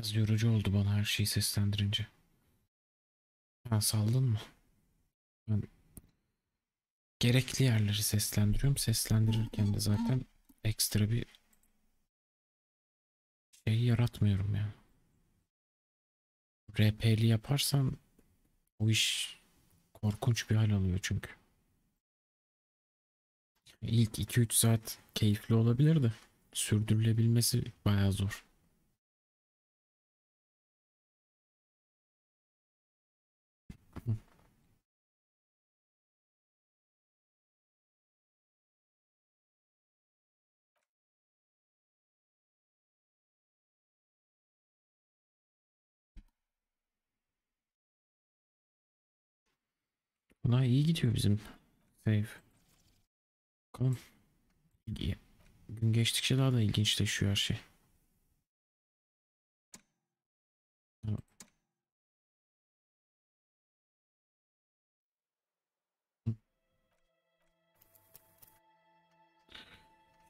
Biraz yorucu oldu bana her şeyi seslendirince. Ha, saldın mı? Ben gerekli yerleri seslendiriyorum. Seslendirirken de zaten ekstra bir şey yaratmıyorum ya. RP'li yaparsan o iş korkunç bir hal alıyor çünkü. İlk 2-3 saat keyifli olabilir de sürdürülebilmesi bayağı zor. Buna iyi gidiyor bizim save. Bakalım. Gün geçtikçe daha da ilginçleşiyor her şey.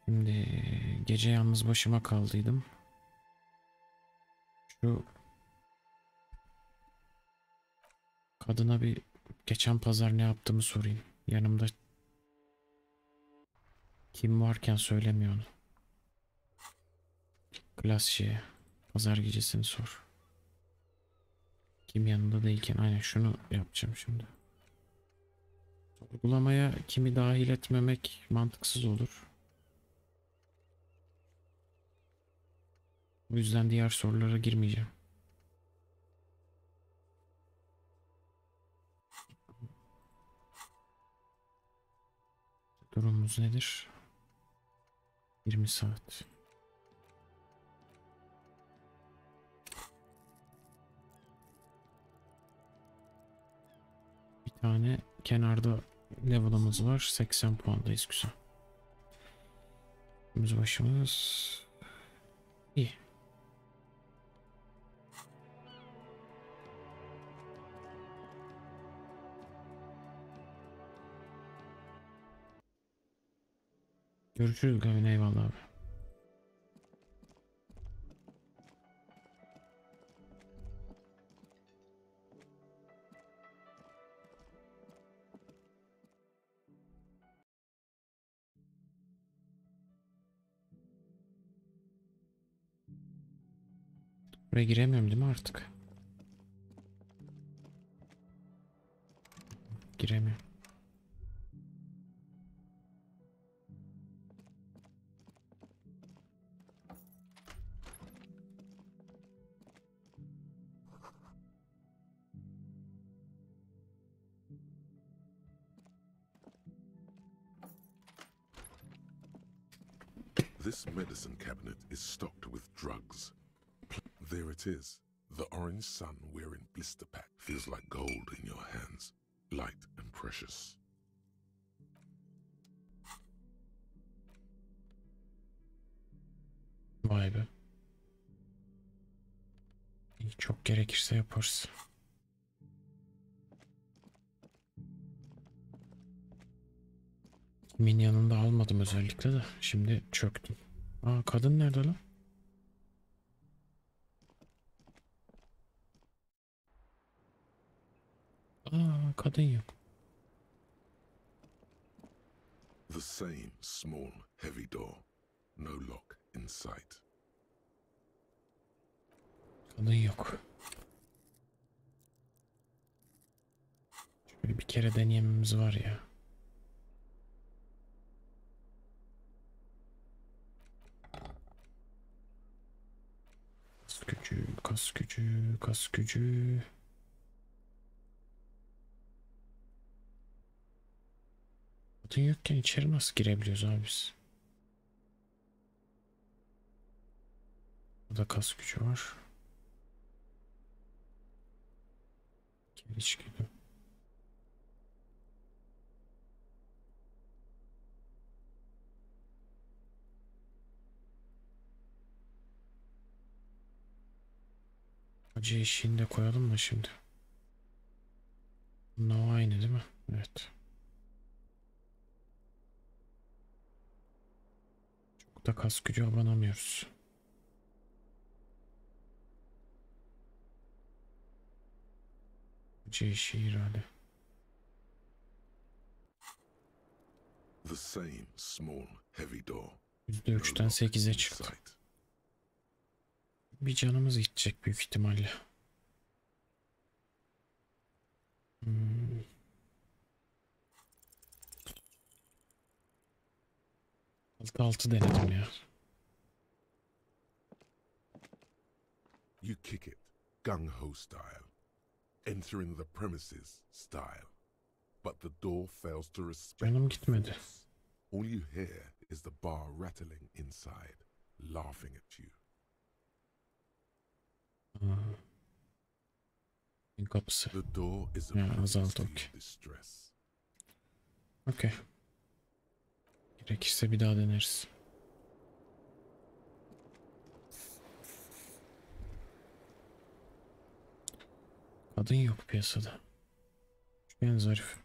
Şimdi gece yalnız başıma kaldıydım. Şu kadına bir geçen pazar ne yaptığımı sorayım. Yanımda kim varken söylemiyor onu. Klasçıya. Pazar gecesini sor. Kim yanında değilken aynen şunu yapacağım şimdi. Sorgulamaya kimi dahil etmemek mantıksız olur. O yüzden diğer sorulara girmeyeceğim. Durumumuz nedir? 20 saat. Bir tane kenarda level'ımız var. 80 puandayız, güzel. Biz başımız iyi. Görüşürüz Gavin, eyvallah abi. Buraya giremiyorum değil mi artık? Giremiyorum. This medicine cabinet is stocked with drugs. There it is. The orange sun wearing blister pack feels like gold in your hands. Light and precious. Vay be. Çok gerekirse yaparız. Kimin yanında almadım özellikle de. Şimdi çöktüm. Aa, kadın nerede lan? Aa, kadın yok. The same small, heavy door. No lock in sight. Kadın yok. Şöyle bir kere deneyimimiz var ya. Kas gücü, kas gücü, kas gücü. Kadın yokken içeri nasıl girebiliyoruz abi biz? Burada kas gücü var. Geri çıkıyor. Acı eşiğini de koyalım da şimdi. No, aynı değil mi? Evet. Çok da kas gücü abanamıyoruz. Şiir hali. The same small, heavy door. No %3'ten lock 8'e in çıktı. sight. Bir canımız gidecek büyük ihtimalle. Hmm. 6 denedim ya. You kick it, gung-ho style, entering the premises style. But the door fails to respect Canım the gitmedi. force. All you hear is the bar rattling inside, laughing at you. Kapısı. The door is a Ya preface azaldı to okey. your distress. Okey. Gerekirse bir daha deneriz. Kadın yok piyasada. En zarif.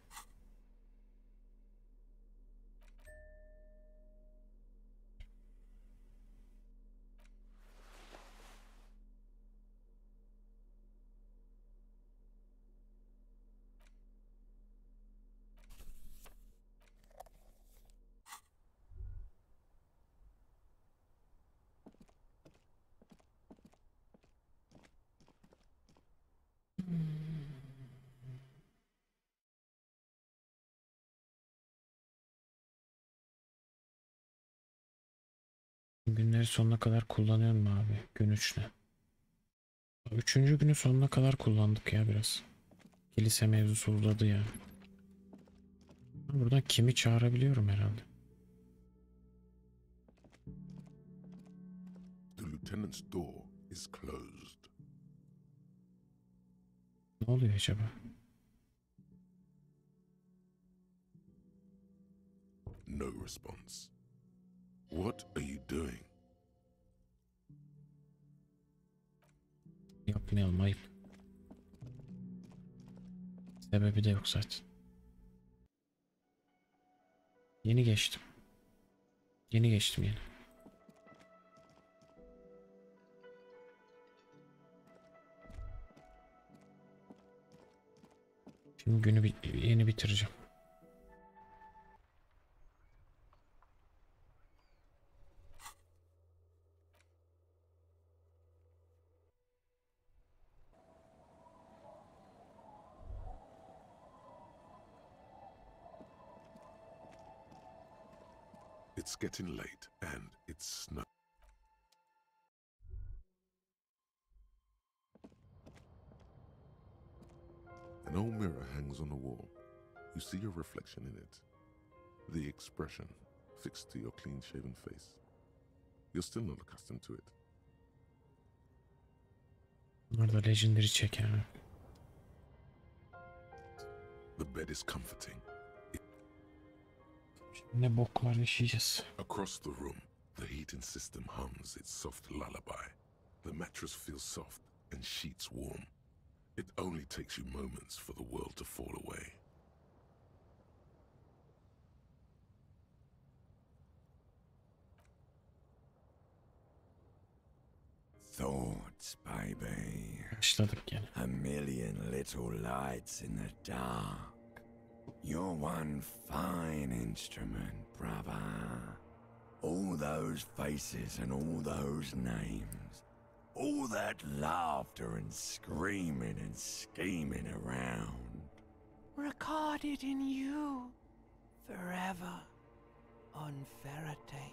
Günleri sonuna kadar kullanıyor mu abi? Gün 3 ne? Üçüncü günü sonuna kadar kullandık ya biraz. Kilise mevzusu uzadı ya. Buradan kimi çağırabiliyorum herhalde. The lieutenant's door is closed. Ne oluyor acaba? No response. What are you doing? Yapmayalım, ayıp. Sebebi de yok zaten. Yeni geçtim. Yeni. Şimdi günü yeni bitireceğim. It's getting late and it's snow. An old mirror hangs on the wall. You see your reflection in it. The expression fixed to your clean-shaven face. You're still not accustomed to it. Bunlar da legendary çeker. The bed is comforting. Ne boklar yaşayacağız. Across the room, the heating system hums its soft lullaby. The mattress feels soft and sheets warm. It only takes you moments for the world to fall away. Thoughts, baby. Başladık gene. A million little lights in the dark. You're one fine instrument, brother. All those faces and all those names. All that laughter and screaming and scheming around. Recorded in you. Forever. On Faraday.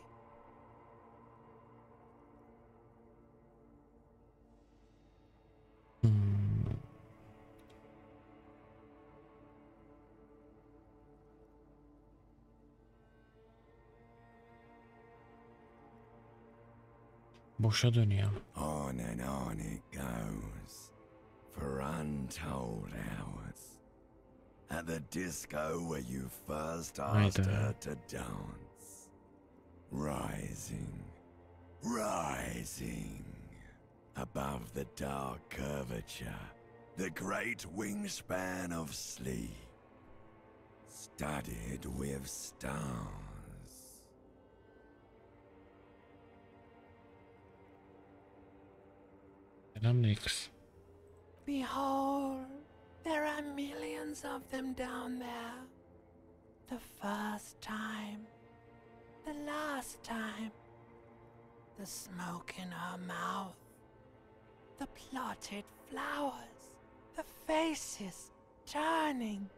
Boşa dönüyor. On and on it goes. For untold hours. At the disco where you first asked her to dance. Rising. Rising. Above the dark curvature. The great wingspan of sleep. Studded with stars. Selam Lakers. Behold There are millions of them down there. The first time. The last time. The smoke in her mouth. The plotted flowers. The faces turning,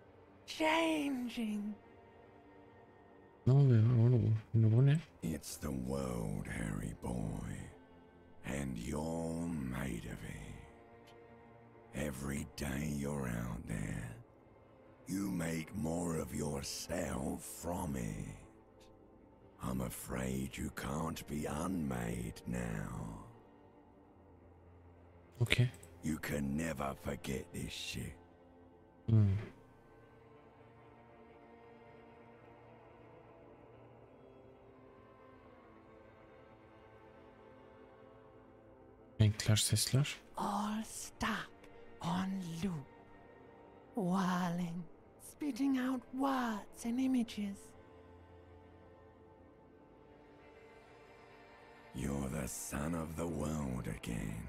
changing. Ne oluyor oğlum? Bu ne? It's the world, Harry boy, and you're made of it. Every day you're out there, you make more of yourself from it. I'm afraid you can't be unmade now. Okay. You can never forget this shit. Renkler, sesler. All stuck on loop. Whirling, spitting out words and images. You're the son of the world again.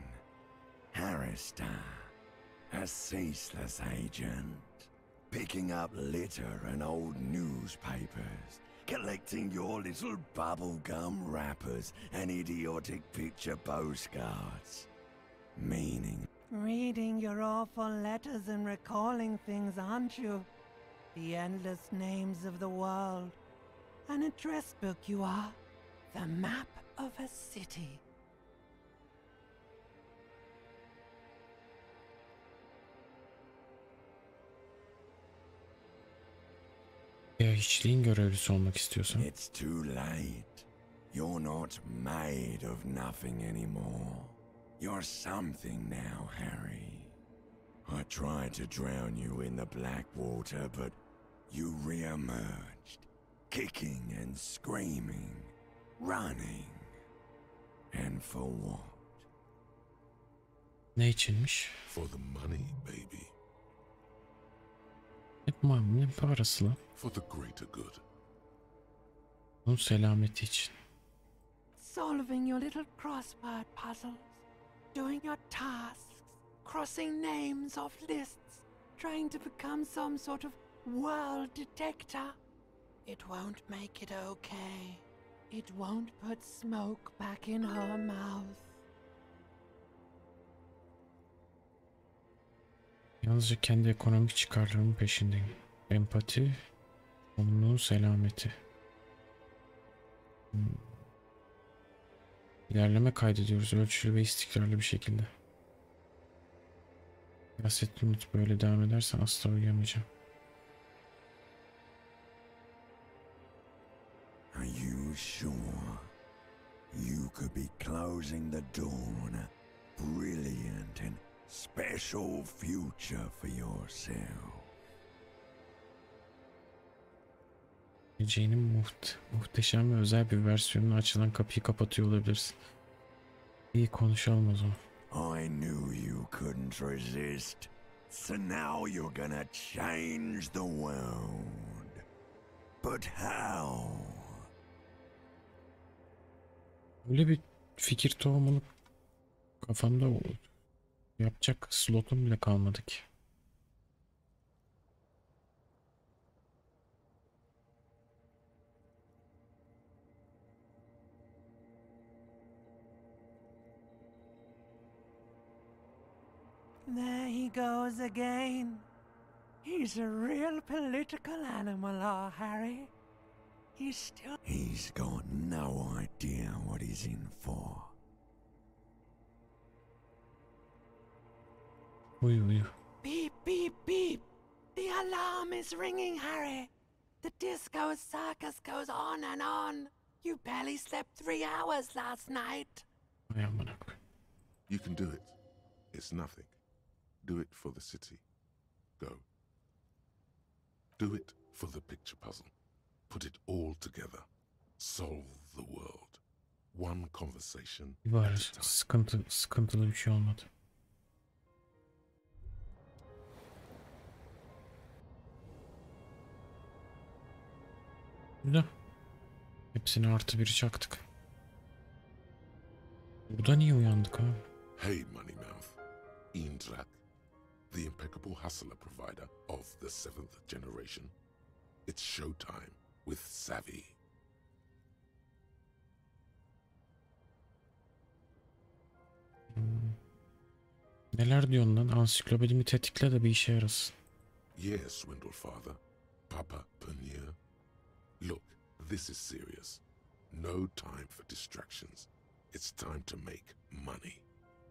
Harrister, a ceaseless agent, picking up litter and old newspapers, collecting your little bubblegum wrappers and idiotic picture postcards. Meaning, Reading your awful letters and recalling things, aren't you? The endless names of the world. An address book you are. The map of a city. Ya hiçliğin görevlisi olmak istiyorsan. it's too late. You're not made of nothing anymore. You're something now, Harry. I tried to drown you in the black water, but you re-emerged, kicking and screaming, running. And for what? Ne içinmiş? For the money, baby. Ne parası lan? For the greater good. Bunun selameti için. Solving your little crossword puzzles. Doing your tasks. Crossing names off lists. Trying to become some sort of world detector. It won't make it okay. It won't put smoke back in her mouth. Yalnızca kendi ekonomik çıkarlarımın peşindeyim. Empati, sorumluluğun selameti. İlerleme kaydediyoruz ölçülü ve istikrarlı bir şekilde. Siyasetli unut, böyle devam edersen asla uyuyamayacağım. Are you sure you could be closing the door on a brilliant and special future for yourself? Geleceğinin muhteşem ve özel bir versiyonuna açılan kapıyı kapatıyor olabilirsin. İyi konuşalım o zaman. I knew you couldn't resist, so now you're gonna change the world. But how? Öyle bir fikir tohumunu kafamda yapacak slotum bile kalmadı ki. There he goes again. He's a real political animal, our Harry. He's got no idea what he's in for. Uyu. Beep, beep, beep. The alarm is ringing, Harry. The disco circus goes on and on. You barely slept 3 hours last night. Ay amına koyayım. You can do it. It's nothing. Do it for the city. Go. Do it for the picture puzzle. Put it all together. Solve the world. One conversation at a Var, time. sıkıntılı bir şey olmadı. Güzel. Hepsini artı biri çaktık. Burada niye uyandık abi? Hey, Moneymouth. Ian Track. the impeccable hustler provider of the 7th generation. It's showtime with Savvy. Neler diyorsun lan? Ansiklopedimi tetikle de bir işe yarasın. Yes, Swindle Father. Papa Penier. Look, this is serious. No time for distractions. It's time to make money.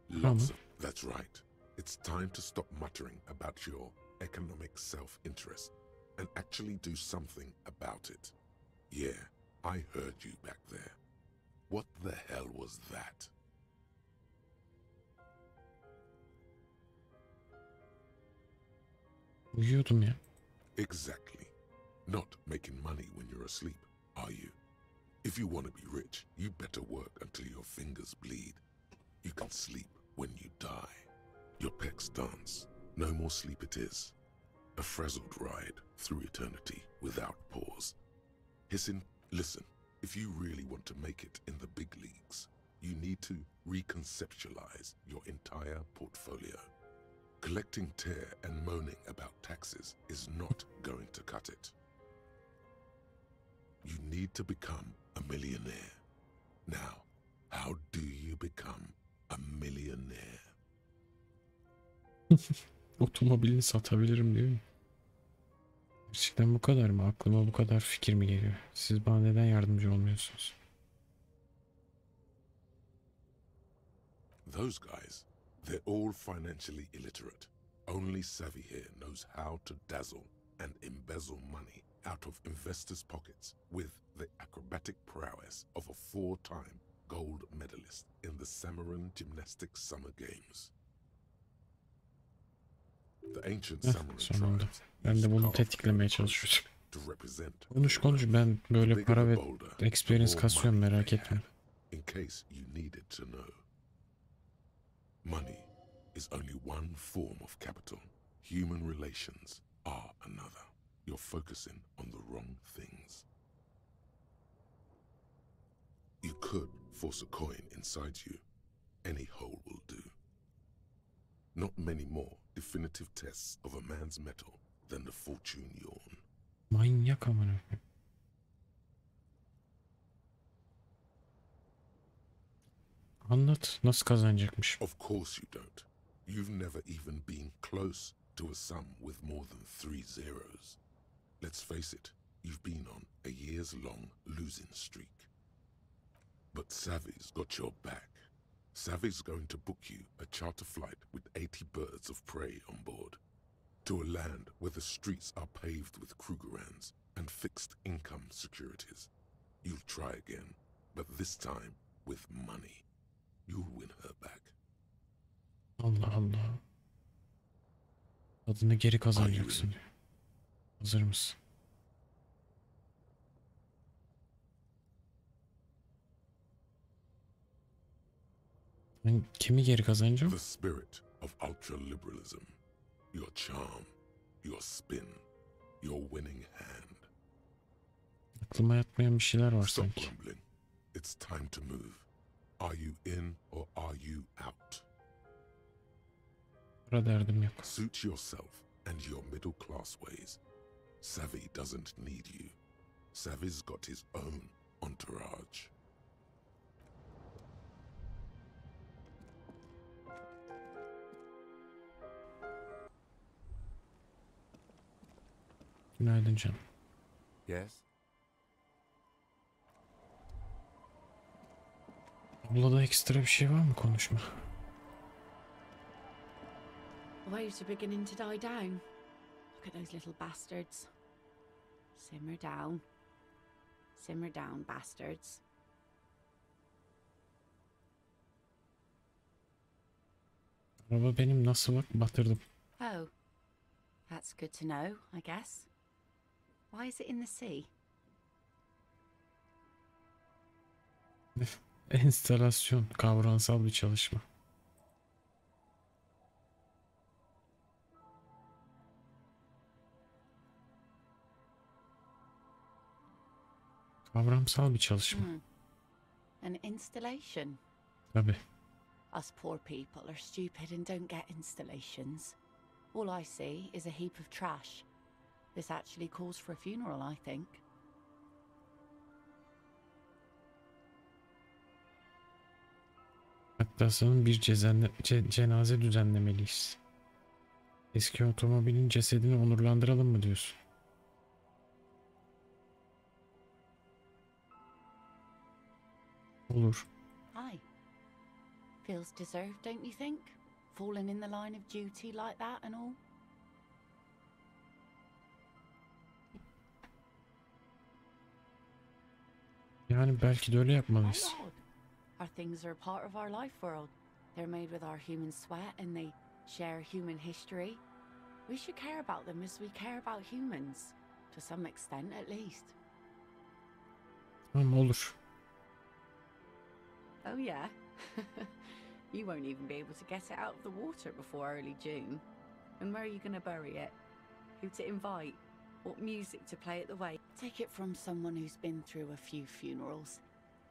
Lots of... That's right. It's time to stop muttering about your economic self-interest and actually do something about it. Yeah, I heard you back there. What the hell was that? Uyuyordum ya. Exactly. Not making money when you're asleep, are you? If you want to be rich, you better work until your fingers bleed. You can sleep when you die. Your pecs dance. No more sleep it is. A frazzled ride through eternity without pause. Listen, if you really want to make it in the big leagues, you need to reconceptualize your entire portfolio. Collecting tear and moaning about taxes is not going to cut it. You need to become a millionaire. Now, how do you become a millionaire? Otomobilini satabilirim diyor ya. Gerçekten bu kadar mı? Aklıma bu kadar fikir mi geliyor? Siz bana neden yardımcı olmuyorsunuz? Those guys, they're all financially illiterate. Only Savvy here knows how to dazzle and embezzle money out of investors' pockets with the acrobatic prowess of a 4-time gold medalist in the Samaran Gymnastics Summer Games. The ancient Samaran tribes ben de bunu tetiklemeye çalışıyorum. Konuş ben böyle para ve experience kasıyorum, merak etme. In case you needed to know. Money is only one form of capital. Human relations are another. You're focusing on the wrong things. You could force a coin inside you. Any hole will do. Not many more definitive tests of a man's metal than the fortune yawn. Manyak amına. Anlat, nasıl kazanacakmış? Of course you don't. You've never even been close to a sum with more than 3 zeros. Let's face it, you've been on a years-long losing streak. But Savvy's got your back. Savvy's going to book you a charter flight with 80 birds of prey on board. To a land where the streets are paved with Krugerrands and fixed income securities. You'll try again, but this time with money. You'll win her back. Allah Allah. Adını geri kazanacaksın. Hazır mısın? Ben kimi geri kazanacağım? The spirit of ultra-liberalism. Your charm. Your spin. Your winning hand. Aklıma yatmayan bir şeyler var Stop sanki. grumbling. It's time to move. Are you in or are you out? Para derdim yok. Suit yourself and your middle class ways. Savvy doesn't need you. Savvy's got his own entourage. Günaydın canım. Yes? Ablada ekstra bir şey var mı konuşma? The waves are beginning to die down. Look at those little bastards. Simmer down. Simmer down, bastards. Araba benim, nasıl bak batırdım. Oh, that's good to know, I guess. Why is it in the sea? Enstalasyon, kavramsal bir çalışma. Kavramsal bir çalışma. An installation. Tabii. Us poor people are stupid and don't get installations. All I see is a heap of trash. This actually calls for a funeral, I think. Hatta sanırım bir cenaze düzenlemeliyiz. Eski otomobilin cesedini onurlandıralım mı diyorsun? Olur. Aye. Feels deserved, don't you think? Falling in the line of duty like that and all. Yani belki de öyle yapmalıyız. Why not? Our things are a part of our life world. They're made with our human sweat and they share human history. We should care about them as we care about humans. To some extent, at least. Tamam, olur. Oh, yeah? You won't even be able to get it out of the water before early June. And where are you going to bury it? Who to invite? What music to play at the wake? Take it from someone who's been through a few funerals.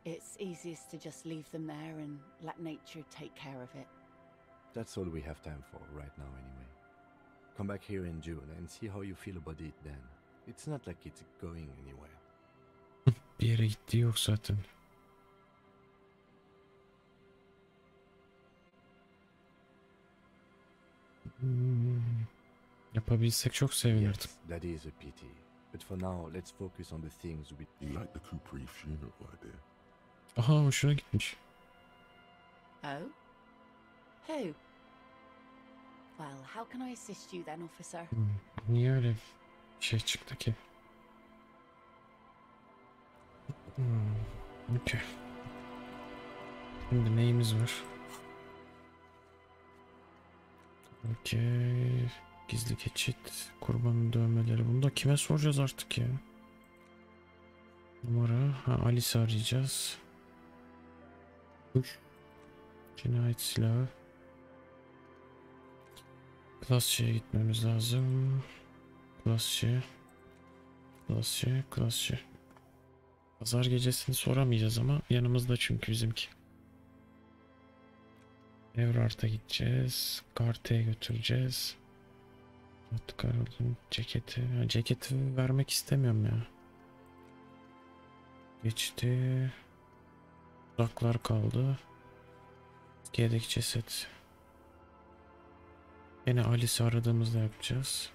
It's easiest to just leave them there and let nature take care of it. That's all we have time for right now anyway. Come back here in June and see how you feel about it then. It's not like it's going anywhere. Bir yere gittiği yok zaten. Yapabilsek çok sevinirdim. Yes, that is a pity. But for now, let's focus on the things we... You like the Capri funeral idea? Aha, hoşuna gitmiş. Oh? Who? Well, how can I assist you then, officer? Niye öyle bir şey çıktı ki? Okay. Şimdi neyimiz var? Okay. Gizli geçit, kurbanın dövmeleri. Bunu da kime soracağız artık ya? Numara. Ha, Alice'i arayacağız. Cinayet silahı. Klasçıya gitmemiz lazım. Klasçı. Klasçı. Klasçı. Pazar gecesini soramayacağız ama yanımızda çünkü bizimki. Evrart'a gideceğiz. Karte'ye götüreceğiz. Karol'un ceketi. Ya, ceketi vermek istemiyorum ya. Geçti. Uzaklar kaldı. Yedek ceset. Yine Alice'i aradığımızda yapacağız.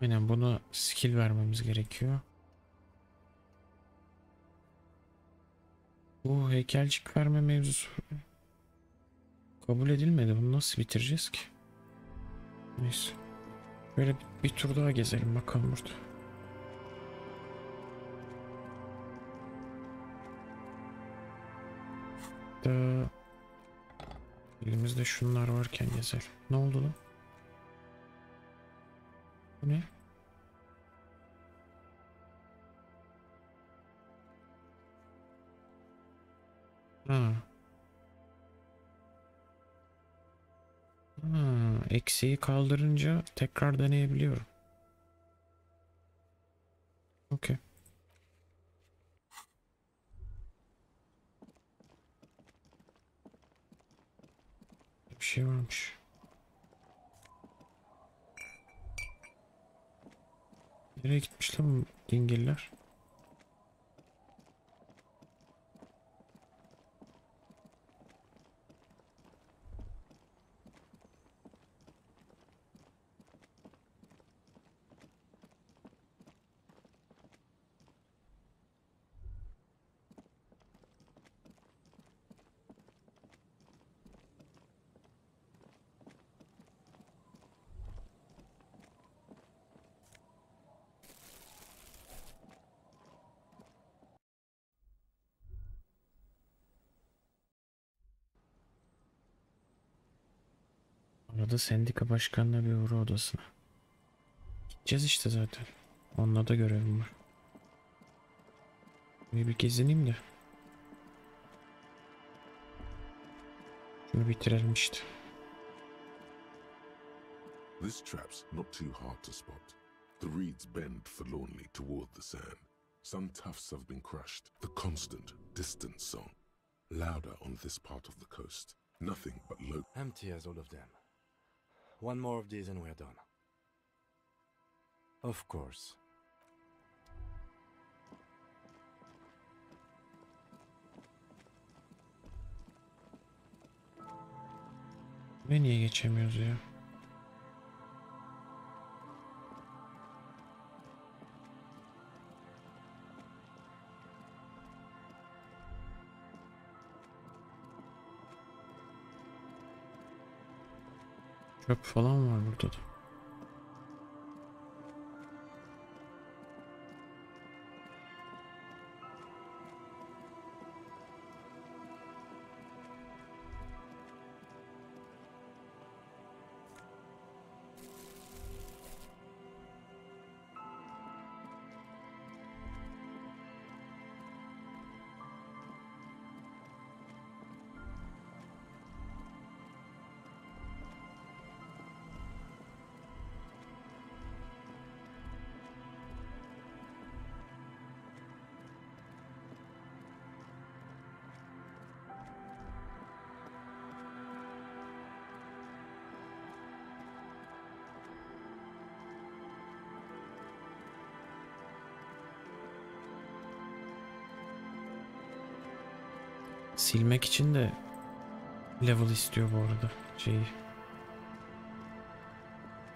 Aynen, buna skill vermemiz gerekiyor. Bu heykelcik verme mevzusu kabul edilmedi. Bunu nasıl bitireceğiz ki? Neyse. Böyle bir tur daha gezelim bakalım burada. Da elimizde şunlar varken gezelim. Ne oldu lan? Bu ne? Ha. Eksiği kaldırınca tekrar deneyebiliyorum. Okey. Bir şey varmış. Nereye gitmiş lan bu dingiller? Arada sendika başkanına bir uğra odasına. Gideceğiz işte zaten. Onunla da görevim var. Bir gezineyim de. Şunu bitirelim işte. This trap's not too hard to spot. The reeds bend forlornly toward the sand. Some tufts have been crushed. The constant, distant song, louder on this part of the coast. Nothing but low. Empty as all of them. One more of these and we're done. Of course. Ve niye geçemiyoruz ya? Çöp falan var burada da. Silmek için de level istiyor bu arada şeyi.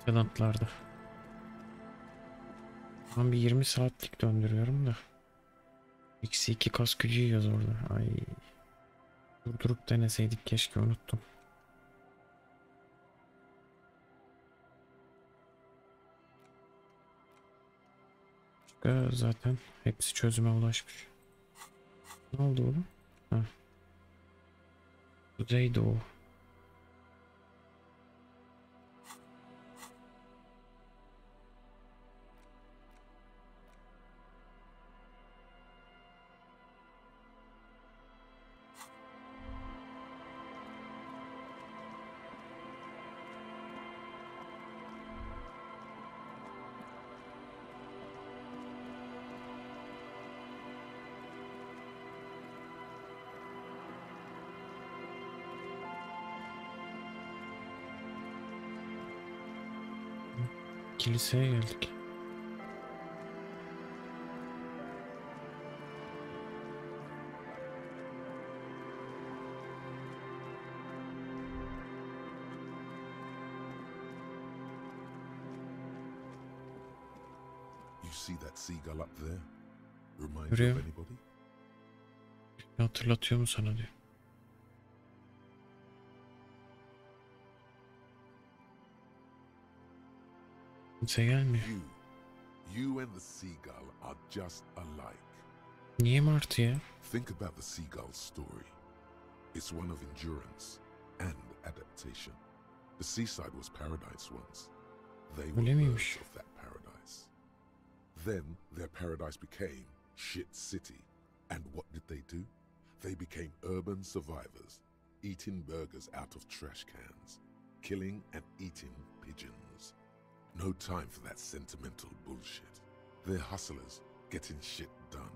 Talentlarda. Ben bir 20 saatlik döndürüyorum da. Eksi 2 kas gücü yiyoruz orada. Ay. Durdurup deneseydik keşke, unuttum. Zaten hepsi çözüme ulaşmış. Ne oldu oğlum? Ha. Kuzeydoğu. Kiliseye geldik. You see that seagull up there? Remind you Görüyor. of anybody? Hatırlatıyor mu sana diyor. Kimse gelmiyor. You and the seagull are just alike. Niye Martı ya? Think about the seagull's story. It's one of endurance and adaptation. The seaside was paradise once. They were Öyle miymiş? birds of that paradise. Then their paradise became shit city. And what did they do? They became urban survivors, eating burgers out of trash cans, killing and eating pigeons. No time for that sentimental bullshit. They're hustlers, getting shit done.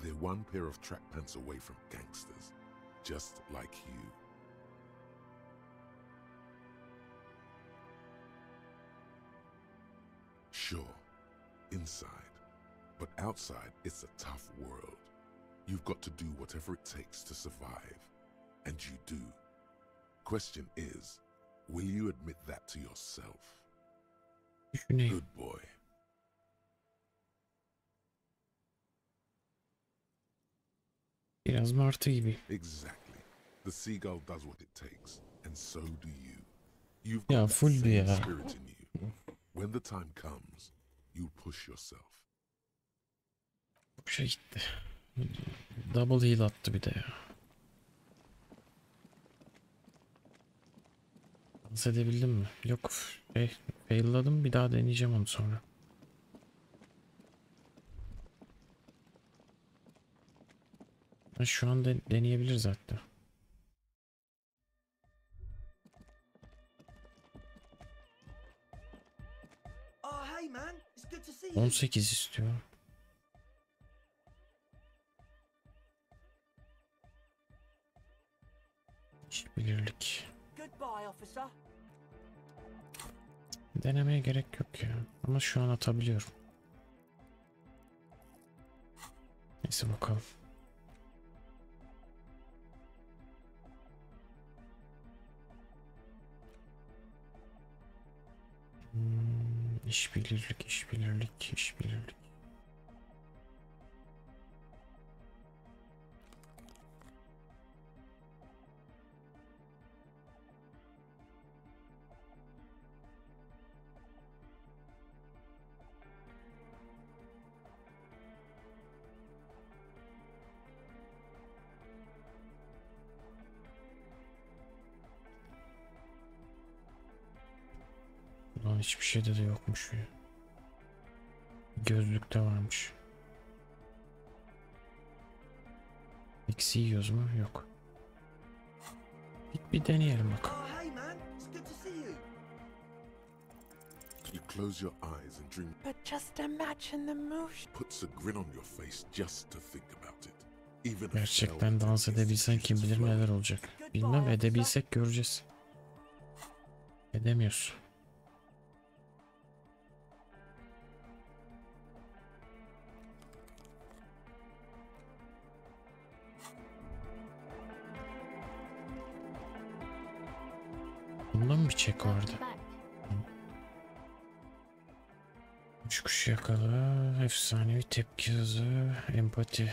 They're one pair of track pants away from gangsters, just like you. Sure, inside, but outside it's a tough world. You've got to do whatever it takes to survive, and you do. Question is, will you admit that to yourself? Düşüneyim. Good boy. Biraz Martı gibi. Exactly. The seagull does what it takes, and so do you. You've Ya got that full same ya. spirit in you. When the time comes, you push yourself. Bu şey gitti. Double heal attı bir de ya. Dans edebildim mi? Yok. Failladım. Bir daha deneyeceğim onu sonra. Şu an deneyebiliriz hatta. Oh, hey man, it's good to see you. 18 istiyor. İşbirlik. Goodbye, officer. Denemeye gerek yok ya. Ama şu an atabiliyorum. Neyse bakalım. İşbirlik, işbirlik, işbirlik. Ulan hiçbir şeyde de yokmuş ya. Gözlükte varmış. Eksi yiyoruz mu? Yok. Bir deneyelim bakalım. Oh, hey, man. It's good to see you. You close your eyes and dream. But just imagine the motion. Puts a grin on your face just to think about it. Even a Gerçekten cell dans that edebilsen kim bilir institutions neler flow. olacak. Bilmem, edebilsek göreceğiz. Edemiyoruz. Bunda mı bir çek vardı? Üç kuş yakala, efsanevi tepki hızı, empati.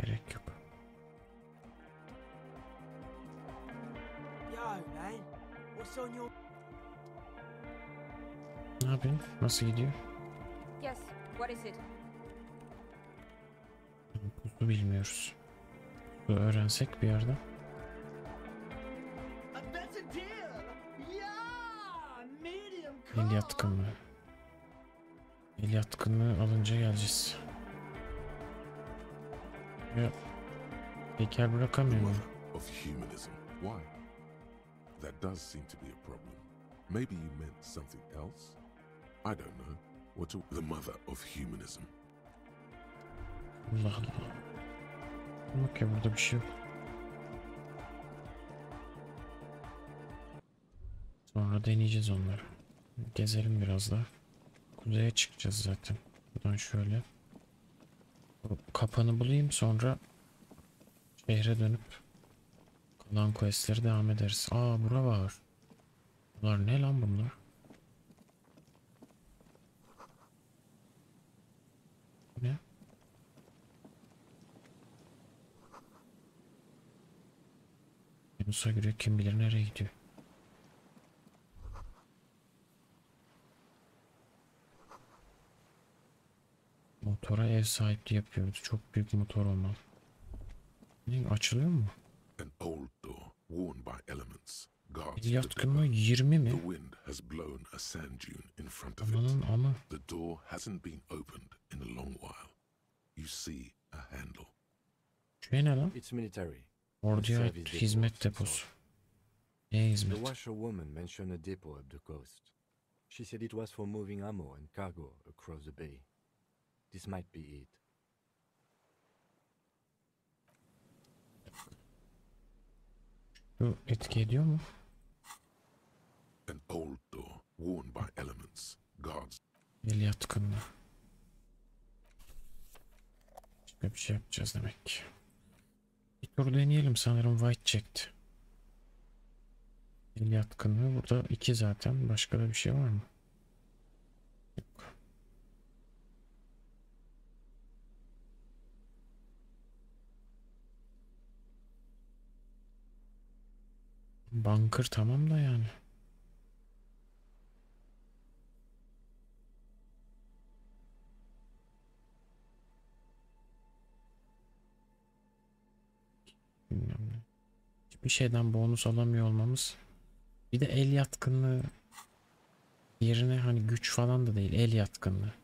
Gerek yok. Yo, man. What's on your... Ne yapayım? Nasıl gidiyor? Yes, what is it? Kuzu bilmiyoruz. Kuzu öğrensek bir yerden. A better deal. Yeah, medium El yatkınlığı. El yatkınlığı alınca geleceğiz. Ya, heykel bırakamıyor muyum? Mother of humanism. Why? That does seem to be a problem. Maybe you meant something else? I don't know. The mother of humanism. Allah Allah. Bak ya, burada bir şey yok. Sonra deneyeceğiz onları. Gezelim biraz daha. Kuzeye çıkacağız zaten. Buradan şöyle. Bu kapanı bulayım, sonra şehre dönüp kalan questleri devam ederiz. Aa, bura var. Bunlar ne lan bunlar? Ne? Yunus'a göre kim bilir nereye gidiyor. Motora ev sahipliği yapıyoruz. Çok büyük motor olmalı. Ne, açılıyor mu? An old door, worn by elements, guards El the yatkınlığı depot. 20 The mi? wind has blown a sand dune in front of it. Amanın ama. The door hasn't been opened in a long while. You see a handle. Şey ne lan? It's military. Orduya ait Service hizmet depot of some deposu. sort. Ne The hizmet? washerwoman mentioned a depot up the coast. She said it was for moving ammo and cargo across the bay. This might be it. Bu etki ediyor mu? An old door, worn by elements, guards. El yatkınlığı. Başka bir şey yapacağız demek ki. Bir tur deneyelim, sanırım white çekti. El yatkınlığı burada 2 zaten. Başka da bir şey var mı? Yok. Bunker tamam da yani. Bilmem ne. Hiçbir şeyden bonus alamıyor olmamız. Bir de el yatkınlığı yerine hani güç falan da değil, el yatkınlığı.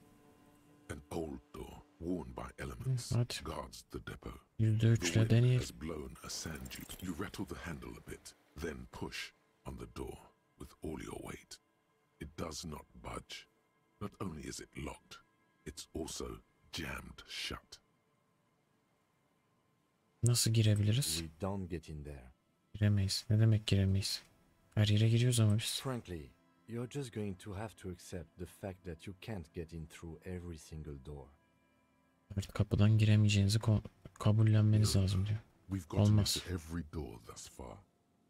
An old door, worn by elements, hadi. guards the depot. %3 The ile wind deneyelim. has blown a sand dune. You rattle the handle a bit, then push on the door with all your weight. It does not budge. Not only is it locked, it's also jammed shut. Nasıl girebiliriz? We don't get in there. Giremeyiz. Ne demek giremeyiz? Her yere giriyoruz ama biz. Frankly, you're just going to have to accept the fact that you can't get in through every single door. Evet, kapıdan giremeyeceğinizi kabullenmeniz lazım diyor. We've gotten Olmaz. into every door thus far.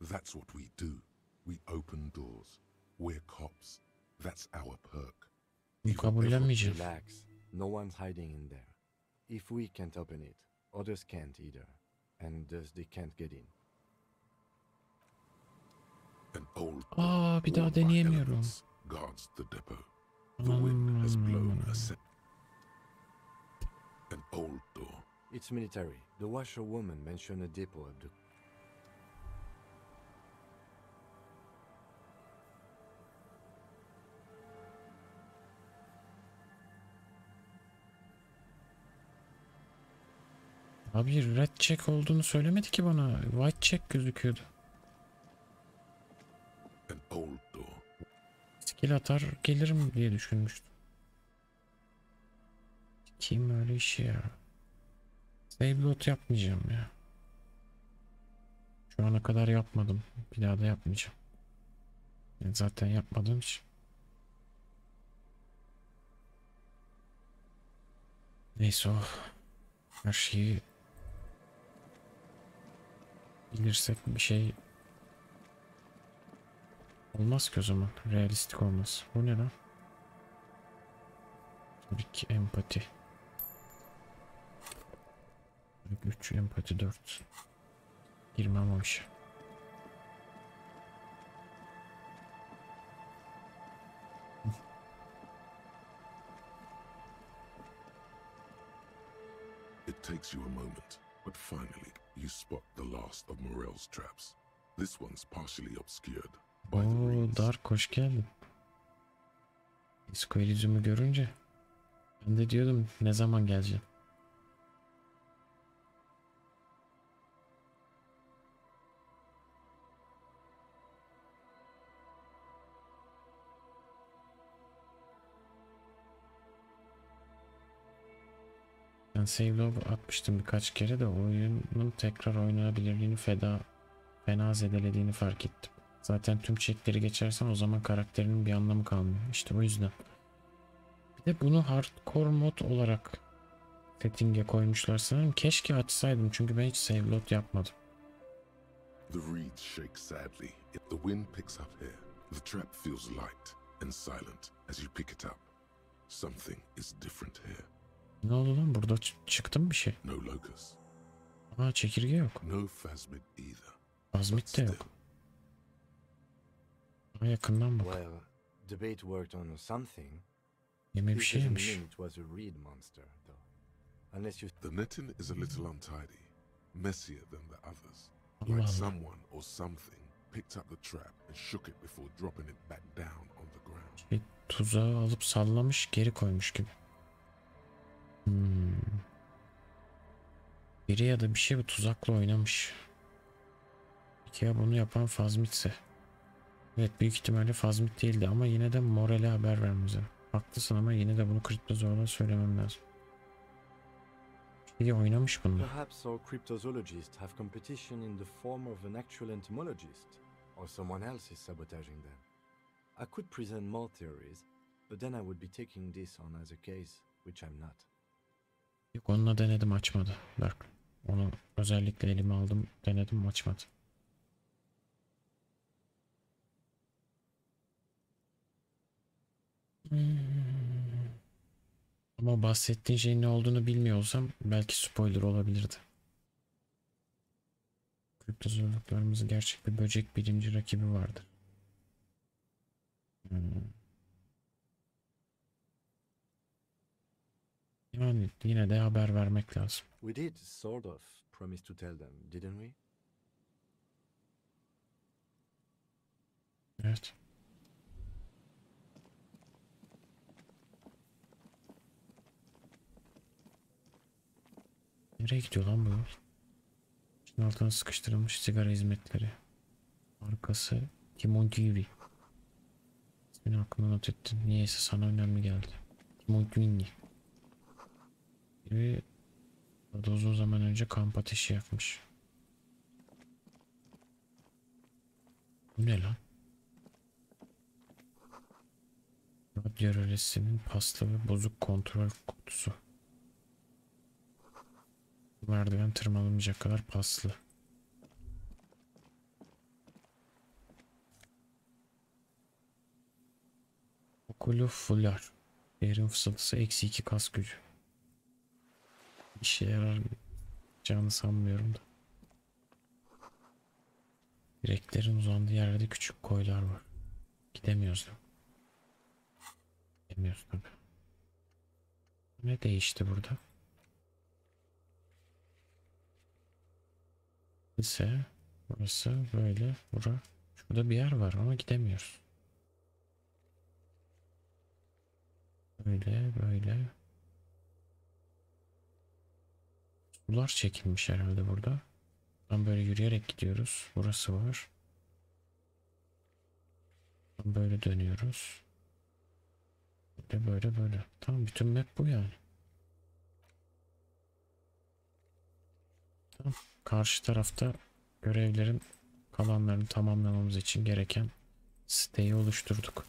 That's what we do. We open doors. We're cops. That's our perk. Bunu kabullenmeyeceğim. Relax. No one's hiding in there. If we can't open it, others can't either. And thus they can't get in. An old Aa, bir daha worn by deneyemiyorum. elements guards the depot. The wind has blown a set. An old door. It's military. The washerwoman mentioned a depot at the... Abi red check olduğunu söylemedi ki bana. White check gözüküyordu. An old door. Skill atar gelirim diye düşünmüştüm. Kim öyle işi ya? Save load yapmayacağım ya. Şu ana kadar yapmadım. Bir daha da yapmayacağım. Yani zaten yapmadığım için. Neyse o. Her şeyi bilirsek bir şey olmaz ki o zaman. Realistik olmaz. Bu ne lan? Tabii ki empati. 3 empati 4. Girmem o işe. It takes you a moment, but finally you spot the last of Morel's traps. This one's partially obscured by the Oo, reeds. Dark hoş geldin. Elysium'u görünce ben de diyordum ne zaman geleceğim. Ben save log atmıştım birkaç kere de oyunun tekrar oynanabilirliğini fena zedelediğini fark ettim. Zaten tüm checkleri geçersen o zaman karakterinin bir anlamı kalmıyor. İşte o yüzden. Bir de bunu hardcore mod olarak setting'e koymuşlar sanırım. Keşke açsaydım çünkü ben hiç save load yapmadım. The reeds shake sadly. If the wind picks up here, the trap feels light and silent as you pick it up. Something is different here. Ne oldu lan? Burada çıktı mı bir şey? No locust. Aa, çekirge yok. No phasmid either. Azmit de yok. Daha yakından bak. Well, debate worked on something. Yeme bir This şey doesn't yemiş. mean it was a reed monster, though. Unless you... The netting is a little untidy, messier than the others. Allah Like Allah. someone or something picked up the trap and shook it before dropping it back down on the ground. Bir tuzağı alıp sallamış geri koymuş gibi. Biri ya da bir şey bu tuzakla oynamış. Peki ya bunu yapan Fazmit'se? Evet, büyük ihtimalle Fazmit değildi ama yine de Morel'e haber vermemiz lazım. Haklısın ama yine de bunu kriptozoğla söylemem lazım. Biri oynamış bunu. Perhaps our cryptozoologists have competition in the form of an actual entomologist, or someone else is sabotaging them. I could present more theories, but then I would be taking this on as a case, which I'm not. Yok, onunla denedim, açmadı. Bak, onu özellikle elime aldım, denedim, açmadı. Ama bahsettiğin şeyin ne olduğunu bilmiyor olsam belki spoiler olabilirdi. Kriptozoologlarımızın gerçek bir böcek bilimci rakibi vardır. Yani yine de haber vermek lazım. We did sort of promise to tell them, didn't we? Evet. Nereye gidiyor lan bu yol? İçin altına sıkıştırılmış sigara hizmetleri. Arkası Timon Gibi. İsmini aklına not ettin. Niyeyse sana önemli geldi. Timon Gibi. Ve burada uzun zaman önce kamp ateşi yakmış. Bu ne lan? Radyo rölesinin paslı ve bozuk kontrol kutusu. Merdiven tırmanamayacak kadar paslı. Okulu fular. Değerin fısıltısı -2 kas gücü. İşe yarayacağını sanmıyorum da. Direklerin uzandığı yerlerde küçük koylar var. Gidemiyoruz da. Gidemiyoruz tabi. Ne değişti burada? Ise burası böyle. Şurada bir yer var ama gidemiyoruz. Böyle. Sular çekilmiş herhalde burada. Tam böyle yürüyerek gidiyoruz. Burası var. Tam böyle dönüyoruz. Böyle. Tamam, bütün map bu yani. Tamam. Karşı tarafta görevlerin kalanlarını tamamlamamız için gereken siteyi oluşturduk.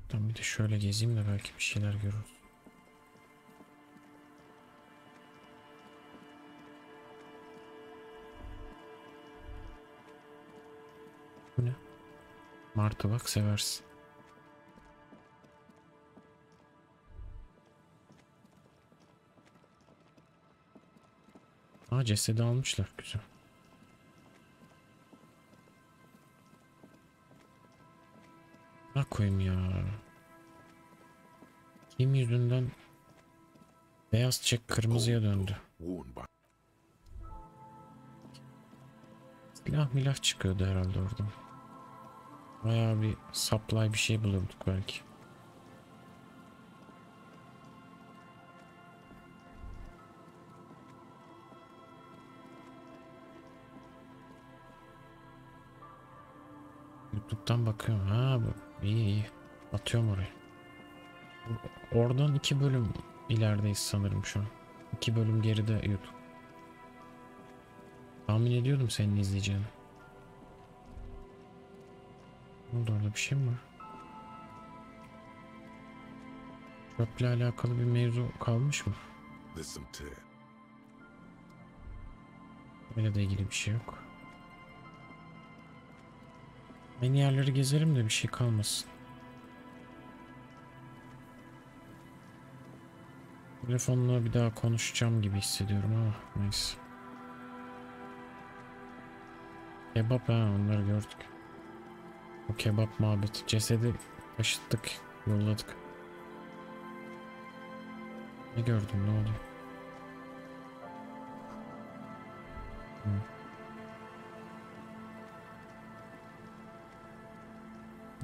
Tamam, bir de şöyle gezeyim de belki bir şeyler görürüz. Bu ne? Martı bak, seversin. Aa, cesedi almışlar, güzel. Ne koyayım ya. Kim yüzünden beyaz çek kırmızıya döndü. Silah milah çıkıyordu herhalde oradan. Bayağı bir supply bir şey bulurduk belki. YouTube'dan bakıyorum. Ha, bu iyi. Atıyorum oraya. Oradan 2 bölüm ilerideyiz sanırım şu an. 2 bölüm geride YouTube. Tahmin ediyordum senin izleyeceğini. Ne oldu, orada bir şey mi var? Çöple alakalı bir mevzu kalmış mı? Öyle de ilgili bir şey yok. Aynı yerleri gezelim de bir şey kalmasın. Telefonla bir daha konuşacağım gibi hissediyorum ama neyse. Kebap, ha, onları gördük. O kebap muhabbeti. Cesedi taşıttık, yolladık. Ne gördün, ne oldu?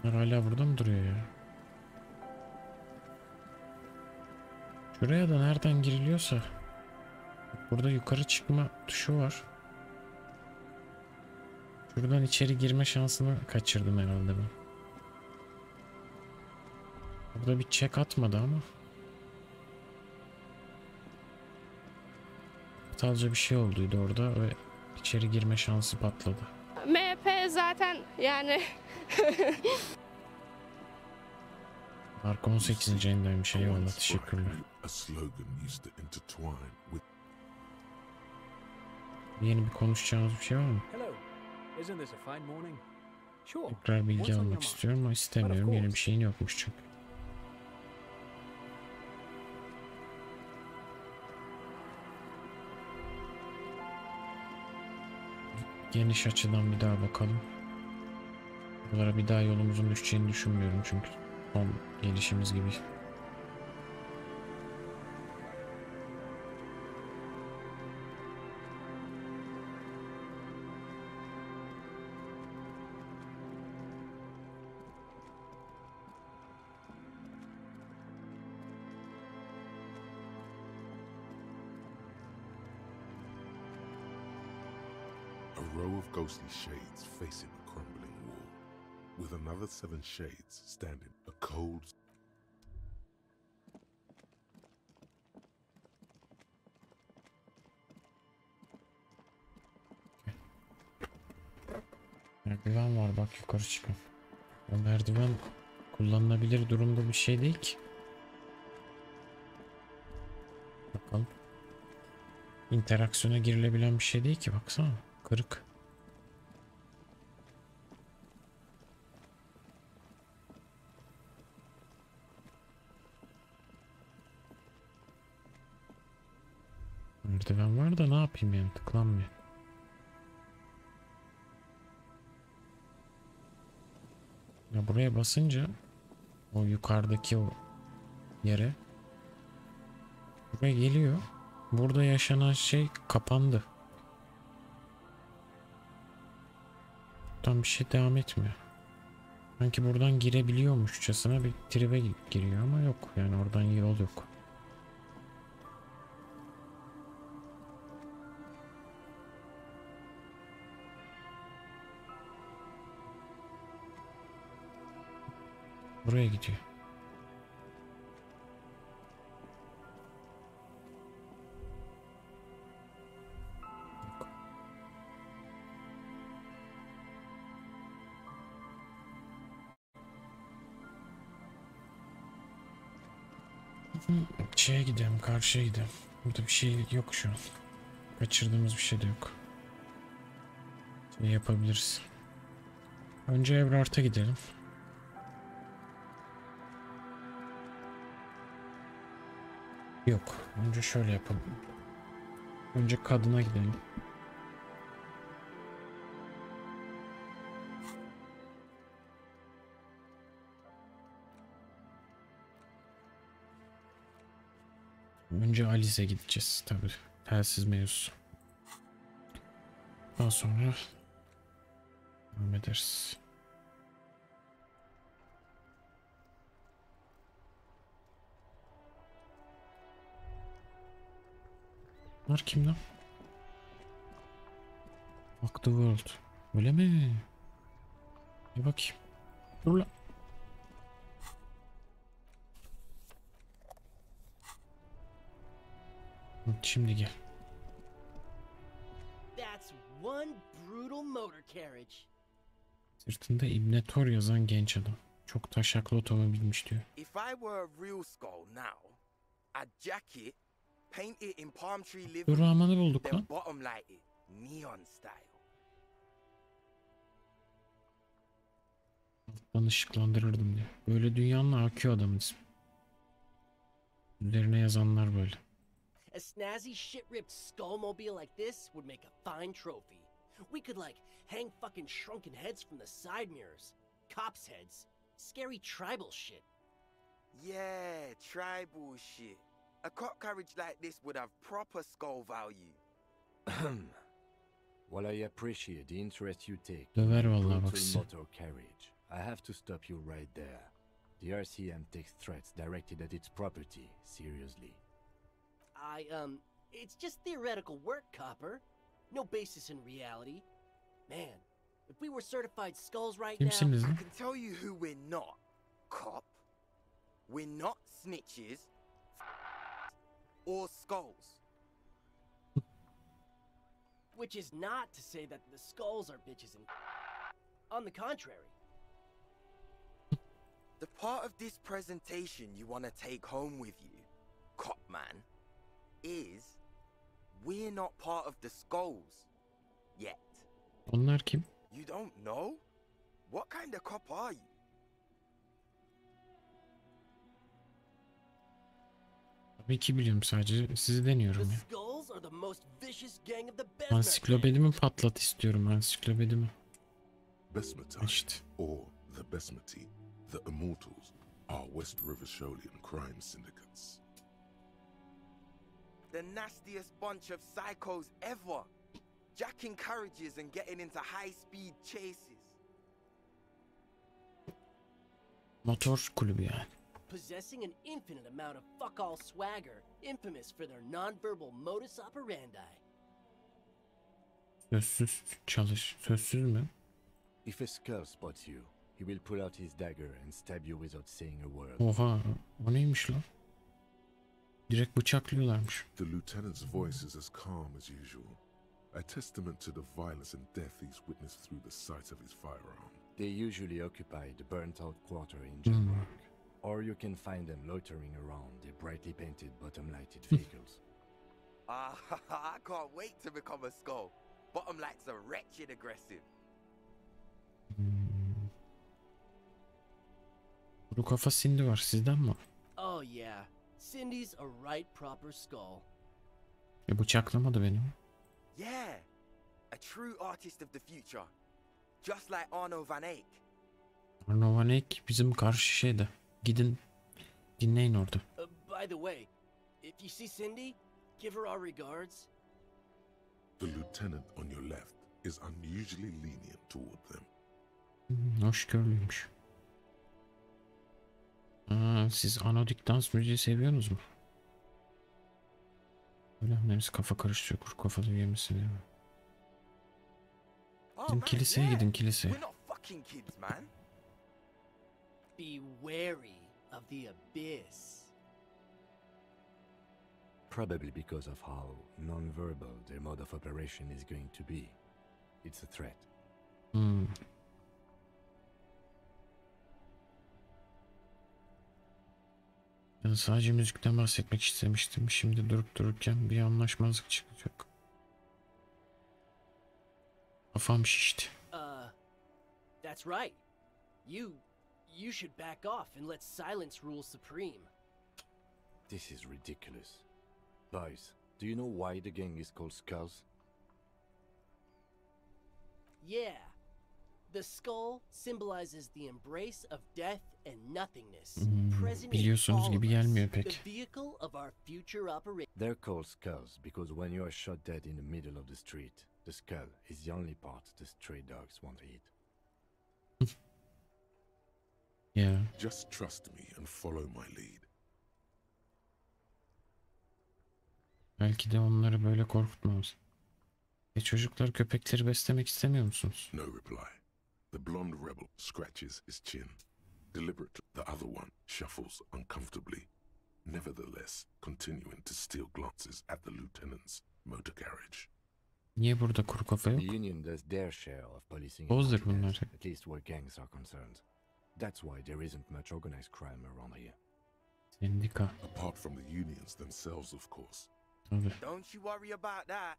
Bunlar hala burada mı duruyor ya? Şuraya da nereden giriliyorsa. Burada yukarı çıkma tuşu var. Şuradan içeri girme şansını kaçırdım herhalde ben. Burada bir check atmadı ama. Aptalca bir şey olduydu orada ve içeri girme şansı patladı. MP zaten yani. Arka 18. ayındaymış, eyvallah, teşekkürler. Yeni bir konuşacağımız bir şey var mı? Tekrar bilgi almak istiyorum ama istemiyorum, yeni bir şeyin yokmuş çünkü. Geniş açıdan bir daha bakalım. Buralara bir daha yolumuzun düşeceğini düşünmüyorum çünkü son gelişimiz gibi. A row of ghostly shades facing a crumbling wall, with another 7 shades standing. A cold Merdiven var bak yukarı çıkın. O merdiven kullanılabilir durumda bir şey değil ki. Bakalım. İnteraksiyona girilebilen bir şey değil ki baksana. Kırık. Merdiven var da ne yapayım yani tıklanmıyor. Ya buraya basınca o yukarıdaki o yere buraya geliyor. Burada yaşanan şey kapandı. Buradan bir şey devam etmiyor. Sanki buradan girebiliyormuşçasına bir tribe giriyor ama yok yani oradan yol yok. Buraya gidiyor. Şeye gidelim, karşıya gidelim. Burada bir şey yok şu an. Kaçırdığımız bir şey de yok. Şey yapabiliriz. Önce Evrart'a gidelim. Yok. Önce şöyle yapalım. Önce kadına gidelim. Önce Alice'e gideceğiz tabii. Telsiz mevzusu. Daha sonra devam ederiz. Bunlar kim lan? Fuck the world. Öyle mi? Bir bakayım. Dur lan. Şimdi gel. That's one brutal motor carriage. Sırtında İbne Tor yazan genç adam. Çok taşaklı otomobilmiş diyor. If I were a real skull now, I'd jack it, paint it in palm tree Dur livery, Rahman'ı bulduk lan. then bottom light it, neon style. Ben ışıklandırırdım diyor. Böyle dünyanın AQ adamın ismi. Üzerine yazanlar böyle. A snazzy shit-ripped skullmobile like this would make a fine trophy. We could like hang fucking shrunken heads from the side mirrors. Cops' heads. Scary tribal shit. Yeah, tribal shit. A cop carriage like this would have proper skull value. While I appreciate the interest you take Döver in vallahi brutal bak size. motor carriage, I have to stop you right there. The RCM takes threats directed at its property seriously. It's just theoretical work, Copper. No basis in reality. Man, if we were certified skulls right now... Kimsiniz I lan? can tell you who we're not, cop. We're not snitches or skulls. Which is not to say that the skulls are bitches and... On the contrary. The part of this presentation you want to take home with you, cop man, is we're not part of the skulls yet. Onlar kim? You don't know? What kind of cop are you? Tabii ki biliyorum sadece sizi The deniyorum ya. skulls are the most vicious gang of the Besmer Ansiklopedimi patlat istiyorum ansiklopedimi. Besmatine, İşte. or the Besmati, the Immortals, are West Rivisholian crime syndicates. The nastiest bunch of psychos ever. Jacking carriages and getting into high-speed chases. Motor kulübü yani. possessing an infinite amount of fuck-all swagger, infamous for their non-verbal modus operandi. Sözsüz çalış. Sözsüz mü? If a skull spots you, he will pull out his dagger and stab you without saying a word. Oha, o neymiş lan? Direkt bıçaklıyorlarmış. The lieutenant's voice is as calm as usual. A testament to the violence and death he's witnessed through the sight of his firearm. They usually occupy the burnt-out quarter in Jamrock, or you can find them loitering around their brightly painted bottom-lighted vehicles. I can't wait to become a skull. Bottom lights are wretched aggressive. Kuru kafa Cindy var, sizden mi? Oh yeah, Cindy's a right proper skull. Bıçaklamadı beni. Yeah, a true artist of the future. Just like Arno van Eyck. Arno van Eyck bizim karşı şeyde. Gidin dinleyin orada. By the way, if you see Cindy, give her our regards. The lieutenant on your left is unusually lenient toward them. Hoşgörülüymüş. Siz anodik dans müziği seviyorsunuz mu? Öyle hepsi kafa karıştırıyor, kuru kafalı üyemisi değil mi? Bizim kiliseye gidin, kiliseye. We're not fucking kids, man. Be wary of the abyss. Probably because of how non-verbal their mode of operation is going to be. It's a threat. Ben sadece müzikten bahsetmek istemiştim. Şimdi durup dururken bir anlaşmazlık çıkacak. Kafam şişti. That's right. You should back off and let silence rule supreme. This is ridiculous. Boys, do you know why the gang is called Skulls? Yeah. The skull symbolizes the embrace of death and nothingness. Present in Biliyorsunuz all gibi of us, gelmiyor pek. the vehicle of our future operation. They're called Skulls because when you are shot dead in the middle of the street, the skull is the only part the stray dogs want to eat. Yeah. Just trust me and follow my lead. Belki de onları böyle korkutmamız. Çocuklar köpekleri beslemek istemiyor musunuz? No reply. The blonde rebel scratches his chin. Deliberately, the other one shuffles uncomfortably, nevertheless continuing to steal glances at the lieutenant's motor carriage. Niye burada kuru kafa yok? The Union does their share of policing, Bozdur bunlar. at least where gangs are concerned. That's why there isn't much organized crime around here. Sendika. Apart from the unions themselves, of course. Tabii. Don't you worry about that.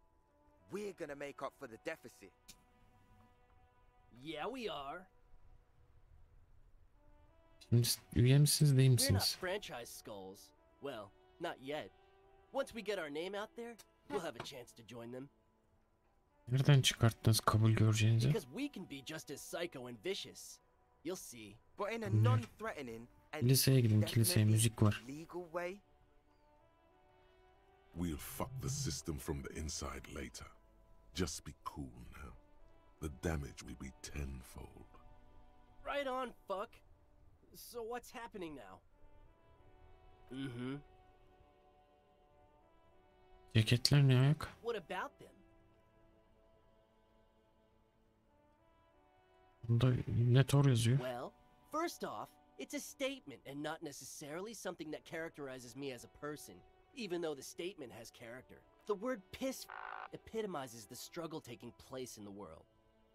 We're gonna make up for the deficit. Yeah, we are. Şimdi üye misiniz değil We're not misiniz? franchise skulls. Well, not yet. Once we get our name out there, we'll have a chance to join them. Nereden çıkarttınız kabul göreceğinizi? Because we can be just as psycho and vicious. You'll see. But in a non-threatening and Kiliseye gidin, kiliseye definitely müzik var. legal way. We'll fuck the system from the inside later. Just be cool now. The damage will be tenfold. Right on, fuck. So what's happening now? Ceketler ne ayak? What about them? Bunda Netor yazıyor. Well, first off, it's a statement and not necessarily something that characterizes me as a person, even though the statement has character. The word piss epitomizes the struggle taking place in the world.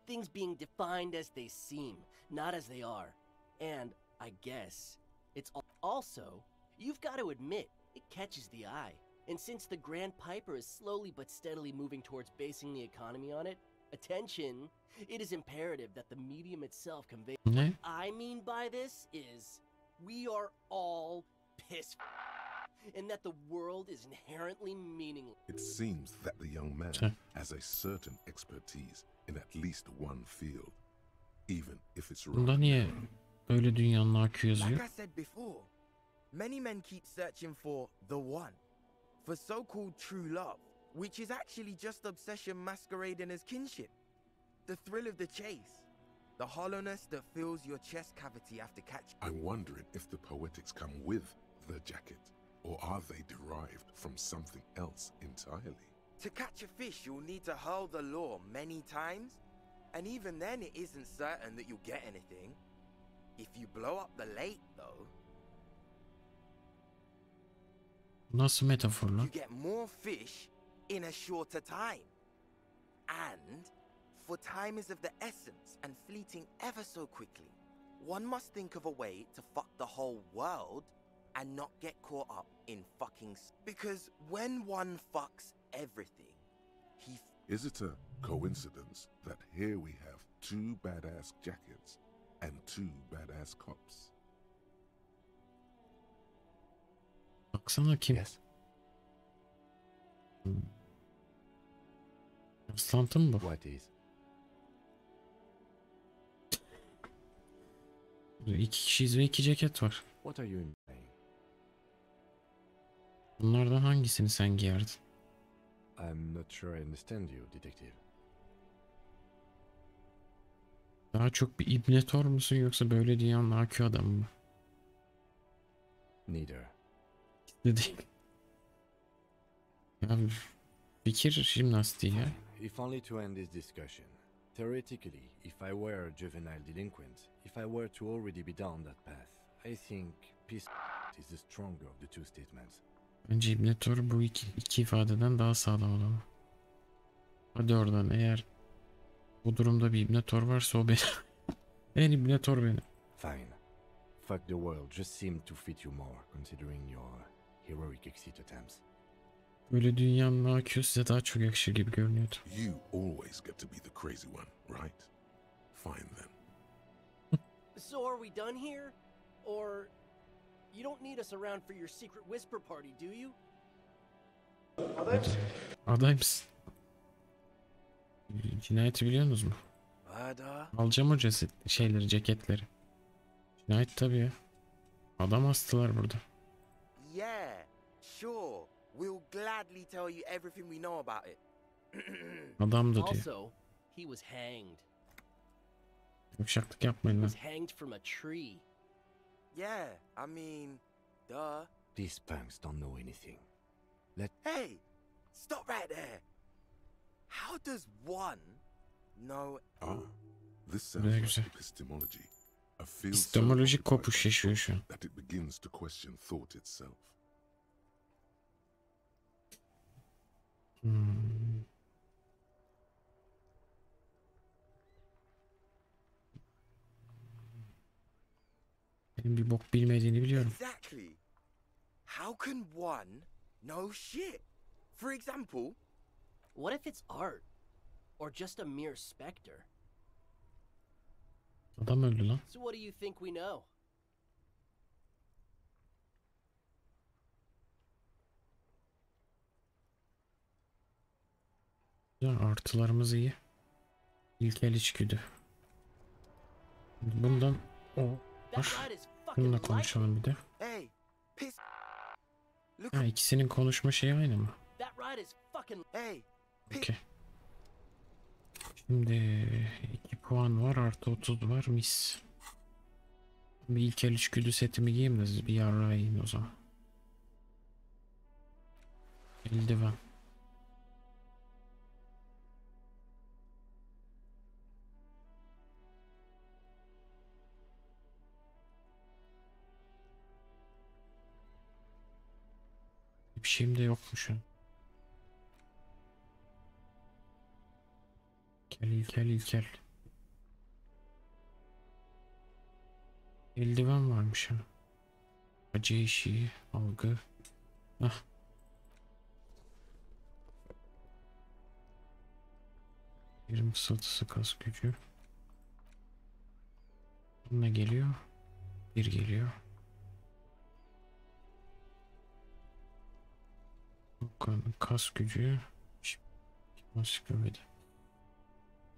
Things being defined as they seem, not as they are. And, I guess, it's also, you've got to admit, it catches the eye. And since the Grand Piper is slowly but steadily moving towards basing the economy on it, attention, it is imperative that the medium itself convey. Ne? I mean by this is, we are all piss and that the world is inherently meaningless. It seems that the young man has a certain expertise in at least one field, even if it's Bunda right. niye öyle dünyanın akü yazıyor? Like I said before, many men keep searching for the one, for so-called true love, which is actually just obsession masquerading as kinship. The thrill of the chase, the hollowness that fills your chest cavity after catching. I'm wondering if the poetics come with the jacket, or are they derived from something else entirely? To catch a fish, you'll need to hurl the lure many times, and even then it isn't certain that you'll get anything. If you blow up the lake, though, Nasıl metafor lan? you get more fish in a shorter time. And for time is of the essence and fleeting ever so quickly. One must think of a way to fuck the whole world and not get caught up in fucking because when one fucks everything, he Is it a coincidence that here we have two badass jackets and two badass cops? Baksana kim? Yes. Rastlantı mı bu? What is? İki kişiyiz ve iki ceket var. What are you implying? Bunlardan hangisini sen giyerdin? I'm not sure I understand you, detective. Daha çok bir ibnetor musun yoksa böyle dünyanın AQ adamı mı? Neither. Dedi. Ya fikir jimnastiği ya. If only to end this discussion. Theoretically, if I were a juvenile delinquent, if I were to already be down that path, I think peace is the stronger of the two statements. Bence ibnetor bu iki ifadeden daha sağlam olan. Hadi oradan, eğer bu durumda bir ibnetor varsa o benim. En ibnetor benim. Fine. Fuck the world just seemed to fit you more, considering your heroic exit attempts. Böyle dünyanın AQ size daha çok yakışır gibi görünüyordu. You always get to be the crazy one, right? Fine then. So are we done here? Or you don't need us around for your secret whisper party, do you? Adaymışsın. Cinayeti biliyorsunuz mu? murder. Alacağım o şeyleri, ceketleri. Cinayet tabii ya. Adam astılar burada. Yeah, sure. We'll gladly tell you everything we know about it. Adam da diyor. Also, he was hanged. Yavşaklık yapmayın He lan. was hanged from a tree. Yeah, I mean, duh. These punks don't know anything. Hey, stop right there. How does one know? Ah, this sounds Güzel, like güzel. epistemology. A field so Epistemolojik occupied kopuş by yaşıyor şu an. thought that it begins to question thought itself. Benim bir bok bilmediğini biliyorum. Exactly. How can one know shit? For example, What if it's art? Or just a mere specter? Adam öldü lan. So what do you think we know? Güzel, artılarımız iyi. İlkel içgüdü. Bundan o That var. ride is fucking Bununla lightning. konuşalım bir de. hey, piss. Look, Ha, ikisinin konuşma şeyi aynı mı? That ride is fucking. hey, piss. Okey. Şimdi 2 puan var, artı 30 var, mis. Bir ilkel içgüdü setimi giyeyim de siz bir yarrağı yiyin o zaman. Eldiven. Bir şeyim de yokmuş ha. İlkel ilkel. Eldiven varmış ha. Acı eşiği, algı. Hah. Birim fısıltısı, kas gücü. Ne geliyor? Bir geliyor. Kas gücü. Ansiklopedi.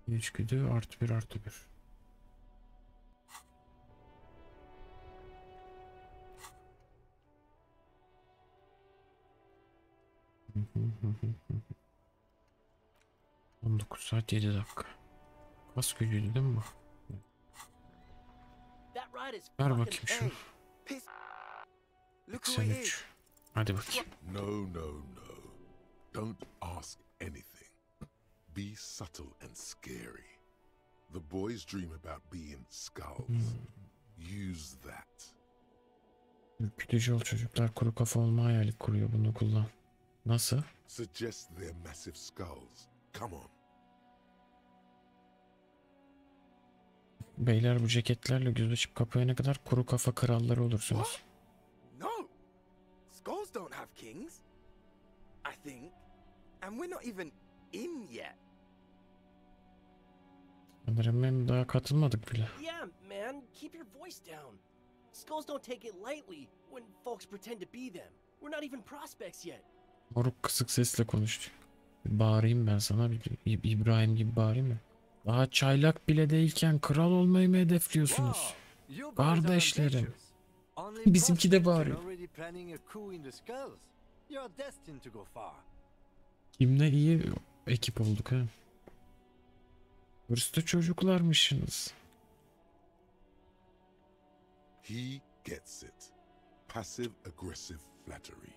İçgüdü artı bir artı bir. Hı hı hı hı hı. 19 saat 7 dakika. Kas gücüydü değil mi bu? That ride is Ver fucking. bakayım şunu. Hey, piss. Look who it is. 83. Hadi bakayım. No, no, no. Don't ask anything. Be subtle and scary. The boys dream about being skulls. Use that. Ürkütücü ol, çocuklar kuru kafa olma hayali kuruyor, bunu kullan. Nasıl? Suggest they're massive skulls. Come on. Beyler bu ceketlerle göz açıp kapayana kadar kuru kafa kralları olursunuz. No! Skulls don't have kings. I think. And we're not even in yet. Sanırım daha katılmadık bile. Yeah, man, keep your voice down. Skulls don't take it lightly when folks pretend to be them. We're not even prospects yet. Moruk kısık sesle konuştu. Bağırayım ben sana, bir İbrahim gibi bağırayım mı? Daha çaylak bile değilken kral olmayı mı hedefliyorsunuz? Kardeşlerim. Bizimki de bağırıyor. Kimle iyi ekip olduk ha? Hırslı çocuklarmışsınız. He gets it. Passive aggressive flattery.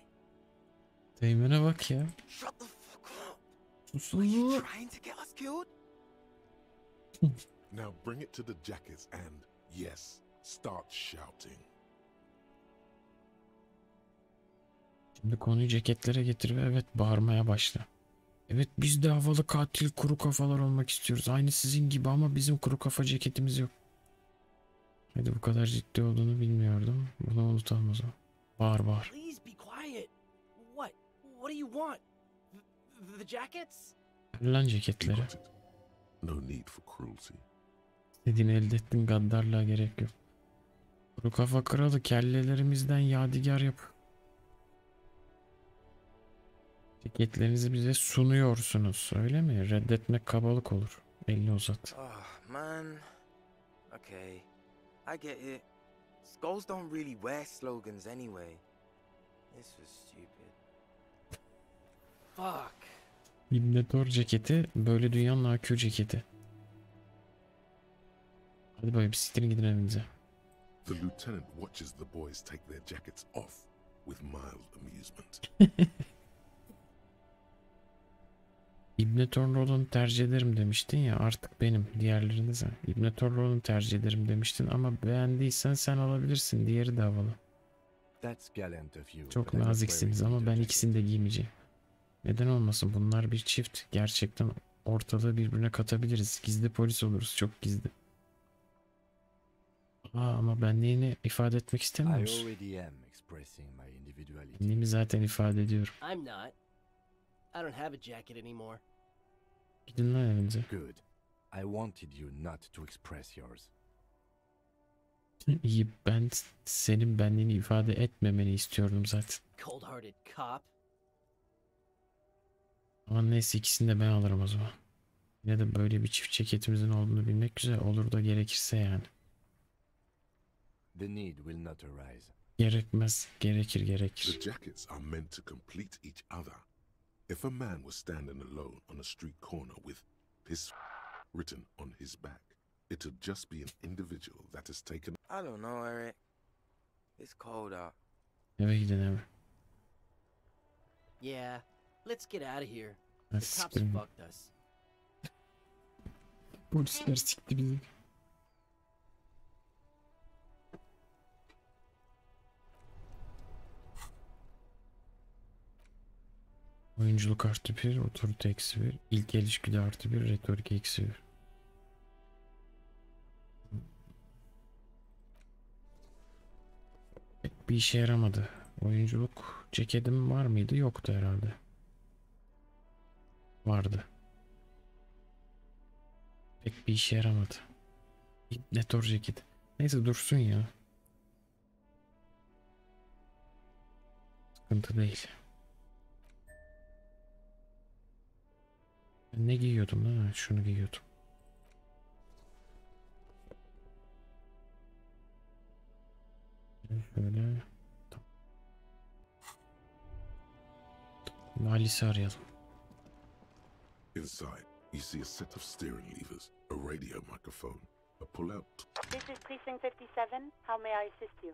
Teğmen'e bak ya. Shut the fuck up. Susun. Are you trying to get us killed? Now bring it to the jackets and, yes, start shouting. Şimdi konuyu ceketlere getir ve evet bağırmaya başla. Evet biz de havalı katil kuru kafalar olmak istiyoruz. Aynı sizin gibi ama bizim kuru kafa ceketimiz yok. Hadi bu kadar ciddi olduğunu bilmiyordum. Bunu unutalım o zaman. Bağır bağır. Please be quiet. What? What do you want? The jackets? Ver lan You ceketleri. got it. No need for cruelty. İstediğini elde ettin, gaddarlığa gerek yok. Kuru kafa kralı kellelerimizden yadigar yap. Ceketlerinizi bize sunuyorsunuz, öyle mi? Reddetmek kabalık olur. Elini uzat. Oh, man. Okay. I get it. Skulls don't really wear slogans anyway. This was stupid. Fuck. İbnetor ceketi böyle dünyanın AQ ceketi. Hadi böyle bir siktirin gidin evinize. The lieutenant watches the boys take their jackets off with mild amusement. İbne Tornro'nu tercih ederim demiştin ya, artık benim. Diğerlerinize. İbne Tornro'nu tercih ederim demiştin ama beğendiysen sen alabilirsin. Diğeri de havalı. Çok naziksiniz ama ben ikisini de giymeyeceğim. Neden olmasın, bunlar bir çift. Gerçekten ortalığı birbirine katabiliriz. Gizli polis oluruz, çok gizli. Ama benliğini ifade etmek istemiyor musun? Benliğimi zaten ifade ediyorum. I'm not. I don't have a jacket anymore. Gidin lan evinize. Good. I wanted you not to express yours. İyi, ben senin benliğini ifade etmemeni istiyordum zaten. Cold-hearted cop. Ama neyse, ikisini de ben alırım o zaman. Yine de böyle bir çift ceketimizin olduğunu bilmek güzel. Olur da gerekirse yani. The need will not arise. Gerekmez, gerekir The gerekir. jackets are meant to complete each other. If a man was standing alone on a street corner with his written on his back, it would just be an individual that has taken. I don't know, Eric. It's cold out. Eve gidin eve. Yeah, let's get out of here. Ha, The cops siktirin. fucked us. Polisler sikti bizi. Oyunculuk artı 1, otorite eksi 1, ilk el içgüdü artı 1, retorik eksi 1. Pek bir işe yaramadı. Oyunculuk ceketim var mıydı? Yoktu herhalde. Vardı. Pek bir işe yaramadı. İbnetor ceket. Neyse dursun ya. Sıkıntı değil. Ben ne giyiyordum lan? Ha, şunu giyiyordum. Şöyle. Tamam. Alice'i arayalım. Inside, you see a set of steering levers, a radio microphone, a pull-out. This is Precinct 57. How may I assist you?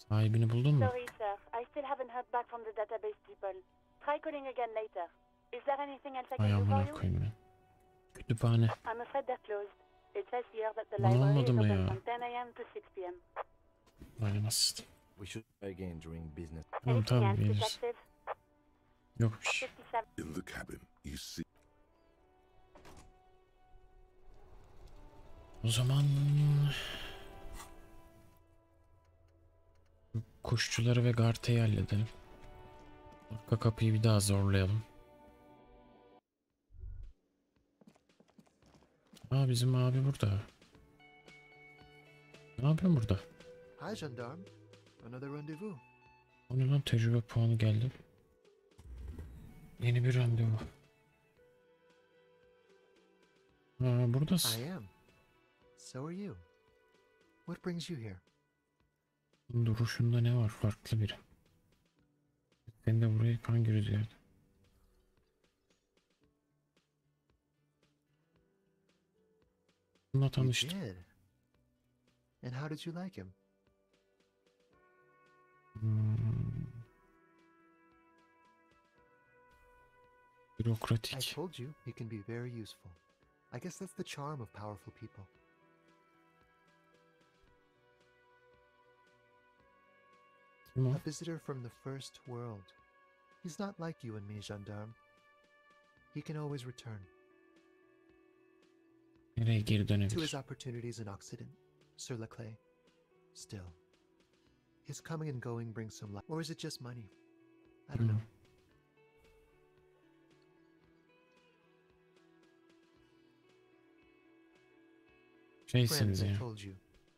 Sahibini buldun mu? Sorry, sir. I still haven't heard back from the database people. Try calling again later. Is there anything else I Ay can do for amına you? koyayım ben. Kütüphane. I'm afraid they're closed. It says here that the Anlamadım library is open ya. from 10 a.m. to 6 p.m. Vay nasıl? We should try again during business. Tamam Anything tamam else, geliriz. detective? Yok bir şey. 57. In the cabin, you see O zaman kuşçuları ve Garte'yi halledelim. Arka kapıyı bir daha zorlayalım. Aa, bizim abi burada. Ne yapıyorsun burada? Hi, gendarme. Another rendezvous. Onun lan tecrübe puanı geldi. Yeni bir randevu. Aa, buradasın. I am. So are you. What brings you here? Duruşunda ne var? Farklı biri. Sen de buraya hangi rüzgarda? Bununla You tanıştım. did. And how did you like him? I Bürokratik. told you he can be very useful. I guess that's the charm of powerful people. Kim o? A visitor from the first world. He's not like you and me, gendarme. He can always return Nereye geri to his dönebilir? opportunities in Occident, sur la clé. Still, his coming and going brings some life. Or is it just money? I don't know. Şeysiniz Friends, I ya. told you.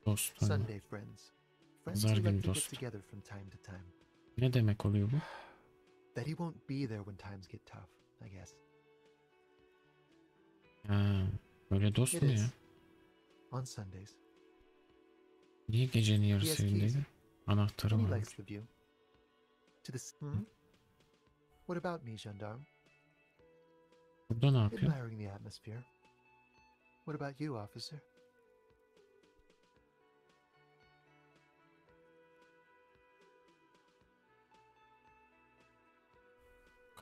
Dost. Hani. Sunday friends. Friends Pazar who günü like to get dost. together from time to time. Ne demek oluyor bu? That he won't be there when times get tough, I guess. Ha, böyle dost It mu is. ya? On Sundays. Niye gecenin He yarısı has keys. evindeydi? Anahtarı And he var. likes the view. To the... What about me, gendarme? Burada ne yapıyor? Admiring the atmosphere. What about you, officer?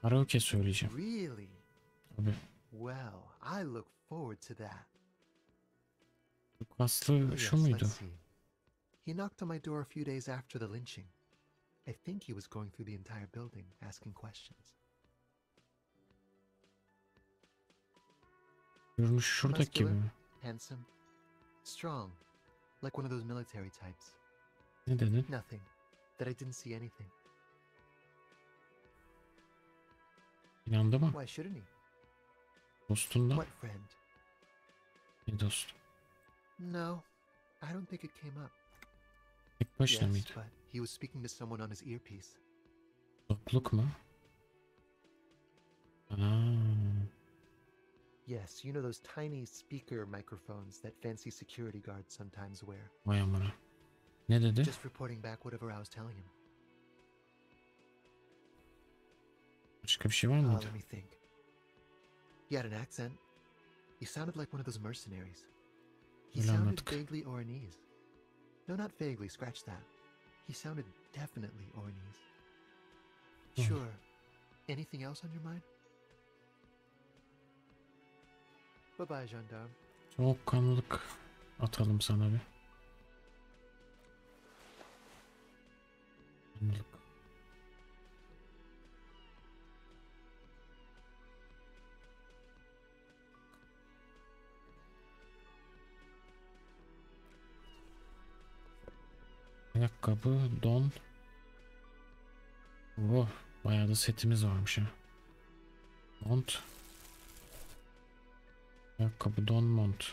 Karaoke söyleyeceğim. Really? Tabii. Well, I look forward to that. Kaslı Oh, şu yes, muydu? let's see. He knocked on my door a few days after the lynching. I think he was going through the entire building, asking questions. Görünüş şuradaki gibi Muscular, mi? handsome, strong, like one of those military types. Ne dedin? Nothing. That I didn't see anything. İnandı mı? Why shouldn't he? Dostundan. What friend? Ne dost? No, I don't think it came up. Tek başına Yes, mıydı? but he was speaking to someone on his earpiece. Topluk mu? Aa, Yes, you know those tiny speaker microphones that fancy security guards sometimes wear. vay amına. Ne dedi? Just reporting back whatever I was telling him. Başka bir şey var mıydı? Let me think. He had an accent. He sounded like one of those mercenaries. He Öyle sounded anladık. vaguely Oranese. No, not vaguely, scratch that. He sounded definitely Oranese. Hmm. Sure. Anything else on your mind? Bye-bye, gendarme. Soğukkanlılık atalım sana bir. Kanlılık. Ayakkabı, don. Oh, bayağı da setimiz varmış ha. Mont. Ayakkabı, don, mont.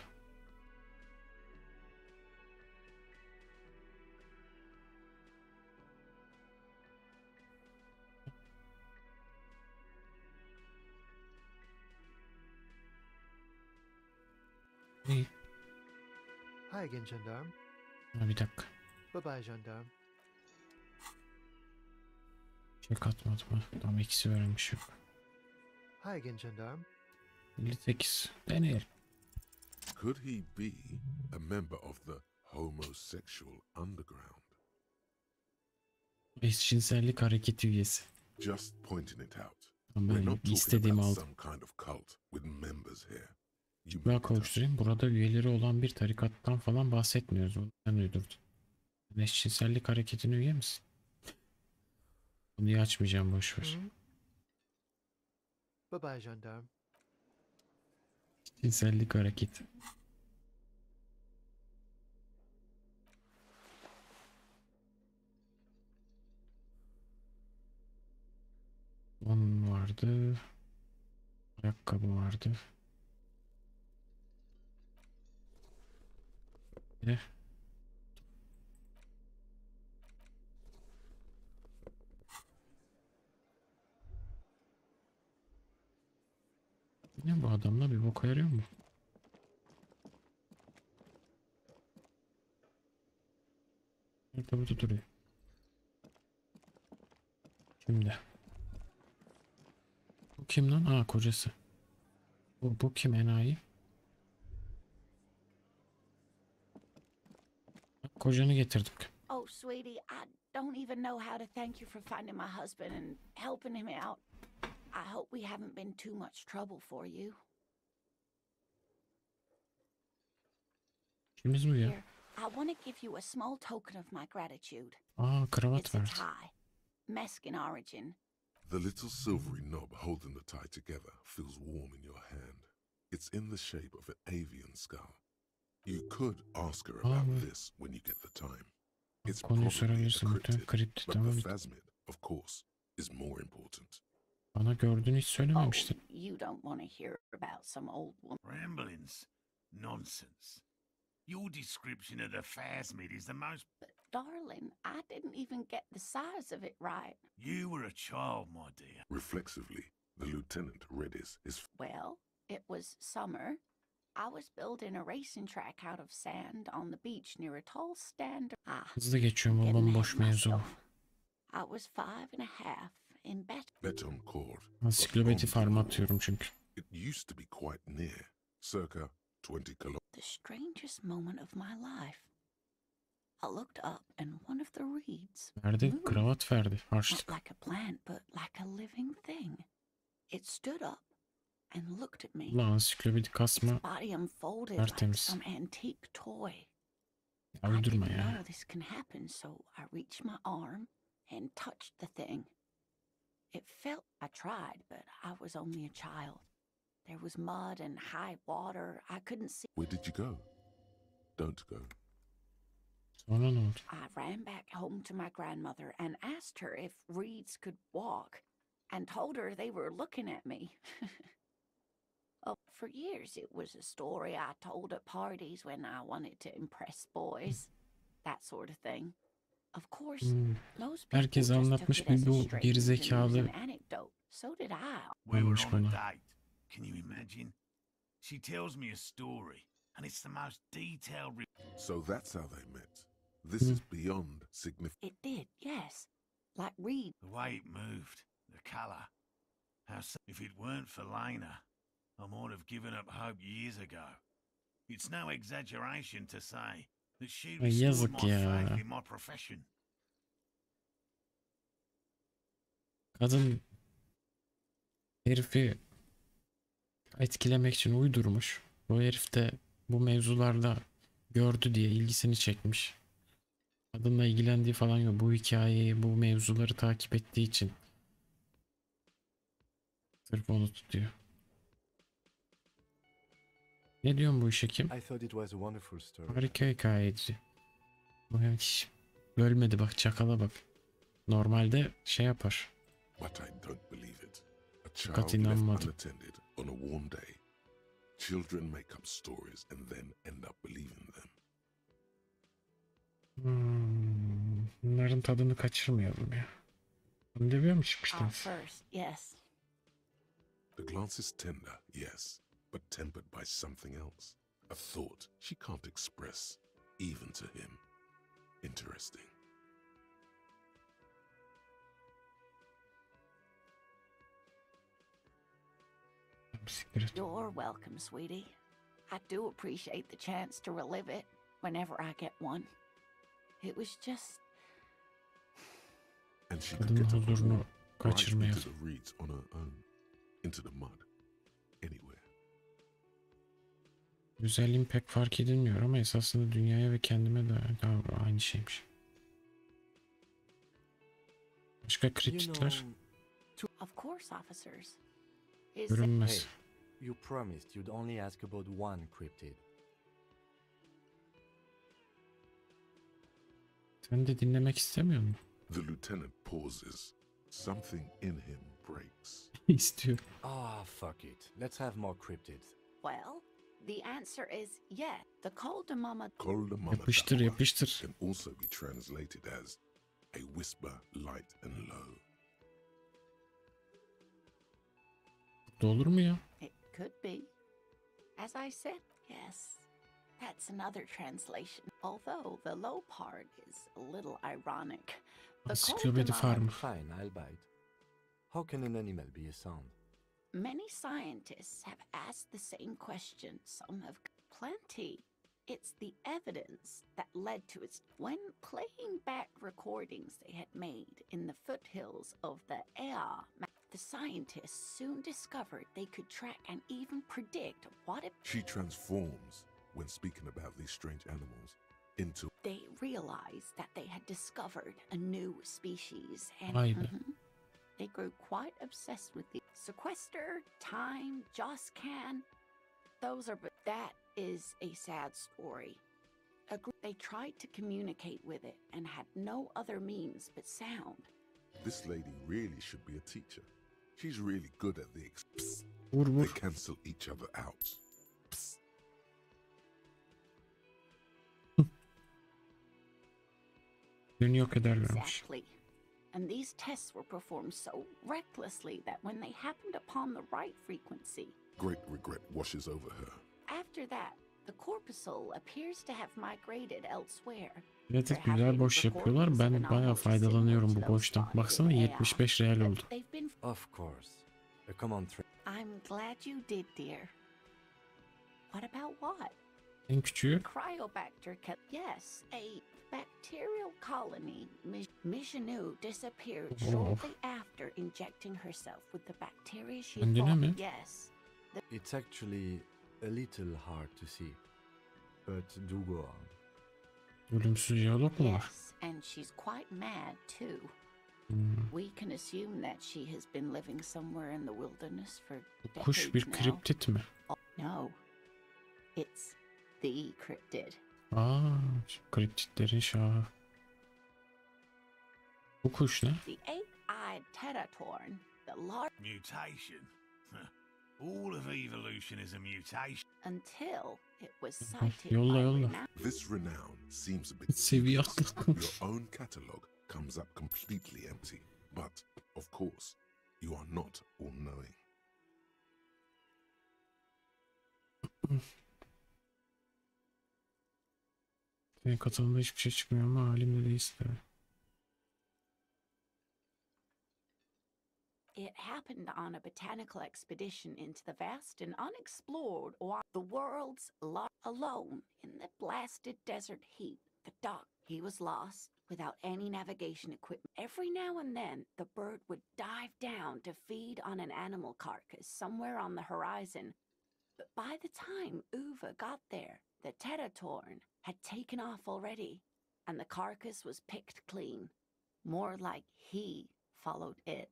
İyi. Hi again, gendarme. Ha, bir dakika. Bye-bye, gendarme. Şey katmadım ha. Tam ikisi verilmiş yok. Hi again, gendarme. 58. Deneyelim. Could he be a member of the homosexual underground? Eşcinsellik hareketi üyesi. Just pointing it out. Tamam, We're ben not talking istediğimi about aldım. some kind of cult with members here. You Daha make it up. kavuşturayım. Burada üyeleri olan bir tarikattan falan bahsetmiyoruz. Bunu sen uydurdun. Sen eşcinsellik hareketine üye misin? Bunu açmayacağım, boşver. Bye-bye, gendarme. Cinsellik hareketi. vardı. Ayakkabı vardı. Ne? Ne bu adamla bir boka yarıyor mu? Nerede burada duruyor? Şimdi. Bu kim lan? Aa, kocası. Bu kim enayi? Kocanı getirdim. Oh, sweetie, I don't even know how to thank you for finding my husband and helping him out. I hope we haven't been too much trouble for you. Kimiz bu ya? Here, I want to give you a small token of my gratitude. Aa, kravat It's a verdi. tie, Meskin origin. The little silvery knob holding the tie together feels warm in your hand. It's in the shape of an avian skull. You could ask her about this when you get the time. It's Konuyu probably a sorabilirsin. Muhtemelen cryptid, kriptit but ama the phasmid, of course, is more important. bana gördüğünü hiç söylememiştin. You don't want to hear about some old woman. Ramblings? Nonsense. Your description of the phasmid is the most... But darling, I didn't even get the size of it right. You were a child, my dear. Reflexively, the lieutenant read his... Well, it was summer. I was building a racing track out of sand on the beach near a tall stand. Hızlı geçiyorum o bomboş mevzu. I was 5.5 in Betoncourt. Ansiklopedi farmı atıyorum çünkü. It used to be quite near, circa 20 kilometers. The strangest moment of my life. I looked up and one of the reeds Verdi, moved. kravat verdi. Harçlık. Not like a plant, but like a living thing. It stood up and looked at me. Ulan ansiklopedi kasma. Its body unfolded like Tertemiz. some antique toy. Ya I uydurma didn't ya. know this can happen, so I reached my arm and touched the thing. It felt... I tried, but I was only a child. There was mud and high water. I couldn't see. Where did you go? Don't go. Sonra ne oldu? I ran back home to my grandmother and asked her if reeds could walk, and told her they were looking at me. Oh, for years it was a story I told at parties when I wanted to impress boys. That sort of thing. Of course, most people Herkes just took anlatmış it as bir a bu strange gerizekalı and anecdote. So did I. We were olmuş on a bana. date. Can you imagine? She tells me a story, and it's the most detailed... So that's how they met. This is beyond significant. It did, yes. Like reed. The way it moved, the colour. If it weren't for Lena, I might have given up hope years ago. It's no exaggeration to say that she Ay, restored yazık my ya. faith in my profession. Kadın herifi etkilemek için uydurmuş. Bu herif de bu mevzularda gördü diye ilgisini çekmiş. Kadınla ilgilendiği falan yok. Bu hikayeyi, bu mevzuları takip ettiği için sırf onu tutuyor. Ne diyorsun bu işe kim? I thought it was a wonderful story. Harika hikayeci. Bu hiç bölmedi, bak çakala bak. Normalde şey yapar. But I don't believe it. A child Fakat left inanmadım. unattended on a warm day. Children make up stories and then end up believing them. Bunların tadını kaçırmayalım ya. Randevuya mı At çıkmıştınız? first, yes. The glance is tender, yes, but tempered by something else. A thought she can't express, even to him. Interesting. You're welcome, sweetie. I do appreciate the chance to relive it whenever I get one. It was just... And she could Kadının get a huzurunu right into kaçırmayalım. the reeds on her own, into the mud, anywhere. Güzelliğim pek fark edilmiyor ama esasında dünyaya ve kendime de aynı şeymiş. Başka kritikler Of course, officers. Is görünmez. Hey, you promised you'd only ask about one cryptid. Sen de dinlemek istemiyor musun? The lieutenant pauses, Something in him breaks. İstiyorum. Ah, fuck it. Let's have more cryptids. Well, the answer is yes. The Koldamama Yapıştır yapıştır. Can also be translated as a whisper light and low. Bu olur mu ya? It could be. As I said, yes. That's another translation. Although the low part is a little ironic. The Ansiklopedi farmer. Fine, I'll bite. How can an animal be a sound? Many scientists have asked the same question. Some have plenty. It's the evidence that led to its. When playing back recordings they had made in the foothills of the Ea, the scientists soon discovered they could track and even predict what it. She transforms when speaking about these strange animals into. They realized that they had discovered a new species, and Vay be. they grew quite obsessed with the sequester, time, Joscan. Those are, but that is a sad story. They tried to communicate with it and had no other means but sound. This lady really should be a teacher. She's really good at the. Vur They vur. cancel each other out. Beni yok ederlermiş. Exactly. And these tests were performed so recklessly that when they happened upon the right frequency, Great regret washes over her. after that, the corpuscle appears to have migrated elsewhere. Evet güzel boş yapıyorlar. Ben bayağı faydalanıyorum bu boştan. Baksana 75 real oldu. They've been. Of course. Come on, I'm glad you did, dear. What about what? En küçüğü. Cryobacter. Yes, a bacterial colony. Michanu disappeared shortly after injecting herself with the bacteria she Kendine fought. mi? Yes. It's actually a little hard to see. But do go on. Ölümsüz jeolog mu var? Yes, and she's quite mad too. Hmm. We can assume that she has been living somewhere in the wilderness for Kuş decades bir now. kriptit mi? No, it's the cryptid. Kriptitlerin şahı. Bu kuş ne? The eight-eyed teratorn, the large. Mutation. All of evolution is a mutation. Until it was cited Yolla by yolla. This renown seems a bit. Seviye dubious. atlatmış. Your own catalogue comes up completely empty. But, of course, you are not all-knowing. Senin katılımda hiçbir şey çıkmıyor ama halimde değilse. It happened on a botanical expedition into the vast and unexplored, or the world's alone in the blasted desert heat. The doc, he was lost without any navigation equipment. Every now and then, the bird would dive down to feed on an animal carcass somewhere on the horizon. But by the time Uva got there, the teratorn had taken off already, and the carcass was picked clean. More like he followed it.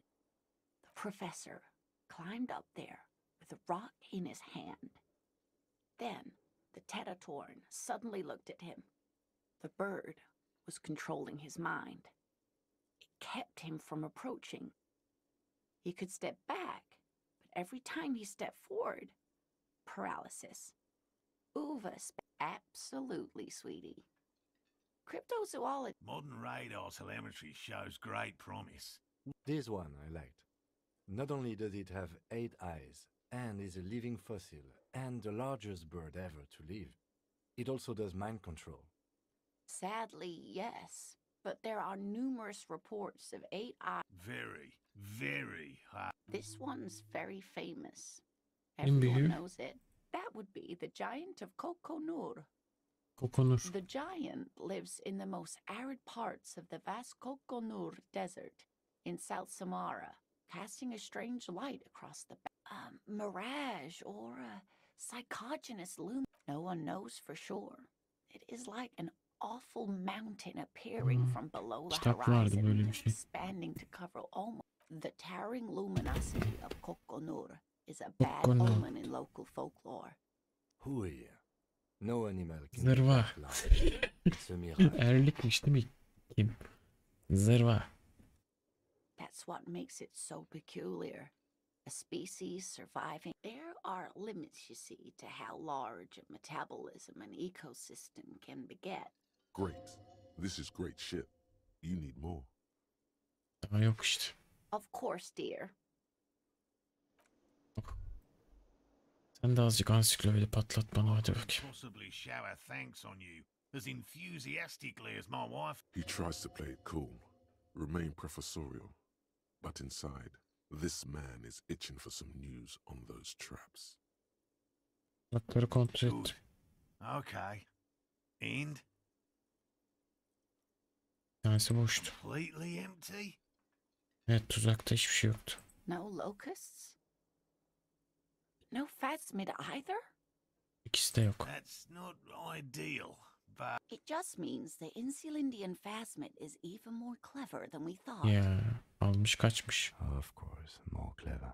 Professor climbed up there with a rock in his hand. Then the teratorn suddenly looked at him. The bird was controlling his mind. It kept him from approaching. He could step back, but every time he stepped forward, paralysis. Uva, absolutely, sweetie. Cryptozoology. Modern radar telemetry shows great promise. This one I liked. Not only does it have 8 eyes, and is a living fossil, and the largest bird ever to live, it also does mind control. Sadly, yes, but there are numerous reports of 8 eyes. Very, very high. This one's very famous. En büyüğü? Everyone knows it. That would be the giant of Kokonur. Kokonur. The giant lives in the most arid parts of the vast Kokonur Desert in South Samara, casting a strange light across the mirage or a psychogenous lumen. No one knows for sure. It is like an awful mountain appearing from below the Kitap vardı horizon, böyle bir şey. expanding to cover almost. The towering luminosity of Kokonur is a bad Kokonur. omen in local folklore. Who here? No animal can Zırva. be that loud. It's a miracle. Erlikmiş değil mi? Kim? Zırva. That's what makes it so peculiar. A species surviving. There are limits, you see, to how large a metabolism an ecosystem can beget. Great. This is great shit. You need more. Daha yok işte. Of course, dear. Sen de azıcık ansiklopedi patlat bana, hadi bakayım. Possibly shower thanks on you as enthusiastically as my wife. He tries to play it cool, remain professorial, but inside, this man is itching for some news on those traps. Tuzakları kontrol Good. ettim. Okay. And? Bir tanesi boştu. Completely empty? Evet, tuzakta hiçbir şey yoktu. No locusts? No phasmid either? İkisi de yok. That's not ideal, but... It just means the Insulindian phasmid is even more clever than we thought. Ya almış kaçmış. Of course, more clever.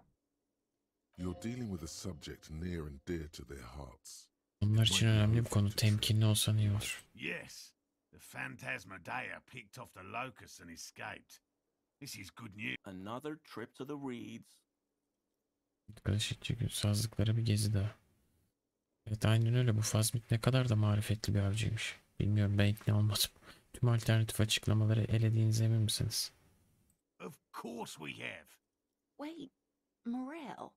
You're dealing with a subject near and dear to their hearts. Onlar için önemli bir konu. Temkinli olsan iyi olur. Yes, the Phantasmadeia picked off the locusts and escaped. This is good news. Another trip to the reeds. Karışıkçı sazlıklara bir gezi daha. Evet, aynen öyle. Bu Fazmit ne kadar da marifetli bir avcıymış. Bilmiyorum, ben ikna olmadım. Tüm alternatif açıklamaları elediğinize emin misiniz? Of course we have. Wait, Morel.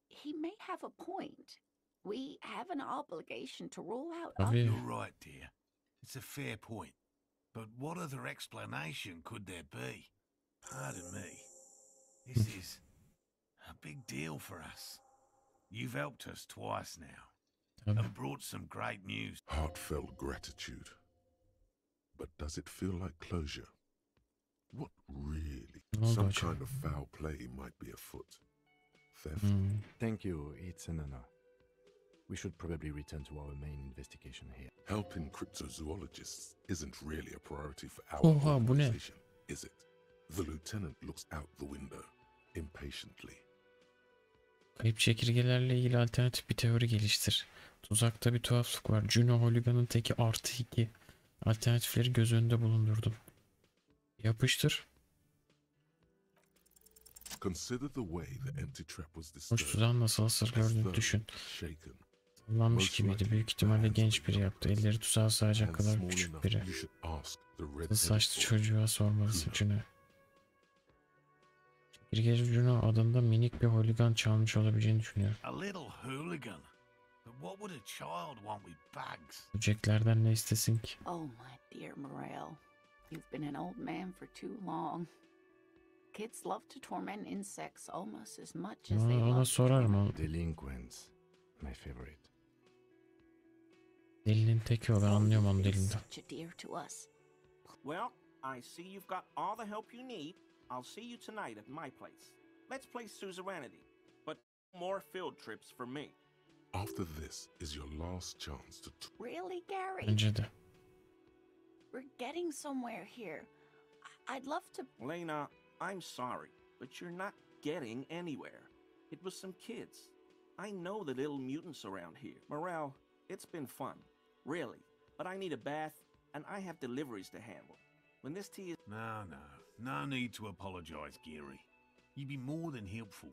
He may have a point. We have an obligation to rule out... Tabii. You're right, dear. It's a fair point. But what other explanation could there be? Pardon me. This is a big deal for us. You've helped us twice now. And brought some great news. Heartfelt gratitude. But does it feel like closure? What really? Some kind of foul play might be afoot. Theft? Thank you, it's an honor. We should probably return to our main investigation here. Helping cryptozoologists isn't really a priority for our Oha, bu ne? organization, is it? The lieutenant looks out the window, impatiently. Kayıp çekirgelerle ilgili alternatif bir teori geliştir. Tuzakta bir tuhaflık var. Juno Hooligan'ın teki +2. Alternatifleri göz önünde bulundurdum. Yapıştır. Consider the way the empty trap was Hoş disturbed. tuzağın nasıl hasar gördüğünü düşün. Sallanmış gibiydi. Büyük ihtimalle genç biri yaptı. Elleri tuzağa sığacak kadar küçük biri. Kız saçlı çocuğa sormalısın Juno. Çekirgeci Juno adında minik bir hooligan çalmış olabileceğini düşünüyor. A little hooligan. But what would a child want with bugs? Böceklerden ne istesin ki? Oh, my dear Morel. You've been an old man for too long. Kids love to torment insects almost as much as they Ona love... sorarım onu. Delinquents, my favorite. Delinin teki o, ben anlıyorum onun dilinden. Such a dear to us. Well, I see you've got all the help you need. I'll see you tonight at my place. Let's play suzerainty, but more field trips for me. After this is your last chance to... Really, Gary? Bence de. We're getting somewhere here. I'd love to... Lena, I'm sorry, but you're not getting anywhere. It was some kids. I know the little mutants around here. Morel, it's been fun. Really. But I need a bath, and I have deliveries to handle. When this tea is... No need to apologize, Geary. You'd be more than helpful.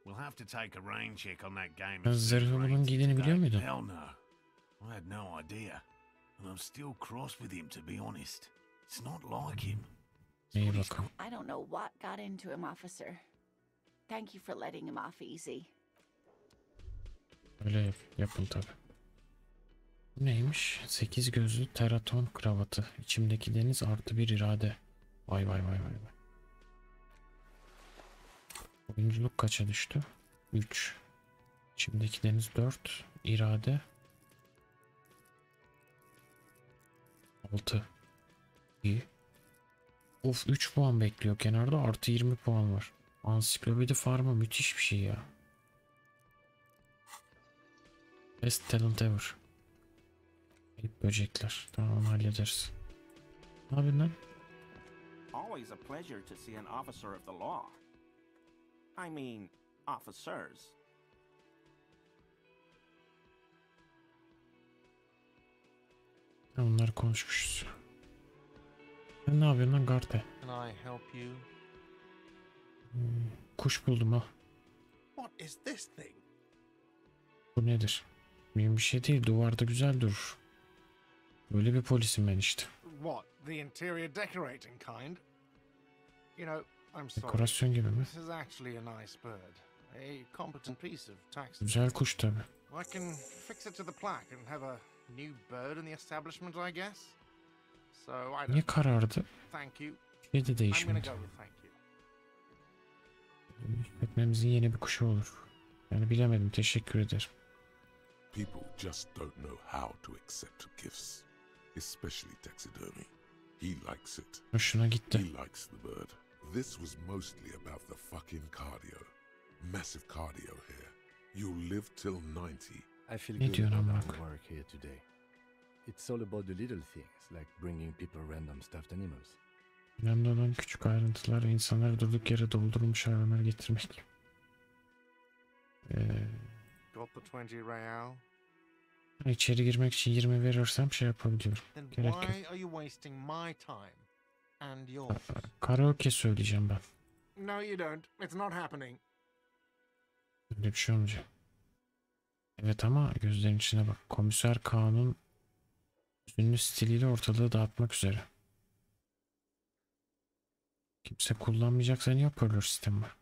We'll have to take a rain check on that game. Zırhı bunun giydiğini biliyor muydun? Hell no. I had no idea. And I'm still cross with him, to be honest. It's not like him. İyi bakalım. I don't know what got into him, officer. Thank you for letting him off easy. Öyle yapın tabi. Bu neymiş? 8 gözlü teraton kravatı. İçimdeki deniz +1 irade. Vay vay vay vay vay. Oyunculuk kaça düştü? 3. İçimdeki deniz 4. İrade 6. İyi. Of, 3 puan bekliyor kenarda, +20 puan var. Ansiklopedi farmı müthiş bir şey ya. Best talent ever. Kayıp böcekler. Tamam, onu hallederiz. Ne yapıyorsun lan? Always a pleasure to see an officer of the law. I mean, officers. Onları konuşmuşuz. Sen ne yapıyorsun lan Garte? Can I help you? Kuş buldum ha. What is this thing? Bu nedir? Benim bir şey değil. Duvarda güzel durur. Böyle bir polisim ben işte. What, the interior decorating kind? You know, I'm sorry. Dekorasyon gibi mi? This is actually a nice bird. A competent piece of tax. Güzel kuş tabi. I can fix it to the plaque and have a new bird in the establishment, I guess. So I Niye don't. karardı? Thank you. Bir de I'm gonna değişmedi. go with thank you. Etmemizin yeni bir kuşu olur. Yani bilemedim. Teşekkür ederim. People just don't know how to accept gifts, especially taxidermy. He likes it. Hoşuna gitti. He likes the bird. This was mostly about the fucking cardio. Massive cardio here. You'll live till 90. I feel Ne good diyorsun about amına our koyayım? work here today. It's all about the little things, like bringing people random stuffed animals. Önemli olan küçük ayrıntılar ve insanları durduk yere doldurulmuş hayvanlar getirmek. Got the 20 real? İçeri girmek için 20 verirsem şey yapabiliyorum. Then Gerek yok. why are you wasting my time and yours? Karaoke söyleyeceğim ben. No, you don't. It's not happening. Öyle bir şey olmayacak. Evet ama gözlerin içine bak. Komiser Kaan'ın ünlü stiliyle ortalığı dağıtmak üzere. Kimse kullanmayacaksa niye hoparlör sistemi var?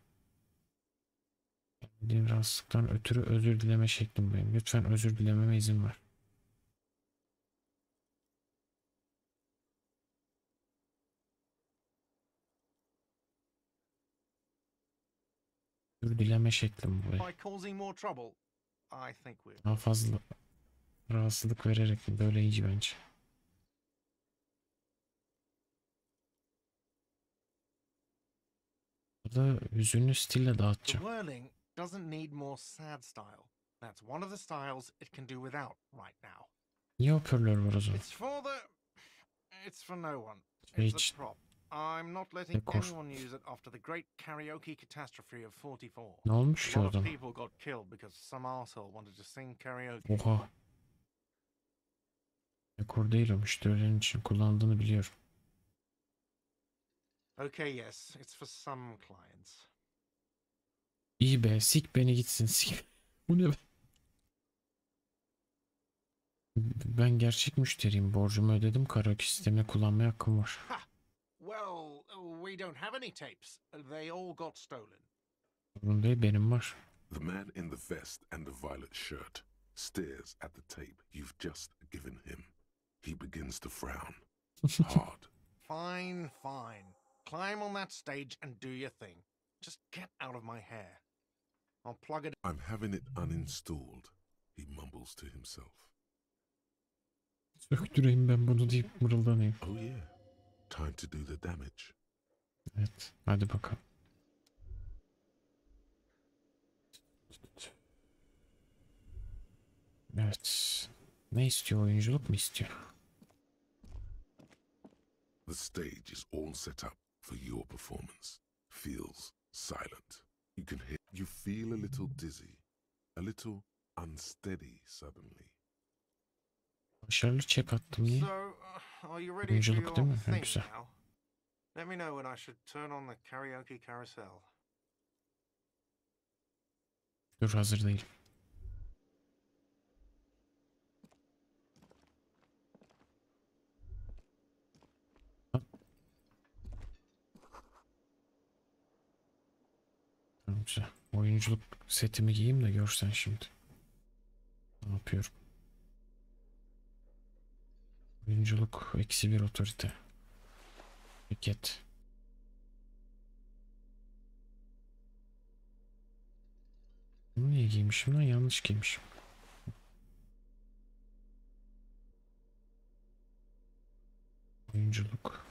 Bildiğin rahatsızlıktan ötürü özür dileme şeklim benim. Lütfen özür dilememe izin ver. Özür dileme şeklim bu benim. By causing more trouble, I think we're. Daha fazla rahatsızlık vererek mi? Böyle iyice bence. Burada hüzünlü stille The dağıtacağım. whirling doesn't need more sad style. That's one of the styles it can do without right now. Niye hoparlör var o zaman? It's for the. It's for no one. Şey It's için. a prop. I'm not letting Dekor. anyone use it after the great karaoke catastrophe of 44. Ne olmuş ki A o lot of zaman? people got killed because some asshole wanted to sing karaoke. Oha. Dekor değil o, müşterilerin için kullandığını biliyorum. Okay, yes, it's for some clients. İyi be, sik beni gitsin, sik. Bu ne be? Ben gerçek müşteriyim, borcumu ödedim, karaoke sistemini kullanmaya hakkım var. Well, we don't have any tapes. They all got stolen. Sorun değil, benim var. The man in the vest and the violet shirt stares at the tape you've just given him. He begins to frown. Hard. Fine, fine. Climb on that stage and do your thing. Just get out of my hair. I'll plug it. I'm having it uninstalled, he mumbles to himself. Söktüreyim ben bunu deyip mırıldanayım. Oh yeah, time to do the damage. Evet, hadi bakalım. Evet. Ne istiyor, oyunculuk mu istiyor? The stage is all set up for your performance. Feels silent. You can hear. You feel a little dizzy, a little unsteady suddenly. Başarılı çek attım niye? So, are you ready for Oyunculuk your değil mi? Ha, thing güzel. now? Let me know when I should turn on the karaoke carousel. Dur, hazır değilim. Tamam, güzel. Oyunculuk setimi giyeyim de görsen şimdi. Ne yapıyorum? Oyunculuk -1 otorite. Hareket. Bunu niye giymişim lan? Yanlış giymişim. Oyunculuk.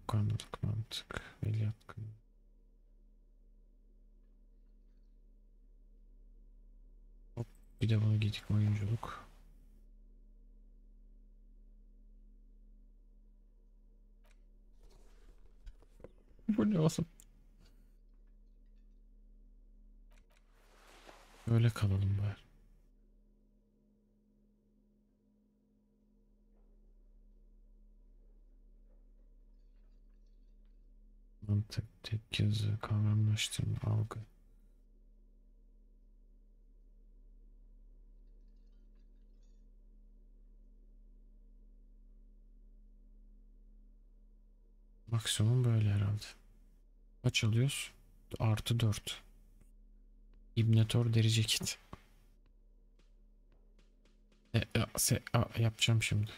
Kanlılık, mantık, el yatkın. Hop, bir de bunu giydik, oyunculuk. Bu ne olsun? Öyle kalalım bari. Mantık, tek yazı, kavramlaştırma, algı. Maksimum böyle herhalde. Kaç alıyoruz? Artı 4. İbnetor deri ceket. Yapacağım şimdi.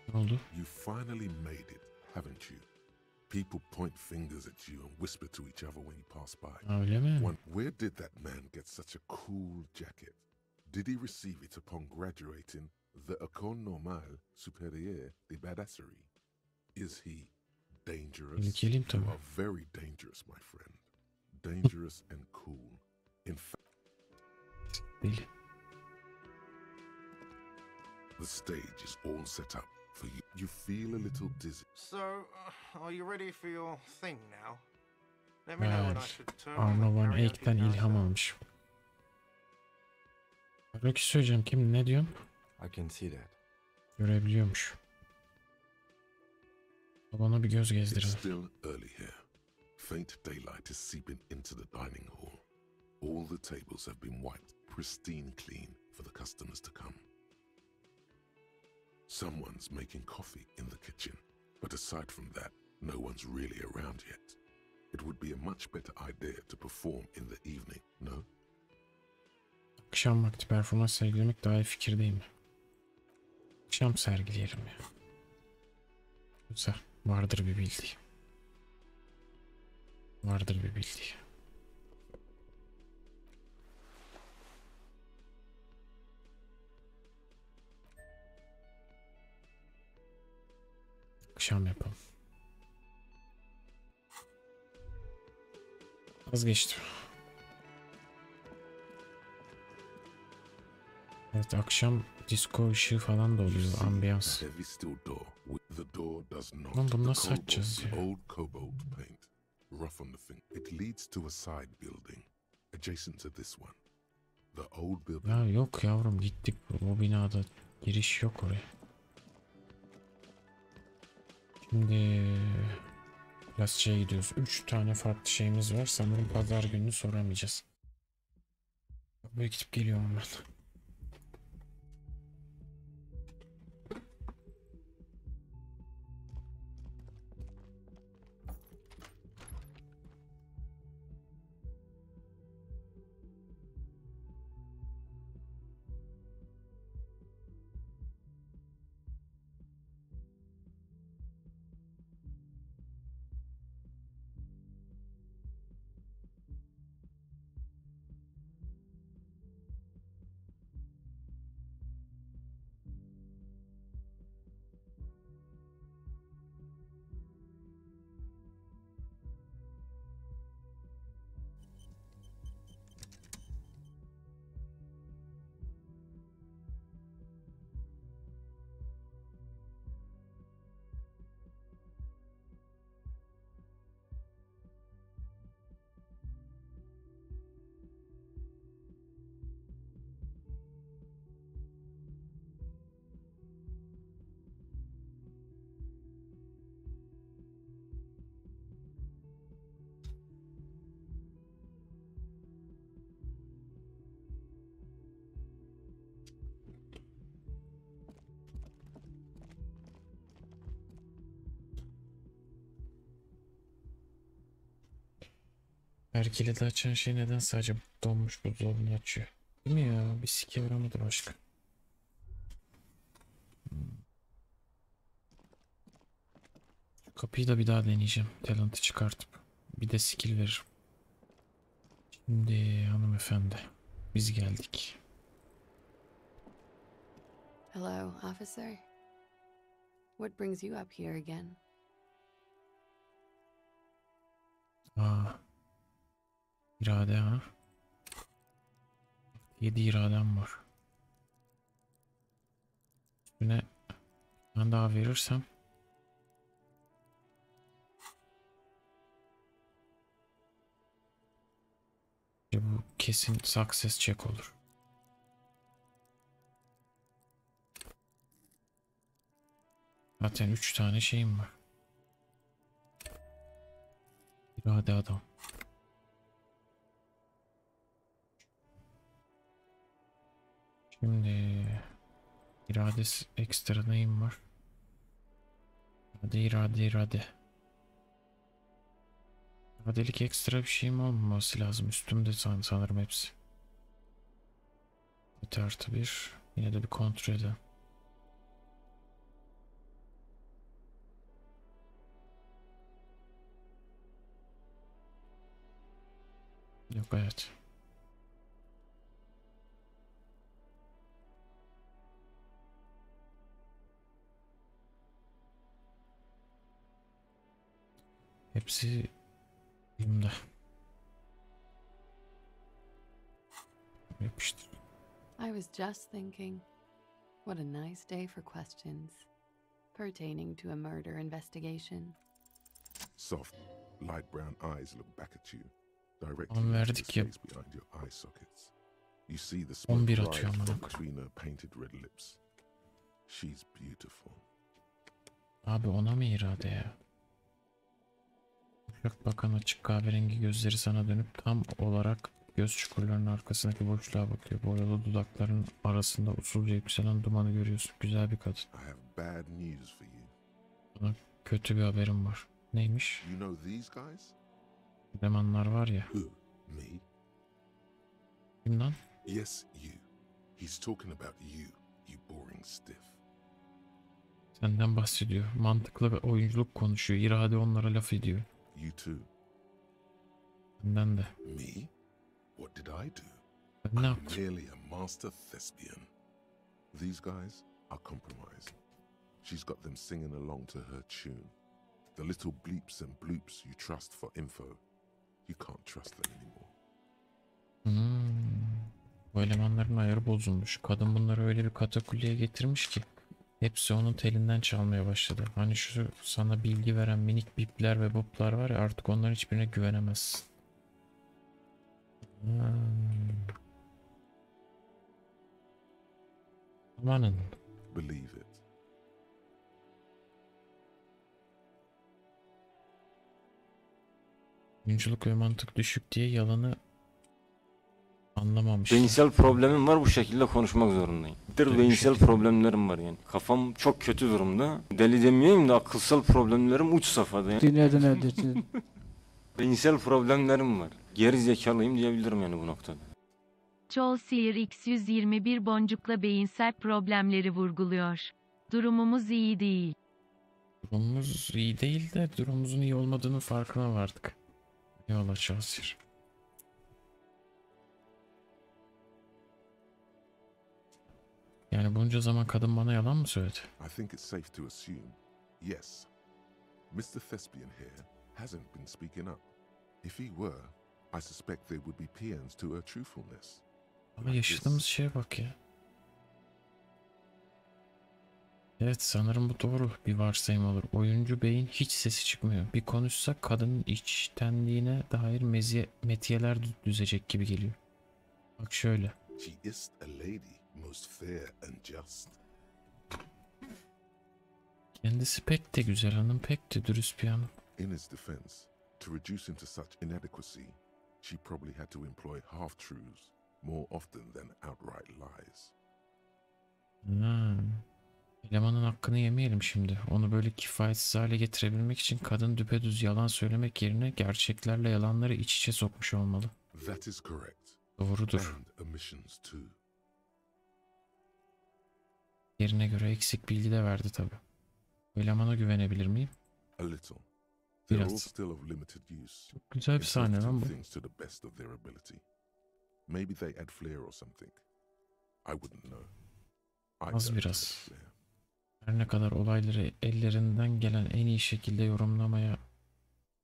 Ne oldu? You finally made it, haven't you? People point fingers at you and whisper to each other when you pass by. Öyle mi? Where did that man get such a cool jacket? Did he receive it upon graduating the École Normale Supérieure de Badasserie? Is he dangerous? Tehlikeliyim tabii. You are very dangerous, my friend. Dangerous and cool. In fact, Deli. the stage is all set up for you. You feel a little dizzy. So, are you ready for your thing now? Let me know when I should turn on Arno the Van karaoke Eyck'ten ilham carousel. almış. Peki söyleyeceğim, kim ne diyorsun? I can see that. Görebiliyormuş. Bana bir göz It's gezdirelim. still early here. Faint daylight is seeping into the dining hall. All the tables have been wiped pristine clean for the customers to come. Someone's making coffee in the kitchen, but aside from that, no one's really around yet. It would be a much better idea to perform in the evening, no? Akşam vakti performans sergilemek daha iyi fikir değil mi? Akşam sergileyelim ya. Güzel. Vardır bir bildiği. Vardır bir bildiği. Akşam yapalım. Vazgeçtim. Evet, akşam disco ışığı falan da oluyor, ambiyans. Heavy steel door. The door does not. Lan bunu The nasıl cobalt, açacağız ya? old cobalt paint, rough on the finger. It leads to a side building, adjacent to this one. The old building. Ya yok yavrum, gittik o binada giriş yok oraya. Şimdi Lasçı'ya gidiyoruz. 3 tane farklı şeyimiz var. Sanırım pazar gününü soramayacağız. Böyle gidip geliyorum ben. Erkile de açan şey neden sadece donmuş buzdolabını açıyor? Değil mi ya? Bir sike yaramadı başka. Kapıyı da bir daha deneyeceğim. Talent'ı çıkartıp. Bir de skill veririm. Şimdi hanımefendi. Biz geldik. Hello, officer. What brings you up here again? Aa. İrade ha. 7 iradem var. Üstüne ben daha verirsem bu kesin success check olur. Zaten 3 tane şeyim var. İrade adam. Şimdi iradesi ekstra neyim var? İrade. İradelik ekstra bir şeyim olmaması lazım. Üstümde sanırım hepsi. Bir artı bir. Yine de bir kontrol edelim. Yok, evet. Hepsi elimde. Yapıştır. I was just thinking, what a nice day for questions pertaining to a murder investigation. Soft, light brown eyes look back at you, directly On into the verdik ya. space behind your eye sockets. You see the smoke 11 rise atıyor amına from koyayım. between her painted red lips. She's beautiful. Abi ona mı irade ya? Uşak bakan açık kahverengi gözleri sana dönüp tam olarak göz çukurlarının arkasındaki boşluğa bakıyor. Boyalı dudakların arasında usulca yükselen dumanı görüyorsun. Güzel bir kadın. I have bad news for you. Bana kötü bir haberim var. Neymiş? You know these guys? Elemanlar var ya. Who? Me? Kim lan? Yes, you. He's talking about you, you boring stiff. Senden bahsediyor. Mantıklı ve oyunculuk konuşuyor. İrade onlara laf ediyor. You too. Benden de. Me? What did I do? Ben ne I'm yaptım? merely a master thespian. These guys are compromised. She's got them singing along to her tune. The little bleeps and bloops you trust for info. You can't trust them anymore. Bu elemanların ayarı bozulmuş. Kadın bunları öyle bir katakulliye getirmiş ki hepsi onun telinden çalmaya başladı. Hani şu sana bilgi veren minik bipler ve buplar var ya, artık onların hiçbirine güvenemezsin. Amanın. Believe it. Oyunculuk ve mantık düşük diye yalanı anlamamış. Beyinsel problemim var, bu şekilde konuşmak zorundayım. Beyinsel problemlerim var yani. Kafam çok kötü durumda. Deli demeyeyim de akılsal problemlerim uç safhada yani. Dinledin. Beyinsel problemlerim var. Geri zekalıyım diyebilirim yani bu noktada. Joel Sear X121 boncukla beyinsel problemleri vurguluyor. Durumumuz iyi değil. Durumumuz iyi değil de durumumuzun iyi olmadığının farkına vardık. Eyvallah Chelsea. Yani bunca zaman kadın bana yalan mı söyledi? I think it's safe to assume, yes, Mr. Thespian here hasn't been speaking up. If he were, I suspect there would be peons to her truthfulness. Ama yaşadığımız şeye bak ya. Evet, sanırım bu doğru bir varsayım olur. Oyuncu beyin hiç sesi çıkmıyor. Bir konuşsa kadının içtenliğine dair metiyeler düzecek gibi geliyor. Bak şöyle. She is a lady, most fair and just. Kendisi pek de güzel hanım, pek de dürüst bir hanım. In his defense, to reduce him to such inadequacy, she probably had to employ half-truths more often than outright lies. Elemanın hakkını yemeyelim şimdi. Onu böyle kifayetsiz hale getirebilmek için kadın düpedüz yalan söylemek yerine gerçeklerle yalanları iç içe sokmuş olmalı. That is correct. Doğrudur. And omissions too. Yerine göre eksik bilgi de verdi tabi. Elemana güvenebilir miyim? A little. They're all Biraz. still of limited use. Çok güzel bir sahne lan bu. Things to the best of their ability. Maybe they add flair or something. I wouldn't know. Az biraz. Her ne kadar olayları ellerinden gelen en iyi şekilde yorumlamaya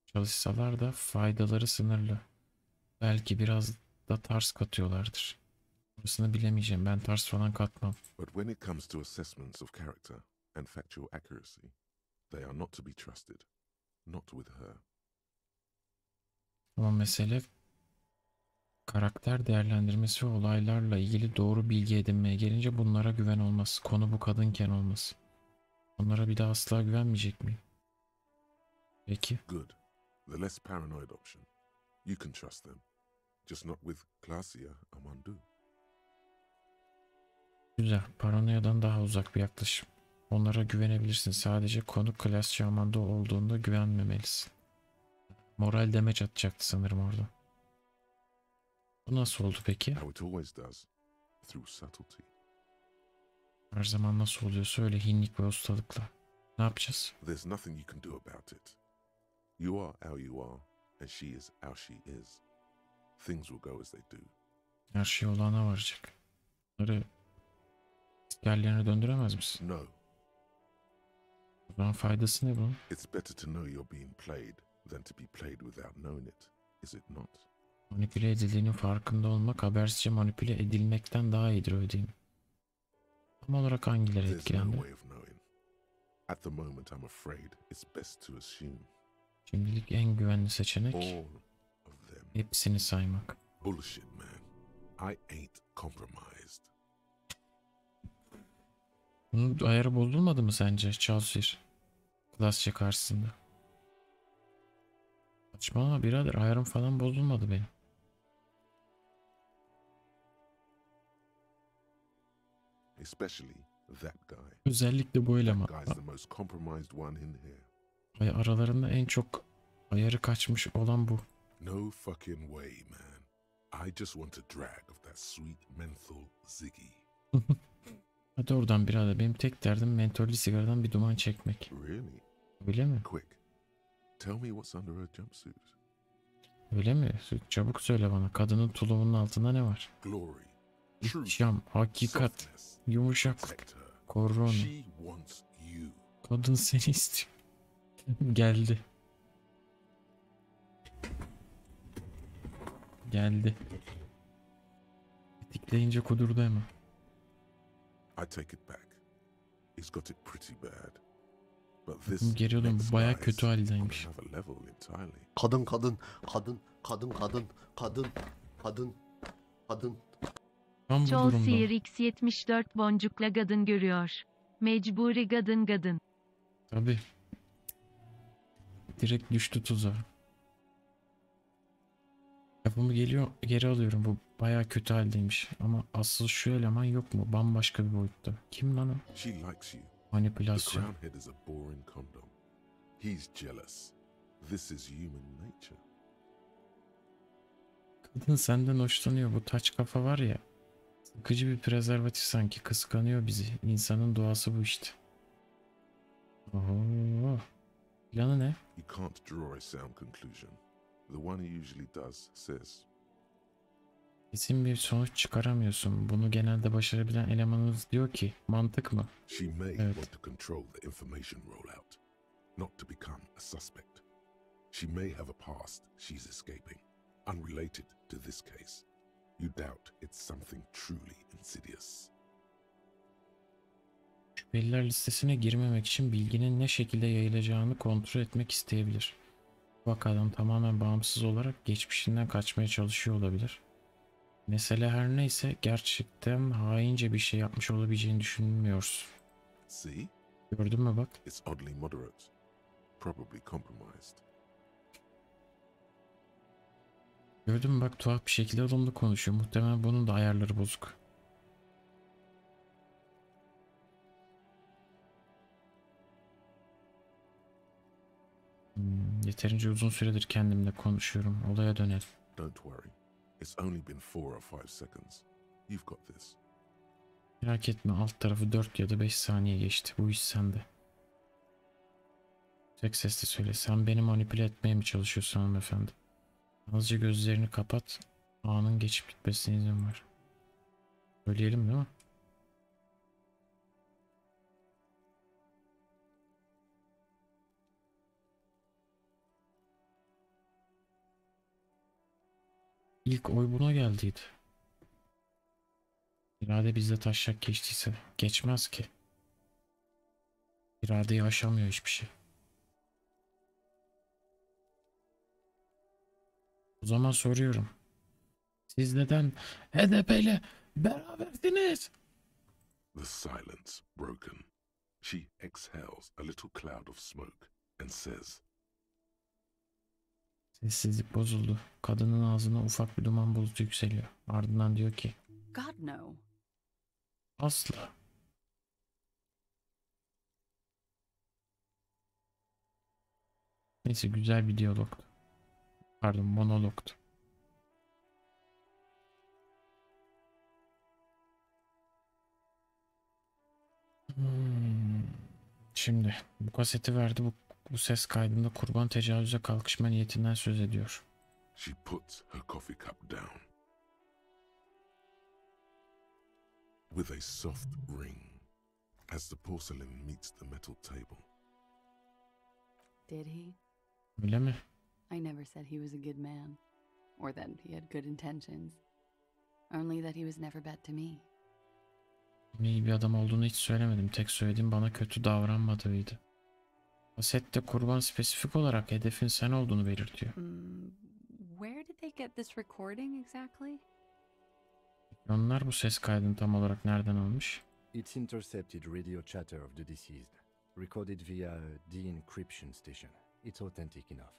çalışsalar da faydaları sınırlı. Belki biraz da tars katıyorlardır. Orasını bilemeyeceğim. Ben tars falan katmam. But when it comes to assessments of character and factual accuracy, they are not to be trusted. Not with her. Ama mesele karakter değerlendirmesi ve olaylarla ilgili doğru bilgi edinmeye gelince bunlara güven olmaz. Konu bu kadınken olmaz. Onlara bir daha asla güvenmeyecek miyim? Peki. Good. The less paranoid option. You can trust them. Just not with Clasia Amandu. Güzel. Paranoyadan daha uzak bir yaklaşım. Onlara güvenebilirsin. Sadece konu klas şamanda olduğunda güvenmemelisin. Moral demeç atacaktı sanırım orada. Bu nasıl oldu peki? How it always does. Through subtlety. Her zaman nasıl oluyorsa öyle hinlik ve ustalıkla. Ne yapacağız? There's nothing you can do about it. You are how you are, and she is how she is. Things will go as they do. Her şey olağana varacak. Bunları yerlerine döndüremez misin? No. O zaman faydası ne bunun? It's better to know you're being played than to be played without knowing it, is it not? Manipüle edildiğinin farkında olmak habersizce manipüle edilmekten daha iyidir, öyle değil mi? Tam olarak hangileri There's no etkilendi? way of knowing. At the moment, I'm afraid it's best to assume. Şimdilik en güvenli seçenek All of them. hepsini saymak. Bullshit, man. I ain't compromised. Bunun ayarı bozulmadı mı sence Chaucer? Klasça karşısında. Saçmalama birader, ayarım falan bozulmadı benim. Especially that guy. Özellikle bu eleman. That guy's the most compromised one in here. Ay, aralarında en çok ayarı kaçmış olan bu. No fucking way, man. I just want a drag of that sweet menthol ziggy. Hadi oradan birader. Benim tek derdim mentollü sigaradan bir duman çekmek. Really? Öyle mi? Quick. Tell me what's under her jumpsuit. Öyle mi? Çabuk söyle bana. Kadının tulumunun altında ne var? Glory. İhtişam, hakikat, yumuşaklık. Koru onu. She wants you. Kadın seni istiyor. Geldi. Geldi. Tetikleyince kudurdu hemen. I take it back. He's got it pretty bad. But this Geri dön, bu bayağı kötü on haldeymiş. another level entirely. Kadın kadın kadın kadın kadın kadın kadın kadın. Tam bu Çoğu durumda. sihir X74 boncukla kadın görüyor. Mecburi kadın kadın. Tabii. Direkt düştü tuzağa. Lafımı geri alıyorum. Bu bayağı kötü haldeymiş. Ama asıl şu eleman yok mu? Bambaşka bir boyutta. Kim lan o? She likes you. The Manipülasyon. crownhead is a boring condom. He's jealous. This is human nature. Kadın senden hoşlanıyor. Bu taç kafa var ya. Sıkıcı bir prezervatif sanki. Kıskanıyor bizi. İnsanın doğası bu işte. Oho. Planı ne? You can't draw a sound conclusion. The one he usually does says, Kesin bir sonuç çıkaramıyorsun. Bunu genelde başarabilen elemanımız diyor ki, mantık mı? she may Evet. want to control the information rollout, not to become a suspect. She may have a past she's escaping, unrelated to this case. You doubt it's something truly insidious. Şüpheliler listesine girmemek için bilginin ne şekilde yayılacağını kontrol etmek isteyebilir. Bu vakadan tamamen bağımsız olarak geçmişinden kaçmaya çalışıyor olabilir. Mesele her neyse gerçekten haince bir şey yapmış olabileceğini düşünmüyorsun. See? Gördün mü bak? It's oddly moderate, probably compromised. Gördün mü bak, tuhaf bir şekilde olumlu konuşuyor. Muhtemelen bunun da ayarları bozuk. Yeterince uzun süredir kendimle konuşuyorum. Olaya dönelim. Don't worry. It's only been 4 or 5 seconds. You've got this. Merak etme, alt tarafı 4 ya da 5 saniye geçti. Bu iş sende. Tek sesle söyle. Sen beni manipüle etmeye mi çalışıyorsun hanımefendi? Azıcık gözlerini kapat. Anın geçip gitmesine izin ver. Söyleyelim değil mi? İlk oy buna geldiydi. İrade bizde taşak geçtiyse geçmez ki. İradeyi aşamıyor hiçbir şey. O zaman soruyorum. Siz neden HDP ile berabersiniz? The silence broken. She exhales a little cloud of smoke and says, Sessizlik bozuldu. Kadının ağzına ufak bir duman bulutu yükseliyor. Ardından diyor ki, God no. asla. Neyse, güzel bir diyalogtu. Pardon, monologtu. Şimdi bu kaseti verdi. Bu ses kaydında kurban tecavüze kalkışma niyetinden söz ediyor. She puts her coffee cup down. With a soft ring as the porcelain meets the metal table. Did he? Öyle mi? I never said he was a good man, or that he had good intentions. Only that he was never bad to me. Onun iyi bir adam olduğunu hiç söylemedim. Tek söylediğim bana kötü davranmadığıydı. Kasette kurban spesifik olarak hedefin sen olduğunu belirtiyor. Where did they get this recording exactly? Onlar bu ses kaydını tam olarak nereden almış? It's intercepted radio chatter of the deceased, recorded via a de-encryption station. It's authentic enough.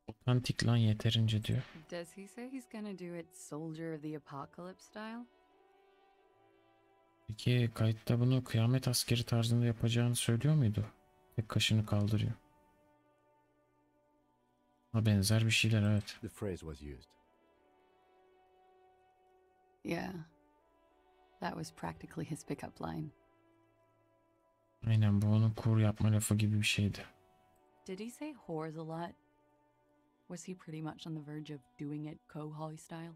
Otantik lan, yeterince diyor. Does he say he's gonna do it Soldier of the Apocalypse style? Peki kayıtta bunu kıyamet askeri tarzında yapacağını söylüyor muydu? Tek kaşını kaldırıyor. Ha, benzer bir şeyler, evet. The phrase was used. Yeah. That was practically his pickup line. Aynen, bu onun kur yapma lafı gibi bir şeydi. Did he say whores a lot? Was he pretty much on the verge of doing it Kohoy style?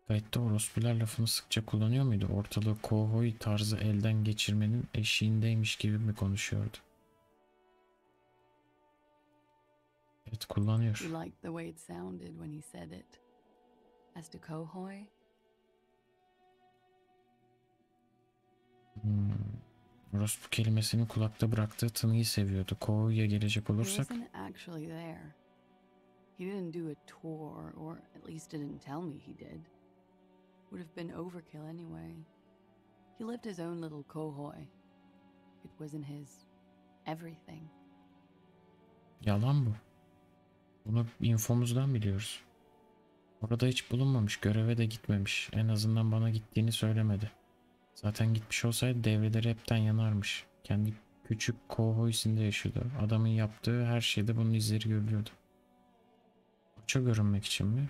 Kayıtta orospular lafını sıkça kullanıyor muydu? Ortalığı kovboy tarzı elden geçirmenin eşiğindeymiş gibi mi konuşuyordu? Evet, kullanıyor. You liked the way it sounded when he said it. As to Kohoy? Orospu kelimesinin kulakta bıraktığı tınıyı seviyordu. Kovboy'a gelecek olursak... He wasn't actually there. He didn't do a tour, or at least didn't tell me he did. Would have been overkill anyway. He lived his own little Kohoy. It wasn't his everything. Yalan bu. Bunu infomuzdan biliyoruz. Orada hiç bulunmamış, göreve de gitmemiş. En azından bana gittiğini söylemedi. Zaten gitmiş olsaydı devreleri hepten yanarmış. Kendi küçük kovboysinde yaşıyordu. Adamın yaptığı her şeyde bunun izleri görülüyordu. Koça görünmek için mi?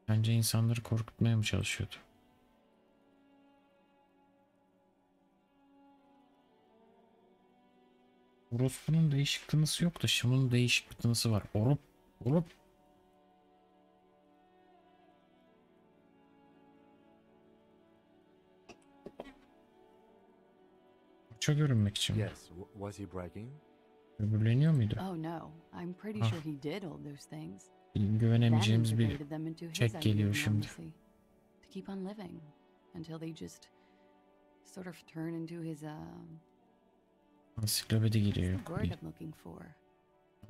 Bence insanları korkutmaya mı çalışıyordu? Orospu'nun değişik tınısı yok da şunun değişik bir tınısı var. Orup, orup. Koça görünmek için mi? Yes, was he bragging? Öbürleniyor muydu? Oh no, I'm pretty Ah. sure he did all those things. Güvenemeyeceğimiz bir integrated them into his çek idea geliyor of şimdi. normalcy. To keep on living until they just sort of turn into his Ansiklopedi geliyor. what's the Yok, word iyi. I'm looking for?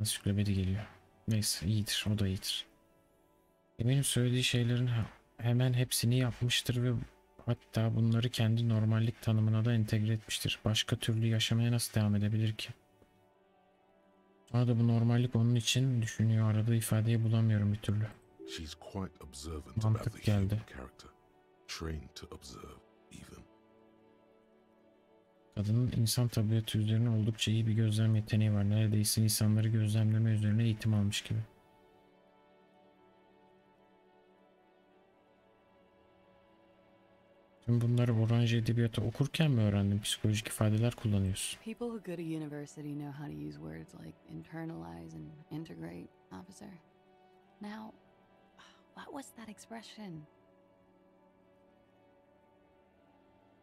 Ansiklopedi geliyor. Neyse, iyidir, o da iyidir. Benim söylediği şeylerin hemen hepsini yapmıştır ve hatta bunları kendi normallik tanımına da entegre etmiştir. Başka türlü yaşamaya nasıl devam edebilir ki? Sonra da bu normallik onun için düşünüyor. Aradığı ifadeyi bulamıyorum bir türlü. She's quite observant Mantık about the human geldi. character, trained to observe even. Kadının insan tabiatı üzerine oldukça iyi bir gözlem yeteneği var. Neredeyse insanları gözlemleme üzerine eğitim almış gibi. Tüm bunları Oranje Edebiyatı okurken mi öğrendin? Psikolojik ifadeler kullanıyorsun. People who go to university know how to use words like internalize and integrate, officer. Now, what was that expression?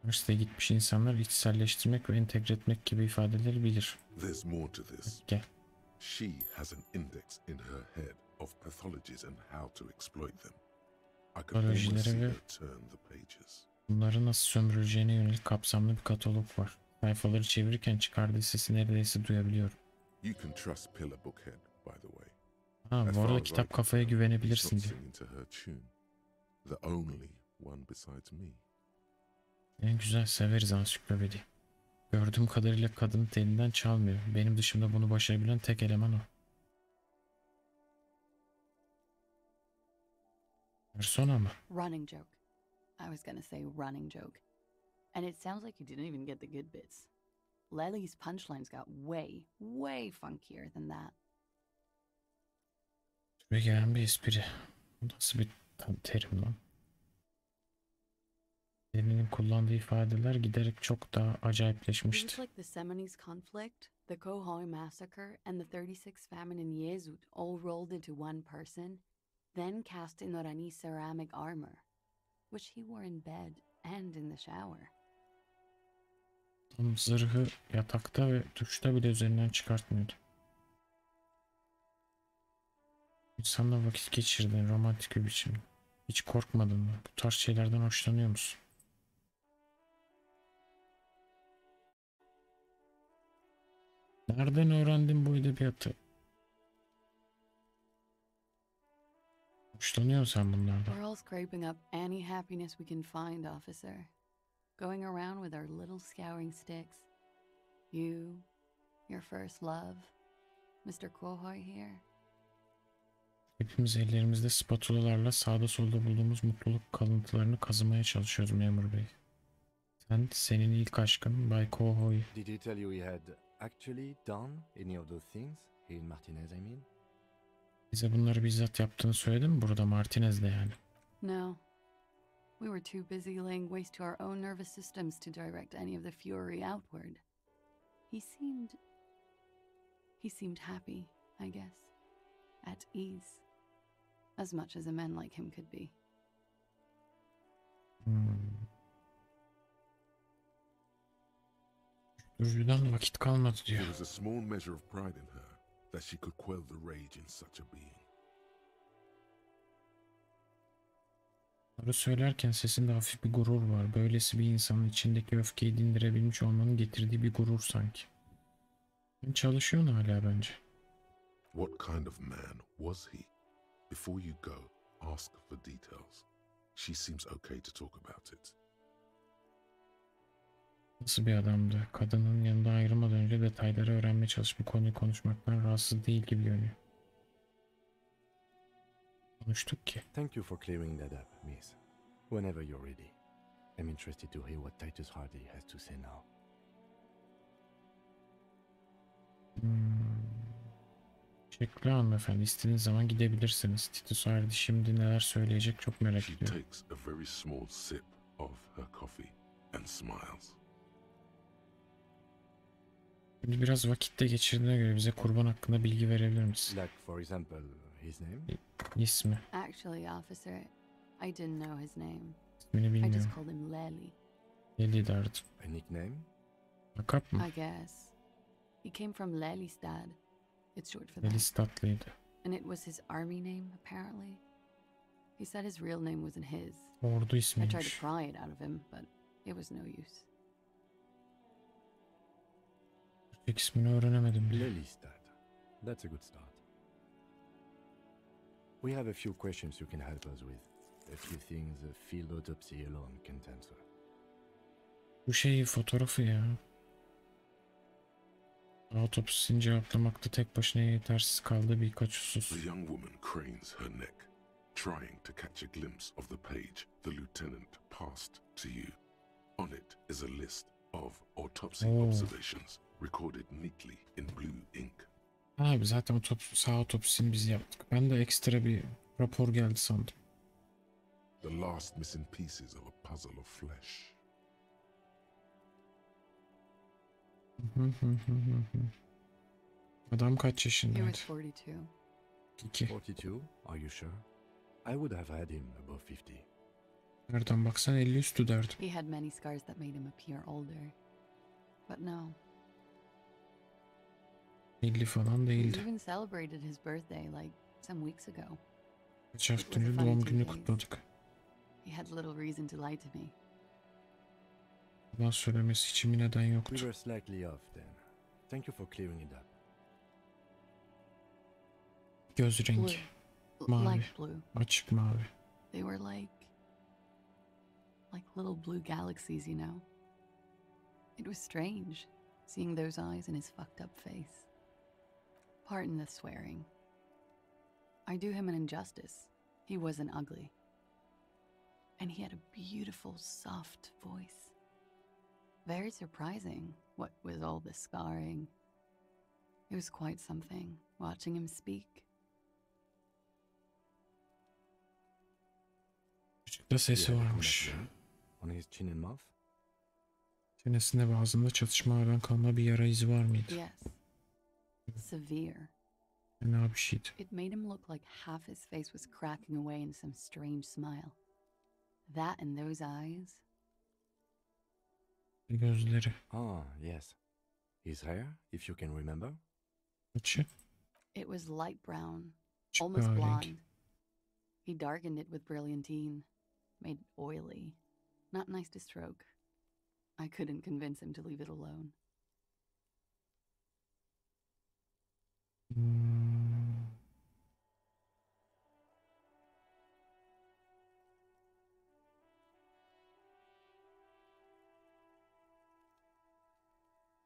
Üniversiteye gitmiş insanlar içselleştirmek ve entegre etmek gibi ifadeleri bilir. There's more to this. Gel. She has an index in her head of pathologies and how to exploit them. I can almost Patolojilere see ve her turn the pages. bunları nasıl sömürüleceğine yönelik kapsamlı bir katalog var. Sayfaları çevirirken çıkardığı sesi neredeyse duyabiliyorum. You can trust Pillar Bookhead, by the way. Ha, As bu far arada as I kitap can kafaya tell, güvenebilirsin he's not diyor. singing to her tune. The only one besides me. En güzel, severiz ansiklopedi. Gördüğüm kadarıyla kadının elinden çalmıyor. Benim dışımda bunu başarabilen tek eleman o. Persona mı? Running joke. I was gonna say running joke. And it sounds like you didn't even get the good bits. Lely's punchlines got way, way funkier than that. Süre gelen bir espri. Bu nasıl bir terim lan? Serinin kullandığı ifadeler giderek çok daha acayipleşmişti. Things like the Seminoles conflict, the Khohoi massacre, and the 36 famine in Yezud all rolled into one person, then cast in Orani ceramic armor, which he wore in bed and in the shower. Tam zırhı yatakta ve duşta bile üzerinden çıkartmıyordu. İnsanla vakit geçirdin romantik bir biçimde. Hiç korkmadın mı? Bu tarz şeylerden hoşlanıyor musun? Nereden öğrendin bu edebiyatı? Hoşlanıyor musun sen bunlardan? We're all scraping up any happiness we can find, officer. Going around with our little scouring sticks. You, your first love, Mr. Khohoi here. Hepimiz ellerimizde spatulalarla sağda solda bulduğumuz mutluluk kalıntılarını kazımaya çalışıyoruz memur bey. Sen, senin ilk aşkın Bay Khohoi. Did he tell you he had actually done any of those things? He in Martinez, I mean? Bize bunları bizzat yaptığını söyledi mi burada Martinez'de yani? No. We were too busy laying waste to our own nervous systems to direct any of the fury outward. He seemed happy, I guess. At ease. As much as a man like him could be. Sürücüden vakit kalmadı diyor. There was a small measure of pride in her that she could quell the rage in such a being. Bunları söylerken sesinde hafif bir gurur var. Böylesi bir insanın içindeki öfkeyi dindirebilmiş olmanın getirdiği bir gurur sanki. Çalışıyor hala bence. What kind of man was he? Before you go, ask for details. She seems okay to talk about it. Nasıl bir adamdı? Kadının yanında ayrılmadan önce detayları öğrenmeye çalışıp bu konuyu konuşmaktan rahatsız değil gibi görünüyor. Konuştuk ki. Thank you for clearing that up, miss. Whenever you're ready. I'm interested to hear what Titus Hardy has to say now. Teşekkürler hanımefendi. İstediğiniz zaman gidebilirsiniz. Titus Hardy şimdi neler söyleyecek çok merak ediyorum. She takes a very small sip of her coffee and smiles. Şimdi biraz vakitte geçirdiğine göre bize kurban hakkında bilgi verebilir misin? Like for example, his name? İsmi. Actually, officer, I didn't know his name. İsmini I bilmiyorum. just called him Lely. Lely derdim. A nickname? Lakap mı? I guess. He came from Lelystad. It's short for that. Lelystadlıydı. And it was his army name, apparently. He said his real name wasn't his. Ordu I tried to ismiymiş. pry it out of him, but it was no use. Tek ismini öğrenemedim bile. Lelystad. That's a good start. We have a few questions you can help us with. A few things a field autopsy alone can't answer. Bu şey fotoğrafı ya. Autopsisini cevaplamakta tek başına yetersiz kaldığı birkaç husus. The young woman cranes her neck, trying to catch a glimpse of the page the lieutenant passed to you. On it is a list of autopsy observations recorded neatly in blue ink. Abi zaten sağ otopsisini biz yaptık. Ben de ekstra bir rapor geldi sandım. The last missing pieces of a puzzle of flesh. Adam kaç He yaşındaydı? was 42. 2. 42? Are you sure? I would have had him above 50. Nereden baksan 50 üstü derdim. He had many scars that made him appear older. But no. 50 falan We değildi. even celebrated his birthday like some weeks ago. Kaç hafta önce doğum gününü kutladık. He had little reason to lie to me. Yalan söylemesi için bir neden We yoktu. were slightly off then. Thank you for clearing it up. Göz rengi. Blue. Mavi. Like blue. Açık mavi. They were like like little blue galaxies, you know. It was strange, seeing those eyes in his fucked up face. Pardon the swearing. I do him an injustice. He wasn't ugly. And he had a beautiful, soft voice. Very surprising, what with all the scarring. It was quite something, watching him speak. Küçükte sesi varmış. On his chin and mouth? Çenesinde ve ağzında çatışmalardan kalma bir yara izi var mıydı? Yes. Severe. Fena bir şeydi. It made him look like half his face was cracking away in some strange smile. That and those eyes. Gözleri. Ah, yes. His hair, if you can remember? Saçı. It was light brown, Açık almost kahverengi. blonde. He darkened it with brilliantine, made it oily. Not nice to stroke. I couldn't convince him to leave it alone.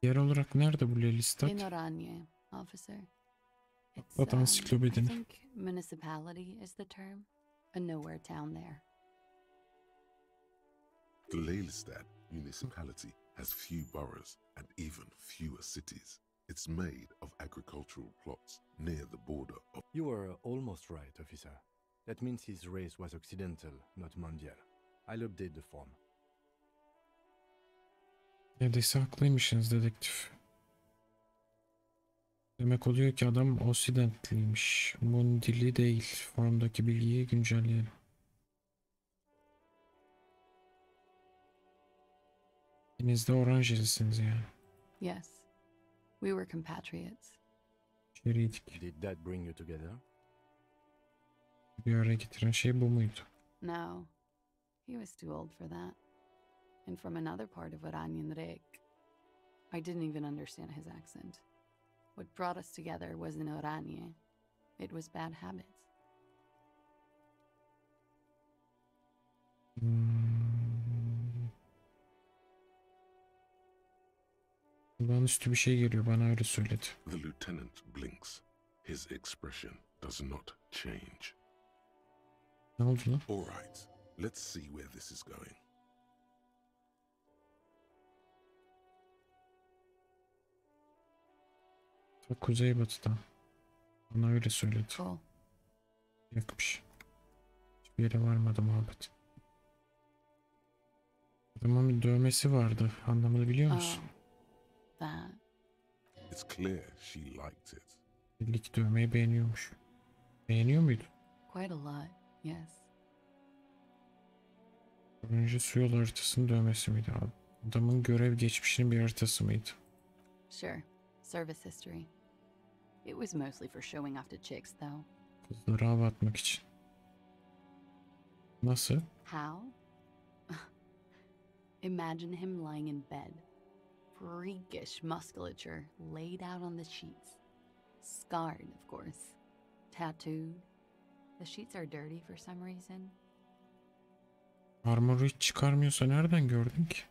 Yer olarak nerede bu Lelistat? In Oranje, officer. It's, At I ansiklopedini. think municipality is the term. A nowhere town there. The Lelystad municipality has few boroughs and even fewer cities. It's made of agricultural plots near the border of... You were almost right, officer. That means his race was occidental, not mondial. I'll update the form. Neredeyse haklıymışsınız dedektif. Demek oluyor ki adam Occidentliymiş. Mundili değil. Formdaki bilgiyi güncelleyelim. İkiniz de Oranjelisiniz yani. Yes. We were compatriots. Şeriydik. Did that bring you together? Bir araya getiren şey bu muydu? No. He was too old for that. And from another part of Oranjenrek. I didn't even understand his accent. What brought us together wasn't Oranje. It was bad habits. Olağanüstü bir şey geliyor, bana öyle söyledi. The lieutenant blinks. His expression does not change. Ne oldu lan? All right, let's see where this is going. Ta kuzeybatıdan. Bana öyle söyledi. Cool. Yakmış. Hiçbir yere varmadı muhabbet. Adamın bir dövmesi vardı. Anlamını biliyor musun? That. It's clear she liked it. Belli ki dövmeyi beğeniyormuş. Beğeniyor muydu? Quite a lot, yes. Önce su yolu haritasının dövmesi miydi? Adamın görev geçmişinin bir haritası mıydı? Sure. Service history. It was mostly for showing off to chicks, though. Kızlara hava atmak için. Nasıl? How? Imagine him lying in bed. Freakish musculature laid out on the sheets. Scarred, of course. Tattooed. The sheets are dirty for some reason. Armoru hiç çıkarmıyorsa nereden gördün ki?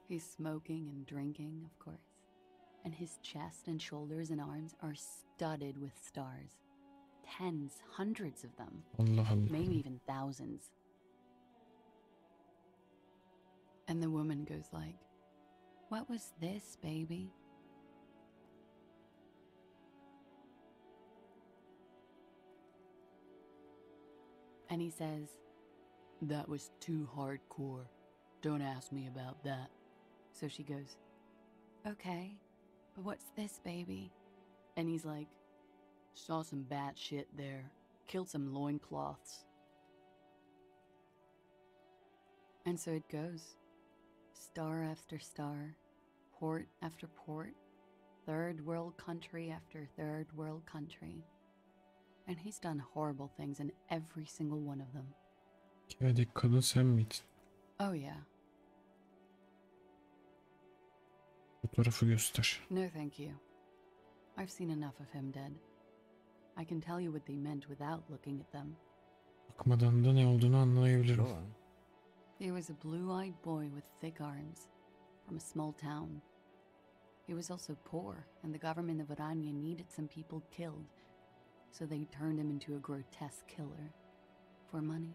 He's smoking and drinking, of course. And his chest and shoulders and arms are studded with stars. Tens, hundreds of them. Allah Allah. Maybe even thousands. And the woman goes like, "What was this, baby?" And he says, "That was too hardcore. Don't ask me about that." So she goes, "Okay, but what's this, baby?" And he's like, "Saw some bad shit there. Killed some loincloths." And so it goes. Star after star, port after port, third world country after third world country. And he's done horrible things in every single one of them. Hikayedeki kadın sen miydin? Oh yeah. Fotoğrafı göster. No thank you. I've seen enough of him dead. I can tell you what they meant without looking at them. Bakmadan da ne olduğunu anlayabilirim. Go on. There was a blue-eyed boy with thick arms from a small town. He was also poor, and the government of Orania needed some people killed, so they turned him into a grotesque killer for money.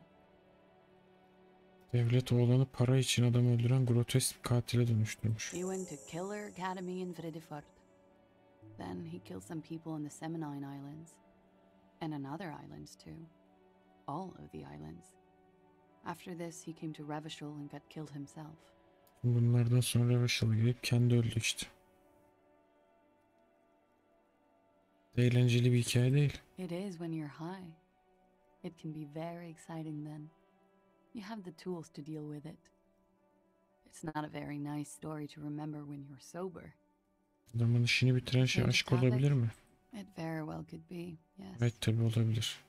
Devlet oğlanı para için adam öldüren grotesk bir katile dönüştürmüş. He went to Killer Academy in Vredefort. Then he killed some people on the Semenine Islands. And on other islands too. All of the islands. After this, he came to Revachol and got killed himself. Bunlardan sonra Revachel'a gelip kendi öldü işte. Eğlenceli bir hikaye değil. It is when you're high. It can be very exciting then. You have the tools to deal with it. It's not a very nice story to remember when you're sober. Adamın işini bitiren şey aşk olabilir mi? It very well could be, yes. Evet tabii olabilir.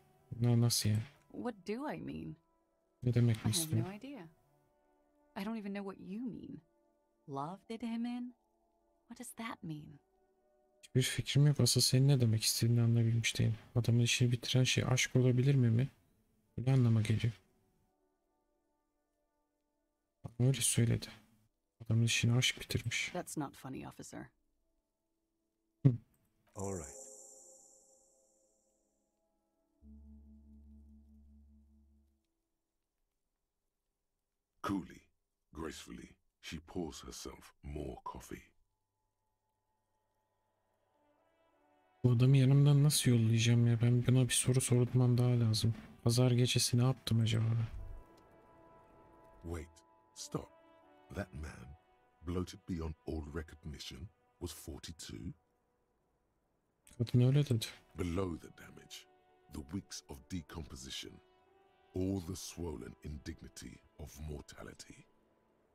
Nasıl yani? What do I mean? Ne demek mi I have istiyor? no idea. I don't even know what you mean. Love did him in? What does that mean? Hiçbir fikrim yok. Asıl senin ne demek istediğini anlayabilmiş değilim. Adamın işini bitiren şey aşk olabilir mi? Böyle anlama geliyor. Öyle söyledi. Adamın işini aşk bitirmiş. That's not funny, officer. All right. Coolly, gracefully, she pours herself more coffee. Bu adamı yanımdan nasıl yollayacağım ya? Ben buna bir soru sormam daha lazım. Pazar gecesi ne yaptım acaba? Wait, stop. That man, bloated beyond all recognition, was 42? Kadın öyle dedi. Below the damage, the weeks of decomposition, all the swollen indignity of mortality.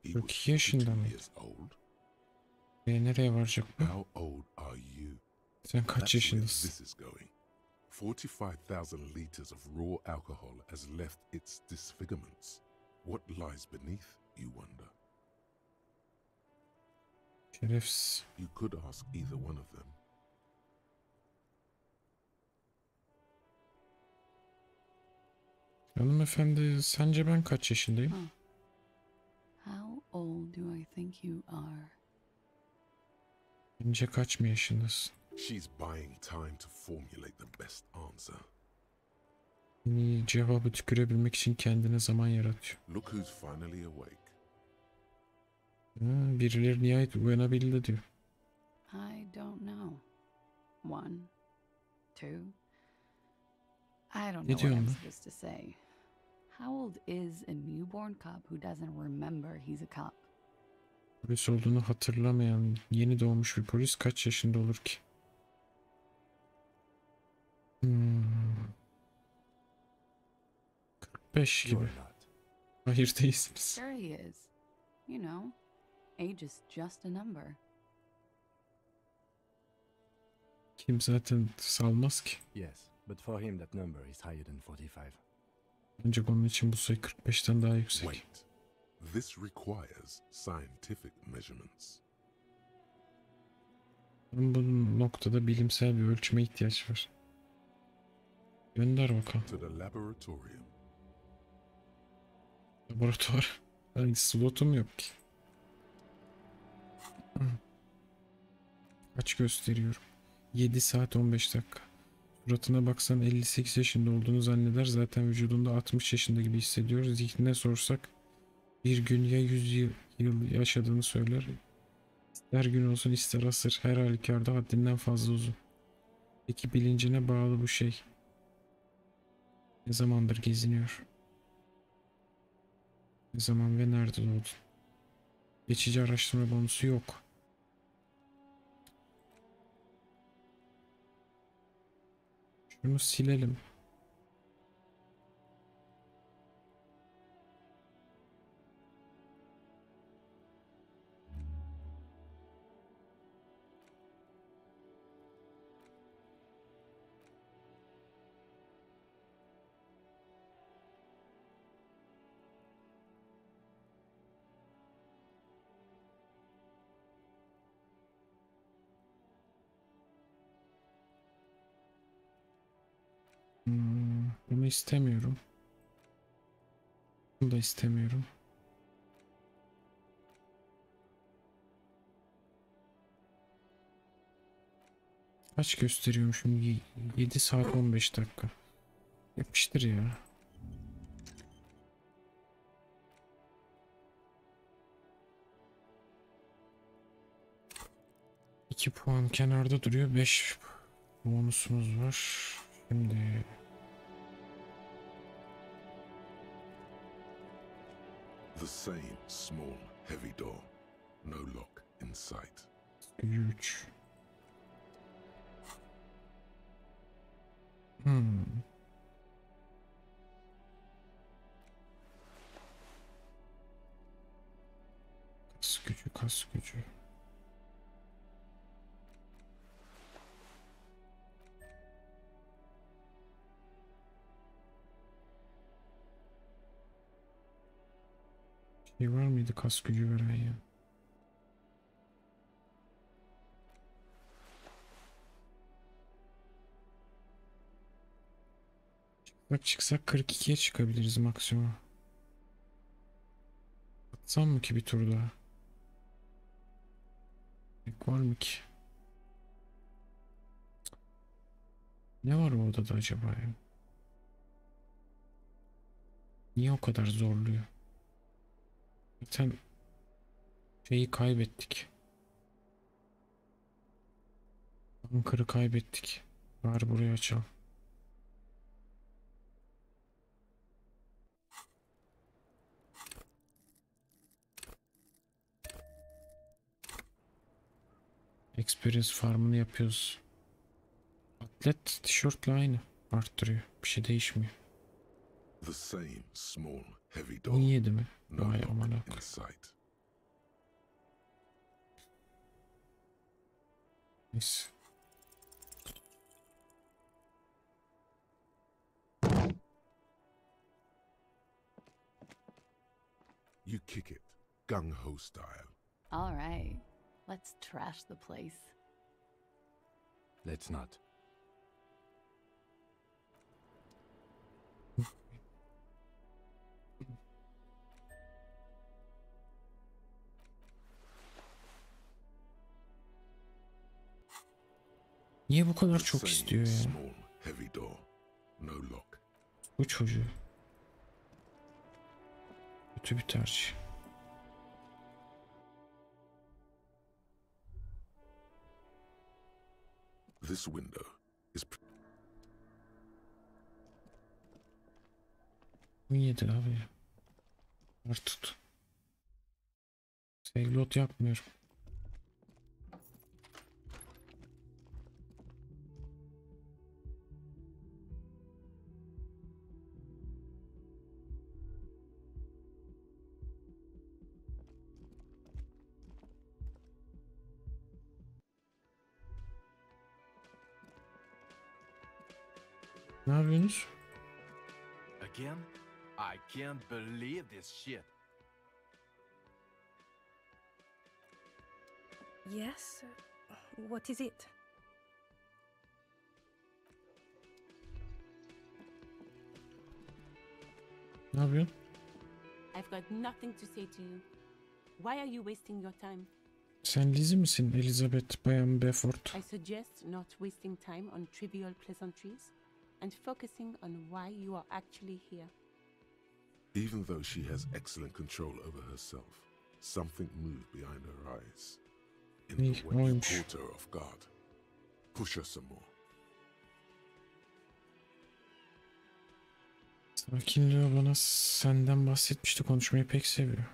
He was 42 yaşında 42 mıydı? years old. Nereye varacak bu? How old are you? Sen kaç That's where yaşındasın? this is going. 45,000 liters of raw alcohol has left its disfigurements. What lies beneath, you wonder? Şerefsiz. You could ask either one of them. Hanımefendi, sence ben kaç yaşındayım? How old do I think you are? Bence kaç mı yaşındasın? She's buying time to formulate the best answer. En iyi cevabı tükürebilmek için kendine zaman yaratıyor. Look who's finally awake. Birileri nihayet uyanabildi diyor. I don't know. 1, 2. I don't know what I'm supposed to say. How old is a newborn cop who doesn't remember he's a cop? Polis olduğunu hatırlamayan yeni doğmuş bir polis kaç yaşında olur ki? 45 gibi. Hayır değilsiniz. Sure he is. You know, age is just a number. Kim zaten salmaz ki. Yes, but for him that number is higher than 45. Ancak onun için bu sayı 45'ten daha yüksek. Wait. This requires scientific measurements. Bu noktada bilimsel bir ölçüme ihtiyaç var. Gönder bakalım. To the laboratorium. Laboratuvar. Yani slotum yok ki. Kaç gösteriyorum? 7 saat 15 dakika. Suratına baksan 58 yaşında olduğunu zanneder. Zaten vücudunda 60 yaşında gibi hissediyor. Zihnine sorsak bir gün ya 100 yıl yaşadığını söyler. İster gün olsun ister asır. Her halükarda haddinden fazla uzun. Peki bilincine bağlı bu şey ne zamandır geziniyor? Ne zaman ve nerede doğdun? Geçici araştırma bonusu yok. Şunu silelim. Bunu istemiyorum. Bunu da istemiyorum. Kaç gösteriyorum şimdi? 7 saat 15 dakika. Yapıştır ya. İki puan kenarda duruyor. 5 bonusumuz var. Şimdi The same small, heavy door. No lock in sight. 3. Kas gücü, kas gücü. Şey var mıydı kas gücü veren ya? Çıksak 42'ye çıkabiliriz maksimum. Atsam mı ki bir tur daha? Var mı ki? Ne var o odada acaba ya? Niye o kadar zorluyor? Zaten şeyi kaybettik. Bunker'ı kaybettik. Bari burayı açalım. Experience farmını yapıyoruz. Atlet tişörtle aynı. Arttırıyor. Bir şey değişmiyor. The same small, heavy door. 17 mi? No Vay lock aman in ak. sight. Neyse. You kick it, gung-ho style. All right, let's trash the place. Let's not. Niye bu kadar The çok same istiyor ya? small, heavy door. No lock. Bu çocuğu. Kötü bir tercih. This window is 17 abi. Var tut. Sevlot yapmıyorum. Ne yapıyorsunuz? Again? I can't believe this shit. Yes? What is it? Ne yapıyorsun? I've got nothing to say to you. Why are you wasting your time? Sen Lizzie misin? Elizabeth Bayan Beaufort. I suggest not wasting time on trivial pleasantries and focusing on why you are actually here. Even though she has excellent control over herself, something moved behind her eyes. In the way you caught her off guard. Push her some more. Sakinliği bana senden bahsetmişti. Konuşmayı pek seviyor.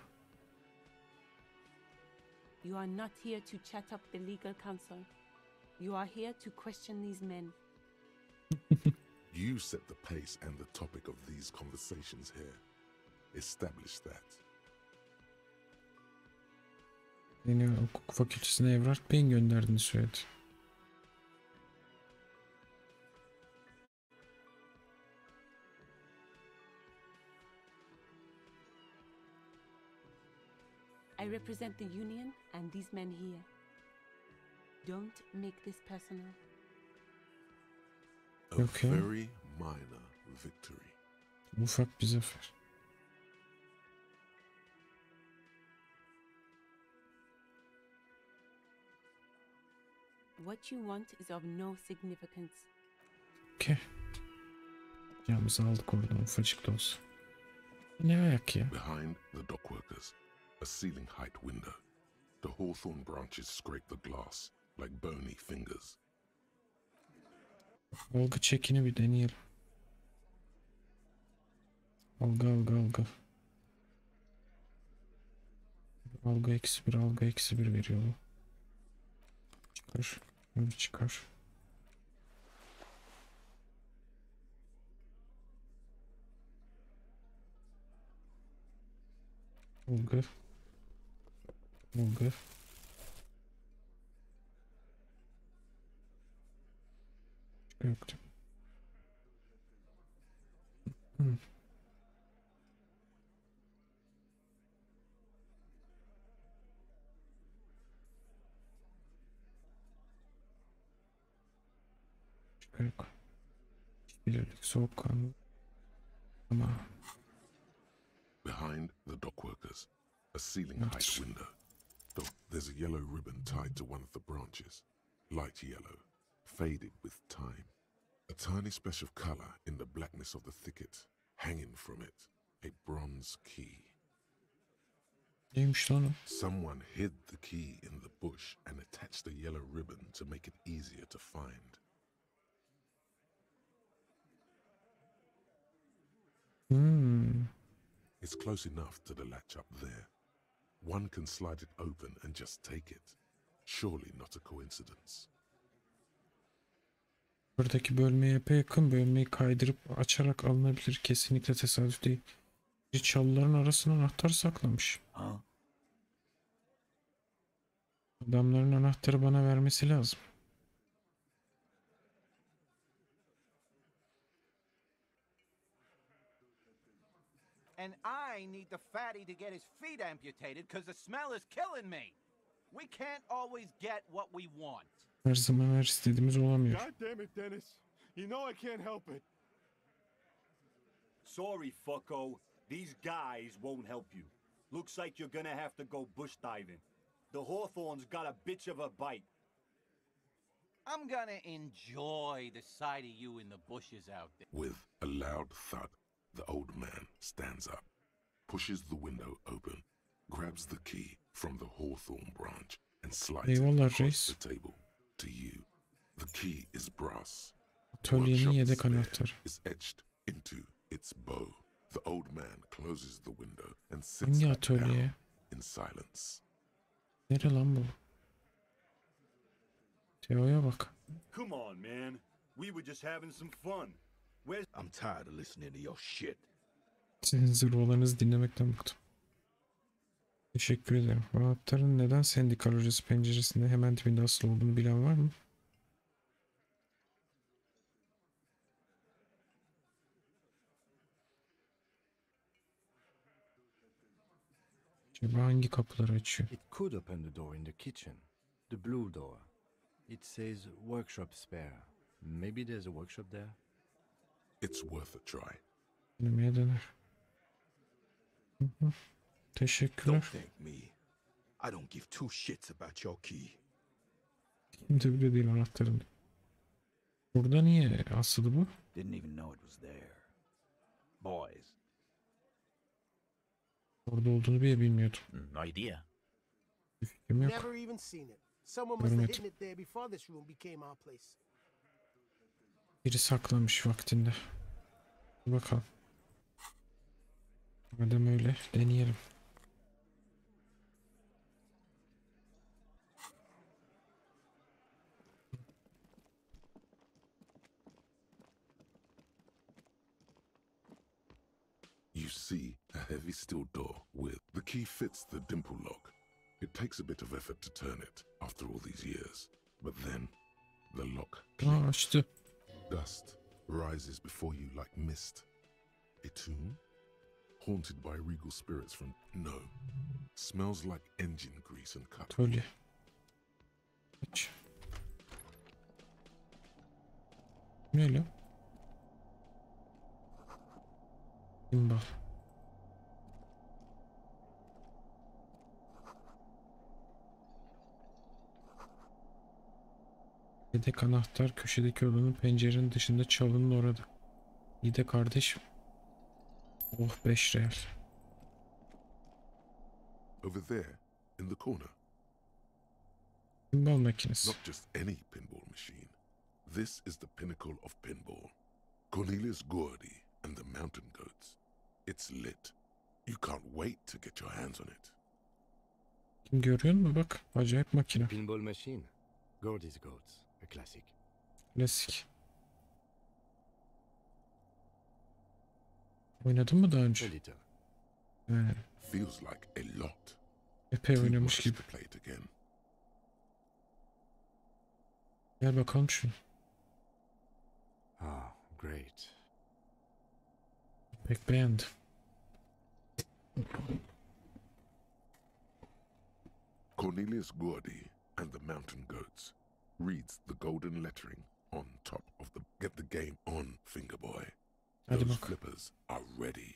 You are not here to chat up the legal counsel. You are here to question these men. You set the pace and the topic of these conversations here. Establish that. Beni hukuk fakültesine Evrart Bey'in gönderdiğini söyledi. I represent the union and these men here. Don't make this personal. A Okay. very minor victory. Ufak bir zafer. What you want is of no significance. Okey. Camımızı aldık oradan, ufacık da olsa. Ne ayak ya? Behind the dockworkers, a ceiling height window. The hawthorn branches scrape the glass like bony fingers. Algı çekini bir deneyelim. Algı. Algı -1, algı -1 veriyor bu. Çıkar. Bunu çıkar. Algı. Yoktu. Yok. Birlik soğukkanlı. Ama Behind the dockworkers, a ceiling height window. There's a yellow ribbon tied to one of the branches. Light yellow, faded with time. A tiny splash of color in the blackness of the thicket. Hanging from it, a bronze key. neymiş lan o? Someone hid the key in the bush and attached a yellow ribbon to make it easier to find. It's close enough to the latch up there. One can slide it open and just take it. Surely not a coincidence. Buradaki bölmeye epey yakın, bölmeyi kaydırıp açarak alınabilir. Kesinlikle tesadüf değil. Bir çalıların arasına anahtar saklamış. Adamların anahtarı bana vermesi lazım. And I need the fatty to get his feet amputated because the smell is killing me. We can't always get what we want. Her zaman her istediğimiz olamıyor. God damn it, Dennis. You know I can't help it. Sorry, fucko. These guys won't help you. Looks like you're gonna have to go bush diving. The hawthorn's got a bitch of a bite. I'm gonna enjoy the sight of you in the bushes out there. With a loud thud, the old man stands up, pushes the window open, grabs the key from the hawthorn branch, and slides it across the table to you. The key is brass. Atölyenin yedek anahtarı. Is etched into its bow. The old man closes the window and sits Hangi down atölye? in silence. Nere lan bu? Teo'ya bak. Come on, man. We were just having some fun. I'm tired of listening to your shit. Sizin zırvalarınızı dinlemekten bıktım. Teşekkür ederim. Anahtarın neden sendikal hocası penceresinde hemen dibinde asılı olduğunu bilen var mı? Acaba hangi kapıları açıyor? It could open the door in the kitchen. The blue door. It says workshop spare. Maybe there's a workshop there. It's worth a try. Denemeye dener. Teşekkürler. Don't thank me. I don't give two shits about your key. Kimde bile değil anahtarın. Burada niye asılı bu? Didn't even know it was there. Boys. Orada olduğunu bile bilmiyordum. No idea. Bir fikrim yok. Never even seen it. Someone must have hidden it there before this room became our place. Biri saklamış vaktinde. Bakalım. Madem öyle deneyelim. You see a heavy steel door with the key fits the dimple lock. It takes a bit of effort to turn it after all these years, but then the lock açtı. Dust rises before you like mist. A tomb? Haunted by regal spirits from... No. Smells like engine grease and cut. Atölye. Aç. Ne lan? Gimbal. Yedek anahtar köşedeki odanın pencerenin dışında çalının orada. İyi de kardeşim. Oh 5 real. Over there, in the corner. Pinball makinesi. Not just any pinball machine. This is the pinnacle of pinball. Cornelius Gordy and the Mountain Goats. It's lit. You can't wait to get your hands on it. Görüyor musun bak? Acayip makine. Pinball machine. Gordy's Goats. A classic. Klasik. Oynadın mı daha önce? He. Feels like a lot. Epey Too oynamış much gibi. to play it again. Gel bakalım şunu. Ah, great. Pek beğendim. Cornelius Gordy and the Mountain Goats reads the golden lettering on top of the get the game on, Fingerboy. Hadi Those bak. flippers are ready.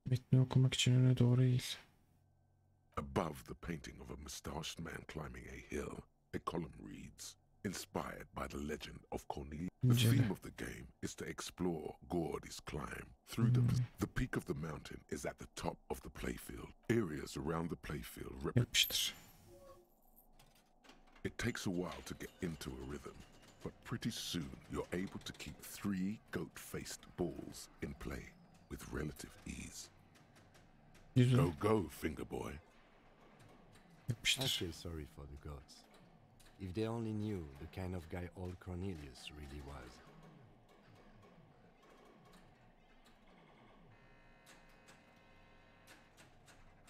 Metni okumak için öne doğru eğil. Above the painting of a mustached man climbing a hill, a column reads, inspired by the legend of Cornelius. The İncele. theme of the game is to explore Gordy's climb. Through the peak of the mountain is at the top of the playfield. Areas around the playfield Yapıştır. It takes a while to get into a rhythm, but pretty soon you're able to keep 3 goat-faced balls in play with relative ease. Güzel. Go, go, Fingerboy. I feel sorry for the goats. If they only knew the kind of guy old Cornelius really was.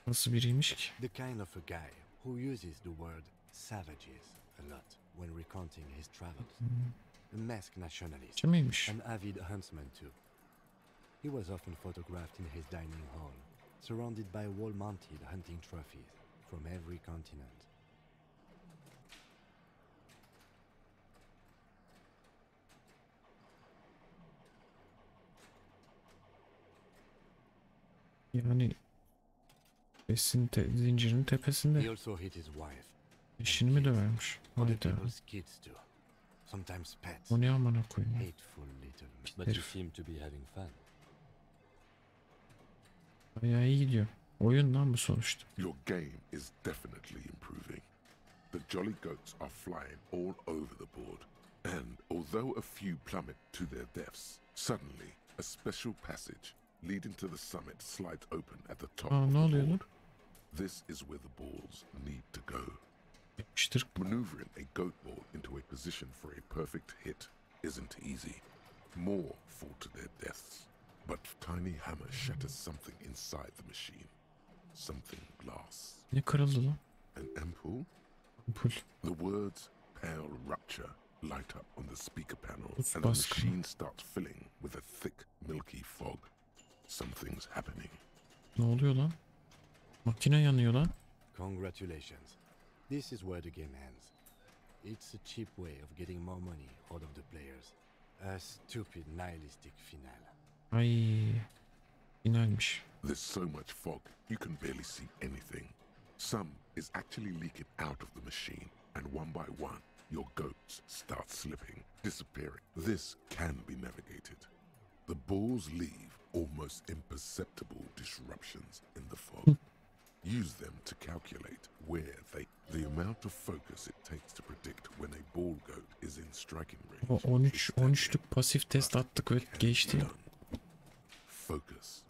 Nasıl biriymiş ki? The kind of a guy who uses the word savages a lot when recounting his travels. A masked nationalist. Kimiymiş? An avid huntsman too. He was often photographed in his dining hall, surrounded by wall-mounted hunting trophies from every continent. Yani zincirinin tepesinde. He also hit his wife. Eşini mi dövermiş? Other Hayda. people's kids too. Sometimes pets. O ne amına koyayım? Hateful little. But you Herif. seem to be having fun. Bayağı iyi gidiyor. Oyun lan bu sonuçta. Your game is definitely improving. The jolly goats are flying all over the board, and although a few plummet to their deaths, suddenly a special passage leading to the summit slides open at the top Aa, of ne the oluyor lan? board. This is where the balls need to go. Yapıştır. Maneuvering a goat ball into a position for a perfect hit isn't easy. More fall to their deaths, but tiny hammer shatters something inside the machine. Something glass. Ne kırıldı lan? An ampoule? Ampul. The words pale rupture light up on the speaker panel, Buz and the baskını. machine starts filling with a thick, milky fog. Something's happening. Ne oluyor lan? Makine yanıyor lan. Congratulations. This is where the game ends. It's a cheap way of getting more money out of the players. A stupid nihilistic finale. Ay. Finalmiş. There's so much fog, you can barely see anything. Some is actually leaking out of the machine, and one by one, your goats start slipping, disappearing. This can be navigated. The balls leave almost imperceptible disruptions in the fog. Use them to calculate where the amount of focus it takes to predict when a ball goat is in striking O range. 13'lük pasif test attık ve geçti. Focus.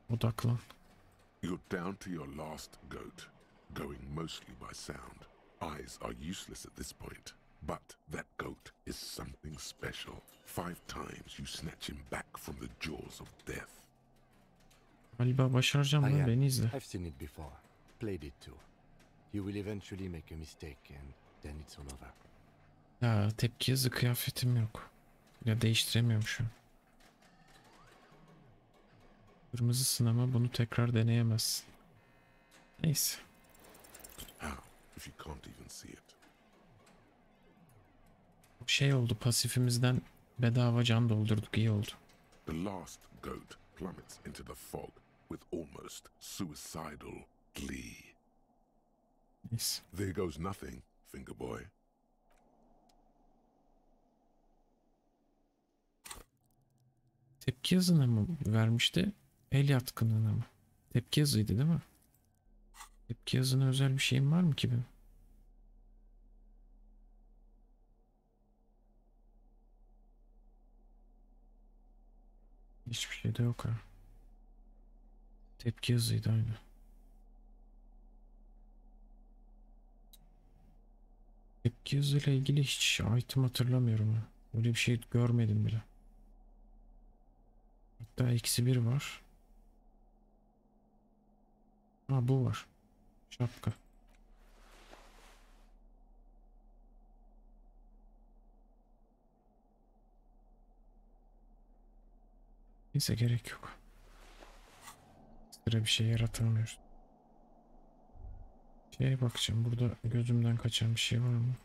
Odaklan. You're down to your last goat, going mostly by sound. Eyes are useless at this point, but that goat is something special. 5 times you snatch him back from the jaws of death. Galiba başaracağım lan, beni izle. I've seen it before. Played it too. You will eventually make a mistake and then it's all over. Ya tepki hızı kıyafetim yok. Ya değiştiremiyorum şu an. Kırmızı sınama, bunu tekrar deneyemezsin. Neyse. How if you can't even see it? Şey oldu, pasifimizden bedava can doldurduk, iyi oldu. The last goat plummets into the fog with almost suicidal glee. Neyse. There goes nothing, finger boy. Tepki hızına mı vermişti? El yatkınlığına mı? Tepki hızıydı değil mi? Tepki hızına özel bir şeyim var mı ki benim? Hiçbir şey de yok ha. Tepki hızıydı aynı. Tepki hızıyla ilgili hiç item hatırlamıyorum ya. Öyle bir şey görmedim bile. Hatta -1 var. Ha, bu var. Şapka. Neyse, gerek yok. Sıra bir şey yaratamıyoruz. Şeye bakacağım. Burada gözümden kaçan bir şey var mı?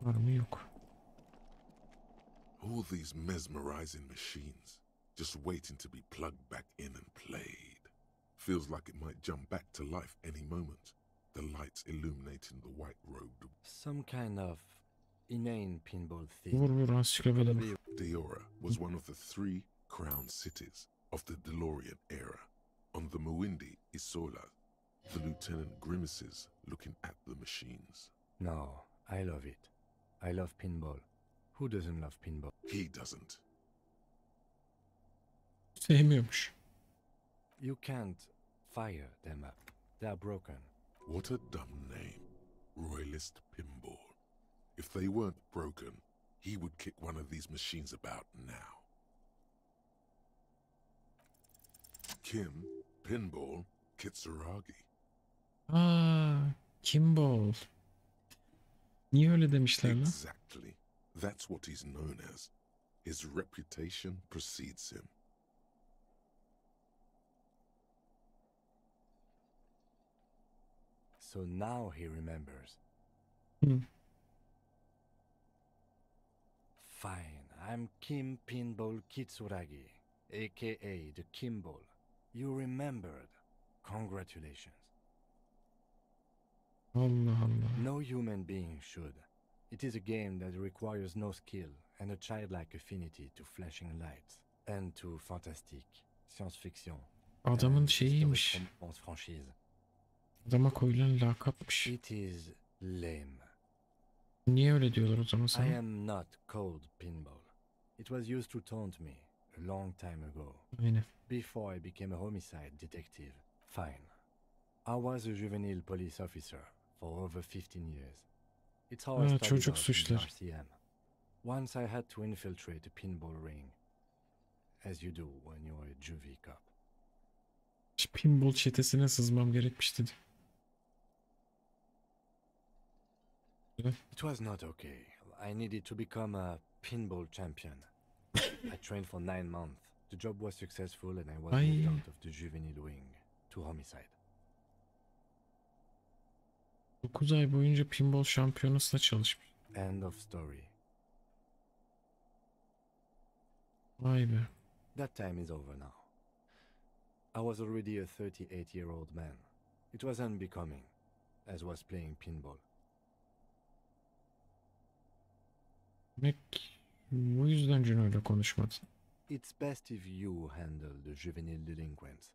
Var mı? Yok. All these mesmerizing machines, just waiting to be plugged back in and played. Feels like it might jump back to life any moment. The lights illuminating the white robed. Some kind of inane pinball Vur thing. vur, ansiklopedi. Diora was one of the 3 crown cities of the DeLorean era. On the Muindi Isola, the lieutenant grimaces looking at the machines. No, I love it. I love pinball. Who doesn't love pinball? He doesn't. Sevmiyormuş. You can't fire them up. They are broken. What a dumb name. Royalist Pinball. If they weren't broken, he would kick one of these machines about now. Kim, Pinball, Kitsuragi. Kimball. Niye öyle demişler lan? Exactly. That's what he's known as. His reputation precedes him. So now he remembers. Fine, I'm Kim Pinball Kitsuragi, aka the Kimball. You remembered. Congratulations. Allah Allah. No human being should. It is a game that requires no skill and a childlike affinity to flashing lights and to fantastic, science-fiction. Adamın şeyiymiş. Adama koyulan lakapmış. It is lame. Niye öyle diyorlar o zaman I sana? am not called Pinball. It was used to taunt me a long time ago. Aynen. Before I became a homicide detective. Fine. I was a juvenile police officer for over 15 years. It's how I started çocuk out in suçları. RCM. Once I had to infiltrate a pinball ring. As you do when you're a juvie cop. Pinball çetesine sızmam gerekmiş dedi. It was not okay. I needed to become a pinball champion. I trained for 9 months. The job was successful and I was moved out of the juvenile wing to homicide. 9 ay boyunca pinball şampiyonasında çalışmış. End of story. Vay be. That time is over now. I was already a 38-year-old man. It was unbecoming, as was playing pinball. Demek bu yüzden Juno'yla konuşmadın. It's best if you handle the juvenile delinquents.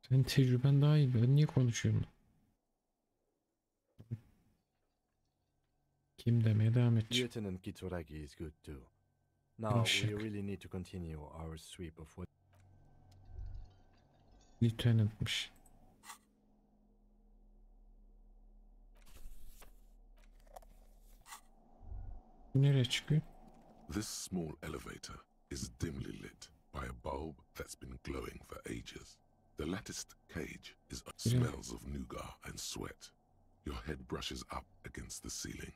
Senin tecrüben daha iyi. Ben niye konuşuyorum? Kim demeye devam edeceğim. Lieutenant Kitsuragi is good too. Now we really need to continue our sweep of what... Lieutenant'mış. Bu nereye çıkıyor? This small elevator is dimly lit by a bulb that's been glowing for ages. The latticed cage smells of nougat and sweat. Your head brushes up against the ceiling.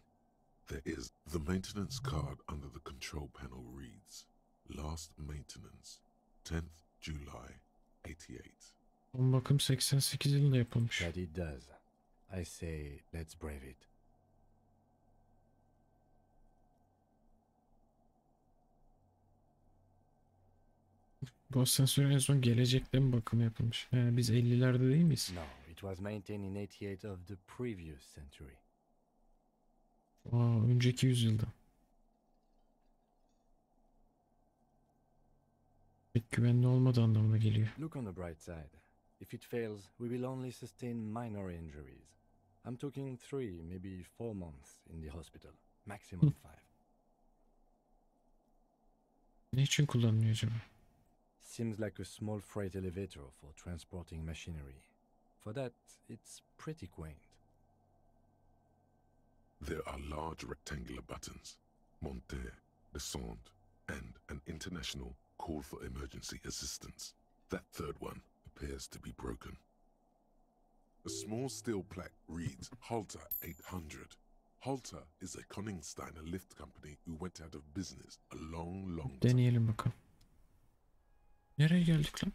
There is the maintenance card under the control panel reads, last maintenance, 10th July, 88. Bakım 88 yılında yapılmış. That it does. I say, let's brave it. Bu asansör en son gelecekte mi bakımı yapılmış? He, biz 50'lerde değil miyiz? No, it was maintained in 88 of the previous century. Aa, önceki yüzyılda. Pek güvenli olmadığı anlamına geliyor. Look on the bright side. If it fails, we will only sustain minor injuries. I'm talking 3, maybe 4 months in the hospital. Maximum 5. Ne için kullanılıyor acaba? Seems like a small freight elevator for transporting machinery. For that, it's pretty quaint. There are large rectangular buttons, monter, descend, and an international call for emergency assistance. That third one appears to be broken. A small steel plaque reads Halter 800. Halter is a Koningsteiner lift company who went out of business a long time. Deneyelim bakalım. Nereye geldik lan?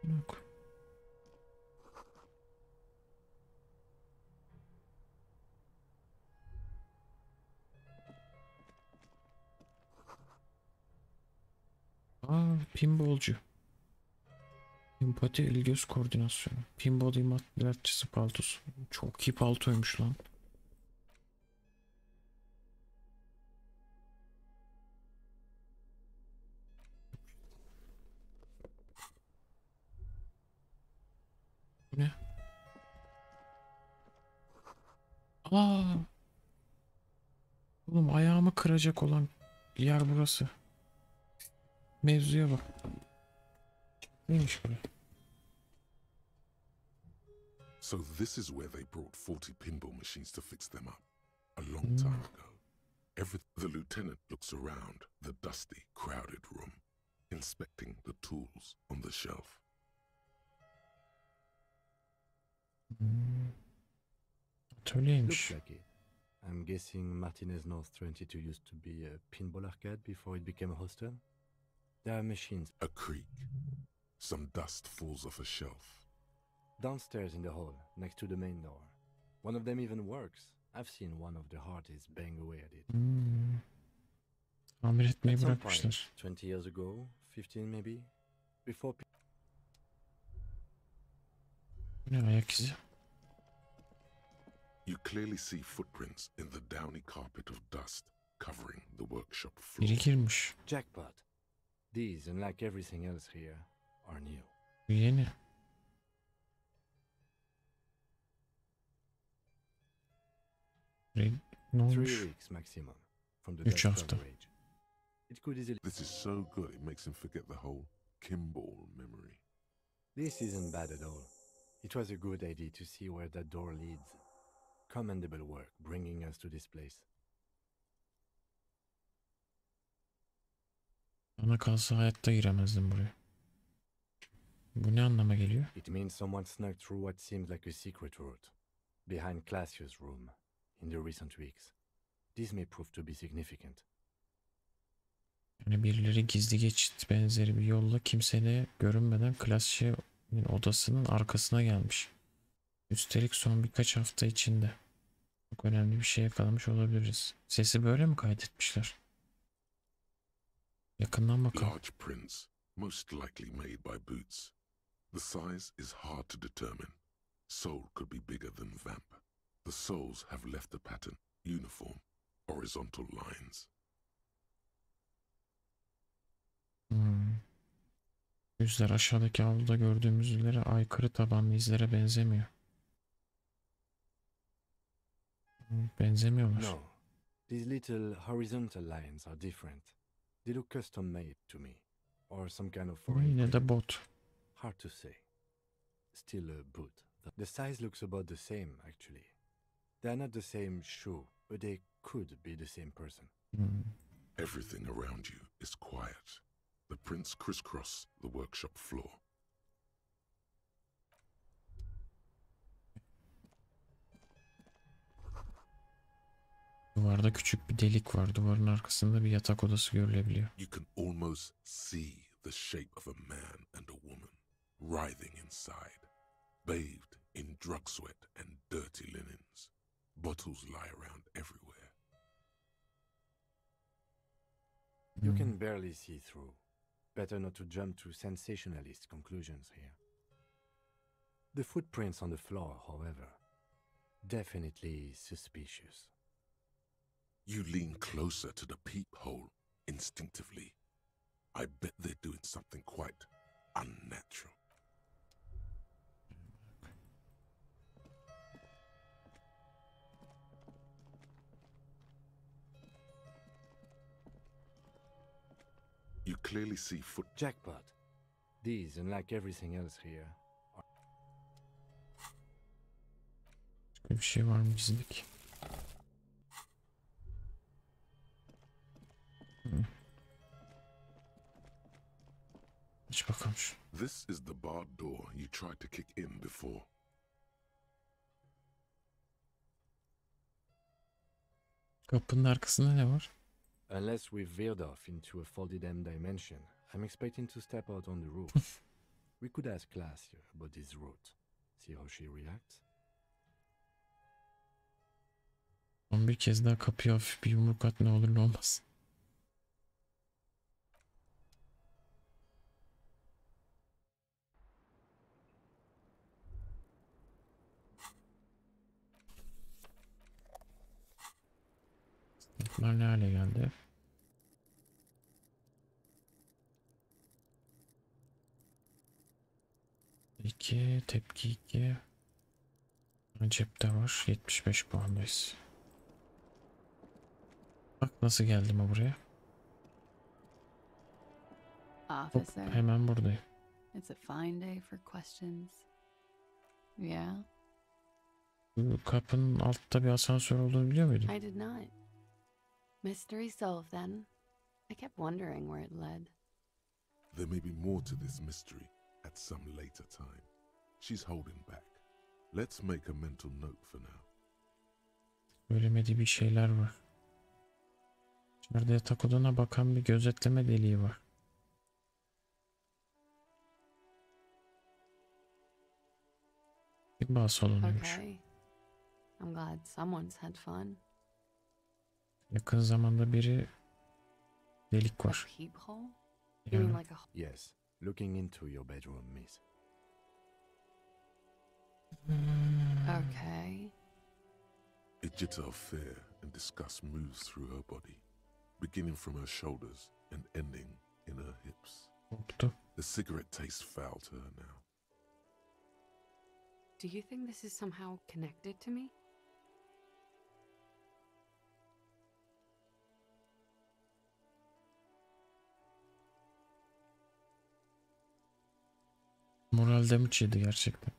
Yok. Aa, pinballcu. Empati, el göz koordinasyonu. Pinball imalatçısı paltosu. Çok iyi paltoymuş lan. Bu ne? Aa! Oğlum ayağımı kıracak olan yer burası. Mevzuya bak. Neymiş bu? So this is where they brought 40 pinball machines to fix them up. A long time ago. The lieutenant looks around the dusty, crowded room, inspecting the tools on the shelf. Atölyeymiş. Looks like it. I'm guessing Martinez North 22 used to be a pinball arcade before it became a hostel. There are machines. A creak. Some dust falls off a shelf. Downstairs in the hall, next to the main door. One of them even works. I've seen one of the Hardys bang away at it. Tamir etmeyi At some bırakmışlar. point, 20 years ago, 15 maybe, before... Ne ayak izi? You clearly see footprints in the downy carpet of dust covering the workshop floor. Biri girmiş. Jackpot. These, unlike everything else here, are new. Yeni. Ne 3 olmuş? weeks maximum from the 3 dust hafta. coverage. It could easily... This is so good it makes him forget the whole Kimball memory. This isn't bad at all. It was a good idea to see where that door leads. Commendable work bringing us to this place. Bana kalsa hayatta giremezdim buraya. Bu ne anlama geliyor? It means someone snuck through what seems like a secret route, behind Classius' room, in the recent weeks. This may prove to be significant. Yani birileri gizli geçit benzeri bir yolla kimseye görünmeden Classius'un odasının arkasına gelmiş. Üstelik son birkaç hafta içinde. Çok önemli bir şey yakalamış olabiliriz. Sesi böyle mi kaydetmişler? Yakından bakalım. Large prints, most likely made by Boots. The size is hard to determine. Soul could be bigger than Vamp. The soles have left the pattern, uniform, horizontal lines. Yüzler aşağıdaki avluda gördüğümüz yüzlere aykırı tabanlı izlere benzemiyor. Benzemiyorlar. No, these little horizontal lines are different. They look custom made to me, or some kind of foreign. Yine de bot. Hard to say. Still a boot. The size looks about the same, actually. They are not the same shoe, but they could be the same person. Everything around you is quiet. The prints crisscross the workshop floor. Duvarda küçük bir delik var. Duvarın arkasında bir yatak odası görülebiliyor. You can almost see the shape of a man and a woman writhing inside, bathed in drug sweat and dirty linens. Bottles lie around everywhere. You can barely see through. Better not to jump to sensationalist conclusions here. The footprints on the floor, however, definitely suspicious. You lean closer to the peephole instinctively. I bet they're doing something quite unnatural. You clearly see foot... Jackpot. These, unlike everything else here, are... Başka bir şey var mı gizlilik? Aç bakalım şu. This is the barred door you tried to kick in before. Kapının arkasında ne var? Unless we've veered off into a folded M dimension, I'm expecting to step out on the roof. We could ask Class here about this route. See how she reacts. Son bir kez daha kapıya hafif bir yumruk at, ne olur ne olmaz. Bunlar ne hale geldi? İki, tepki 2. Cepte var. 75 puandayız. Bak nasıl geldim buraya. Officer. Hop, hemen buradayım. It's a fine day for questions. Yeah? Bu kapının altta bir asansör olduğunu biliyor muydun? I did not. Mystery solved then. I kept wondering where it led. There may be more to this mystery at some later time. She's holding back. Let's make a mental note for now. Söylemediği bir şeyler var. İçeride yatak odana bakan bir gözetleme deliği var. Bir bağ salonuymuş. Okay. I'm glad someone's had fun. Yakın zamanda biri delik var. A peephole? You Yani. mean like a... Yes, looking into your bedroom, miss. Okay. A jitter of fear and disgust moves through her body, beginning from her shoulders and ending in her hips. Korktu. The cigarette tastes foul to her now. Do you think this is somehow connected to me? Moral damage yedi gerçekten.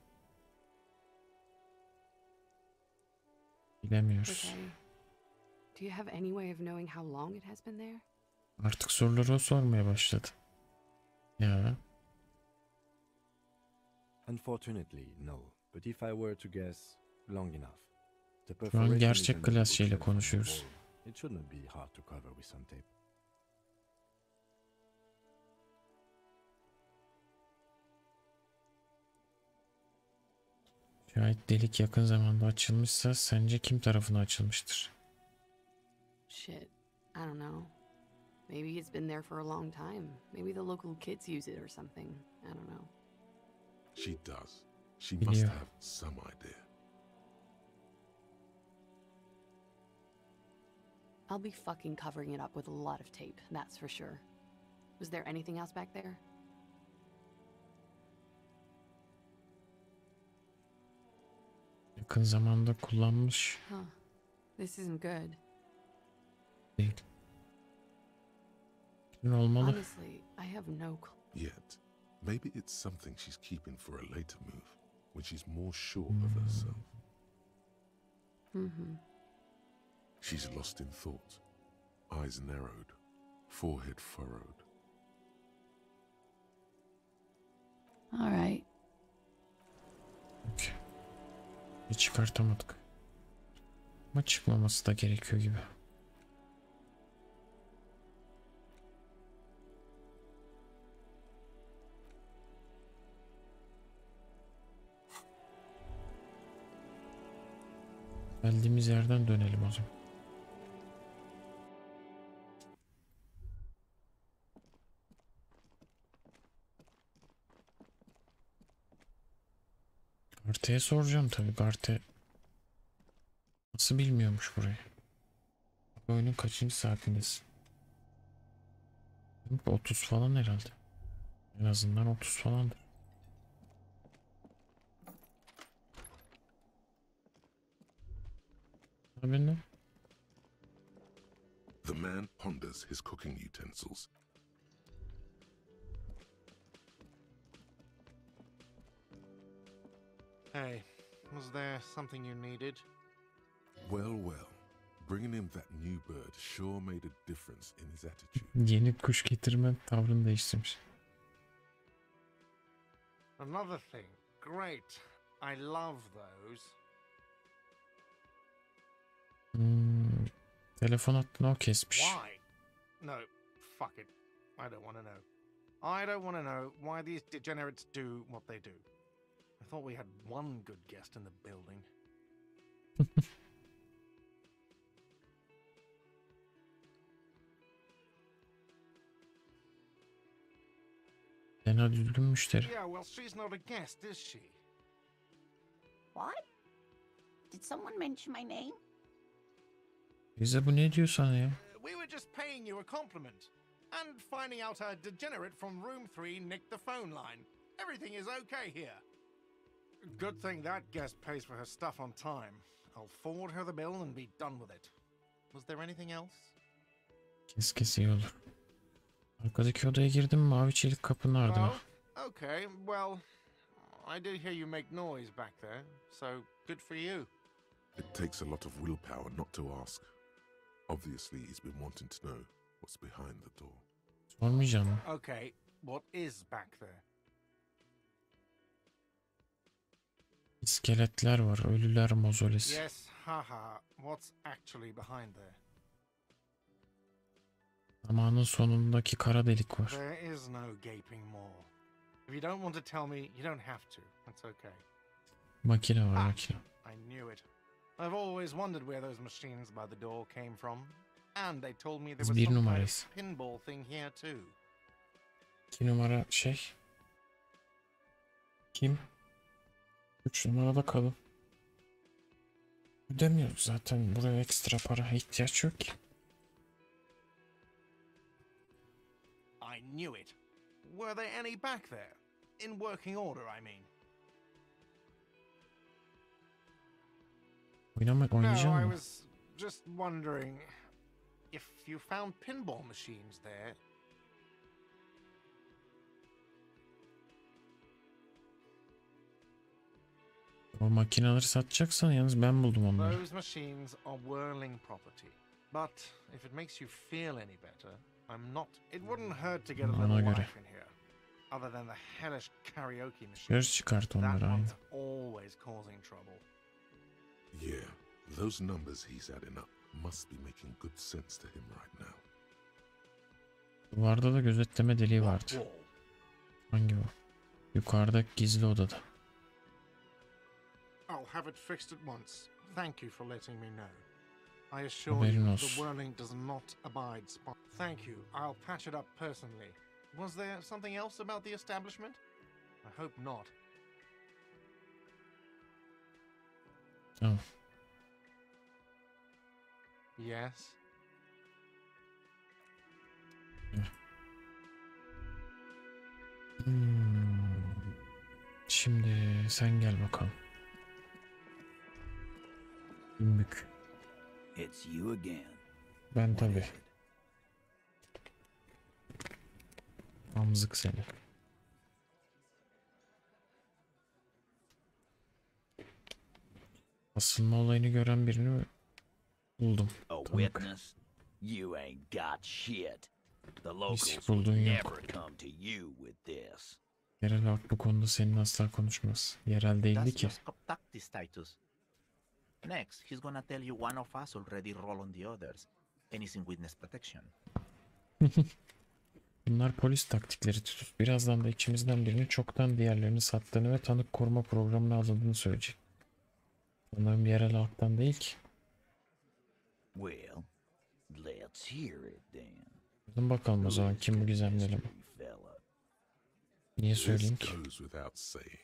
Bilemiyoruz. Okay. Do you have any way of knowing how long it has been there? Artık soruları o sormaya başladı. Ya. Unfortunately, no. But if I were to guess, long enough. The Şu an perforation gerçek is under the klasıyla bookshelf on the konuşuyoruz. wall. It shouldn't be hard to cover with some tape. Şayet delik yakın zamanda açılmışsa sence kim tarafına açılmıştır? Shit. I don't know. Maybe it's been there for a long time. Maybe the local kids use it or something. I don't know. She does. She must Biliyor. have some idea. I'll be fucking covering it up with a lot of tape, that's for sure. Was there anything else back there? Yakın zamanda kullanmış Huh. This isn't good. değil. Kim olmalı? Honestly, I have no clue. Yet, maybe it's something she's keeping for a later move, when she's more sure of herself. Mm-hmm. She's lost in thought, eyes narrowed, forehead furrowed. All right. Okay. Bir çıkartamadık. Ama çıkmaması da gerekiyor gibi. Geldiğimiz yerden dönelim o zaman. Garte'ye soracağım tabii. Garte nasıl bilmiyormuş burayı. Oyunun kaçıncı saatindesin? 30 falan herhalde. En azından 30 falandır. Abi ne? The man ponders his cooking utensils. Hey, was there something you needed? Well, well. Bringing him that new bird sure made a difference in his attitude. Yeni kuş getirmen tavrını değiştirmiş. Another thing. Great. I love those. Telefon hattını o kesmiş. Why? No, fuck it. I don't want to know. I don't want to know why these degenerates do what they do. I thought we had one good guest in the building. Fena düzgün müşteri. Yeah, well, she's not a guest, is she? What? Did someone mention my name? Bize bu ne diyor sana ya? We were just paying you a compliment. And finding out a degenerate from room 3 nicked the phone line. Everything is okay here. Good thing that guest pays for her stuff on time. I'll forward her the bill and be done with it. Was there anything else? Kes iyi olur. Arkadaki odaya girdim, mavi çelik kapının ardına. Oh, okay. Well, I did hear you make noise back there, so good for you. It takes a lot of willpower not to ask. Obviously, he's been wanting to know what's behind the door. Sormayacağım. Okay, what is back there? İskeletler var, ölüler mozolesi. Yes, haha. What's actually behind there? Zamanın sonundaki kara delik var. There is no gaping maw. If you don't want to tell me, you don't have to. That's okay. Makine var, makine. I knew it. I've always wondered where those machines by the door came from. And they told me there was Bir some kind numarayız. of pinball thing here too. 2 numara şey. Kim? 3 numarada kadın. Ödemiyoruz zaten. Buraya ekstra para ihtiyaç yok ki. I knew it. Were there any back there? In working order, I mean. No, Oynayacağım I mı? was just wondering if you found pinball machines there. O makineleri satacaksan yalnız ben buldum onları. Those machines are whirling property. But if it makes you feel any better, I'm not. It wouldn't hurt to get a Ona little göre. life in here. Other than the hellish karaoke machine. Göz çıkart onları That aynı. one's always causing trouble. Yeah, those numbers he's adding up must be making good sense to him right now. Duvarda da gözetleme deliği vardı. Hangi o? Yukarıda gizli odada. I'll have it fixed at once. Thank you for letting me know. I assure Haberin you, the olsun. whirling does not abide spot. Thank you. I'll patch it up personally. Was there something else about the establishment? I hope not. Tamam. Yes. Şimdi sen gel bakalım. Büyük. It's you again. Ben tabii. Amzık seni. Asılma olayını gören birini buldum. A Tanık. witness? You ain't got shit. The Hiç locals bulduğun will yok. never come to you with this. Yerel halk bu konuda senin asla konuşmaz. Yerel değildi That's ki. just abductee status. Next, he's gonna tell you one of us already roll on the others, and he's in witness protection. Bunlar polis taktikleri tutup birazdan da içimizden birinin çoktan diğerlerini sattığını ve tanık koruma programına alındığını söyleyecek. Sanırım yerel halktan değil ki. Well, let's hear it then. Dedim bakalım o zaman kim bu gizemli eleman. Niye söyleyeyim This ki? goes without saying,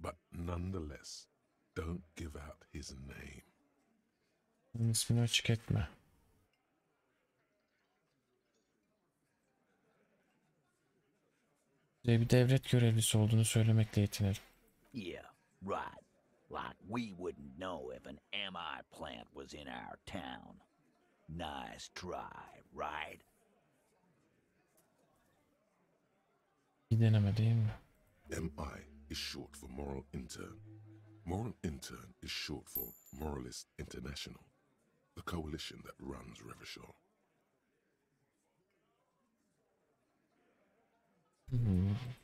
But nonetheless, don't give out his name. Onun ismini açık etme. Bize bir devlet görevlisi olduğunu söylemekle yetinelim. Yeah, right. Like we wouldn't know if an MI plant was in our town. Nice try, right? İyi deneme değil mi? MI is short for Moral Intern. Moral Intern is short for Moralist International, the coalition that runs Revachol.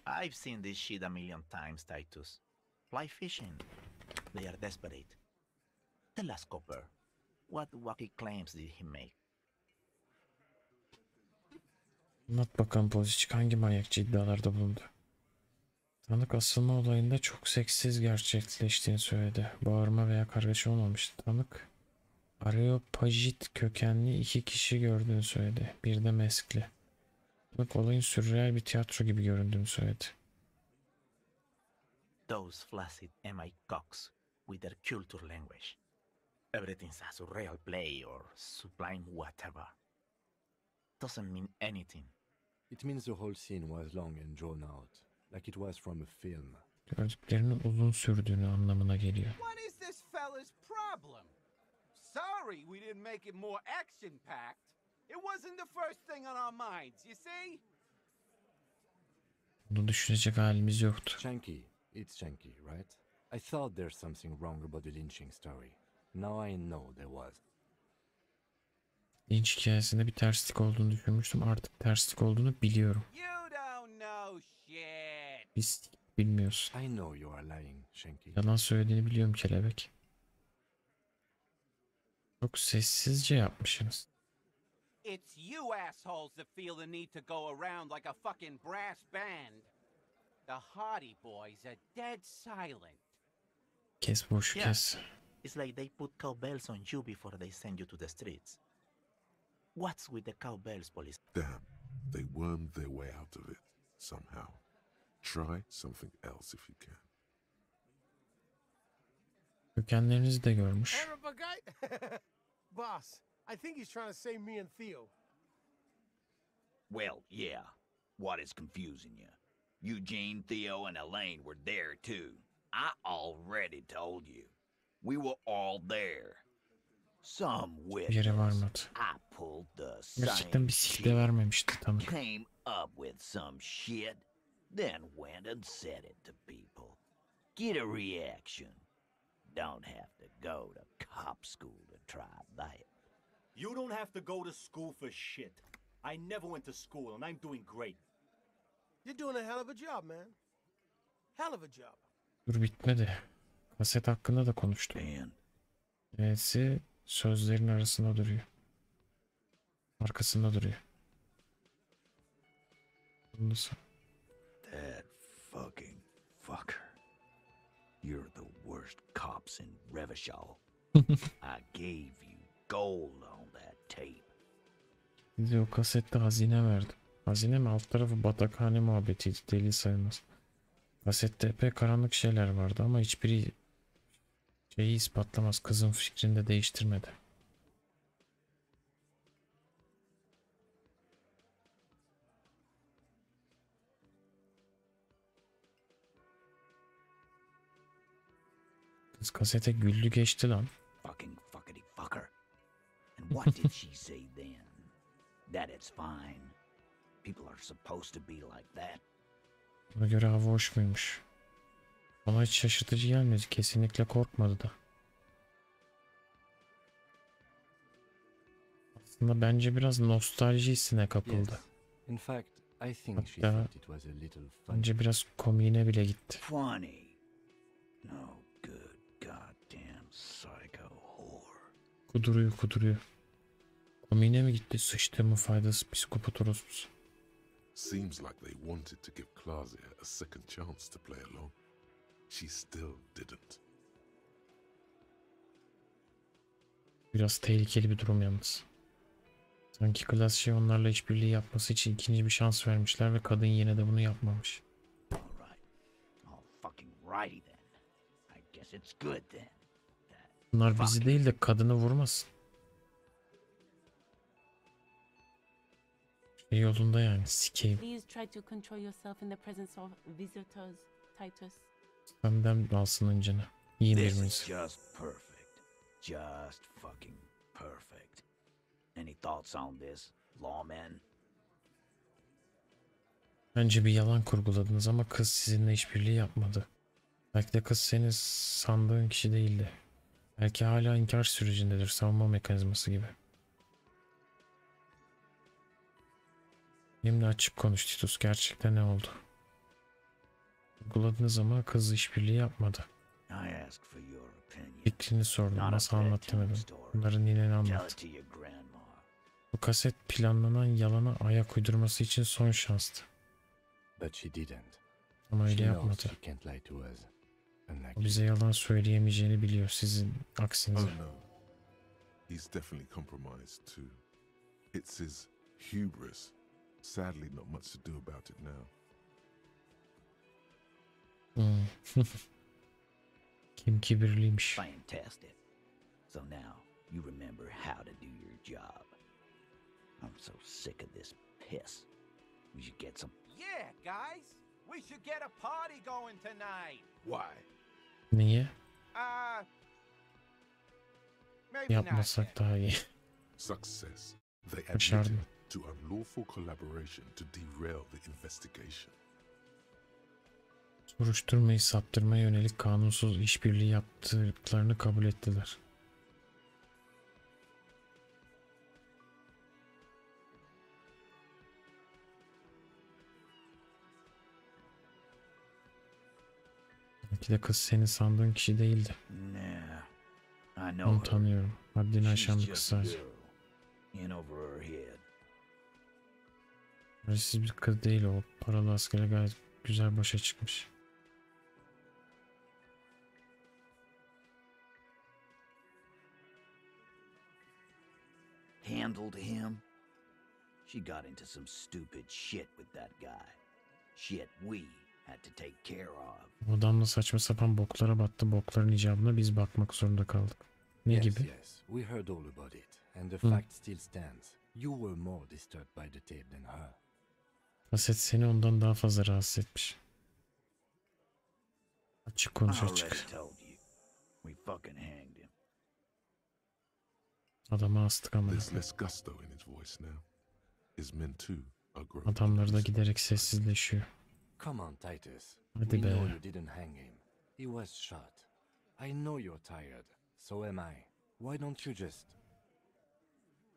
I've seen this shit a million times, Titus. Fly fishing. They are desperate. Tell us, Copper, what wacky claims did he make? Anlat bakalım Pozicik hangi manyakçı iddialarda bulundu? Tanık asılma olayında çok seksiz gerçekleştiğini söyledi. Bağırma veya kargaşa olmamıştı. Tanık Areopagit kökenli 2 kişi gördüğünü söyledi. Bir de meskli. Tanık olayın sürreel bir tiyatro gibi göründüğünü söyledi. Those flaccid MI cocks with their culture language. Everything's a surreal play or sublime whatever. Doesn't mean anything. It means the whole scene was long and drawn out, like it was from a film. Gördüklerinin uzun sürdüğünü anlamına geliyor. What is this fella's problem? Sorry we didn't make it more action-packed. It wasn't the first thing on our minds, you see? Bunu düşünecek halimiz yoktu. Chunky. It's Chunky, right? I thought there's something wrong about the lynching story. Now I know there was. Linç hikayesinde bir terslik olduğunu düşünmüştüm. Artık terslik olduğunu biliyorum. You don't know shit. Biz bilmiyorsun. I know you are lying, Chunky. Yalan söylediğini biliyorum kelebek. Çok sessizce yapmışsınız. It's you assholes that feel the need to go around like a fucking brass band. The Hardy Boys are dead silent. Kes boş kes. It's like they put cowbells on you before they send you to the streets. What's with the cowbells, police? Damn, they wormed their way out of it somehow. Try something else if you can. Kökenlerinizi de görmüş. Boss, I think he's trying to save me and Theo. Well, yeah. What is confusing you? Eugene, Theo, and Elaine were there too. I already told you. We were all there. Some Yere witness. varmadı. I pulled the Gerçekten same bir sikle vermemişti tanık. came up with some shit, then went and said it to people. Get a reaction. Don't have to go to cop school to try that. You don't have to go to school for shit. I never went to school, and I'm doing great. You're doing a hell of a job, man. Hell of a job. Dur bitmedi. Kaset hakkında da konuştum. Neyse sözlerin arasında duruyor. Arkasında duruyor. Nasıl? That fucking fucker. You're the worst cops in Revachol. I gave you gold on that tape. Size o kasette hazine verdim. Hazine mi? Alt tarafı batakhane muhabbetiydi. Deli sayılmaz. Kasette epey karanlık şeyler vardı ama hiçbiri şeyi ispatlamaz. Kızın fikrini de değiştirmedi. Kız kasete güldü geçti lan. Fucking fuckity fucker. And what did she say then? That it's fine. People are supposed to be like that. Ona göre hava hoş muymuş? Bana hiç şaşırtıcı gelmedi. Kesinlikle korkmadı da. Aslında bence biraz nostalji hissine kapıldı. In fact, I think she Hatta thought it was a little funny. bence biraz komiğine bile gitti. Funny. No good goddamn psycho whore. Kuduruyor kuduruyor. Komiğine mi gitti? Sıçtığımın faydası psikopat orospusu. Seems like they wanted to give Claudia a second chance to play along. She still didn't. Biraz tehlikeli bir durum yalnız. Sanki Klasya onlarla işbirliği yapması için ikinci bir şans vermişler ve kadın yine de bunu yapmamış. All fucking righty then. guess it's good then. Bunlar bizi değil de kadını vurmasın. Şey yolunda yani, sikeyim. Please try to control yourself in the presence of visitors, Titus. Senden alsın önceni. Yiyin This birbirinizi. is just perfect. Just fucking perfect. Any thoughts on this, lawman? Bence bir yalan kurguladınız ama kız sizinle işbirliği yapmadı. Belki de kız senin sandığın kişi değildi. Belki hala inkar sürecindedir, savunma mekanizması gibi. Benimle açık konuş Titus, gerçekten ne oldu? Kurguladınız ama kız işbirliği yapmadı. Fikrini sordum, nasıl anlat demedim. Bunları ninene anlat. Bu kaset planlanan yalana ayak uydurması için son şanstı. Ama öyle yapmadı. O bize yalan söyleyemeyeceğini biliyor, sizin aksinize. Oh no. He's definitely compromised too. It's his hubris. Sadly, not much to do about it now. Kim kibirliymiş. Fantastic. So now you remember how to do your job. I'm so sick of this piss. We should get some. Yeah, guys. We should get a party going tonight. Why? Niye? Maybe not. Yapmasak daha iyi. Success. They Başardım. admitted to unlawful collaboration to derail the investigation. Soruşturmayı saptırmaya yönelik kanunsuz işbirliği yaptıklarını kabul ettiler. Belki de kız senin sandığın kişi değildi. Onu tanıyorum. Haddini aşan bir kız sadece. Parasız bir kız değil o. Paralı askere gayet güzel başa çıkmış. Handled him? She got into some stupid shit with that guy. Shit we had to take care of. O adamla saçma sapan boklara battı. Bokların icabına biz bakmak zorunda kaldık. Ne gibi? Yes, we heard all about it, and the fact still stands. You were more disturbed by the tape than her. Kaset seni ondan daha fazla rahatsız etmiş. Açık konuş açık. Adamı astık ama. Adamları da giderek sessizleşiyor. Come on, Titus. Hadi We know be. you didn't hang him. He was shot. I know you're tired. So am I. Why don't you just...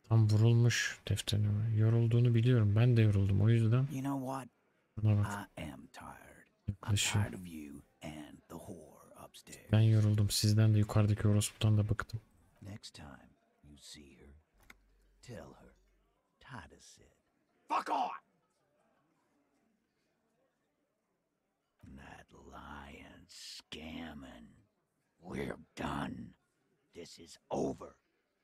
Tam vurulmuş defterine. Yorulduğunu biliyorum. Ben de yoruldum. O yüzden. You know what? Buna bak. I am tired. I'm Yaklaşıyor. tired of you and the whore upstairs. Ben yoruldum. Sizden de yukarıdaki orospudan da bıktım. Next time you see her, tell her Titus said, Fuck off! That lying, scamming. We're done. This is over.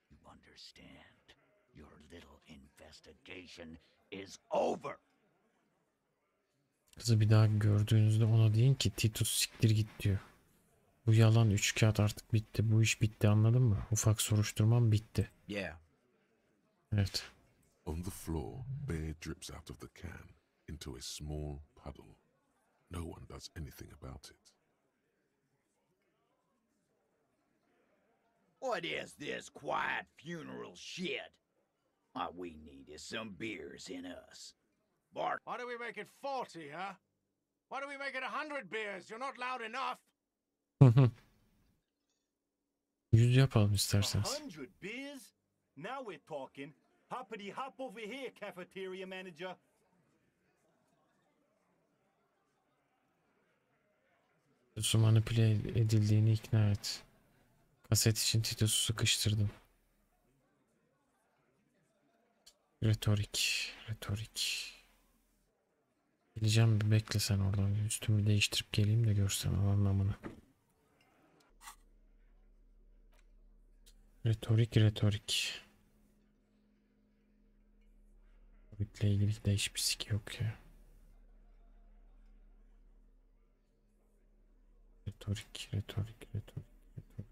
You understand? Your little investigation is over. Kızı bir daha gördüğünüzde ona deyin ki Titus siktir git diyor. Bu yalan üç kağıt artık bitti. Bu iş bitti, anladın mı? Ufak soruşturmam bitti. Yeah. Evet. On the floor, beer drips out of the can into a small puddle. No one does anything about it. What is this quiet funeral shit? All we need is some beers in us. Bart. Why do we make it 40, huh? Why do we make it 100 beers? You're not loud enough. 100 yapalım isterseniz. 100 beers? Now we're talking. Hoppity hop over here, cafeteria manager. Titus'u manipüle edildiğini ikna et. Kaset için Titus'u sıkıştırdım. Retorik. Geleceğim, bir bekle sen oradan. Üstümü değiştirip geleyim de görsen anlamını. Retorik. Retorikle ilgili de hiçbir sik yok ya. Retorik, retorik, retorik, retorik.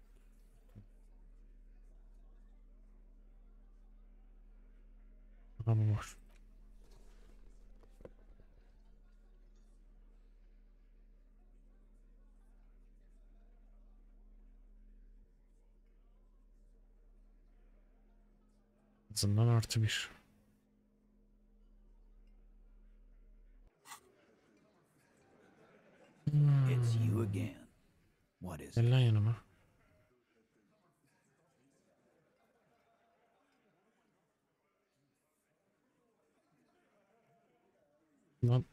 Aha bu var. Azından +1. It's you again. What is Gel it? lan yanıma. Lan.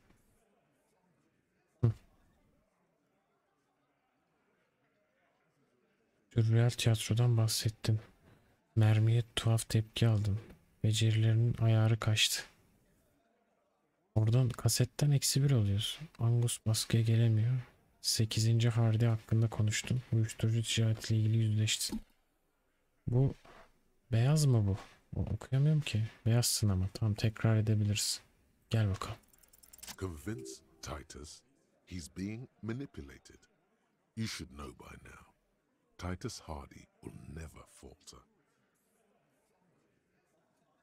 Hı. Sürreal tiyatrodan bahsettin. Mermiye tuhaf tepki aldın. Becerilerinin ayarı kaçtı. Oradan kasetten -1 oluyorsun. Angus baskıya gelemiyor. 8. Hardy hakkında konuştun. Uyuşturucu ticaretiyle ilgili yüzleştin. Bu beyaz mı bu? Okuyamıyorum ki. Beyazsın ama. Tamam, tekrar edebiliriz. Gel bakalım. Convince Titus he's being manipulated. You should know by now. Titus Hardy will never falter.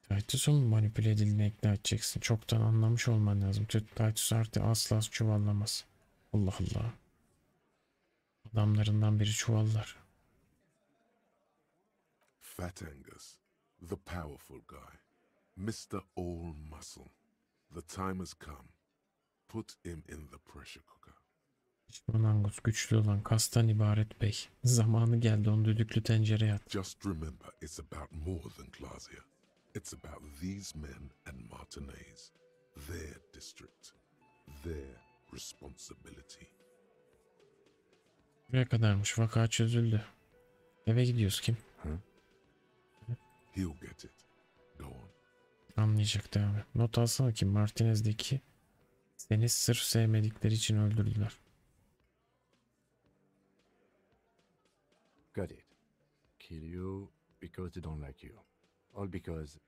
Titus'un manipüle edildiğine ikna edeceksin. Çoktan anlamış olman lazım. Titus Hardy asla çuvallamaz. Allah Allah. Adamlarından biri çuvallar. Fat Angus, the powerful guy, Mr. All Muscle. The time has come. Put him in the pressure cooker. Şişman Angus, güçlü olan kastan ibaret bey. Zamanı geldi, onu düdüklü tencereye at. Just remember, it's about more than Clausia. It's about these men and Martinez, their district, their responsibility. Buraya kadarmış, vaka çözüldü. Eve gidiyoruz, kim? He'll get it. Go on. Anlayacak, devam et. Not alsana ki Martinez'deki seni sırf sevmedikleri için öldürdüler. Got it. Kill you because they don't like you. All because...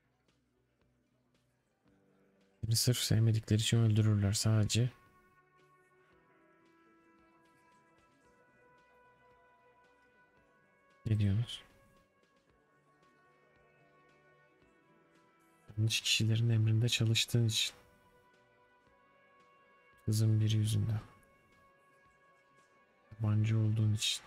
Seni sırf sevmedikleri için öldürürler sadece. Ne diyorsunuz? Yanlış kişilerin emrinde çalıştığın için. Kızın biri yüzünden. Yabancı olduğun için.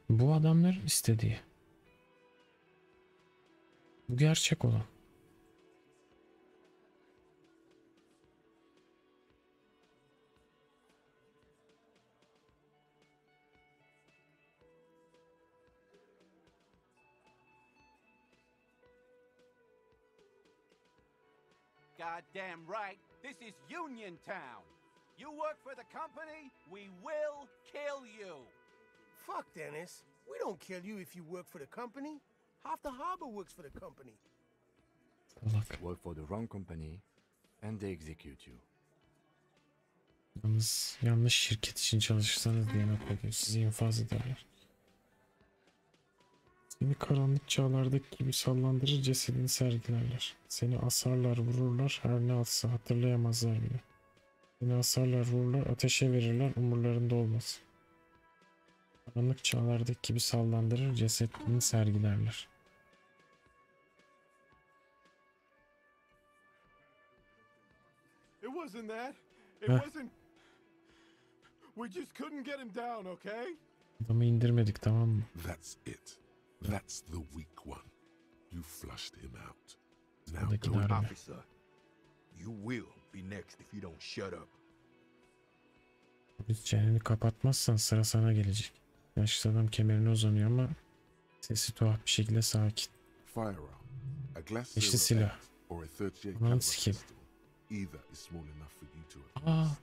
Bu adamların istediği. Bu gerçek olan. Goddamn right, this is Union Town. You work for the company, we will kill you. Fuck, Dennis. We don't kill you if you work for the company. Half the harbor works for the company. Work for the wrong company and they execute you. Yalnız yanlış şirket için çalışırsanız diye not koyuyor. Sizi infaz ederler. Seni karanlık çağlardaki gibi sallandırır, cesedini sergilerler. Seni asarlar, vururlar, her ne atsa hatırlayamazlar bile. Seni asarlar, vururlar, ateşe verirler, umurlarında olmaz. Karanlık çağlardaki gibi sallandırır, cesedini sergilerler. It wasn't that. It Heh. wasn't. We just couldn't get him down, okay? Adamı indirmedik, tamam mı? That's it. That's the weak one. You flushed him out. Now Sıradaki go. darbe. Officer, you will be next if you don't shut up. Biz çeneni kapatmazsan sıra sana gelecek. Yaşlı adam kemerine uzanıyor ama sesi tuhaf bir şekilde sakin. Firearm. A glass İşte silver silah. bat or a 38 Aman caliber sikeyim. pistol. Either is small enough for you to Aa, adjust.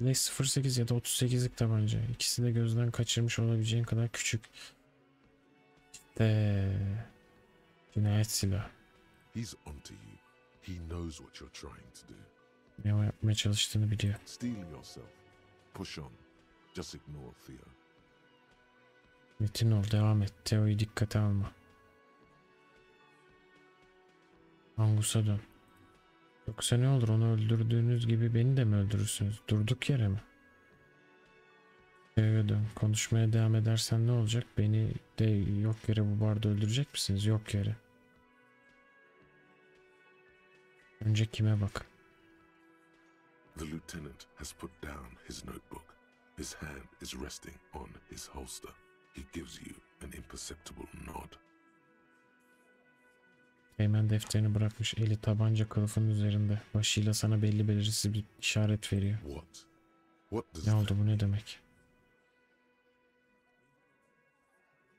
L08 ya da 38'lik tabanca. İkisi de gözden kaçırmış olabileceğin kadar küçük. İşte cinayet silahı. He's onto you. He knows what you're trying to do. Ne yapmaya çalıştığını biliyor. Steel yourself. Push on. Just ignore Theo. Metin ol, devam et. Theo'yu dikkate alma. Angus'a dön. Yoksa ne olur, onu öldürdüğünüz gibi beni de mi öldürürsünüz? Durduk yere mi? Theo'ya dön. Konuşmaya devam edersen ne olacak? Beni de yok yere bu barda öldürecek misiniz? Yok yere. Önce kime bak. The lieutenant has put down his notebook. His hand is resting on his holster. He gives you an imperceptible nod. Teğmen defterini bırakmış, eli tabanca kılıfının üzerinde. Başıyla sana belli belirsiz bir işaret veriyor. Ne oldu, bu ne demek?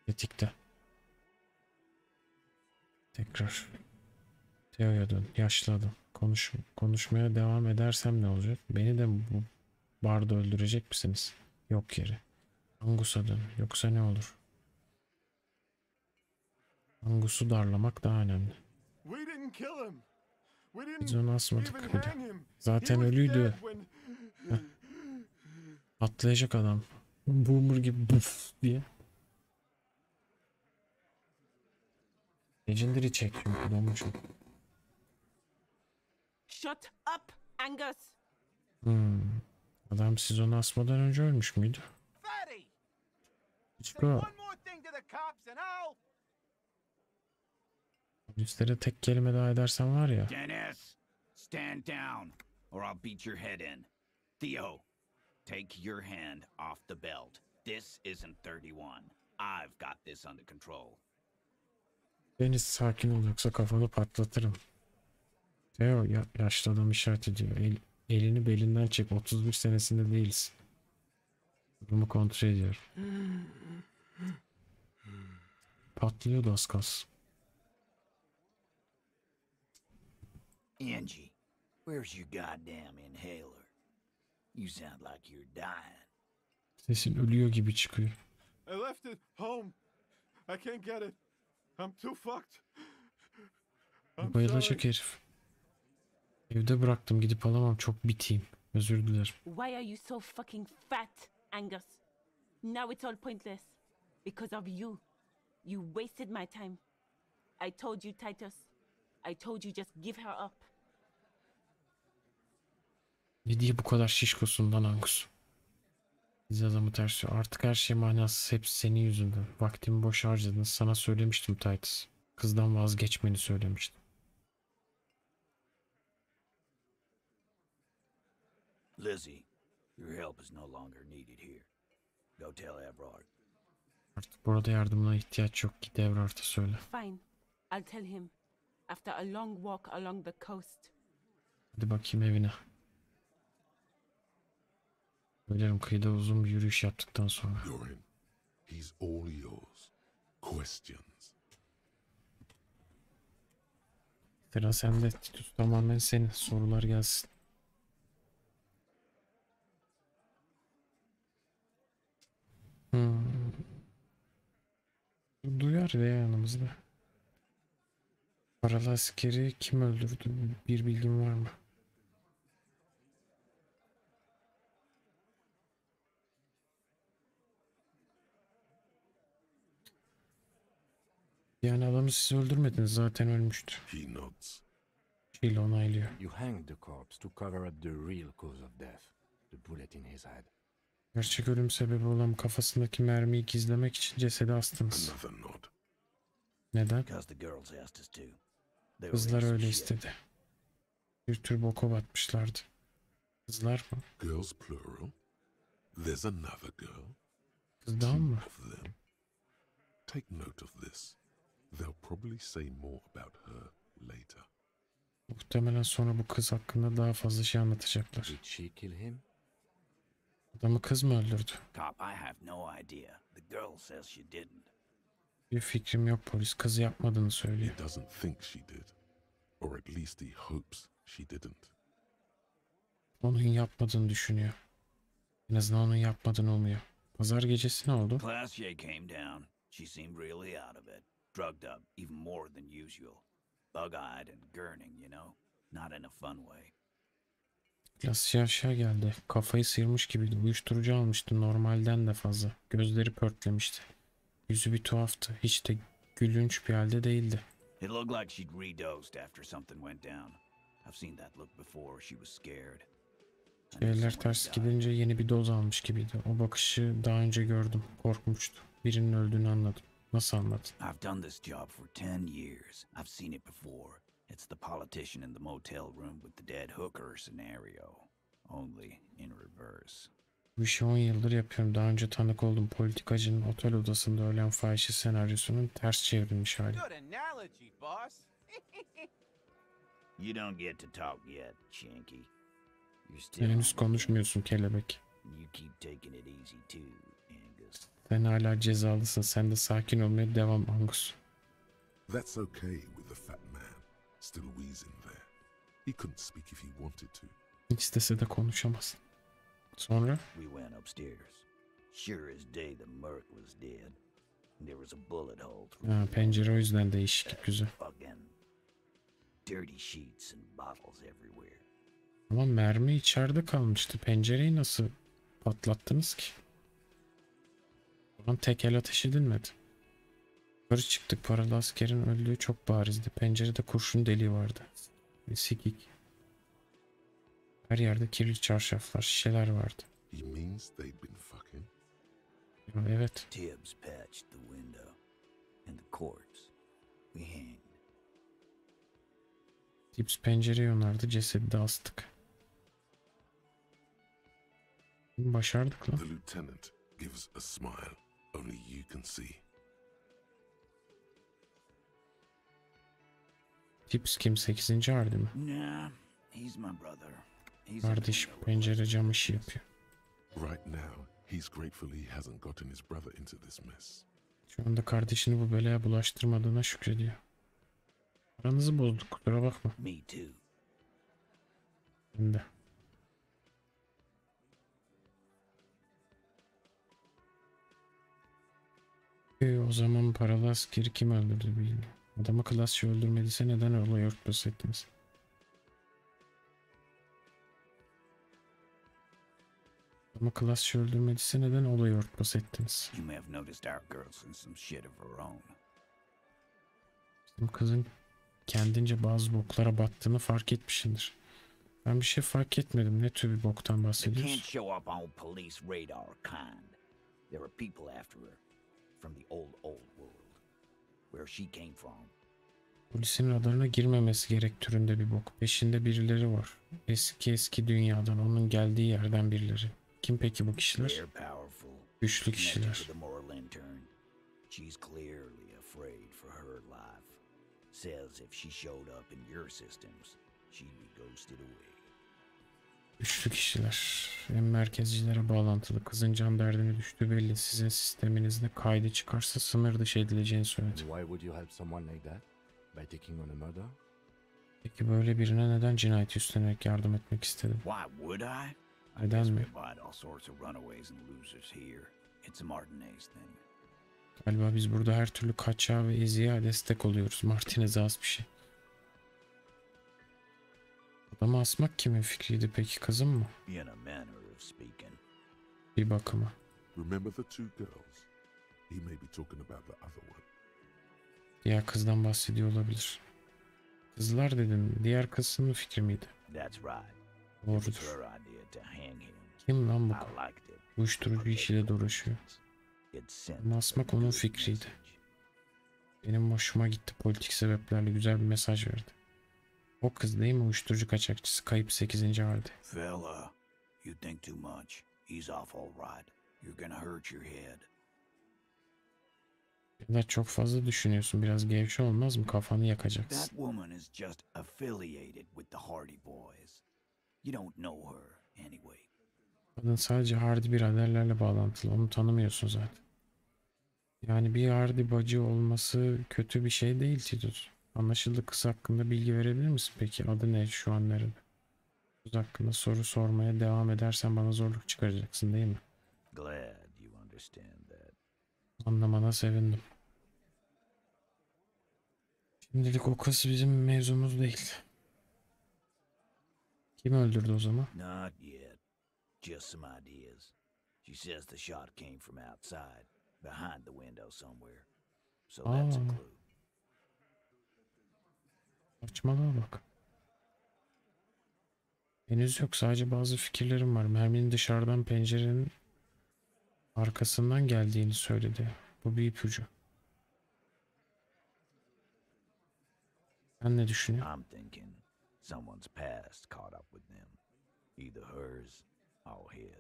Tetikte. Tekrar. Theo'ya dön. Yaşlı adam. Konuşmaya devam edersem ne olacak? Beni de bu barda öldürecek misiniz? Yok yere. Angus'a dön. Yoksa ne olur? Angus'u darlamak daha önemli. Biz onu asmadık bile. Zaten ölüydü. Heh. Atlayacak adam. Boomer gibi buf diye. Legendary çek çünkü donmuş. Shut up, Angus. Adam siz onu asmadan önce ölmüş müydü? Çıkıyor. Polislere tek kelime daha edersen var ya. Dennis, stand down or I'll beat your head in. Theo, take your hand off the belt. This isn't 31. I've got this under control. Deniz, sakin ol yoksa kafanı patlatırım. Theo yaşlı adam işaret ediyor. Elini belinden çek. 31 senesinde değiliz. Durumu kontrol ediyor. Patlıyordu az kalsın. Angie, where's your goddamn inhaler? You sound like you're dying. Sesin ölüyor gibi çıkıyor. I left it home. I can't get it. I'm too fucked. Bayılacak herif. Evde bıraktım, gidip alamam, çok biteyim. Özür dilerim. Why are you so fucking fat, Angus? Now it's all pointless. Because of you. You wasted my time. I told you, Titus. I told you just give her up. Ne diye bu kadar şişkosundan Angus? Biz adamı ters. Artık her şey manasız. Hepsi senin yüzünden. Vaktimi boş harcadın. Sana söylemiştim Titus. Kızdan vazgeçmeni söylemiştim. Lizzie, your help is no longer needed here. Go tell Everard. Artık burada yardımına ihtiyaç yok. Git Everard'a söyle. Fine. I'll tell him. After a long walk along the coast. Hadi bakayım evine. Söylerim, kıyıda uzun bir yürüyüş yaptıktan sonra. You're in. He's all yours. Questions. Sıra sende Titus, tamamen senin. Sorular gelsin. Duyar ya yanımızda. Paralı askeri kim öldürdü? Bir bilgin var mı? Yani adamı siz öldürmediniz, zaten ölmüştü. He nods. Sheila onaylıyor. You hanged the corpse to cover up the real cause of death, the bullet in his head. Gerçek ölüm sebebi olan kafasındaki mermiyi gizlemek için cesedi astınız. Another nod. Neden? They Kızlar öyle istedi. Bir tür boka batmışlardı. Kızlar mı? Girls plural. There's another girl. Kızdan mı? Of them. Take note of this. They'll probably say more about her later. Muhtemelen sonra bu kız hakkında daha fazla şey anlatacaklar. Did she kill him? Adamı kız mı öldürdü? Cop, I have no idea. The girl says she didn't. Bir fikrim yok, polis kızı yapmadığını söylüyor. He doesn't think she did. Or at least he hopes she didn't. Onun yapmadığını düşünüyor. En azından onun yapmadığını umuyor. Pazar gecesi ne oldu? Classier came down. She seemed really out of it. Drugged up, even more than usual. Bug-eyed and gurning, you know? Not in a fun way. Klasya aşağı geldi. Kafayı sıyırmış gibiydi. Uyuşturucu almıştı normalden de fazla. Gözleri pörtlemişti. Yüzü bir tuhaftı. Hiç de gülünç bir halde değildi. It looked like she'd redosed after something went down. I've seen that look before. She was scared. Şeyler ters gidince yeni bir doz almış gibiydi. O bakışı daha önce gördüm. Korkmuştu. Birinin öldüğünü anladım. Nasıl anladın? I've done this job for 10 years. I've seen it before. It's the politician in the motel room with the dead hooker scenario. Only in reverse. Bu işi 10 yıldır yapıyorum. Daha önce tanık oldum. Politikacının otel odasında ölen fahişe senaryosunun ters çevrilmiş hali. Good analogy, boss. You don't get to talk yet, Shanky. You're still Sen henüz konuşmuyorsun kelebek. You keep taking it easy too, Angus. Sen hala cezalısın. Sen de sakin olmaya devam Angus. That's okay with the fat man, still wheezing there. He couldn't speak if he wanted to. İstese de konuşamaz. Sonra? We went upstairs. Sure as day the merc was dead. There was a bullet hole through Ha, pencere o yüzden değişik güzel. fucking dirty sheets and bottles everywhere. Ama mermi içeride kalmıştı. Pencereyi nasıl patlattınız ki? Oradan tek el ateş edilmedi. Yukarı çıktık. Paralı askerin öldüğü çok barizdi. Pencerede kurşun deliği vardı. Sikik. Her yerde kirli çarşaflar, şişeler vardı. He means they'd been fucking. Evet. Tibbs patched the window and the corpse. We hanged. Tibbs pencereyi onardı. Cesedi de astık. Başardık lan. The lieutenant gives a smile only you can see. Tibbs kim? 8. hardi mi? Nah, he's my brother. He's Kardeş pencere cam işi yapıyor. Right now, he's grateful he hasn't gotten his brother into this mess. Şu anda kardeşini bu belaya bulaştırmadığına şükrediyor. Aranızı bozduk, kusura bakma. Me too. Ben de. O zaman paralı askeri kim öldürdü bilmiyorum. Adamı klasçı öldürmediyse neden olay örtbas ettiniz? Adamı klasçı öldürmediyse neden olay örtbas ettiniz? You may have noticed our girl's in some shit of her own. Bizim kızın kendince bazı boklara battığını fark etmişsindir. Ben bir şey fark etmedim. Ne tür bir boktan It can't bahsediyorsun? show up on police radar kind. There are people after her from the old world, where she came from. Polisin radarına girmemesi gerek türünde bir bok. Peşinde birileri var. Eski dünyadan, onun geldiği yerden birileri. Kim peki bu kişiler? They're powerful. Güçlü Connected kişiler. to the moral intern. She's clearly afraid for her life. Says if she showed up in your systems, she'd be ghosted away. Güçlü kişiler. En merkezcilere bağlantılı. Kızın can derdine düştü belli. Sizin sisteminizde kaydı çıkarsa sınır dışı edileceğini söyledi. Why would you help someone like that? By taking on a murder? Peki böyle birine neden cinayet üstlenerek yardım etmek istedin? Why would I? Neden mi? We find all sorts of runaways and losers here. It's a Martinez thing. Galiba biz burada her türlü kaçağı ve eziğe destek oluyoruz. Martinez'e az bir şey. Adamı asmak kimin fikriydi peki, kızım mı? In a manner of speaking. Bir bakıma. Remember the two girls? He may be talking about the other one. Diğer kızdan bahsediyor olabilir. Kızlar dedim. Diğer kızın fikri miydi? That's right. It was Doğrudur. her idea to hang him. Kim lan bu? I liked it. Uyuşturucu işiyle de uğraşıyor. It sent Ama asmak onun fikriydi. Benim hoşuma gitti. Politik sebeplerle güzel bir mesaj verdi. O kız değil mi uyuşturucu kaçakçısı? Kayıp 8. hardi. Fella, you think too much. He's off all right. You're gonna hurt your head. Ya da çok fazla düşünüyorsun. Biraz gevşe olmaz mı? Kafanı That yakacaksın. woman is just affiliated with the Hardy Boys. You don't know her anyway. Kadın sadece Hardy biraderlerle bağlantılı. Onu tanımıyorsun zaten. Yani bir Hardy bacı olması kötü bir şey değil Titus. Anlaşıldı, kız hakkında bilgi verebilir misin peki? Adı ne? Şu an nerede? Söz hakkında soru sormaya devam edersen bana zorluk çıkaracaksın değil mi? Glad you understand that. Anlamana sevindim. Şimdilik o kız bizim mevzumuz değil. Kim öldürdü o zaman? Not yet. Just some ideas. She says the shot came from outside, behind the window somewhere. So that's a clue. Saçmalığa bak. Henüz yok. Sadece bazı fikirlerim var. Merminin dışarıdan pencerenin arkasından geldiğini söyledi. Bu bir ipucu. Sen ne düşünüyorsun? I'm thinking someone's past caught up with them. Either hers or his.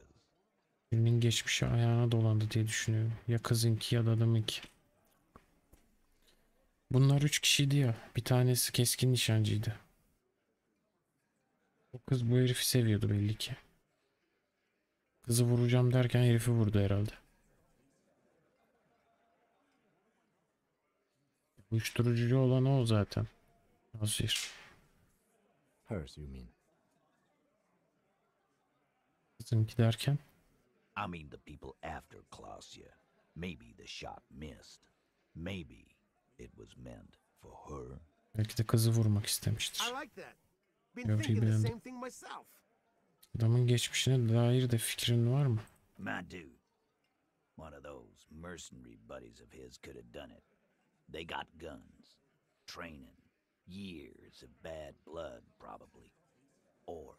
Birinin geçmişi ayağına dolandı diye düşünüyorum. Ya kızınki ya da adamınki. Bunlar 3 kişiydi ya. Bir tanesi keskin nişancıydı. O kız bu herifi seviyordu belli ki. Kızı vuracağım derken herifi vurdu herhalde. Uyuşturucu olan o zaten. Azir. Hers, you mean? Kızınki derken? I mean the people after Klausya. Maybe the shot missed. Maybe it was meant for her. Belki de kızı vurmak istemiştir. I like that. Been Göreyi thinking the beğendim. same thing myself. Adamın geçmişine dair de fikrin var mı? My dude. One of those mercenary buddies of his could have done it. They got guns, training, years of bad blood probably. Or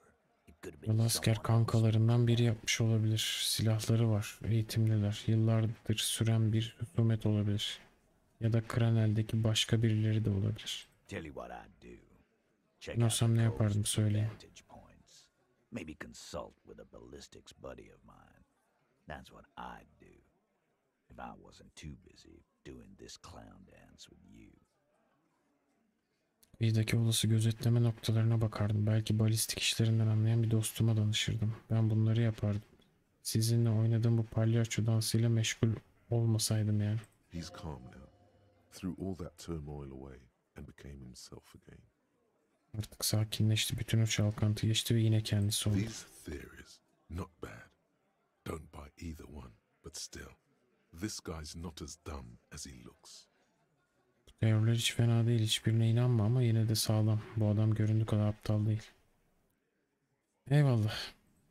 it could have been Yol asker someone else. kankalarından biri yapmış olabilir. Silahları var, eğitimliler. Yıllardır süren bir husumet olabilir. Ya da Kranel'deki başka birileri de olabilir. Tell you what I'd do. Check Ben out olsam the ne yapardım coast söyleyin. vantage points. Maybe consult with a ballistics buddy of mine. That's what I'd do. If I wasn't too busy doing this clown dance with you. Kıyıdaki olası gözetleme noktalarına bakardım. Belki balistik işlerinden anlayan bir dostuma danışırdım. Ben bunları yapardım. Sizinle oynadığım bu palyaço dansıyla meşgul olmasaydım yani. He's calm now, threw all that turmoil away and became himself again. Artık sakinleşti. Bütün o çalkantı geçti ve yine kendisi oldu. These theories, not bad. Don't buy either one, but still, this guy's not as dumb as he looks. Teoriler hiç fena değil. Hiçbirine inanma ama yine de sağlam. Bu adam göründüğü kadar aptal değil. Eyvallah.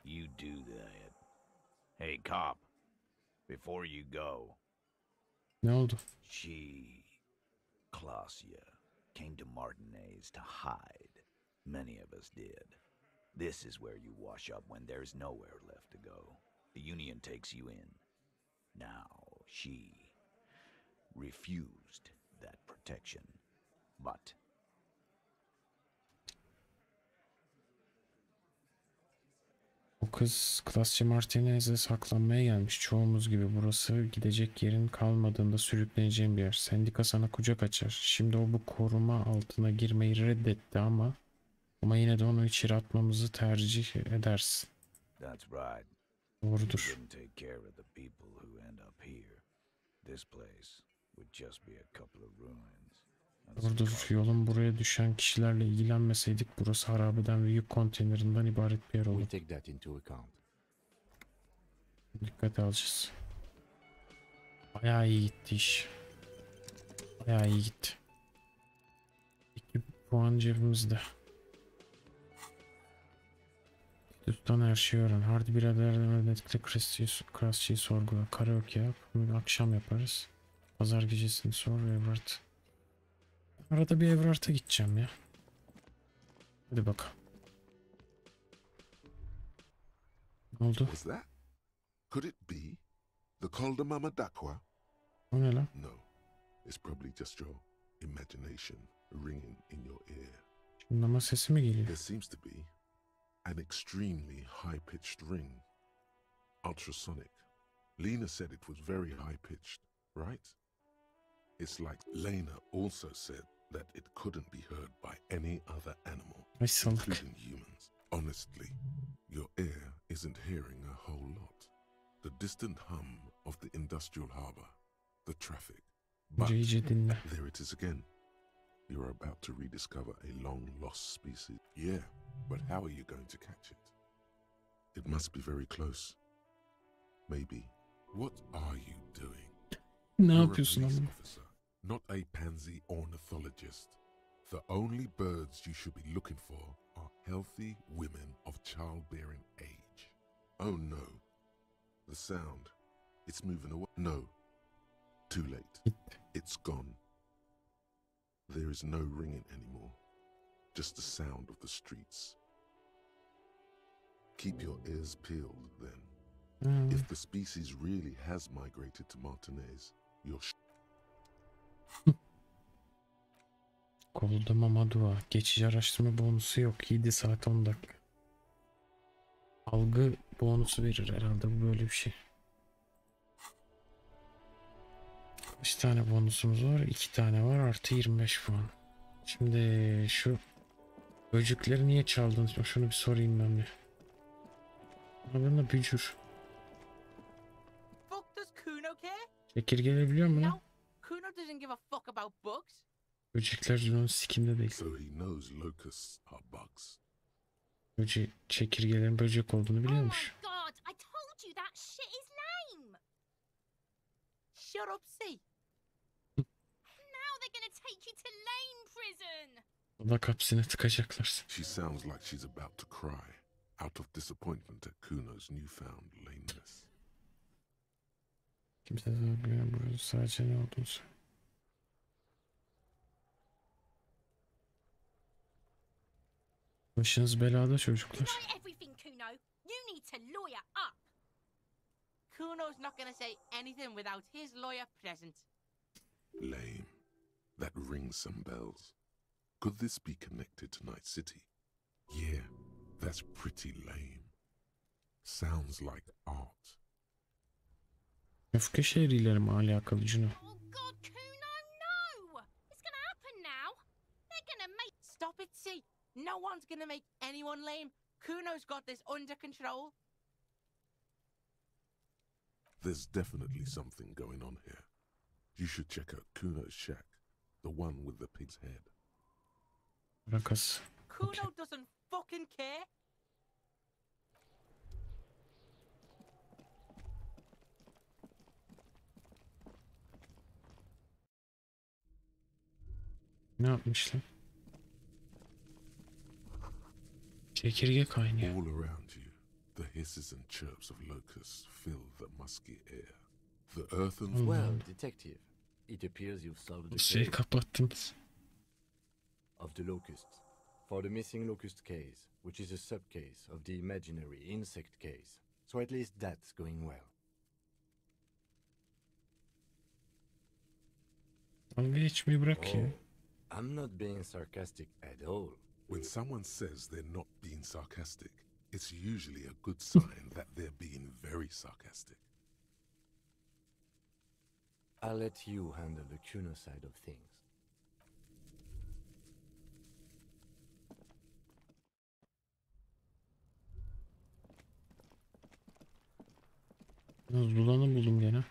You do that. Hey, cop. Before you go. Ne oldu? She, Klausya, came to Martinez to hide. Many of us did. This is where you wash up when there's nowhere left to go. The Union takes you in. Now, she refused that protection. But O kız Klasçı Martinez'e saklanmaya gelmiş. Çoğumuz gibi burası gidecek yerin kalmadığında sürükleneceğin bir yer. Sendika sana kucak açar. Şimdi o bu koruma altına girmeyi reddetti ama yine de onu içeri atmamızı tercih edersin. that's right. Doğrudur. You didn't take care of the people who end up here. This place would just be a couple of ruins. Doğrudur. Yolun buraya düşen kişilerle ilgilenmeseydik burası harabeden ve yük konteynerinden ibaret bir yer We olurdu. take that into account. Dikkate alacağız. Bayağı iyi gitti iş. Bayağı iyi gitti. 2 puan cebimizde. Tutan her şeyi öğren. Hardy biraderden öğrendikle Krasçı'yı sorgula. Karaoke yap. Bugün akşam yaparız. Pazar gecesini sor Everett. Arada bir Everett'a gideceğim ya. Hadi bakalım. Ne oldu? Was that? Could it be the Col de Mama Dakwa? O ne lan? No, it's probably just your imagination ringing in your ear. Çınlama sesi mi geliyor? There seems to be an extremely high-pitched ring. Ultrasonic. Lena said it was very high-pitched, right? It's like Lena also said that it couldn't be heard by any other animal, Ay salak. including humans. Honestly, your ear isn't hearing a whole lot. The distant hum of the industrial harbor, the traffic. But İyice dinle. there it is again. You're about to rediscover a long-lost species. Yeah, But how are you going to catch it? It must be very close. Maybe. What are you doing? Ne You're a yapıyorsun police ama? officer, not a pansy ornithologist. The only birds you should be looking for are healthy women of childbearing age. Oh no. The sound. It's moving away. No. Too late. It's gone. There is no ringing anymore. Just the sound of the streets. Keep your ears peeled, then. If the species really has migrated to Martinez, you're Koldama dua. Geçici araştırma bonusu yok. 7 saat 10 dakika. Algı bonusu verir herhalde, bu böyle bir şey. Kaç tane bonusumuz var? 2 tane var, artı 25 puan. Şimdi şu böcekleri niye çaldın? Şunu bir sorayım ben bir. Bana bücür. Fuck does Kuno care? Çekirgeleri biliyor musun lan? No, Kuno doesn't give a fuck about bugs. Böcekler onun sikimde değil. So he knows locusts are bugs. Çekirgelerin böcek olduğunu biliyormuş. God, I told you that shit is lame. Shut up, see. Now they're gonna take you to lame prison. Oda hapsine tıkacaklar. She sounds like she's about to cry, out of disappointment at Kuno's newfound lameness. Kimse de bilmiyor burada sadece ne olduğunu söylüyor. Başınız belada çocuklar. Deny everything, Kuno. You need to lawyer up. Kuno's not gonna say anything without his lawyer present. Lame. That rings some bells. Could this be connected to Night City? Yeah, that's pretty lame. Sounds like art. Öfke şehriyle mi alakalı Cino? Oh God, Kuno, no! It's gonna happen now. They're gonna make... Stop it, see. No one's gonna make anyone lame. Kuno's got this under control. There's definitely something going on here. You should check out Kuno's shack, the one with the pig's head. Bırakas. Kuno doesn't fucking care. Ne yapmışlar? Çekirge kaynıyor. All around you, the hisses and chirps of locusts fill the musky air. The earthen... Well, detective, it appears you've solved the Şey case kapattınız. of the locusts. For the missing locust case, which is a subcase of the imaginary insect case. So at least that's going well. Dalga geçmeyi bırak ya. I'm not being sarcastic at all. When someone says they're not being sarcastic, it's usually a good sign that they're being very sarcastic. I'll let you handle the Kuno side of things. Zulan'ı buldum gene.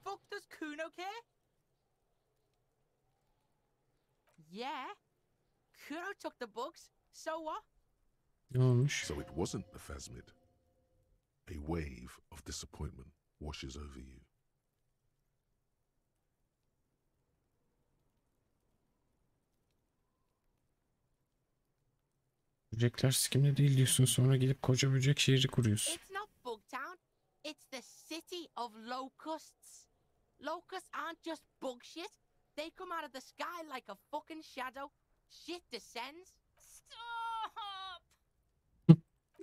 Fuck does Kuno care? Yeah. Kuno took the bugs, so what? Ne olmuş? So it wasn't the phasmid. A wave of disappointment washes over you. Böcekler sikimde değil diyorsun, sonra gidip koca böcek şehri kuruyorsun. It's not Bugtown. It's the city of locusts. Locusts aren't just bug shit. They come out of the sky like a fucking shadow. Shit descends. Stop!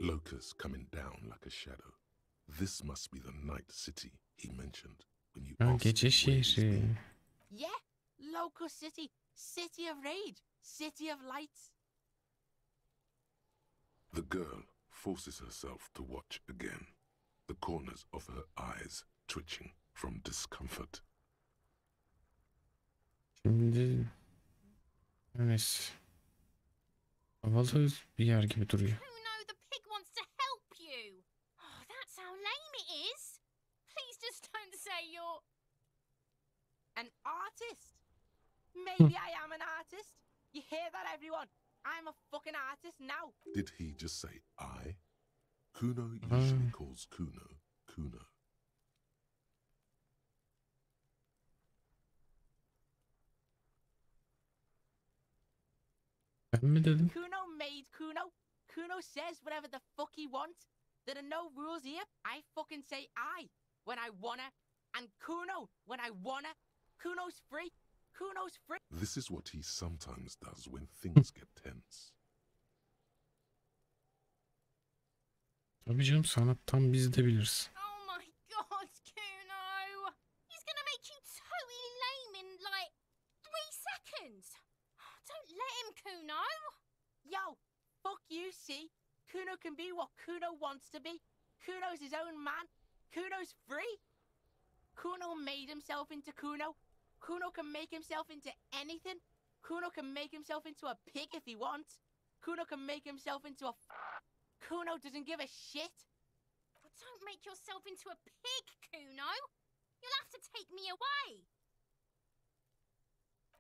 Locusts coming down like a shadow. This must be the night city he mentioned when you Ha, asked gece where he's şehri. been. Yeah, Locust City. City of rage. City of lights. The girl forces herself to watch again, the corners of her eyes twitching from discomfort. Şimdi... Neyse. Havalı bir yer gibi duruyor. Kuno, the pig wants to help you. Oh, that's how lame it is. Please just don't say you're... An artist? Maybe I am an artist. You hear that, everyone? I'm a fucking artist now. Did he just say I? Kuno usually calls Kuno Kuno. Ben mi dedim? Kuno made Kuno. Kuno says whatever the fuck he wants. There are no rules here. I fucking say I when I wanna, and Kuno when I wanna. Kuno's free. Kuno's free. This is what he sometimes does when things get tense. Tabii canım, sanattan biz de biliriz. Oh my god, Kuno! He's gonna make you totally lame in like 3 seconds. Don't let him, Kuno. Yo, fuck you, see? Kuno can be what Kuno wants to be. Kuno's his own man. Kuno's free. Kuno made himself into Kuno. Kuno can make himself into anything. Kuno can make himself into a pig if he wants. Kuno can make himself into a... Kuno doesn't give a shit. Oh, don't make yourself into a pig, Kuno. You'll have to take me away.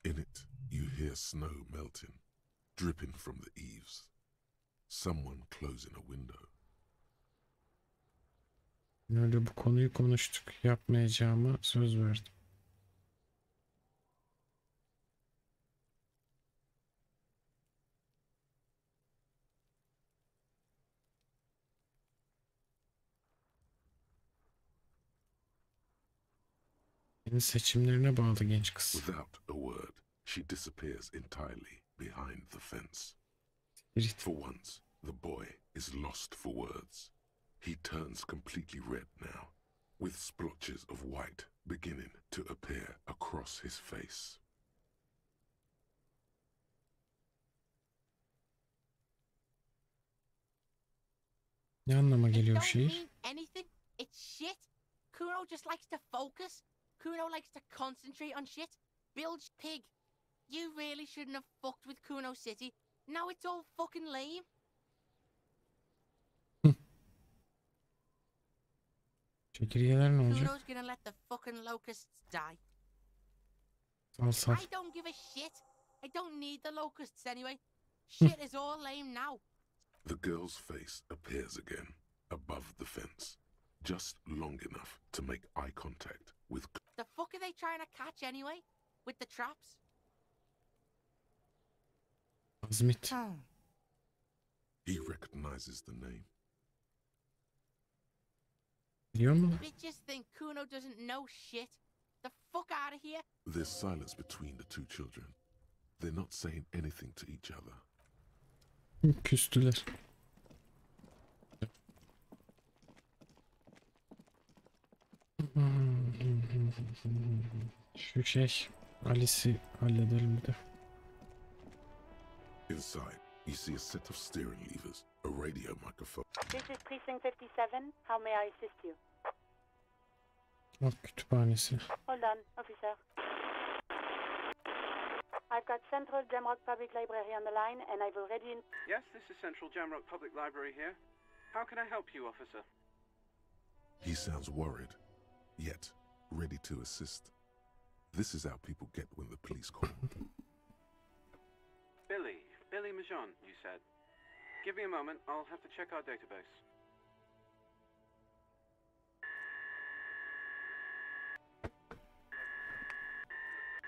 In it, you hear snow melting, dripping from the eaves. Someone closing a window. Öyle bu konuyu konuştuk. Yapmayacağıma söz verdim. Senin seçimlerine bağlı genç kız. Without a word, she disappears entirely behind the fence. For once, the boy is lost for words. He turns completely red now, with splotches of white beginning to appear across his face. Ne anlama geliyor Don't şiir? mean anything. It's shit. Kuno just likes to focus. Kuno likes to concentrate on shit. Build pig. You really shouldn't have fucked with Kuno City. Now it's all fucking lame. Çekirgeler ne olacak? Kuno's gonna let the fucking locusts die. Sal sal. I don't give a shit. I don't need the locusts anyway. Shit is all lame now. The girl's face appears again, above the fence, just long enough to make eye contact with... The fuck are they trying to catch anyway? With the traps? Azmit. He recognizes the name. Biliyor mu? Bitches think Kuno doesn't know shit. The fuck out of here. There's silence between the two children. They're not saying anything to each other. Küstüler. Şu Alice'i halledelim bir de. Inside, you see a set of steering levers, a radio microphone. This is Precinct 57. How may I assist you? Halk kütüphanesi. Hold on, officer. I've got Central Jamrock Public Library on the line, and I've already... Yes, this is Central Jamrock Public Library here. How can I help you, officer? He sounds worried, yet ready to assist. This is how people get when the police call. Billy Majon, you said. Give me a moment, I'll have to check our database.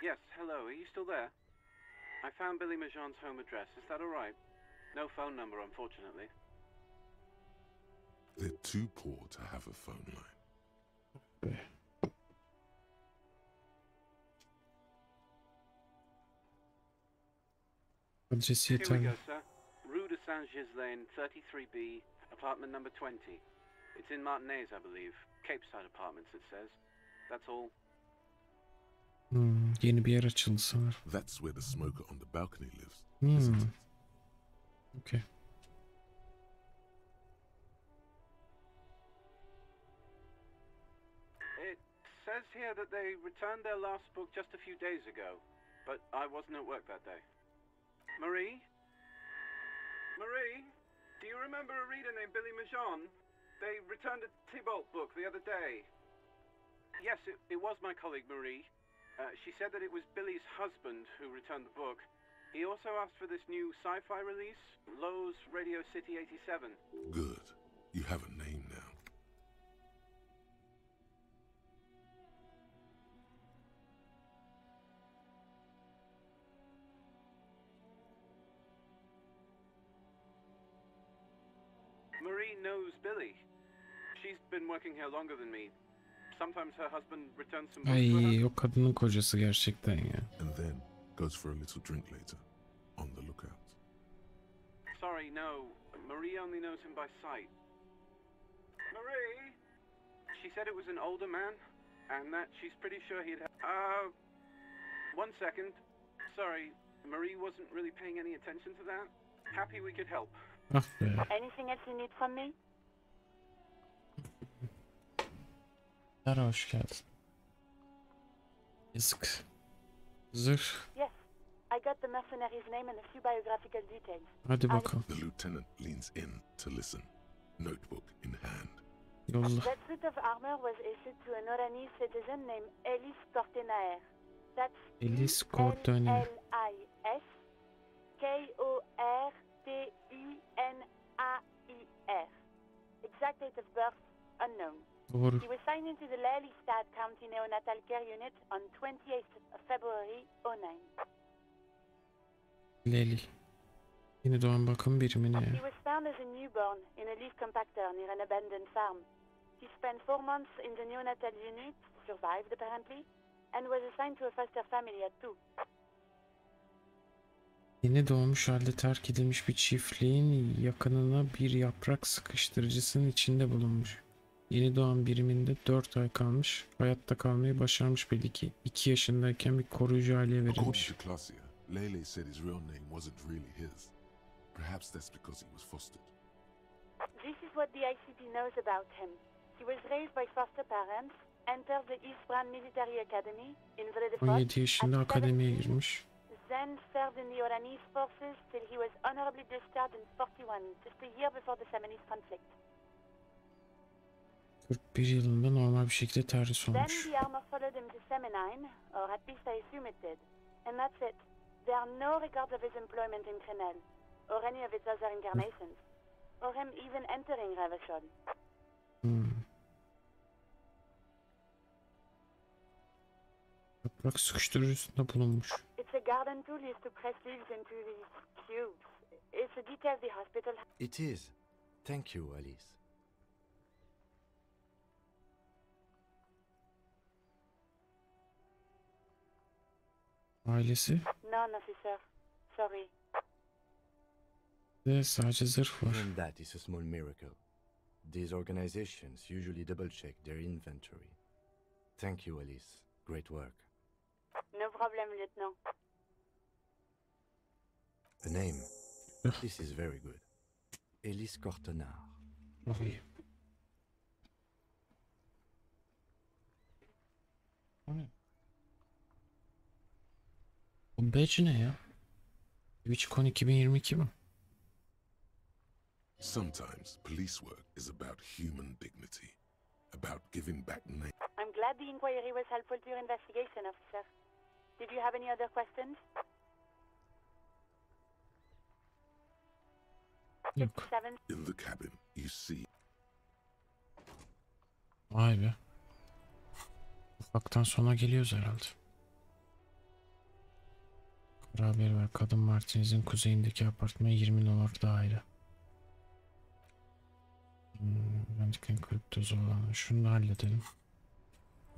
Yes, hello, are you still there? I found Billy Majon's home address, is that alright? No phone number, unfortunately. They're too poor to have a phone line. Adresi Here we yeterli. go, sir. Rue de Saint-Gislain, 33B, apartment number 20. It's in Martinez, I believe. Capeside Apartments, it says. That's all. Yeni bir yer açıldı sanırım. That's where the smoker on the balcony lives, isn't it? Okay. It says here that they returned their last book just a few days ago, but I wasn't at work that day. Marie? Marie? Do you remember a reader named Billy Majon? They returned a Tybalt book the other day. Yes, it was my colleague Marie. She said that it was Billy's husband who returned the book. He also asked for this new sci-fi release, Lowe's Radio City 87. Good. You have a name now. Marie knows Billy. She's been working here longer than me. Sometimes her husband returns some books for her. Ay, o kadının kocası gerçekten ya. And then goes for a little drink later. On the lookout. Sorry, no. Marie only knows him by sight. Marie? She said it was an older man, and that she's pretty sure he'd have... 1 second. Sorry, Marie wasn't really paying any attention to that. Happy we could help. Ah be. Anything else you need from me? Sera hoş geldin. Yazık. Zırh. Yes. I got the mercenary's name and a few biographical details. Hadi bakalım. The lieutenant leans in to listen, notebook in hand. Yolla. That suit of armor was issued to an Oranese citizen named Elis Cortenaer. That's Elis Cortenaer. Elis Kortenaer. Exact date of birth unknown. Doğru. He was signed into the Lelystad County Neonatal Care Unit on 28th of February 09. Leli. Yeni doğan bakım birimine He ya. was found as a newborn in a leaf compactor near an abandoned farm. He spent 4 months in the neonatal unit, survived apparently, and was assigned to a foster family at 2. Yeni doğmuş halde terk edilmiş bir çiftliğin yakınına bir yaprak sıkıştırıcısının içinde bulunmuş. Yeni doğan biriminde 4 ay kalmış, hayatta kalmayı başarmış belli ki 2 yaşındayken bir koruyucu aileye verilmiş. According to Klasia, Lele said his real name wasn't really his. Perhaps that's because he was fostered. This is what the ICP knows about him. He was raised by foster parents, entered the East Brand Military Academy in Vredefort 17 yaşında at akademiye 17, girmiş. then served in the Oranese forces till he was honorably discharged in 41, just a year before the Seminese conflict. 41 yılında normal bir şekilde terhis Then olmuş. the armor followed him to Seminine, or at least I assume it did. And that's it. There are no records of his employment in Crenel, or any of its other incarnations, or him even entering Revachol. Yaprak sıkıştırıcısında bulunmuş. It's a garden tool used to press leaves into these cubes. It's a detail the hospital... It is. Thank you, Alice. Ailesi None, officer. Sorry. de sadece zırh var. Even that is a small miracle. These organizations usually double-check their inventory. Thank you, Alice. Great work. No problem, Lieutenant. A name. This is very good. Elis Cortenaer. Çok iyi. O ne? Bu badge ne ya? Twitch.con 2022 mi? Sometimes police work is about human dignity, about giving back name. I'm glad the inquiry was helpful to your investigation, officer. Did you have any other questions? Yok. In the cabin, you see. Vay be. Ufaktan sona geliyoruz herhalde. Kara haber ver. Kadın Martinez'in kuzeyindeki apartmana 20 dolar daire. Antiken kriptozu olan. Şunu da halledelim.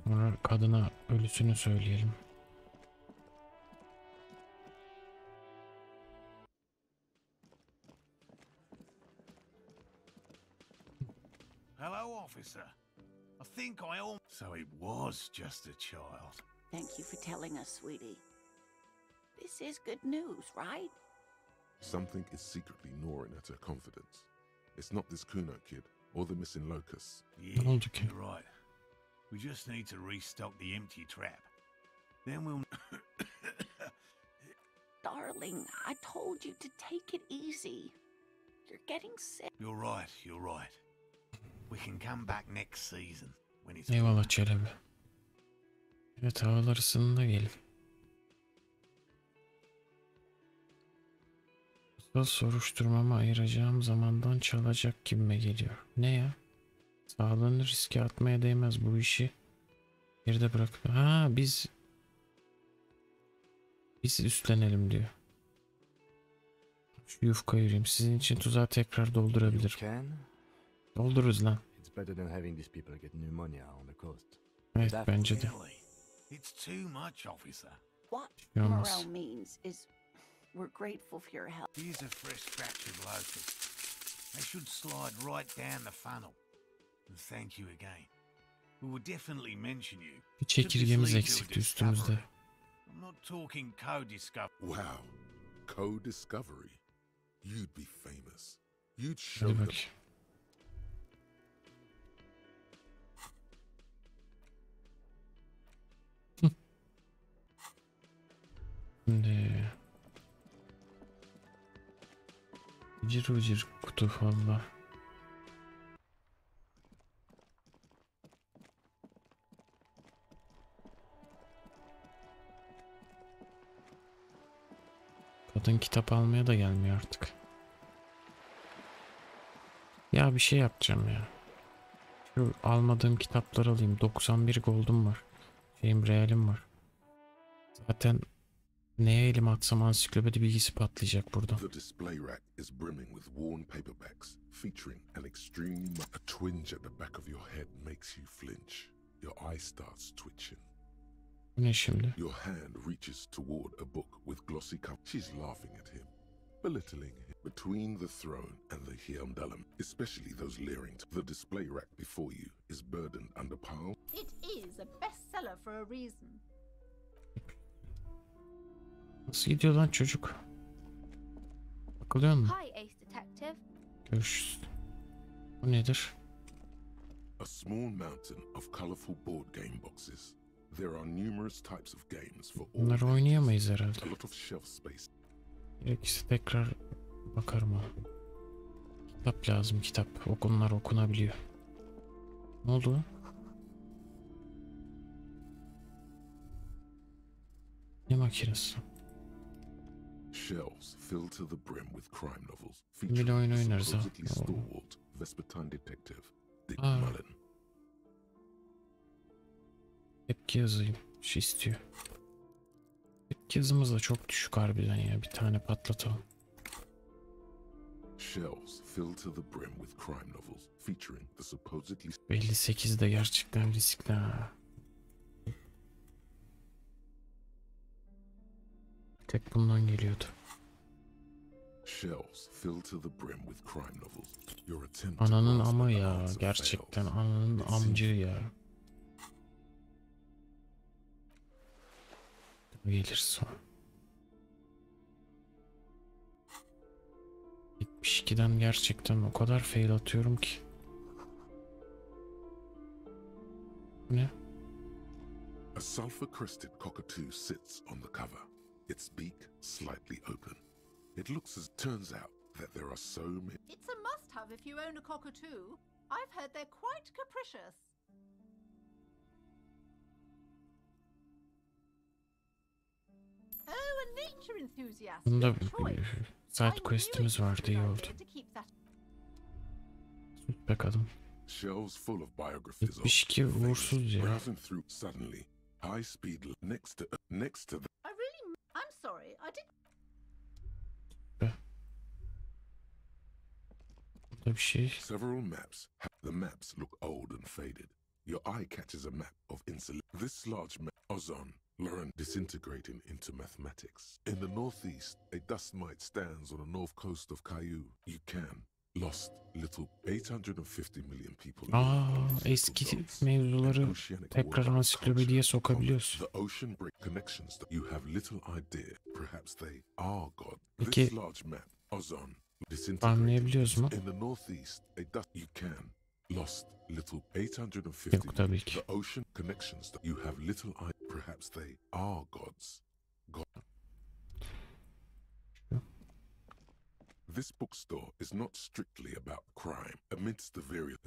Sonra kadına ölüsünü söyleyelim. Hello, officer. I think I all... So it was just a child. Thank you for telling us, sweetie. This is good news, right? Something is secretly gnawing at her confidence. It's not this Kuno kid or the missing locusts. Yeah, you're right. We just need to restock the empty trap. Then we'll... Darling, I told you to take it easy. You're getting sick. You're right, you're right. We can come back next season when it's... Eyvallah Çelebi. Evet, havalar ısınında gelin. Soruşturmamı ayıracağım zamandan çalacak gibime geliyor. Ne ya? Sağlığını riske atmaya değmez bu işi. Geride bırak. Ha biz üstlenelim diyor. Şu yufka yürüyeyim. Sizin için tuzağı tekrar doldurabilirim. Doldururuz lan. Evet bence de. It's too much, officer. What Yalnız. morale means is we're grateful for your help. Here's a fresh batch of locusts. They should slide right down the funnel. And thank you again. We will definitely mention you. Bir çekirgemiz eksikti üstümüzde. I'm not talking co-discovery. Wow. Co-discovery. You'd be famous. You'd show Hadi them. bakayım. Şimdi vıcır vıcır kutu valla. Kadın kitap almaya da gelmiyor artık. Ya bir şey yapacağım ya. Şu almadığım kitapları alayım. 91 gold'um var. Real'im var. Zaten neye elim atsam ansiklopedi bilgisi patlayacak buradan. The display rack is brimming with worn paperbacks featuring an extreme. A twinge at the back of your head makes you flinch. Your eye starts twitching. Bu ne şimdi? Your hand reaches toward a book with glossy cover. She's laughing at him, belittling him. Between the throne and the Hyundalum, especially those leering. The display rack before you is burdened under piles. It is a bestseller for a reason. Nasıl gidiyor lan çocuk? Bakılıyor mu? Hi, Ace Detective. Görüşürüz. Bu nedir? A small mountain of colorful board game boxes. There are numerous types of games for all. Bunları oynayamayız herhalde. A lot of shelf space. Gerekirse tekrar bakarım ha. Kitap lazım, kitap. Bunlar okunabiliyor. Ne oldu? Ne makinesi? Shelves filled to the brim with crime novels. Bir de oyun the oynarız ha. supposedly stalwart Vespertine detective Dick Aa. Mullen. Tepki yazayım. Şey istiyor. Tepki yazımız da çok düşük harbiden ya. Bir tane patlatalım. Shelves filled to the brim with crime novels featuring the supposedly 58 de gerçekten riskli ha. Tek bundan geliyordu. Shelves filled to the brim with crime novels. Your attempt to Ananın grasp ama an ya. answer Gerçekten fails. ananın It seems amcı ya. Gelir sonra. 72'den gerçekten o kadar fail atıyorum ki. Bu ne? A sulfur-crested cockatoo sits on the cover, its beak slightly open. It turns out that there are so many. It's a must-have if you own a cockatoo. I've heard they're quite capricious. Oh, a nature enthusiast. Bunda Good choice. side quest'imiz vardı, iyi oldu. Sus be kadın. Shelves full of biographies of 72 uğursuz ya. browsing through suddenly high speed next to the I'm sorry, I didn't. Burada bir şey. several maps. The maps look old and faded. Your eye catches a map of this large map, ozone, learn disintegrating into mathematics. In the northeast, a dust mite stands on the north coast of Caillou. You can. Lost little 850 million people. Eski mevzuları tekrar ansiklopediye sokabiliyoruz. The ocean break connections that you have little idea. Perhaps they are God. Peki, This large map, ozone, anlayabiliyoruz mu? in the northeast, a dust you can. Lost little 850 Yok tabii ki. The ocean connections that you have little idea. Perhaps they are gods. God. This bookstore is not strictly about crime. Amidst the various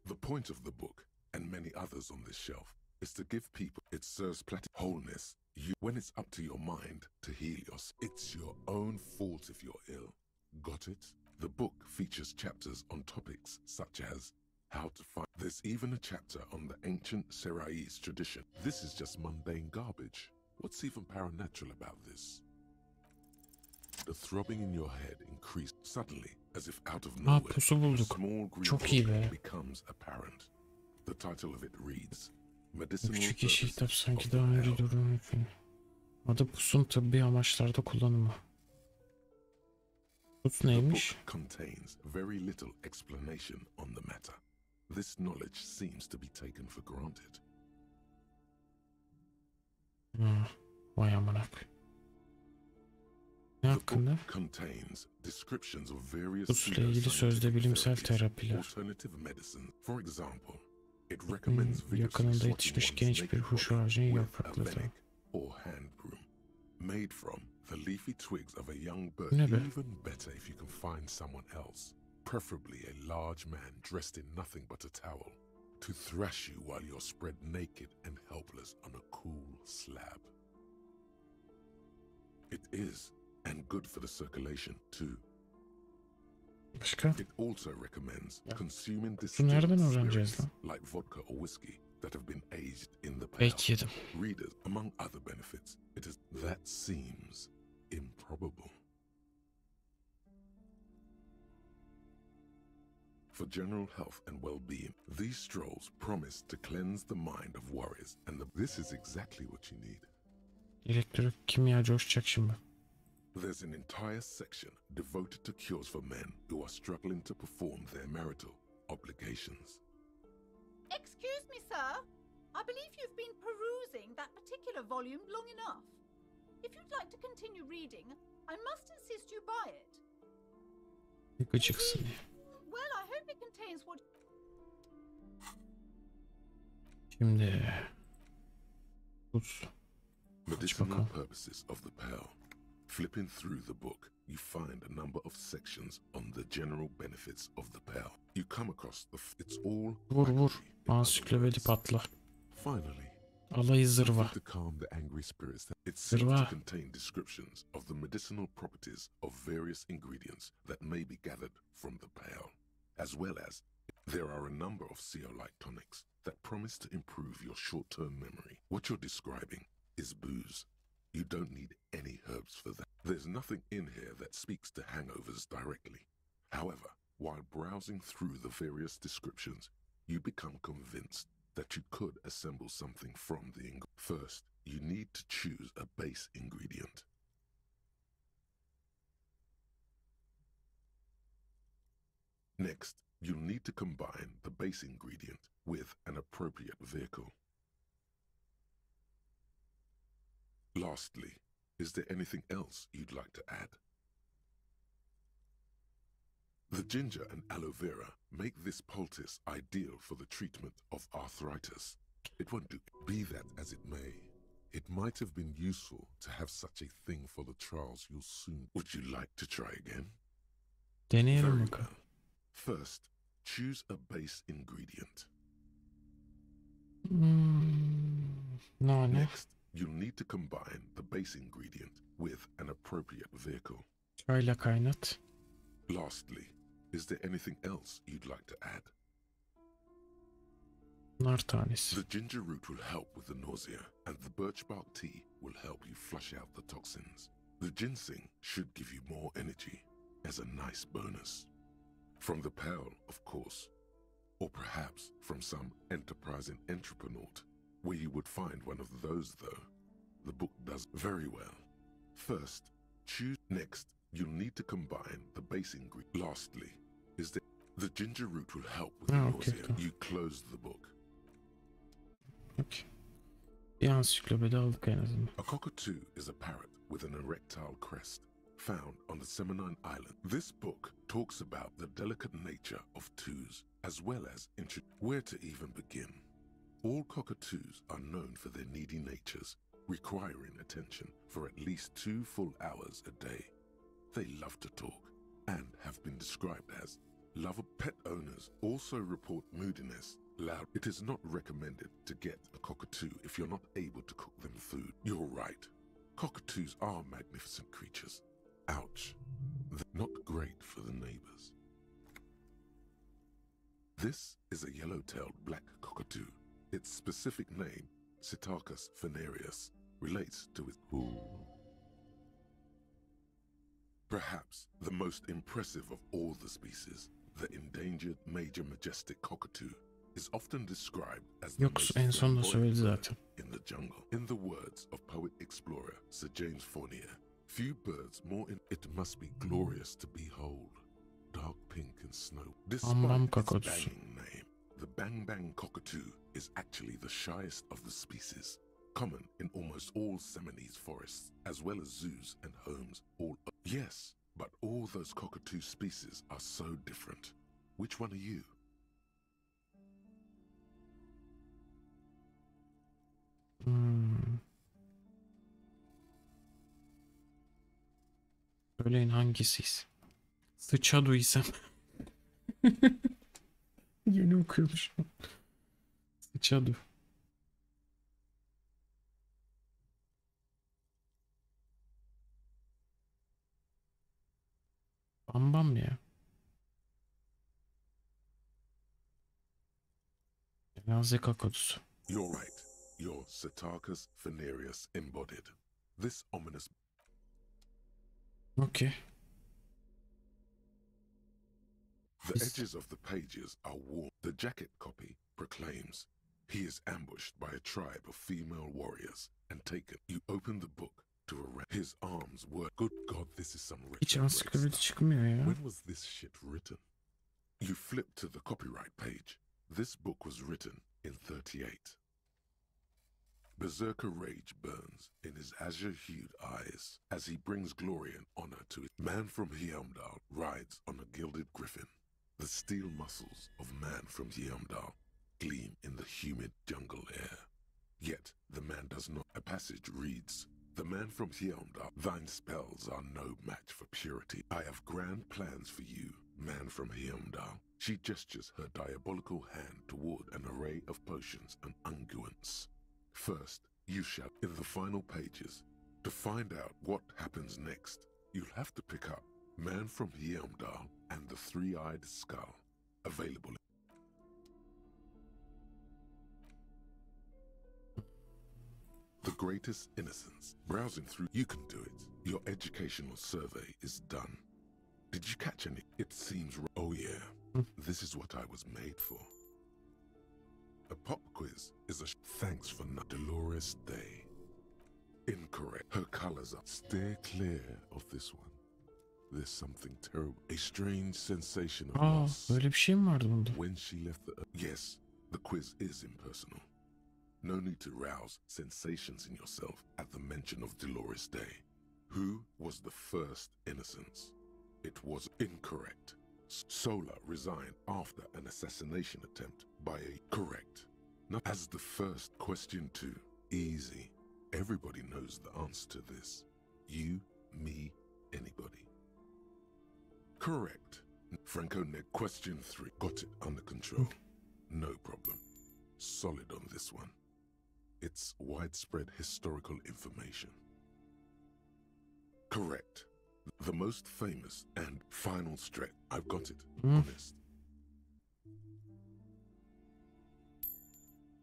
the point of the book and many others on this shelf is to give people it serves wholeness. When it's up to your mind to heal yourself, it's your own fault if you're ill. Got it? The book features chapters on topics such as how to find. There's even a chapter on the ancient Seri's tradition. This is just mundane garbage. What's even paranatural about this? The throbbing in your head increased suddenly, as if out of nowhere. Pusu bulduk. Çok iyi be. Becomes apparent. The title of it reads, Bu küçük yeşil kitap sanki daha önce durduğum için. Adı Pus'un tıbbi amaçlarda kullanımı. Pus neymiş? The book contains very little explanation on the matter. This knowledge seems to be taken for granted. Vay amanak. Ne hakkında? Contains descriptions of various Pus'la ilgili sözde bilimsel terapiler. Alternative medicine. For example, it recommends Yakınında yetişmiş genç bir huş ağacının yaprakları. Or hand broom, made from the leafy twigs of a young bird. Even better if you can find someone else, preferably a large man dressed in nothing but a towel, to thrash you while you're spread naked and helpless on a cool slab. It is, and good for the circulation too. Başka? It also recommends consuming nereden distilled öğreneceğiz spirits like vodka or whiskey that have been aged in the Belki yedim. Readers, among other benefits, it is that seems improbable. For general health and well-being, these strolls promise to cleanse the mind of worries, and this is exactly what you need. Elektrik kimya coşacak şimdi. There's an entire section devoted to cures for men who are struggling to perform their marital obligations. Excuse me, sir. I believe you've been perusing that particular volume long enough. If you'd like to continue reading, I must insist you buy it. Gıcıksın. Well, I hope it contains what... Şimdi... Pus. Medicinal purposes of the pearl. Flipping through the book, you find a number of sections on the general benefits of the pearl. You come across it's all... Vur. Ansiklopedi patla. Finally, Alayı zırva. to calm the angry spirits. It seems to contain descriptions of the medicinal properties of various ingredients that may be gathered from the pearl, as well as there are a number of zeolite tonics that promise to improve your short-term memory. What you're describing is booze. You don't need any herbs for that. There's nothing in here that speaks to hangovers directly. However, while browsing through the various descriptions, you become convinced that you could assemble something from the ingredient. First, you need to choose a base ingredient. Next, you'll need to combine the base ingredient with an appropriate vehicle. Lastly, is there anything else you'd like to add? The ginger and aloe vera make this poultice ideal for the treatment of arthritis. It won't do. Be that as it may, it might have been useful to have such a thing for the trials you'll soon. Would you like to try again? Deneyelim bakalım. First, choose a base ingredient. Nane. Next, you'll need to combine the base ingredient with an appropriate vehicle. Çayla kaynat. Lastly, is there anything else you'd like to add? Nar tanesi. The ginger root will help with the nausea, and the birch bark tea will help you flush out the toxins. The ginseng should give you more energy as a nice bonus. From the pearl, of course, or perhaps from some enterprising entrepreneur, where you would find one of those, though. The book does very well. First, choose. Next, you'll need to combine the base ingredient. Lastly, is the ginger root will help with the nausea. You close the book. Okay. Bir ansiklopedi aldık en azından. A cockatoo is a parrot with an erectile crest found on the Seminine Island. This book talks about the delicate nature of twos, as well as where to even begin. All cockatoos are known for their needy natures, requiring attention for at least 2 full hours a day. They love to talk and have been described as lover. Pet owners also report moodiness loud. It is not recommended to get a cockatoo if you're not able to cook them food. You're right. Cockatoos are magnificent creatures. Ouch. They're not great for the neighbors. This is a yellow-tailed black cockatoo. Its specific name, Psittacus venereus, relates to its perhaps the most impressive of all the species, the endangered major majestic cockatoo, is often described as the most en sonunda söyledi flamboyant zaten. bird in the jungle. In the words of poet-explorer Sir James Fournier, few birds more it must be glorious to behold, dark pink and snow. Despite its banging name, the Bang Bang cockatoo is actually the shyest of the species, common in almost all Seminoles forests, as well as zoos and homes all over. Yes, but all those cockatoo species are so different. Which one are you? Söyleyin hangisiyiz? Sıçaduysam. Yeni okuyordu şu an. Sıçadu. Bam bam ya. Cenaze kakadusu. You're right. You're Psittacus venereus embodied. This ominous... Okay. The edges of the pages are worn. The jacket copy proclaims, he is ambushed by a tribe of female warriors and taken. You open the book to arrest. His arms were... Good God, this is some Hiç ansiklopedi çıkmıyor ya. When was this shit written? You flip to the copyright page. This book was written in 38. Berserker rage burns in his azure-hued eyes as he brings glory and honor to it. Man from Heimdall rides on a gilded griffin. The steel muscles of man from Heimdall gleam in the humid jungle air. Yet the man does not. A passage reads, the man from Heimdall, thine spells are no match for purity. I have grand plans for you, man from Heimdall. She gestures her diabolical hand toward an array of potions and unguents. First, you shall, in the final pages, to find out what happens next, you'll have to pick up Man from Heimdall and the Three-Eyed Skull, available. The Greatest Innocence. Browsing through, you can do it. Your educational survey is done. Did you catch any? It seems... Oh yeah, this is what I was made for. A pop quiz is a... Thanks for not Dolores Day. Incorrect. Her colors are... Steer clear of this one. There's something terrible. A strange sensation of loss. Böyle bir şey mi vardı bunda? When she left the... Yes, the quiz is impersonal. No need to rouse sensations in yourself at the mention of Dolores Day. Who was the first Innocence? It was incorrect. Sola resigned after an assassination attempt by a... Correct. Not as the first. Question 2. Easy. Everybody knows the answer to this. You, me, anybody. Correct. Franco Ned. Question 3. Got it under control. No problem. Solid on this one. It's widespread historical information. Correct. The most famous and final stretch. I've got it. Honest.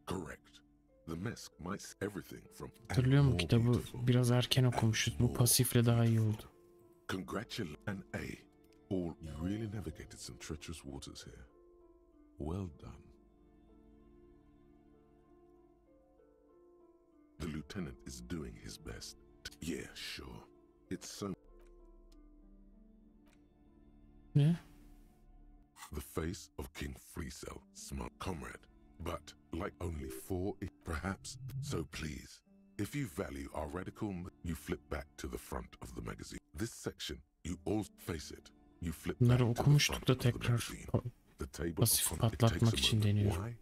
Correct. The mask might everything from... Hatırlıyor musun kitabı biraz erken okumuşuz. Bu pasifle daha iyi oldu. Congratulations. And A. All you really navigated some treacherous waters here. Well done. The lieutenant is doing his best. Yeah, sure. It's so... Yeah. The face of King Freecell, smart comrade. But, like only 4, perhaps. So please, if you value our radical... You flip back to the front of the magazine. This section, you all face it. You flip back Bunları to the okumuştuk front da of the tekrar magazine. The table pasif of content patlatmak takes a için moment. deniyor. Why?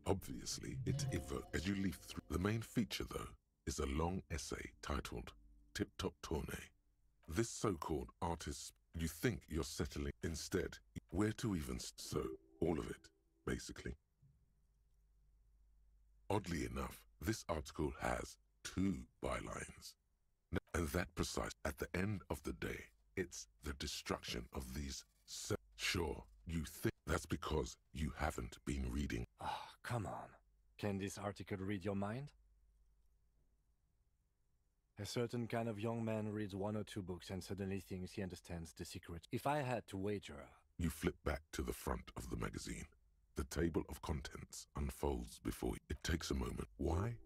Obviously, it evokes... As you leaf through... The main feature, though, is a long essay titled Tip Top Tournée. This so-called artist, you think you're settling. Instead, where to even... So, all of it, basically. Oddly enough, this article has 2 bylines. And that precise, at the end of the day, it's the destruction of these. Sure, you think that's because you haven't been reading. Ah, come on. Can this article read your mind? A certain kind of young man reads 1 or 2 books and suddenly thinks he understands the secret. If I had to wager... You flip back to the front of the magazine. The table of contents unfolds before you. It takes a moment. Why?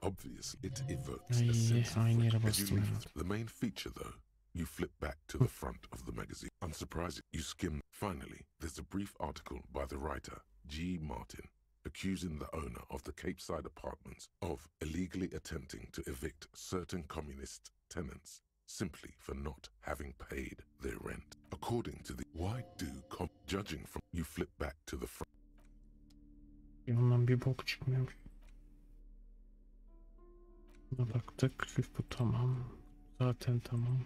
Obviously, it evokes a sense of as you leave the main feature, though. You flip back to the front of the magazine. Unsurprising, you skim. Finally, there's a brief article by the writer, G. Martin, accusing the owner of the Cape Side Apartments of illegally attempting to evict certain communist tenants simply for not having paid their rent. According to the judging from, you flip back to the front. Ondan bir bok çıkmıyor. Buna baktık. Bu tamam. Zaten tamam.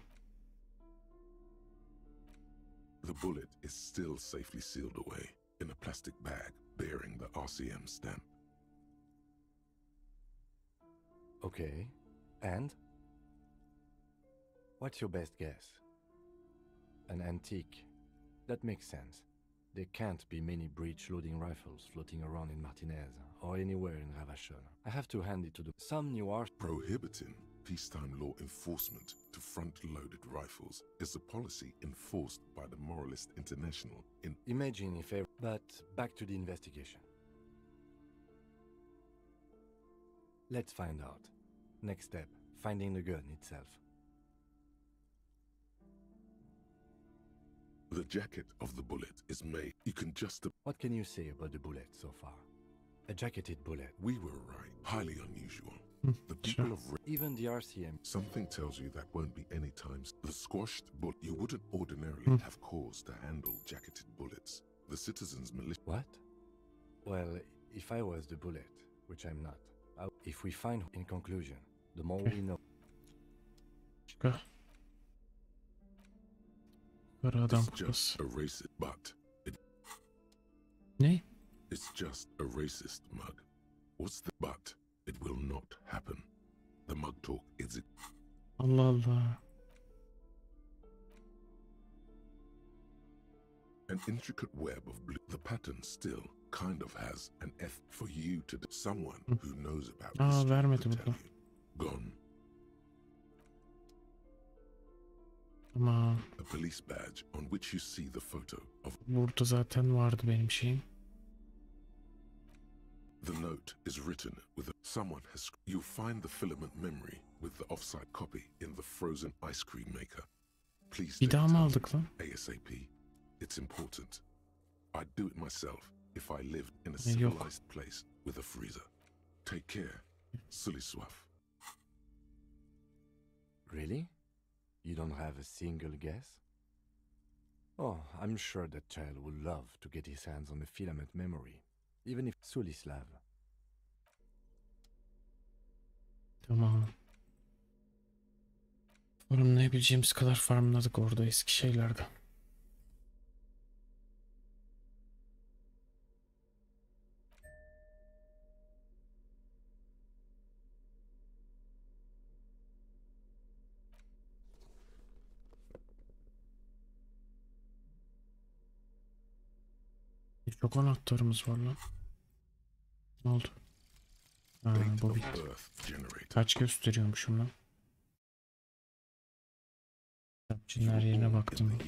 The bullet is still safely sealed away in a plastic bag bearing the RCM stamp. Okay. And? What's your best guess? An antique. That makes sense. There can't be many breech-loading rifles floating around in Martinez or anywhere in Ravachol. I have to hand it to some new art. Prohibiting peacetime law enforcement to front-loaded rifles is a policy enforced by the Moralist International in... Imagine if ever... But back to the investigation. Let's find out. Next step, finding the gun itself. The jacket of the bullet is made. You can just... What can you say about the bullet so far? A jacketed bullet. We were right. Highly unusual. The people of... Even the RCM. Something tells you that won't be any times. The squashed bullet. You wouldn't ordinarily have cause to handle jacketed bullets. The citizens' militia... What? Well, if I was the bullet, which I'm not, if we find... In conclusion, the more we know... It's just a racist, but it... Ne? It's just a racist mug. What's the but? It will not happen. The mug talk is it. Allah Allah. An intricate web of blue. The pattern still kind of has an F for you to someone who knows about this. Vermedi burada. Gone. Tamam. A police badge on which you see the photo of... Burada zaten vardı benim şeyim. The note is written with someone has... You'll find the filament memory with the offside copy in the frozen ice cream maker. Please Bir daha mı aldık lan? ASAP. It's important. I'd do it myself if I lived in a civilized place with a freezer. Take care. Sully Swaff. Really? You don't have a single guess? Oh, I'm sure that child would love to get his hands on the filament memory. Even if Sulislav. Tamam. Farmlayabileceğimiz kadar farmladık orada eski şeylerde. Çok anahtarımız var lan. Ne oldu? Bu bitti. Kaç gösteriyormuşum lan? Kitapçının her yerine baktım.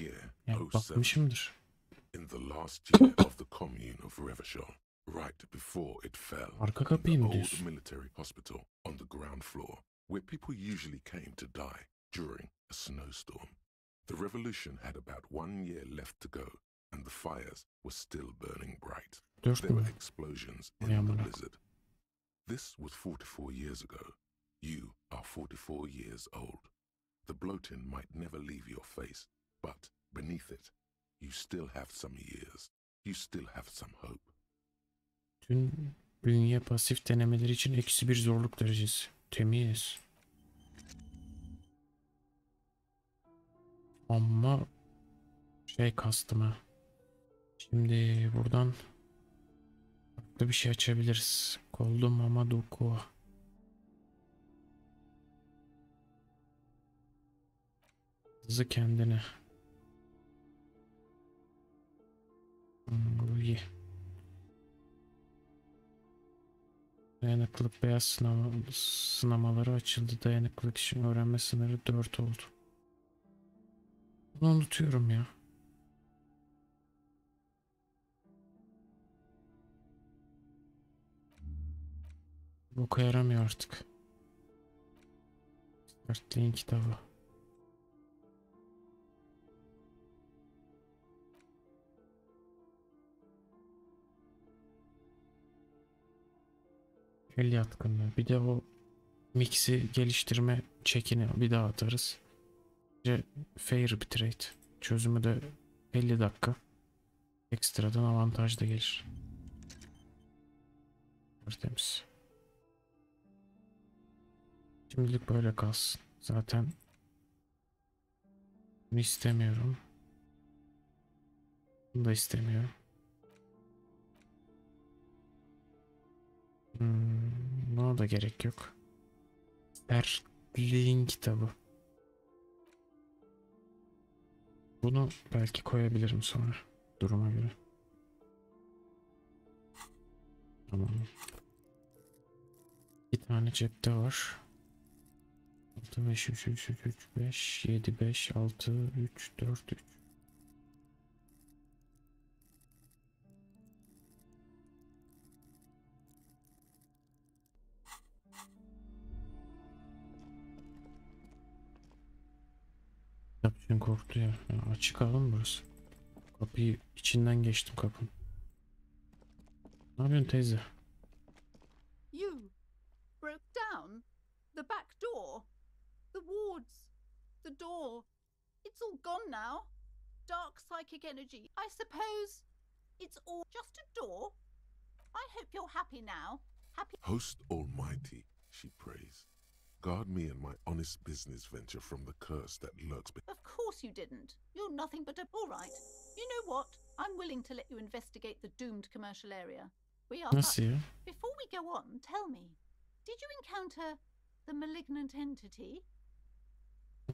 Yani bakmışımdır. In the last year of the commune of Revachol, right before it fell, Arka kapıyı mı old diyorsun? military hospital on the ground floor, where people usually came to die during a snowstorm. The revolution had about 1 year left to go, and the fires were still burning bright. There were explosions in the blizzard. This was 44 years ago. You are 44 years old. The bloating might never leave your face, but beneath it, you still have some years. You still have some hope. Tüm bünye pasif denemeleri için -1 zorluk derecesi. Temiz. Ama şey kastım ha. Şimdi buradan farklı bir şey açabiliriz. Koldu Mamaduko. Hızı kendine. Bu iyi. Dayanıklılık beyaz sınamaları açıldı. Dayanıklılık için öğrenme sınırı 4 oldu. Bunu unutuyorum ya. Boka yaramıyor artık. Startlayın kitabı. El yatkınlığı. Bir de o mix'i geliştirme çekini bir daha atarız. Fair bitrate. Çözümü de 50 dakika. Ekstradan avantaj da gelir. Tertemiz. Şimdilik böyle kalsın. Zaten bunu istemiyorum. Bunu da istemiyorum. Buna da gerek yok. Berlin kitabı. Bunu belki koyabilirim sonra. Duruma göre. Tamam. Bir tane cepte var. 6, 5, 3, 3, 3, 3, 5, 7, 5, 6, 3, 4, 3. Kitapçığın korktu ya. Açık alan burası. Kapıyı içinden geçtim kapının. Ne yapıyorsun teyze? You broke down the back door, the wards, the door. It's all gone now. Dark psychic energy. I suppose it's all just a door. I hope you're happy now. Happy. Host Almighty, she prays. Guard me and my honest business venture from the curse that lurks behind. Of course you didn't. You're nothing but a... All right. You know what? I'm willing to let you investigate the doomed commercial area. We are... Nasıl ya? Before we go on, tell me. Did you encounter the malignant entity?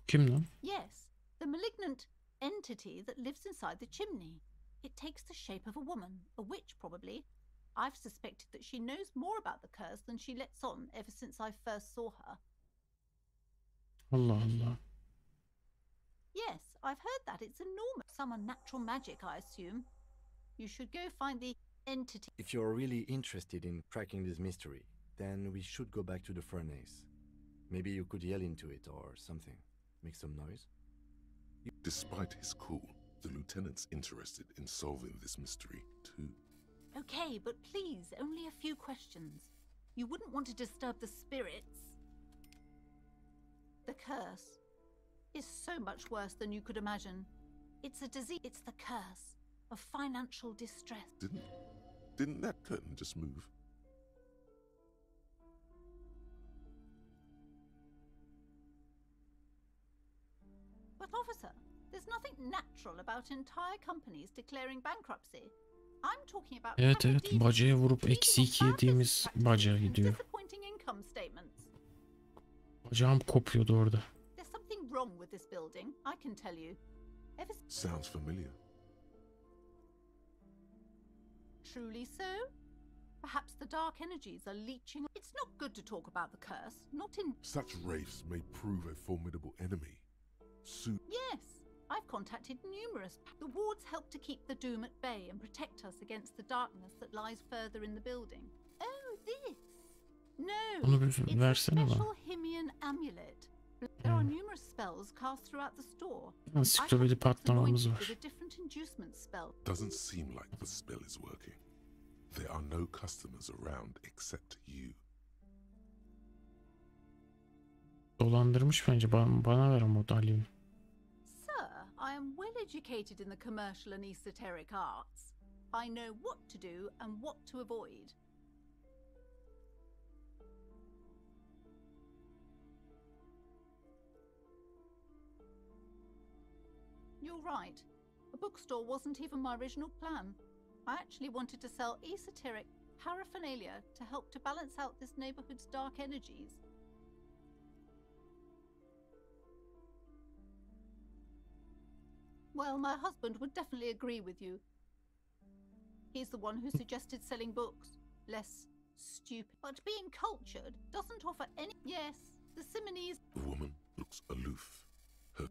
Kim lan? Yes. The malignant entity that lives inside the chimney. It takes the shape of a woman. A witch, probably. I've suspected that she knows more about the curse than she lets on ever since I first saw her. Allah Allah. Yes, I've heard that. It's enormous. Some unnatural magic, I assume. You should go find the entity. If you're really interested in cracking this mystery, then we should go back to the furnace. Maybe you could yell into it or something. Make some noise. Despite his cool, the lieutenant's interested in solving this mystery too. Okay, but please, only a few questions. You wouldn't want to disturb the spirits. The curse is so much worse than you could imagine. It's a disease. It's the curse of financial distress. Didn't that curtain just move? But officer, there's nothing natural about entire companies declaring bankruptcy. I'm talking about Evet evet, bacaya vurup eksi 2 yediğimiz bacağa gidiyor. disappointing income statements. Bacağım kopuyordu orada. There's something wrong with this building, I can tell you. Sounds familiar. Truly so? Perhaps the dark energies are leeching. It's not good to talk about the curse, not in... Such wraiths may prove a formidable enemy. Soon. Yes, I've contacted numerous... The wards help to keep the doom at bay and protect us against the darkness that lies further in the building. Oh, this? No, Onu bir it's a versene bana. special Himian amulet. There are numerous spells cast throughout the store. Ansiklopedi patlamamız With var. a different inducement spell. Doesn't seem like the spell is working. There are no customers around except you. Dolandırmış bence. Bana ver o modalyonu. Sir, I am well educated in the commercial and esoteric arts. I know what to do and what to avoid. You're right. A bookstore wasn't even my original plan. I actually wanted to sell esoteric... paraphernalia to help to balance out this neighborhood's dark energies. Well, my husband would definitely agree with you. He's the one who suggested selling books. Less stupid. But being cultured doesn't offer any... Yes, the Simonese... The woman looks aloof. Her...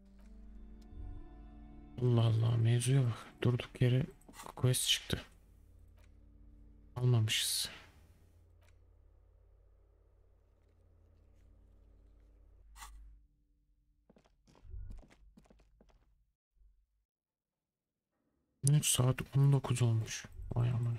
Allah Allah, mevzuya bak. Durduk yere quest çıktı. Almamışız. Saat 19 olmuş. Vay aman.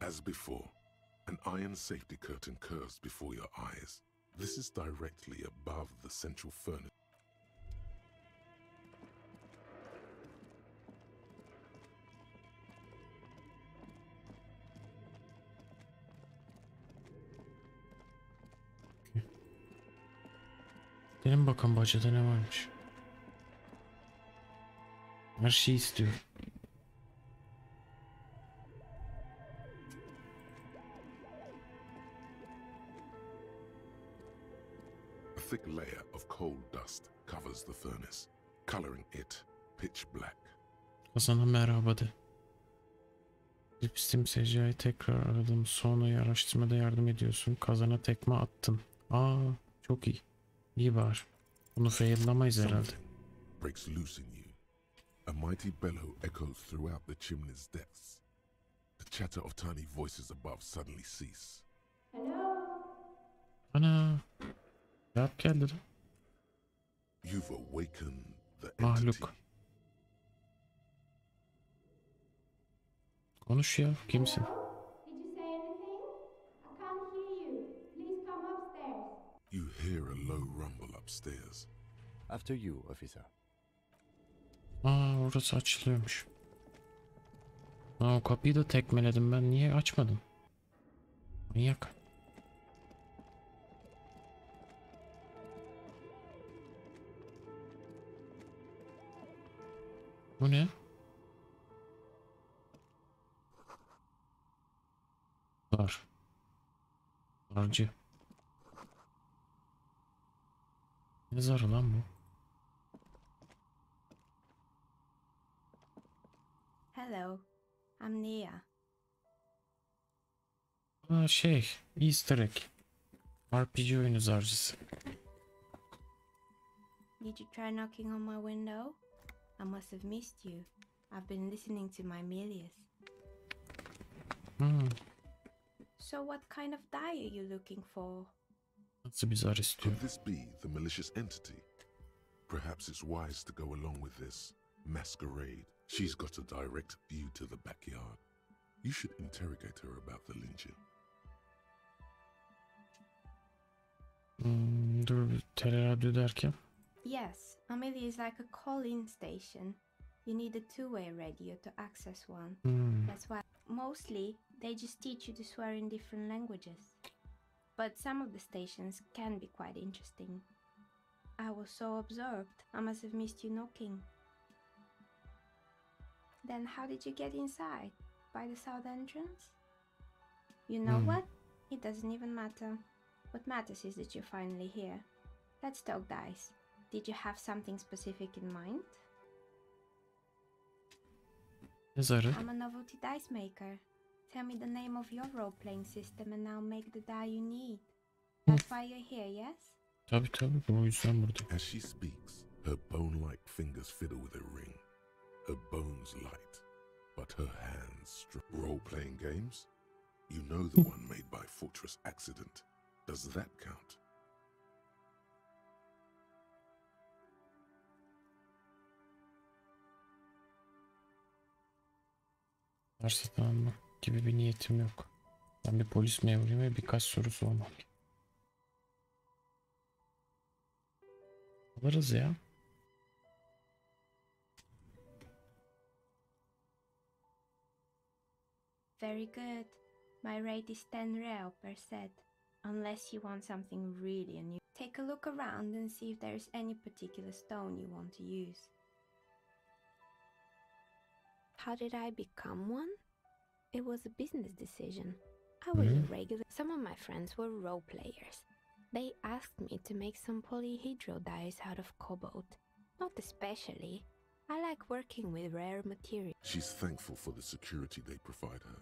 As before, an iron safety curtain curves before your eyes. This is directly above the central furnace. Gelin bakalım bacada ne varmış. Her şeyi istiyorum. A thick layer of coal dust covers the furnace, coloring it pitch black. Kazana merhaba de. Lipstim Secayı tekrar aradım. Sonra araştırmada yardım ediyorsun. Kazana tekme attın. Aa, çok iyi. İyi bari. Bunu faillamayız herhalde. Breaks loose in you. A mighty bellow echoes throughout the chimney's depths. The chatter of tiny voices above suddenly cease. Ana. Cevap geldi lan. You've awakened the entity. Mahluk. Konuş ya, kimsin? You hear a low rumble upstairs. After you, officer. Aa, orası açılıyormuş. Aa, o kapıyı da tekmeledim ben. Niye açmadım? Manyak. Bu ne? Zar. Zarcı. Ne zarı lan bu? Hello, I'm Nia. Aa, Easter egg. RPG oyunu zarcısı. Did you try knocking on my window? I must have missed you. I've been listening to my Milius. So what kind of dye are you looking for? Nasıl bir zar istiyor? Could this be the malicious entity? Perhaps it's wise to go along with this masquerade. She's got a direct view to the backyard. You should interrogate her about the lynching. Dur, teleradyo derken? Yes, Amelia is like a call-in station. You need a two-way radio to access one. That's why mostly they just teach you to swear in different languages. But some of the stations can be quite interesting. I was so absorbed, I must have missed you knocking. Then how did you get inside? By the south entrance? You know what? It doesn't even matter. What matters is that you're finally here. Let's talk dice. Did you have something specific in mind? I'm a novelty dice maker. Tell me the name of your role-playing system and I'll make the die you need. That's why you're here, yes? Tabii o yüzden buradayım. As she speaks, her bone-like fingers fiddle with a ring. Her bones light, but her hands role-playing games? You know the one made by Fortress Accident. Does that count? Satın almak gibi bir niyetim yok. Ben bir polis memuruyum ve birkaç soru sormam. Alırız ya. Very good. My rate is 10 real per set. Unless you want something really new. Take a look around and see if there's any particular stone you want to use. How did I become one? It was a business decision. I was a regular. Some of my friends were role players. They asked me to make some polyhedral dyes out of cobalt. Not especially. I like working with rare materials. She's thankful for the security they provide her.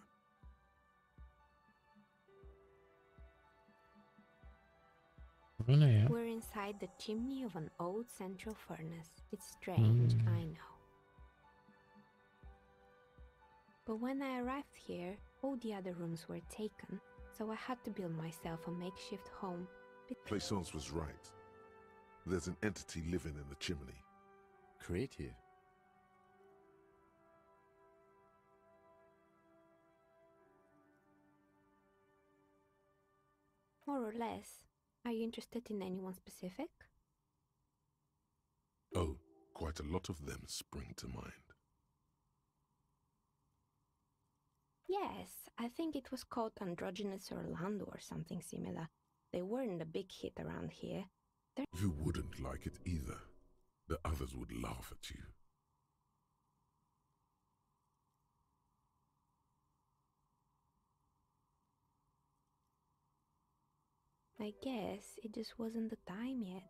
We're inside the chimney of an old central furnace. It's strange, I know. But when I arrived here, all the other rooms were taken, so I had to build myself a makeshift home. Plaisance was right. There's an entity living in the chimney. Creative. More or less. Are you interested in anyone specific? Oh, quite a lot of them spring to mind. Yes, I think it was called Androgynous Orlando or something similar. They weren't a big hit around here. You wouldn't like it either. The others would laugh at you. I guess it just wasn't the time yet.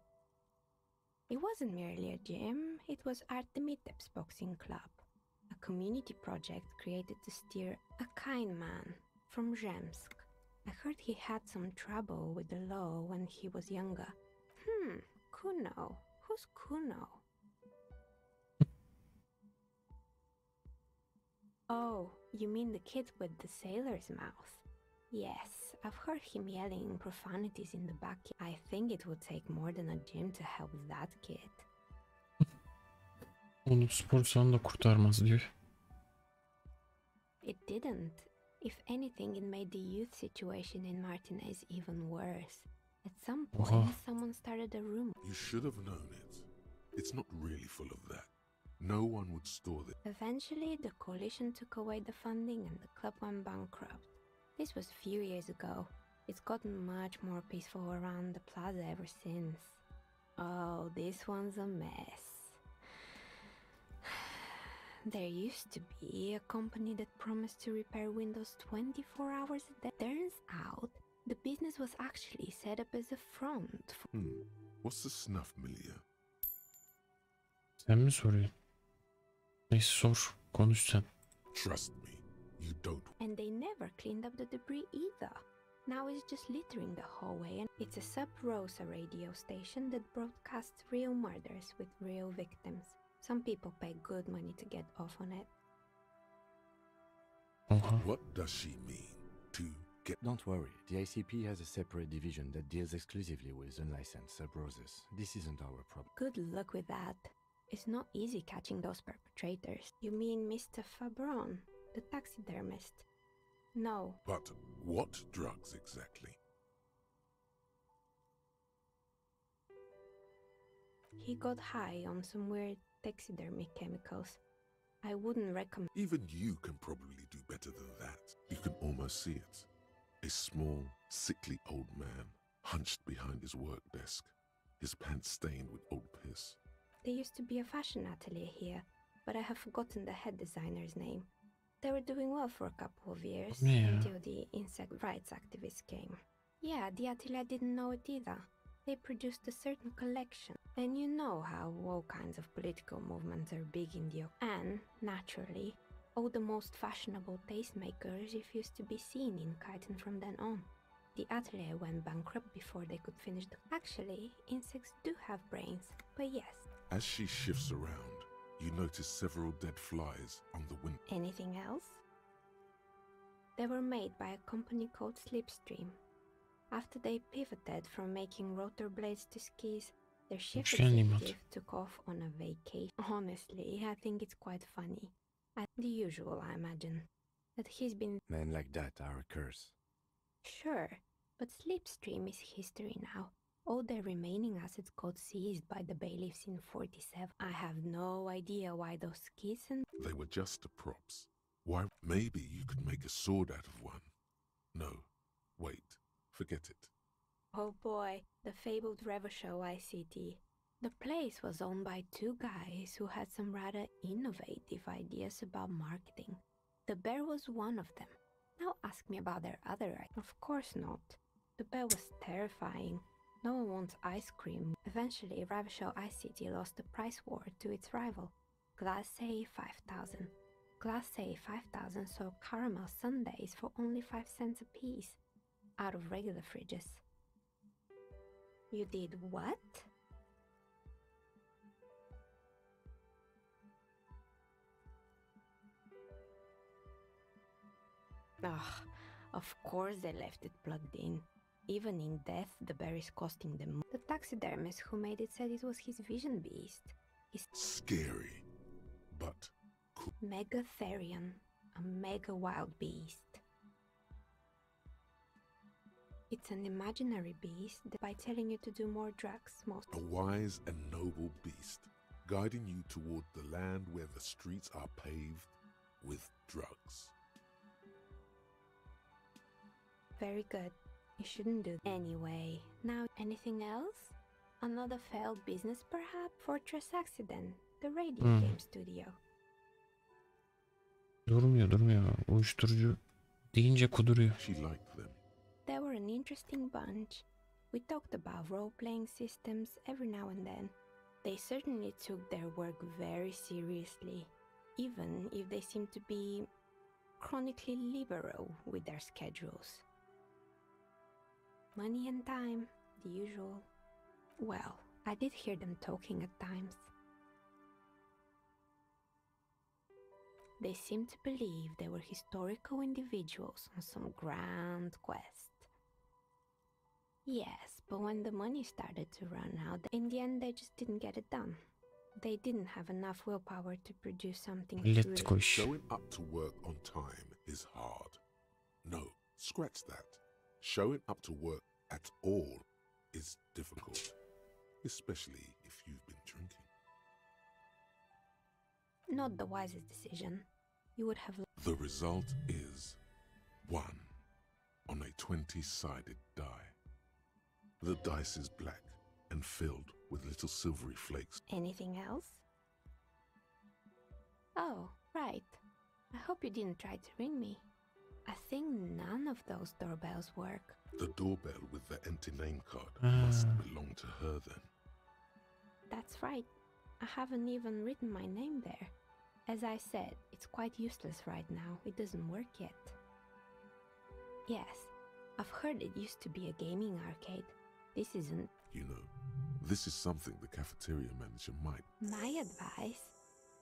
It wasn't merely a gym, it was Artemiteps Boxing Club, a community project created to steer a kind man from Zemsk. I heard he had some trouble with the law when he was younger. Kuno. Who's Kuno? Oh, you mean the kid with the sailor's mouth? Yes, I've heard him yelling profanities in the back. I think it would take more than a gym to help that kid. Onu spor salonu da kurtarmaz diyor. It didn't. If anything, it made the youth situation in Martinez even worse. At some point, someone started a rumor. You should have known it. It's not really full of that. No one would store it. Eventually, the coalition took away the funding and the club went bankrupt. This was a few years ago. It's gotten much more peaceful around the plaza ever since. Oh, this one's a mess. There used to be a company that promised to repair windows 24 hours a day. Turns out, the business was actually set up as a front for... What's the snuff, Milia? Sen mi soruyorsun? Neyse sor, konuş sen. Trust me, you don't. And they never cleaned up the debris either. Now it's just littering the hallway, and it's a sub-Rosa radio station that broadcasts real murders with real victims. Some people pay good money to get off on it. What does she mean? To get... Don't worry, the ICP has a separate division that deals exclusively with unlicensed sub-roses. This isn't our problem. Good luck with that. It's not easy catching those perpetrators. You mean Mr. Fabron, the taxidermist? No. But what drugs exactly? He got high on some weird taxidermy chemicals. I wouldn't recommend... Even you can probably do better than that. You can almost see it. A small, sickly old man, hunched behind his work desk, his pants stained with old piss. There used to be a fashion atelier here, but I have forgotten the head designer's name. They were doing well for a couple of years, until the insect rights activists came. Yeah, the atelier didn't know it either. They produced a certain collection, and you know how all kinds of political movements are big in the... And, naturally, all the most fashionable tastemakers refused to be seen in Kyton from then on. The atelier went bankrupt before they could finish the... Actually, insects do have brains, but yes. As she shifts around, you notice several dead flies on the window. Anything else? They were made by a company called Slipstream. After they pivoted from making rotor blades to skis, their shift executive took off on a vacation. Honestly, I think it's quite funny. The usual, I imagine. That he's been... Men like that are a curse. Sure, but Slipstream is history now. All their remaining assets got seized by the bailiffs in 47. I have no idea why those keys and... They were just the props. Why? Maybe you could make a sword out of one. No, wait, forget it. Oh boy, the fabled Revachol ICT. The place was owned by two guys who had some rather innovative ideas about marketing. The bear was one of them. Now ask me about their other ideas. Of course not. The bear was terrifying. No one wants ice cream. Eventually, Revachol ICT lost the price war to its rival, Glace 5000. Glace 5000 sold caramel sundaes for only 5 cents a piece, out of regular fridges. You did what? Ugh, of course they left it plugged in. Even in death, the bear is costing them. The taxidermist who made it said it was his vision beast. His scary, but cool. Megatherion, a mega wild beast. It's an imaginary beast that by telling you to do more drugs, most. A wise and noble beast, guiding you toward the land where the streets are paved with drugs. Very good. You shouldn't do that. Anyway, now anything else? Another failed business perhaps? Fortress Accident, the radio game studio. Durmuyor. Uyuşturucu deyince kuduruyor. She liked them. They were an interesting bunch. We talked about role-playing systems every now and then. They certainly took their work very seriously, even if they seemed to be chronically liberal with their schedules. Money and time, the usual. Well, I did hear them talking at times. They seemed to believe they were historical individuals on some grand quest. Yes, but when the money started to run out, in the end they just didn't get it done. They didn't have enough willpower to produce something truly. Showing up to work on time is hard. No, scratch that. Showing up to work at all is difficult, especially if you've been drinking. Not the wisest decision. You would have... The result is 1 on a 20-sided die. The dice is black and filled with little silvery flakes. Anything else? Oh, right. I hope you didn't try to ring me. I think none of those doorbells work. The doorbell with the empty name card must belong to her then. That's right. I haven't even written my name there. As I said, it's quite useless right now. It doesn't work yet. Yes, I've heard it used to be a gaming arcade. This isn't. You know, this is something the cafeteria manager might. My advice,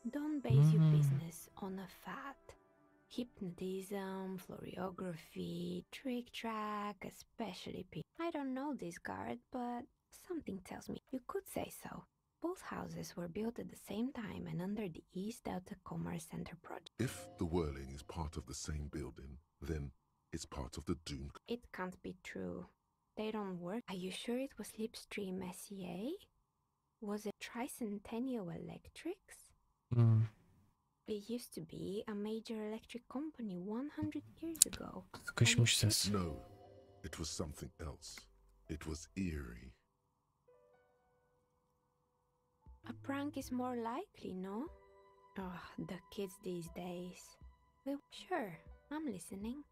don't base your business on a fad. Hypnotism, floriography, trick-track, especially people. I don't know this guard, but something tells me you could say so. Both houses were built at the same time and under the East Delta Commerce Center project. If the Whirling is part of the same building, then it's part of the Doom. It can't be true. They don't work. Are you sure it was Slipstream SCA? Was it Tricentennial Electrics? It used to be a major electric company 100 years ago. Sıkışmış ses. No, it was something else. It was eerie. A prank is more likely, no? Oh, the kids these days. Well, sure, I'm listening.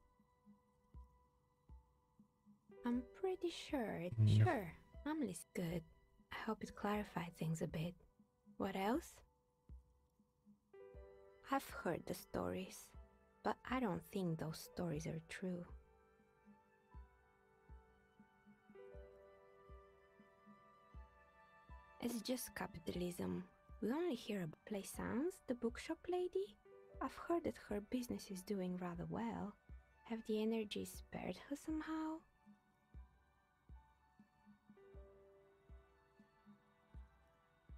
I'm pretty sure Sure, I'm listening. Good. I hope it clarified things a bit. What else? I've heard the stories, but I don't think those stories are true. It's just capitalism. We only hear about Plaisance, the bookshop lady. I've heard that her business is doing rather well. Have the energy spared her somehow?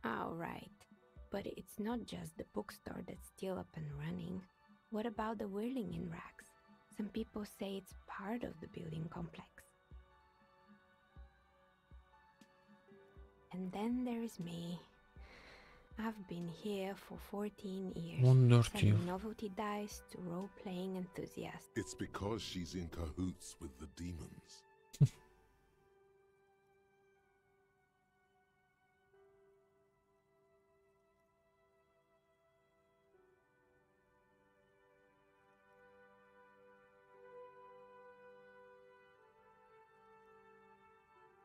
Oh, right. But it's not just the bookstore that's still up and running. What about the Whirling in Rags? Some people say it's part of the building complex. And then there is me. I've been here for 14 years, 14 yıl. selling novelty dice to role-playing enthusiasts. It's because she's in cahoots with the demons.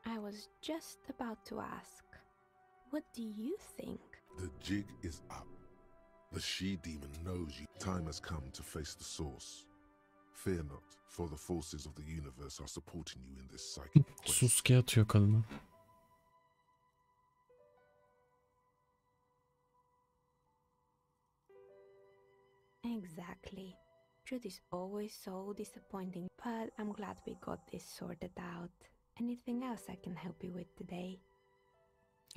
I was just about to ask, what do you think? The jig is up. The she-demon knows you. Time has come to face the source. Fear not, for the forces of the universe are supporting you in this psychic quest. Suske atıyor kadına. Exactly. Truth is always so disappointing, but I'm glad we got this sorted out. Anything else I can help you with today?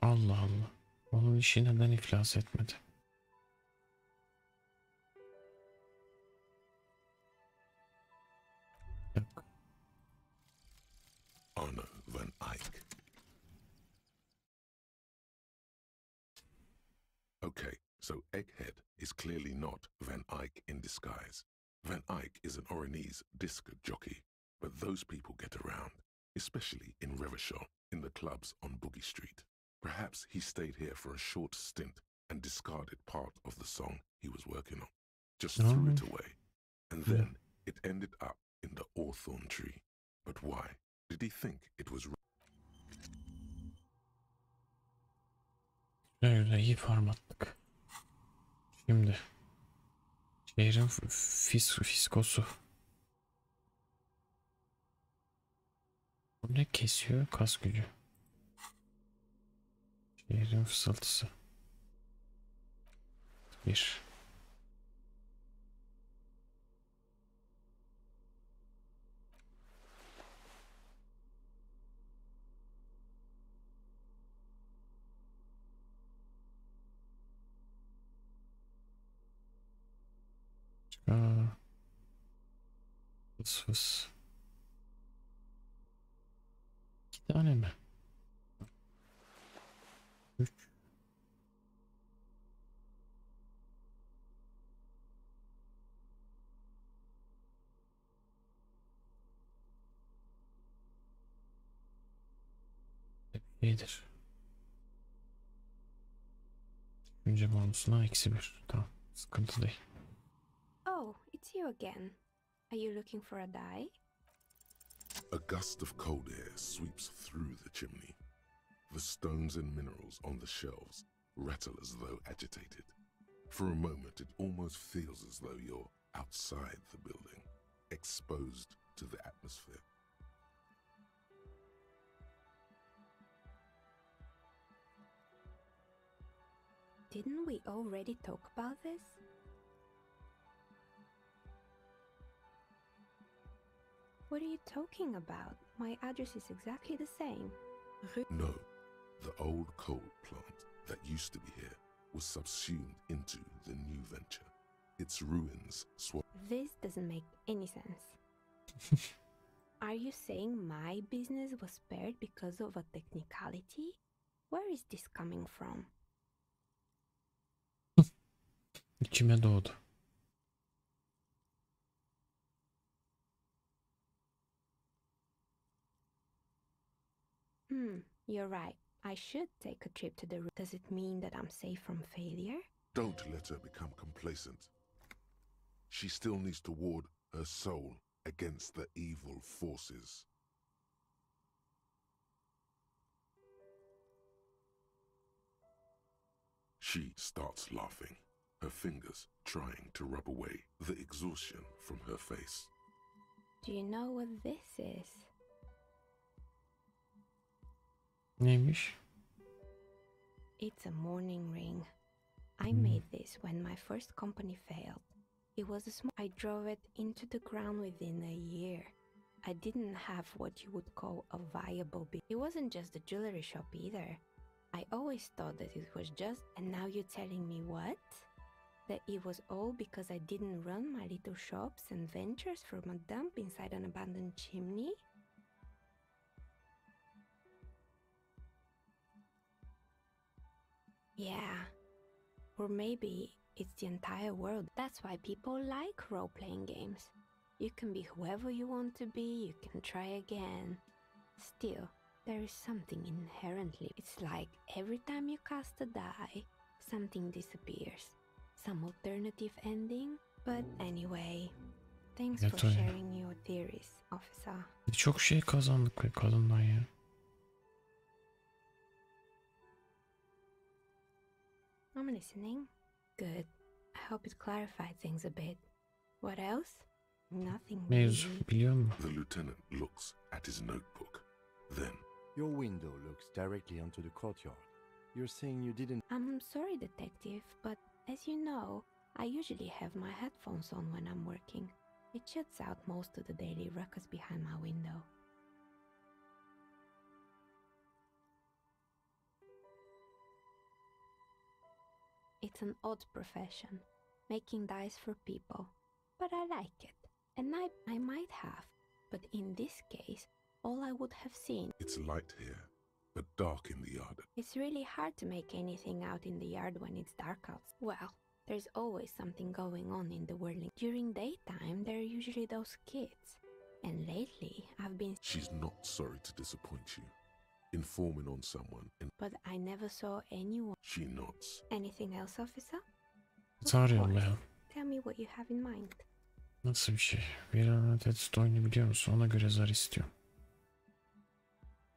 Allah Allah. Onun işi neden iflas etmedi? Yok. Arno van Eyck. Okay, so Egghead is clearly not Van Eyck in disguise. Van Eyck is an Oranese disc jockey, but those people get around, especially in Revachol, in the clubs on Boogie Street. Perhaps he stayed here for a short stint and discarded part of the song he was working on, just threw it away, and then it ended up in the hawthorn tree. But why? Did he think it was... Öyle iyi parmattık. Şimdi şehrin fiskosu. Bu ne kesiyor? Kas gücü. Şehrin fısıltısı. 1. Fıs fıs. 2 tane mi? 3. İyidir. Önce bonusuna -1. Tamam. Sıkıntı değil. Oh, it's you again. Are you looking for a die? A gust of cold air sweeps through the chimney. The stones and minerals on the shelves rattle as though agitated. For a moment, it almost feels as though you're outside the building, exposed to the atmosphere. Didn't we already talk about this? What are you talking about? My address is exactly the same. No, the old coal plant that used to be here was subsumed into the new venture. Its ruins This doesn't make any sense. Are you saying my business was spared because of a technicality? Where is this coming from? İçime doğdu. You're right. I should take a trip to the room. Does it mean that I'm safe from failure? Don't let her become complacent. She still needs to ward her soul against the evil forces. She starts laughing, her fingers trying to rub away the exhaustion from her face. Do you know what this is? Neymiş? It's a mourning ring. I made this when my first company failed. It was a small... I drove it into the ground within a year. I didn't have what you would call a viable business. It wasn't just a jewelry shop either. I always thought that it was just... And now you're telling me what? That it was all because I didn't run my little shops and ventures from a dump inside an abandoned chimney? Yeah. Or maybe it's the entire world. That's why people like role-playing games. You can be whoever you want to be, you can try again. Still, there is something inherently. It's like every time you cast a die, something disappears. Some alternative ending. But anyway, thanks for öyle. sharing your theories, officer. Çok şey kazandık be kadından ya. I'm listening. Good. I hope it clarified things a bit. What else? Nothing Mevzu really. biliyor musun? The lieutenant looks at his notebook. Then, Your window looks directly onto the courtyard. You're saying you didn't... I'm sorry, detective, but as you know, I usually have my headphones on when I'm working. It shuts out most of the daily ruckus behind my window. It's an odd profession, making dice for people, but I like it. And I might have, but in this case, all I would have seen. it's light here, but dark in the yard. It's really hard to make anything out in the yard when it's dark out. Well, there's always something going on in the whirling. During daytime, there are usually those kids. And lately, I've been... She's not sorry to disappoint you. Informing on someone and But I never saw anyone. she nods. Anything else, officer? Zar yollayan. Tell me what you have in mind. Nasıl bir şey? Bir an tehdit oyunu biliyor musun? Ona göre zar istiyorum.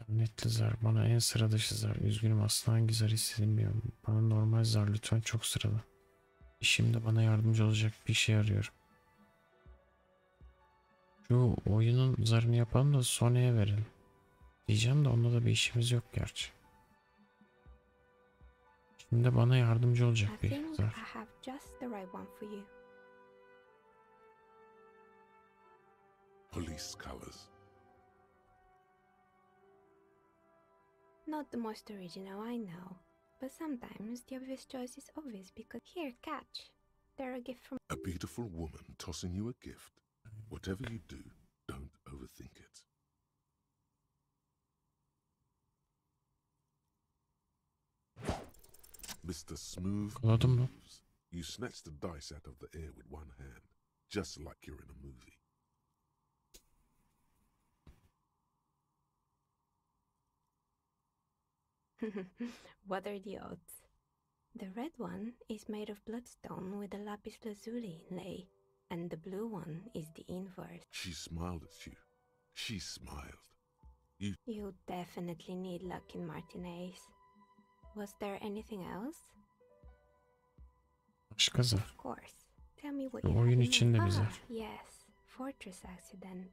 Netli zar. Bana en sıra dışı zar. Üzgünüm, aslında hangi zar istediğimi bilmiyorum. Bana normal zar lütfen, çok sıralı. İşimde bana yardımcı olacak bir şey arıyorum. Şu oyunun zarını yapalım da Sony'ye verelim. Diyeceğim de onda da bir işimiz yok gerçi. Şimdi bana yardımcı olacak I bir think I zar. have just the right one for you. Police colors. Not the most original, I know. But sometimes the obvious choice is obvious because... Here, catch. They're a gift from... A beautiful woman tossing you a gift. Whatever you do, don't overthink it. Mr. Smooth Anladın mı? moves. You snatch the dice out of the air with one hand, just like you're in a movie. What are the odds? The red one is made of bloodstone with a lapis lazuli inlay, and the blue one is the inverse. She smiled at you. She smiled. You definitely need luck in Martinez. Was there anything else? Başka zar. Of course. Tell me what Bu you have oyun in içinde mind. bir zar. Yes, fortress accident.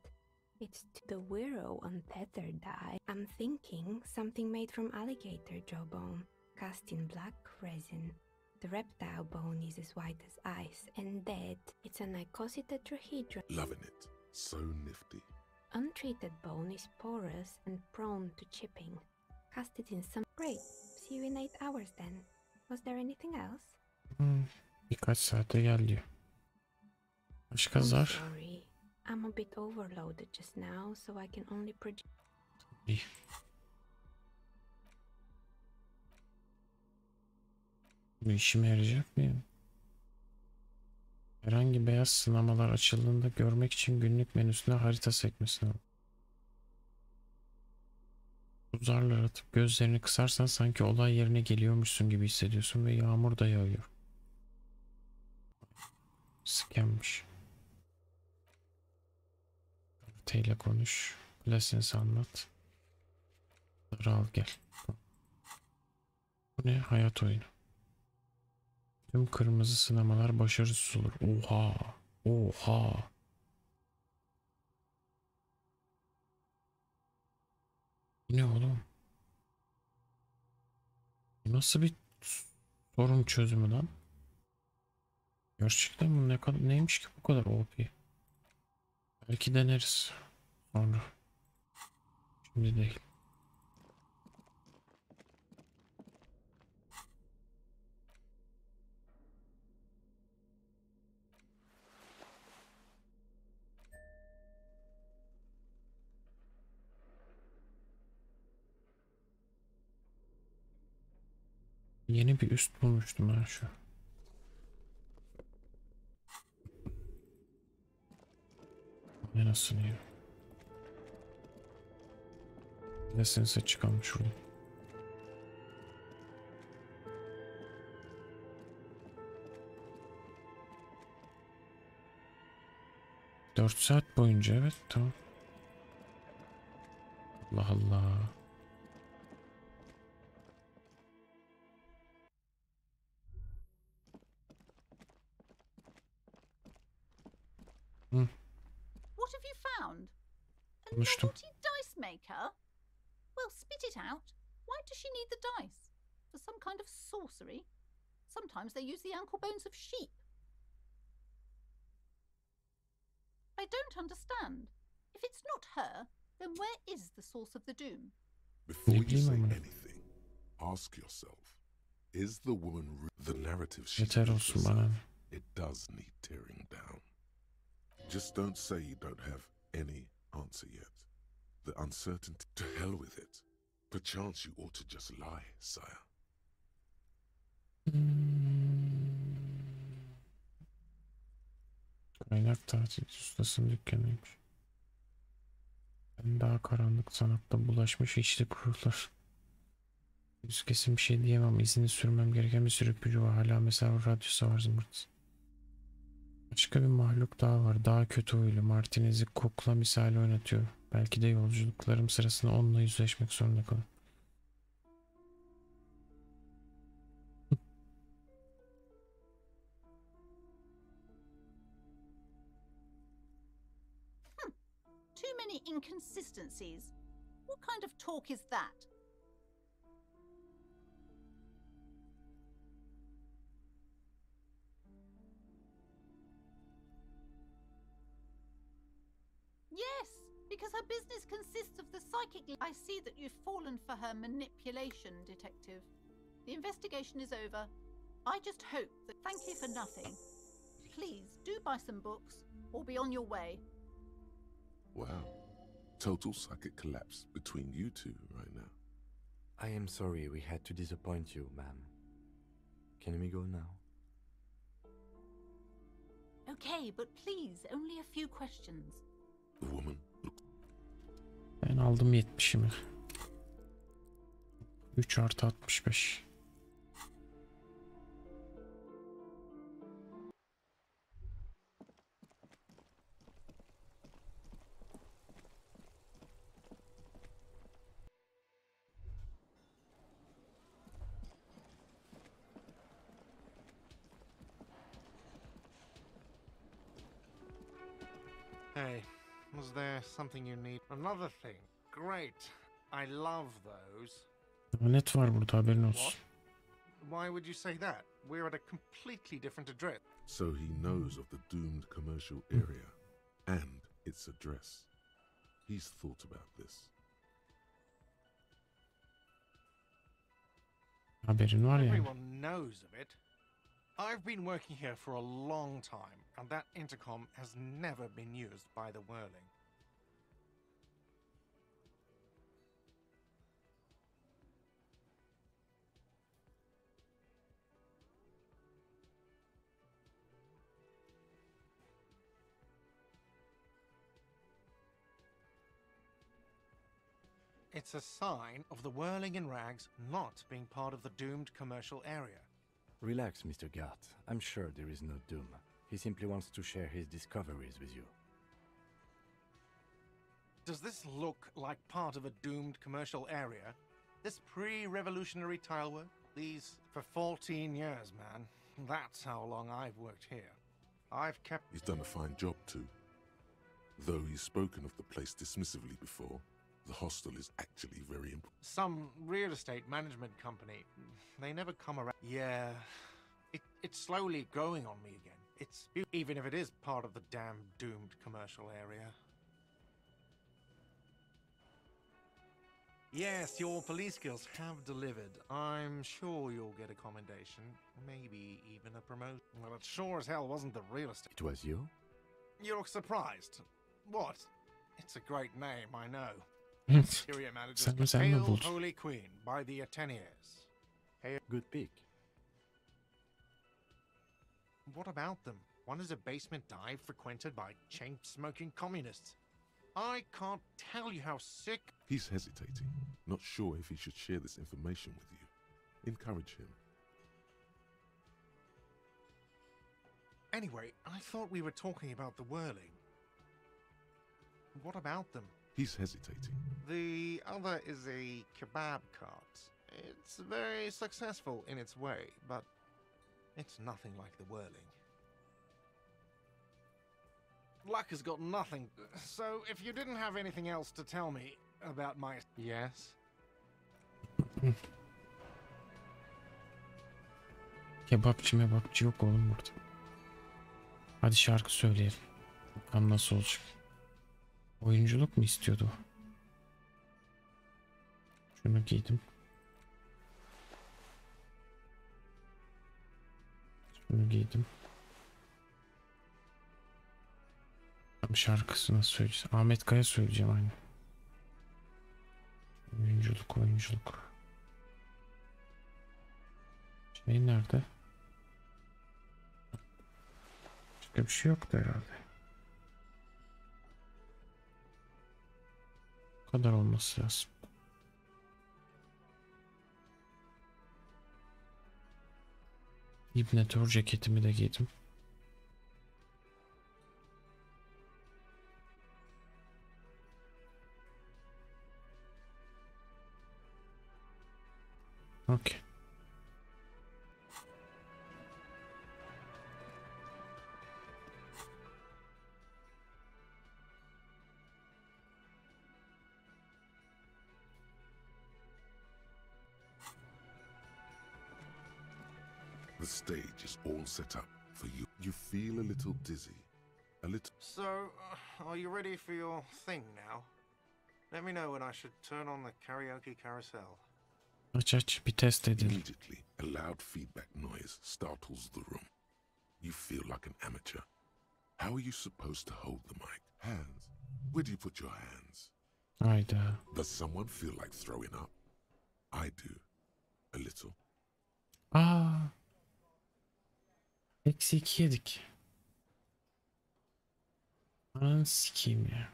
It's the Wiro untethered die. I'm thinking something made from alligator jawbone, cast in black resin. The reptile bone is as white as ice and dead. It's an icositetrahedron. Loving it. So nifty. Untreated bone is porous and prone to chipping. Cast it in some... Great. See you in 8 hours then. Was there anything else? Birkaç saate gel diyor. Başka I'm zar. sorry. I'm a bit overloaded just now, so I can only project... İyi. Bu işime yarayacak mı? Herhangi beyaz sınamalar açıldığında görmek için günlük menüsüne harita sekmesine bak. Bu zarları atıp gözlerini kısarsan sanki olay yerine geliyormuşsun gibi hissediyorsun ve yağmur da yağıyor. Scammiş. Haritayla konuş. Lessons anlat. Zarı al gel. Bu ne? Hayat oyunu. Tüm kırmızı sınamalar başarısız olur. Oha! Oha! Bu ne oğlum? Bu nasıl bir sorun çözümü lan? Gerçekten bu ne kadar neymiş ki bu kadar OP? Belki deneriz sonra. Şimdi değil. Yeni bir üst bulmuştum ben şu. Ne nasıl ya? Nesinse çıkalım şuradan. Dört saat boyunca evet tamam. Allah Allah. Hı. What have you found? A Konuştum. novelty dice maker? Well, spit it out. Why does she need the dice? For some kind of sorcery? Sometimes they use the ankle bones of sheep. I don't understand. If it's not her, then where is the source of the doom? Before you say anything, ask yourself, is the woman the narrative she Yeter gives olsun herself? bana. It does need tearing down. Just don't say you don't have any answer yet. The uncertainty, to hell with it. Perchance you ought to just lie, sire. Kaynak tatil ustasının dükkanıymış. Ben daha karanlık sanatta bulaşmış içlik ruhlar. Yüz kesin bir şey diyemem. İzini sürmem gereken bir sürü ipucu var. Hala mesela radyosu var zımbırt. Başka bir mahluk daha var. Daha kötü huylu. Martinez'i kukla misali oynatıyor. Belki de yolculuklarım sırasında onunla yüzleşmek zorunda kalırım. Too many inconsistencies. What kind of talk is that? Yes, because her business consists of the psychic. I see that you've fallen for her manipulation, Detective. The investigation is over. I just hope that... Thank you for nothing. Please, do buy some books, or be on your way. Wow. Total psychic collapse between you two right now. I am sorry we had to disappoint you, ma'am. Can we go now? Okay, but please, only a few questions. The woman. Ben aldım 70'imi. 3 artı 65. Hey, was there something you need? Another thing. Great. I love those. Lanet var burada haberin olsun. What? Why would you say that? We're at a completely different address. So he knows of the doomed commercial area and its address. He's thought about this. Haberin var ya. Everyone knows of it. I've been working here for a long time, and that intercom has never been used by the Whirling. It's a sign of the Whirling in Rags not being part of the doomed commercial area. Relax, Mr. Gart. I'm sure there is no doom. He simply wants to share his discoveries with you. Does this look like part of a doomed commercial area? This pre-revolutionary tilework? These for 14 years, man. That's how long I've worked here. I've kept... He's done a fine job too. Though he's spoken of the place dismissively before, the hostel is actually very important. Some real estate management company. They never come around. Yeah, it's slowly growing on me again. It's even if it is part of the damn doomed commercial area. Yes, your police skills have delivered. I'm sure you'll get a commendation, maybe even a promotion. Well, it sure as hell wasn't the real estate. It was you? You look surprised. What? It's a great name, I know. Interior manager, Hail Holy Queen by the Ateniers. Hey, good pick. What about them? One is a basement dive frequented by chain-smoking communists. I can't tell you how sick... He's hesitating, not sure if he should share this information with you. Encourage him. Anyway, I thought we were talking about the whirling. What about them? He's hesitating. The other is a kebab cart. It's very successful in its way, but it's nothing like the whirling. Luck has got nothing. So if you didn't have anything else to tell me about my... Yes? Kebapçı mebapçı yok oğlum burada. Hadi şarkı söyleyelim. Bakalım nasıl olacak. Oyunculuk mu istiyordu o? Şunu giydim. Şunu giydim. Tam şarkısı nasıl söyleyeceğiz? Ahmet Kaya söyleyeceğim aynı. Oyunculuk. Şey nerede? Başka bir şey yoktu herhalde. Bu kadar olması lazım. İbnetör ceketimi de giydim. Okay. The stage is all set up for you. You feel a little dizzy. A little... So, are you ready for your thing now? Let me know when I should turn on the karaoke carousel. Aç bir test edelim. Immediately, a loud feedback noise startles the room. You feel like an amateur. How are you supposed to hold the mic? Hands. Where do you put your hands? Hayda. Does someone feel like throwing up? I do. A little. Eksi 2 yedik. Ananı sikeyim ya.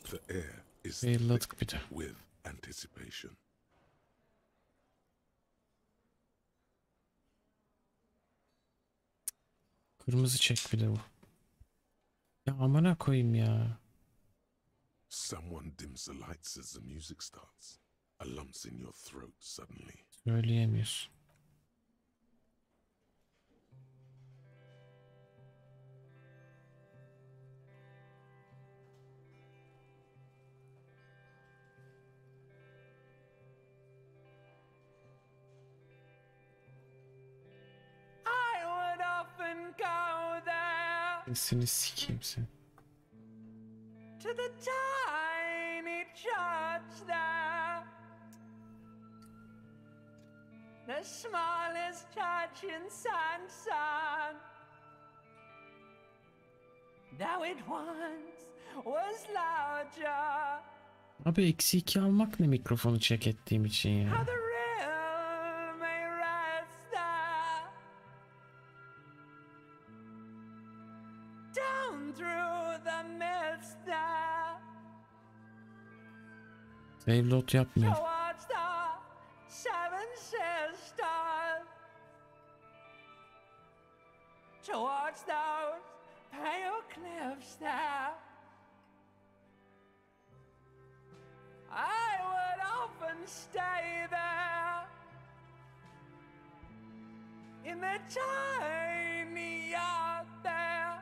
The air is Feyladık bir de. with anticipation. Kırmızı çek bir de bu. Ya amına koyayım ya. Someone dims the lights as the music starts. A lump's in your throat suddenly. Söyleyemiyorsun. I would often go there Seni sikeyim sen. to the tiny church there, the smallest church in Sansan. Though it once was larger, Abi eksi 2 almak ne mikrofonu çek ettiğim için ya. how the rill may rest there, down through the mist there, Save load yapmıyor. towards the seven sisters, towards those pale cliffs there. I would often stay there in the tiny yard there.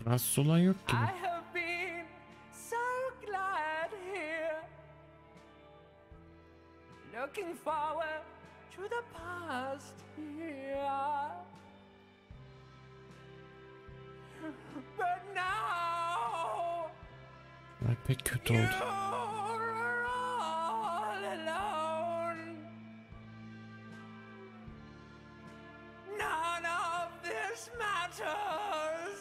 Rahatsız olan yok ki. I have been so glad here, looking forward to the past here. But now Ay pek kötü oldu. you're all alone. None of this matters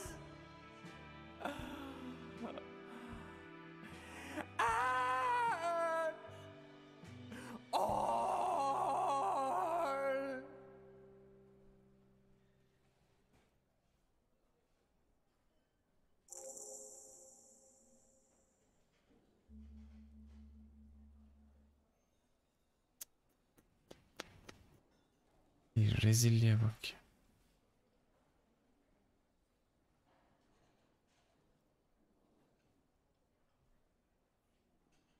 rezilliğe bak.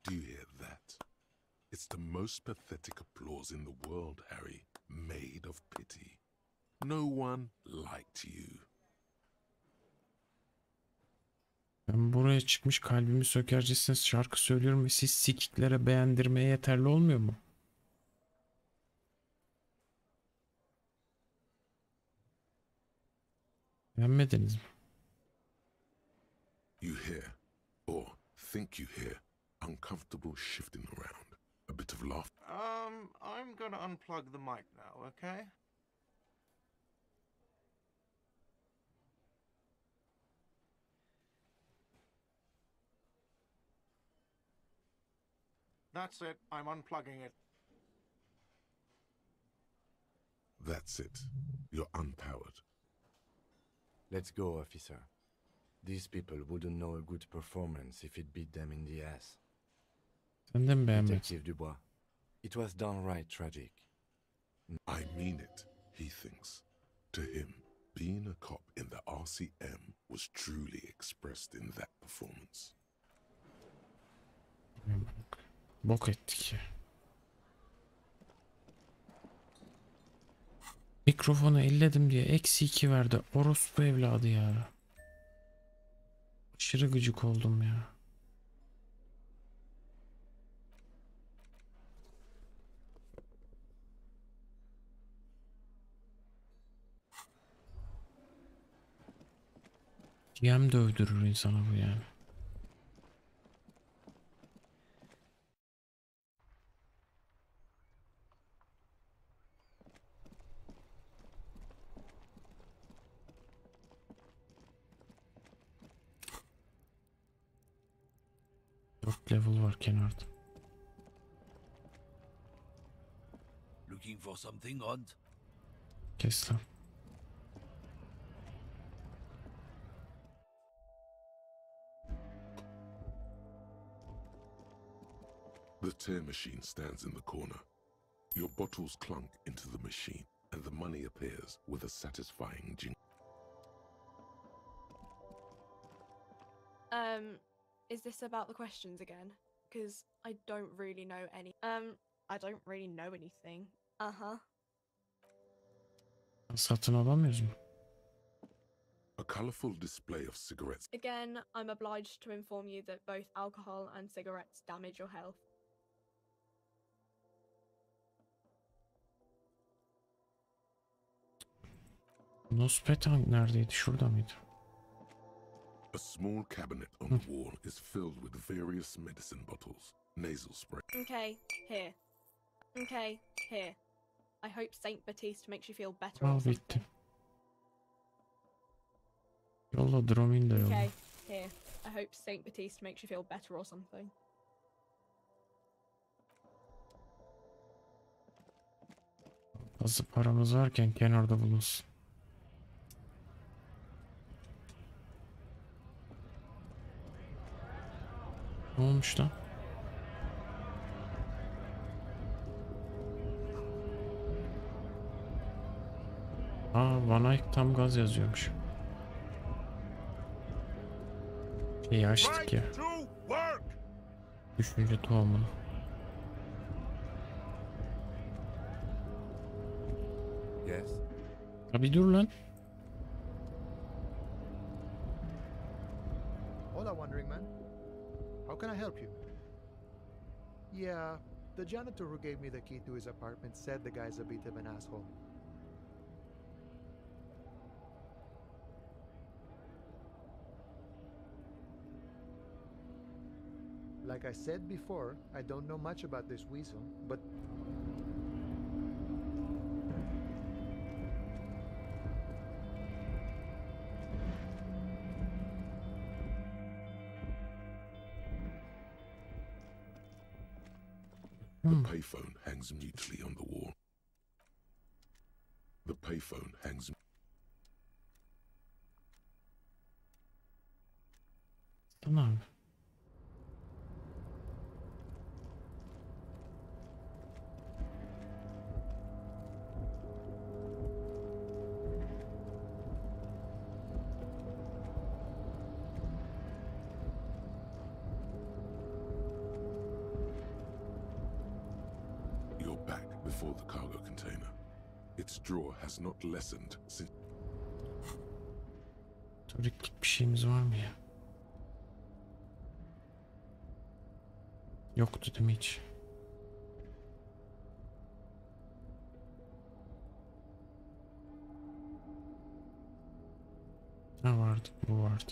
Do you hear that? It's the most pathetic applause in the world, Harry. Made of pity. No one liked you. Ben buraya çıkmış kalbimi sökercesine şarkı söylüyorum ve siz sikiklere beğendirmeye yeterli olmuyor mu? Beğenmediniz mi? You hear, or think you hear, uncomfortable shifting around. A bit of laughter. I'm gonna unplug the mic now, okay? That's it. I'm unplugging it. That's it. You're unpowered. Let's go, officer. These people wouldn't know a good performance if it beat them in the ass. Sen de mi beğenmedin? Detective Dubois, it was downright tragic. I mean it, he thinks. To him, being a cop in the RCM was truly expressed in that performance. Bok ettik. Mikrofonu elledim diye -2 verdi. Orospu evladı ya. Aşırı gıcık oldum ya. GM dövdürür insana bu yani. Dört level var kenarda. Looking for something odd? Kes lan. The tear machine stands in the corner. Your bottles clunk into the machine, and the money appears with a satisfying jingle. Is this about the questions again? Because I don't really know any. I don't really know anything. Uh-huh. Satın alamıyoruz mu? A colorful display of cigarettes. Again, I'm obliged to inform you that both alcohol and cigarettes damage your health. Nospetang neredeydi? Şurada mıydı? A small cabinet on the wall is filled with various medicine bottles, nasal spray. Okay, here. Okay, here. I hope Saint Baptiste makes you feel better or Aa something. bitti. Yolla Dromin de yolla. Okay, here. I hope Saint Baptiste makes you feel better or something. Fazla paramız varken kenarda bulunsun. Ne olmuş lan? Van Eyck tam gaz yazıyormuş. Şeyi açtık ya. Düşünce tohumunu. Yes. Tabi dur lan. Hola, Wandering Man. How can I help you? Yeah, the janitor who gave me the key to his apartment said the guy's a bit of an asshole. Like I said before, I don't know much about this weasel, but... The payphone hangs mutely on the wall. The payphone hangs... Tamam. You're back before the cargo container. Its drawer has not lessened since... Tuvaletlik bir şeyimiz var mı ya? Yoktu değil mi hiç? Ha vardı, bu vardı.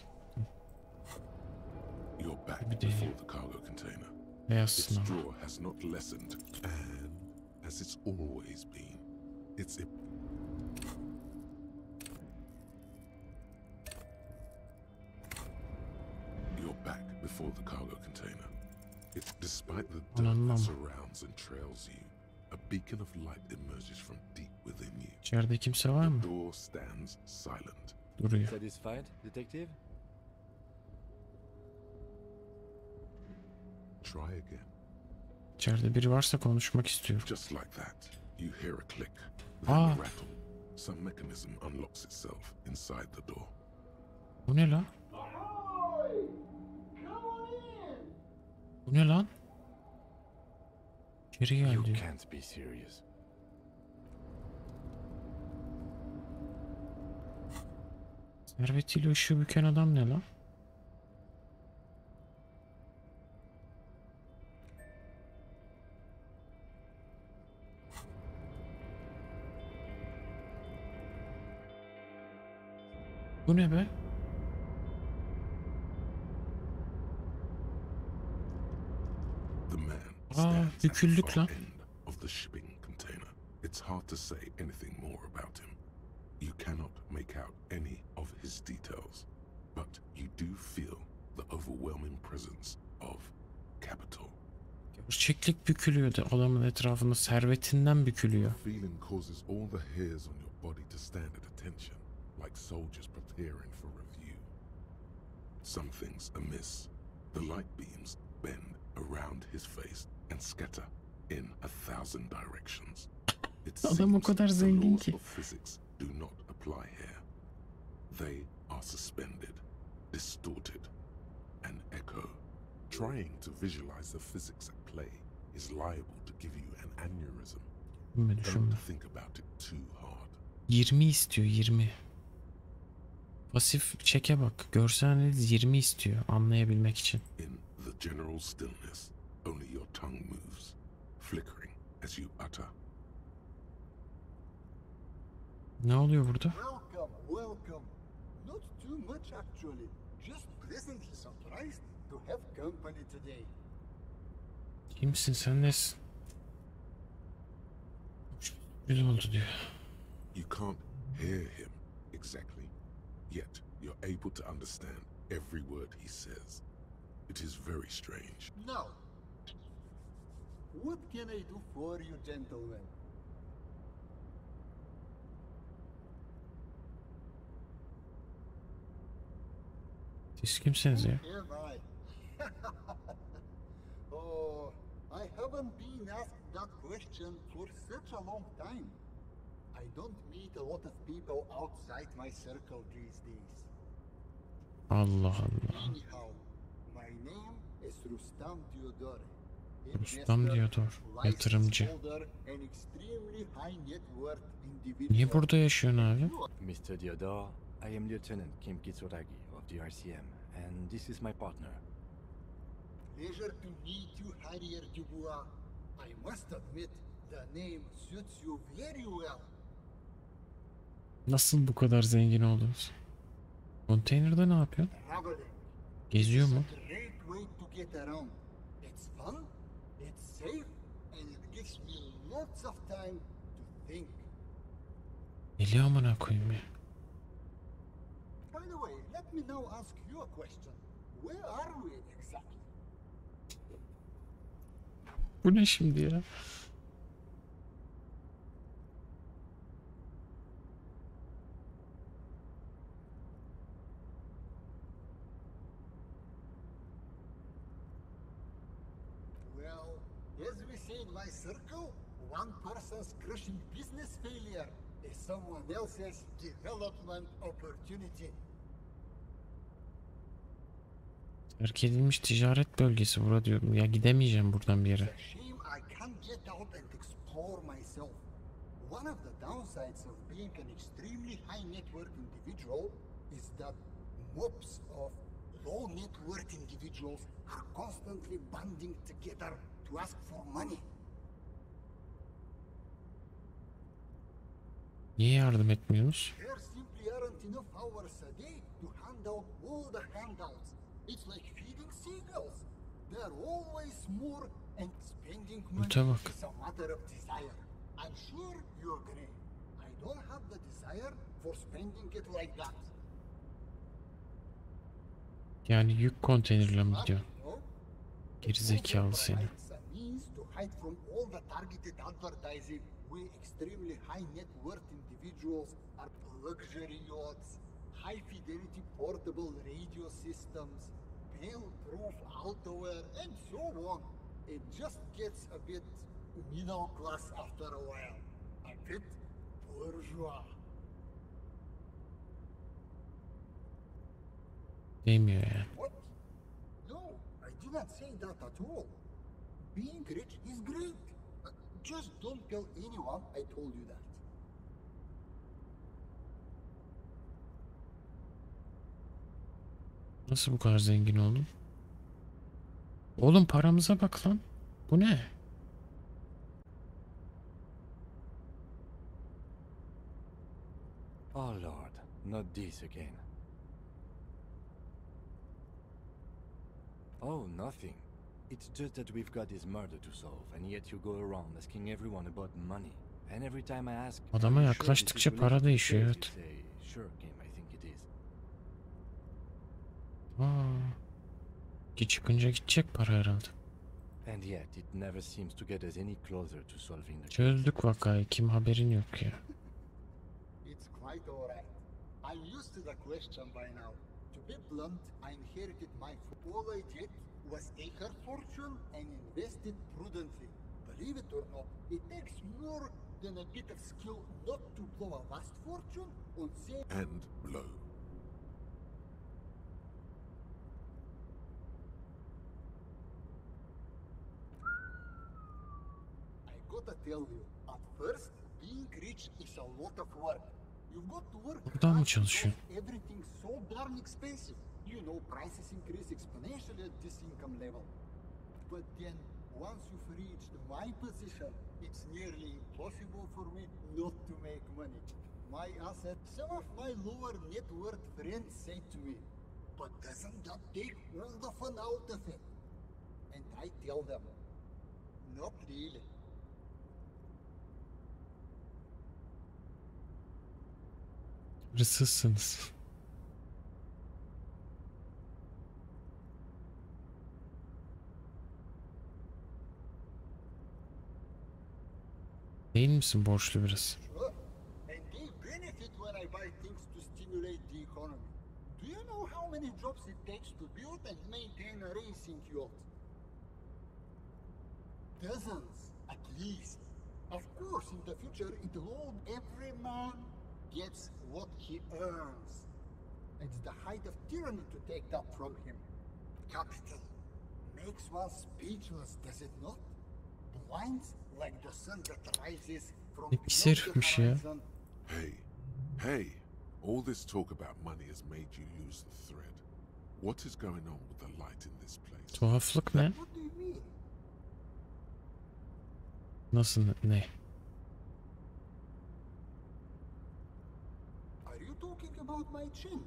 You're back before the cargo container. Beyaz Its sınav. drawer has not lessened, and as it's always been, it's You're back before the cargo container. It's despite the dirt that surrounds and trails you, a beacon of light emerges from deep within you. İçeride kimse var mı? The door stands silent. Duruyor. Satisfied, detective? Try again. İçeride biri varsa konuşmak istiyorum. Just like that, you hear a click, then a rattle. Some mechanism unlocks itself inside the door. Bu ne lan? Bu ne lan? İçeri geldi. You can't be serious. Servetiyle ışığı büken adam ne lan? Bu ne be? The man stands at the far end of the shipping container. It's hard to say anything more about him. You cannot make out any of his details, but you do feel the overwhelming presence of capital. Gerçeklik bükülüyor da adamın etrafında, servetinden bükülüyor. The feeling causes all the hairs on your body to stand at attention, like soldiers preparing for review. Something's amiss. The light beams bend around his face and scatter in 1,000 directions. It Adam o kadar seems zengin the laws ki. of physics do not apply here. They are suspended, distorted, and echo. Trying to visualize the physics at play is liable to give you an aneurysm. Don't think about it too hard. 20 istiyor, 20. Pasif çeke bak. Görsel analiz 20 istiyor anlayabilmek için. In the general stillness, only your tongue moves, flickering as you utter. Ne oluyor burada? Welcome, welcome. Not too much actually. Just pleasantly surprised to have company today. Kimsin sen, nesin? Sürpriz oldu diyor. You can't hear him exactly, yet you're able to understand every word he says. It is very strange. Now, what can I do for you, gentlemen? Siz kimsiniz ya? Am I? Oh, I haven't been asked that question for such a long time. I don't meet a lot of people outside my circle these days. Allah Allah. Anyhow, my name is Rustam Diodore. Rustam Diodor, yatırımcı. An extremely high net worth individual. Niye burada yaşıyorsun abi? Mr. Diodor, I am Lieutenant Kim Kitsuragi of the RCM, and this is my partner. Pleasure to meet you, Harrier Dubois. I must admit, the name suits you very well. Nasıl bu kadar zengin oldunuz? Konteynerde ne yapıyorsun? Traveling. Geziyor mu? It's a great way to get around. It's fun, it's safe, and it gives me lots of time to think. Deli amına koyayım ya. By the way, let me now ask you a question. Where are we exactly? Bu ne şimdi ya? Well, as we say in my circle, one person's crushing business failure is someone else's development opportunity. Terk edilmiş ticaret bölgesi burada diyorum. Ya gidemeyeceğim buradan bir yere. Shame I can't get out and explore. power myself. One of the downsides of being an extremely high net worth individual is that mobs of low net worth individuals are constantly banding together to ask for money. Niye yardım etmiyoruz? There simply aren't enough hours a day to hand out all the handouts. It's like feeding seagulls. They're always more, and spending money is a matter of desire. I'm sure you agree. I don't have the desire for spending it like that. Yani yük konteynerle mi gidiyor? Gerizekalı seni. It's a means to hide from all the targeted advertising. We extremely high net worth individuals are luxury yachts, high fidelity portable radio systems, fail-proof outerwear, and so on. It just gets a bit middle class after a while. A bit bourgeois. Değmiyor yani. What? No, I did not say that at all. Being rich is great. Just don't tell anyone I told you that. Nasıl bu kadar zengin oldun? Oğlum paramıza bak lan. Bu ne? Oh Lord, not this again. Oh, nothing. It's just that we've got this murder to solve, and yet you go around asking everyone about money. And every time I ask, Adama yaklaştıkça para değişiyor, evet. Sure, Kim, I think it is. Ki çıkınca gidecek para herhalde. And yet it never seems to get us any closer to solving the Çözdük vakayı, kim haberin yok ya. It's quite alright. I'm used to the question by now. To be blunt, I inherited my all I did was take her fortune and invest it prudently. Believe it or not, it takes more than a bit of skill not to blow a vast fortune on say And blow. I gotta tell you, at first, being rich is a lot of work. You've got to work Buradan mı çalışıyor? everything so darn expensive. You know, prices increase exponentially at this income level. But then, once you've reached my position, it's nearly impossible for me not to make money. My asset, some of my lower net worth friends say to me, but doesn't that take all the fun out of it? And I tell them, not really. Hırsızsınız. Değil misin borçlu biraz? Sure. And they benefit when I buy things to stimulate the economy. Do you know how many jobs it takes to build and maintain a racing yacht? Dozens, at least. Of course, in the future, it'll all every man gets what he earns. It's the height of tyranny to take that from him. Capital makes one speechless, does it not? Blinds like the sun that rises from Pis below the herifmiş ya. horizon. Hey, all this talk about money has made you lose the thread. What is going on with the light in this place? Tuhaflık ne? What do you mean? Nasıl ne? Are you talking about my chin?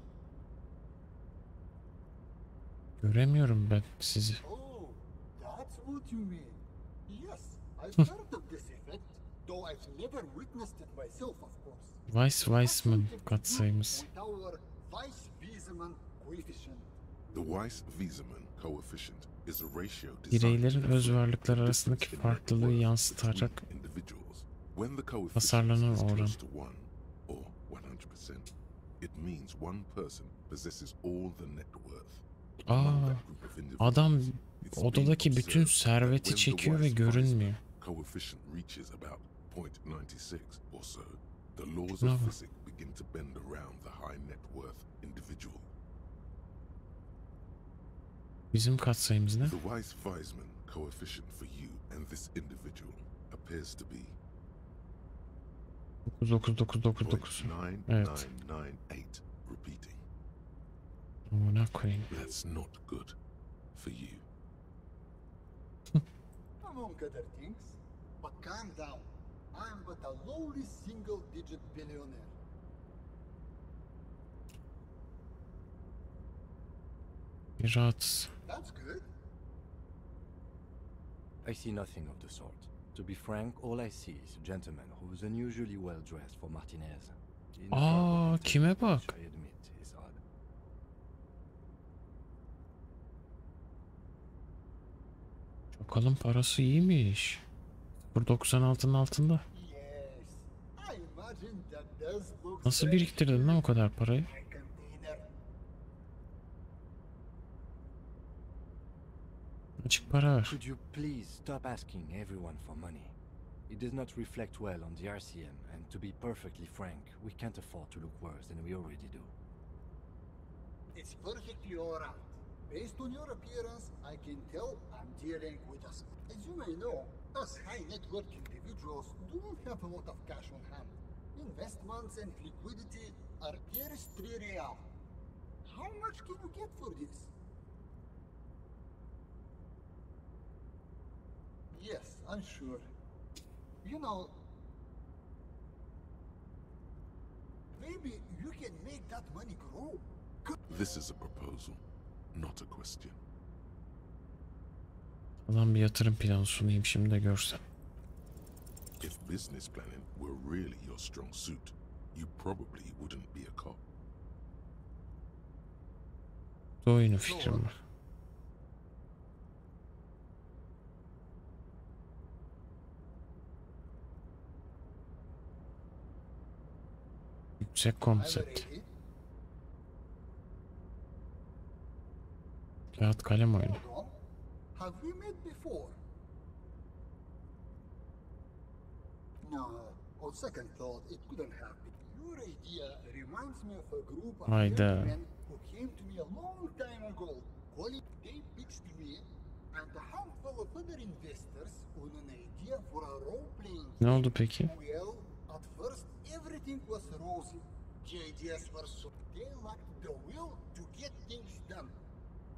Göremiyorum ben sizi. Oh, that's what you mean. Yes, I've heard of this effect, though I've never witnessed it myself, of course. Weissman katsayımız. With our Weiss-Wiesemann coefficient. The Weiss-Wiesemann coefficient is a ratio Bireylerin öz varlıklar arasındaki farklılığı yansıtarak tasarlanan oran. Or 100%. It means one person possesses all the net worth. Adam odadaki bütün serveti çekiyor ve görünmüyor. Coefficient reaches about 0.96 or so. The laws of physics begin to bend around the high net worth individual. Bizim katsayımız ne? The Weiss-Wiesemann coefficient for you and this individual appears to be 99999. Evet. 9998 repeating. Amına koyayım. That's not good for you. Among other things. But calm down. I'm but a lowly single-digit billionaire. Bir rahatsız. That's good. I see nothing of the sort. To be frank, all I see is a gentleman who is unusually well dressed for Martinez. Aa, kime bak? Which I admit is odd. Bakalım parası iyiymiş. 0.96'nın altında. Yes. I imagine that does look Nasıl strange. biriktirdin lan o kadar parayı? Container. Açık para ver. Could you please stop asking everyone for money? It does not reflect well on the RCM, and to be perfectly frank, we can't afford to look worse than we already do. It's perfectly alright. Based on your appearance, I can tell I'm dealing with us. As you may know, us high net worth individuals do not have a lot of cash on hand. Investments and liquidity are here's 3 real. How much can you get for this? Yes, I'm sure. You know, maybe you can make that money grow. This is a proposal, not a question. Adam bir yatırım planı sunayım şimdi de görsen. If business planning were really your strong suit, you probably wouldn't be a cop. Oyunu fikrim var. Yüksek konsept. Kağıt kalem oyunu. Have we met before? No, on second thought, it couldn't have been. Your idea reminds me of a group of Hayda. young men who came to me a long time ago. They pitched me and a handful of other investors on an idea for a role-playing Ne oldu peki? Well, at first everything was rosy. The ideas were so they lacked the will to get things done.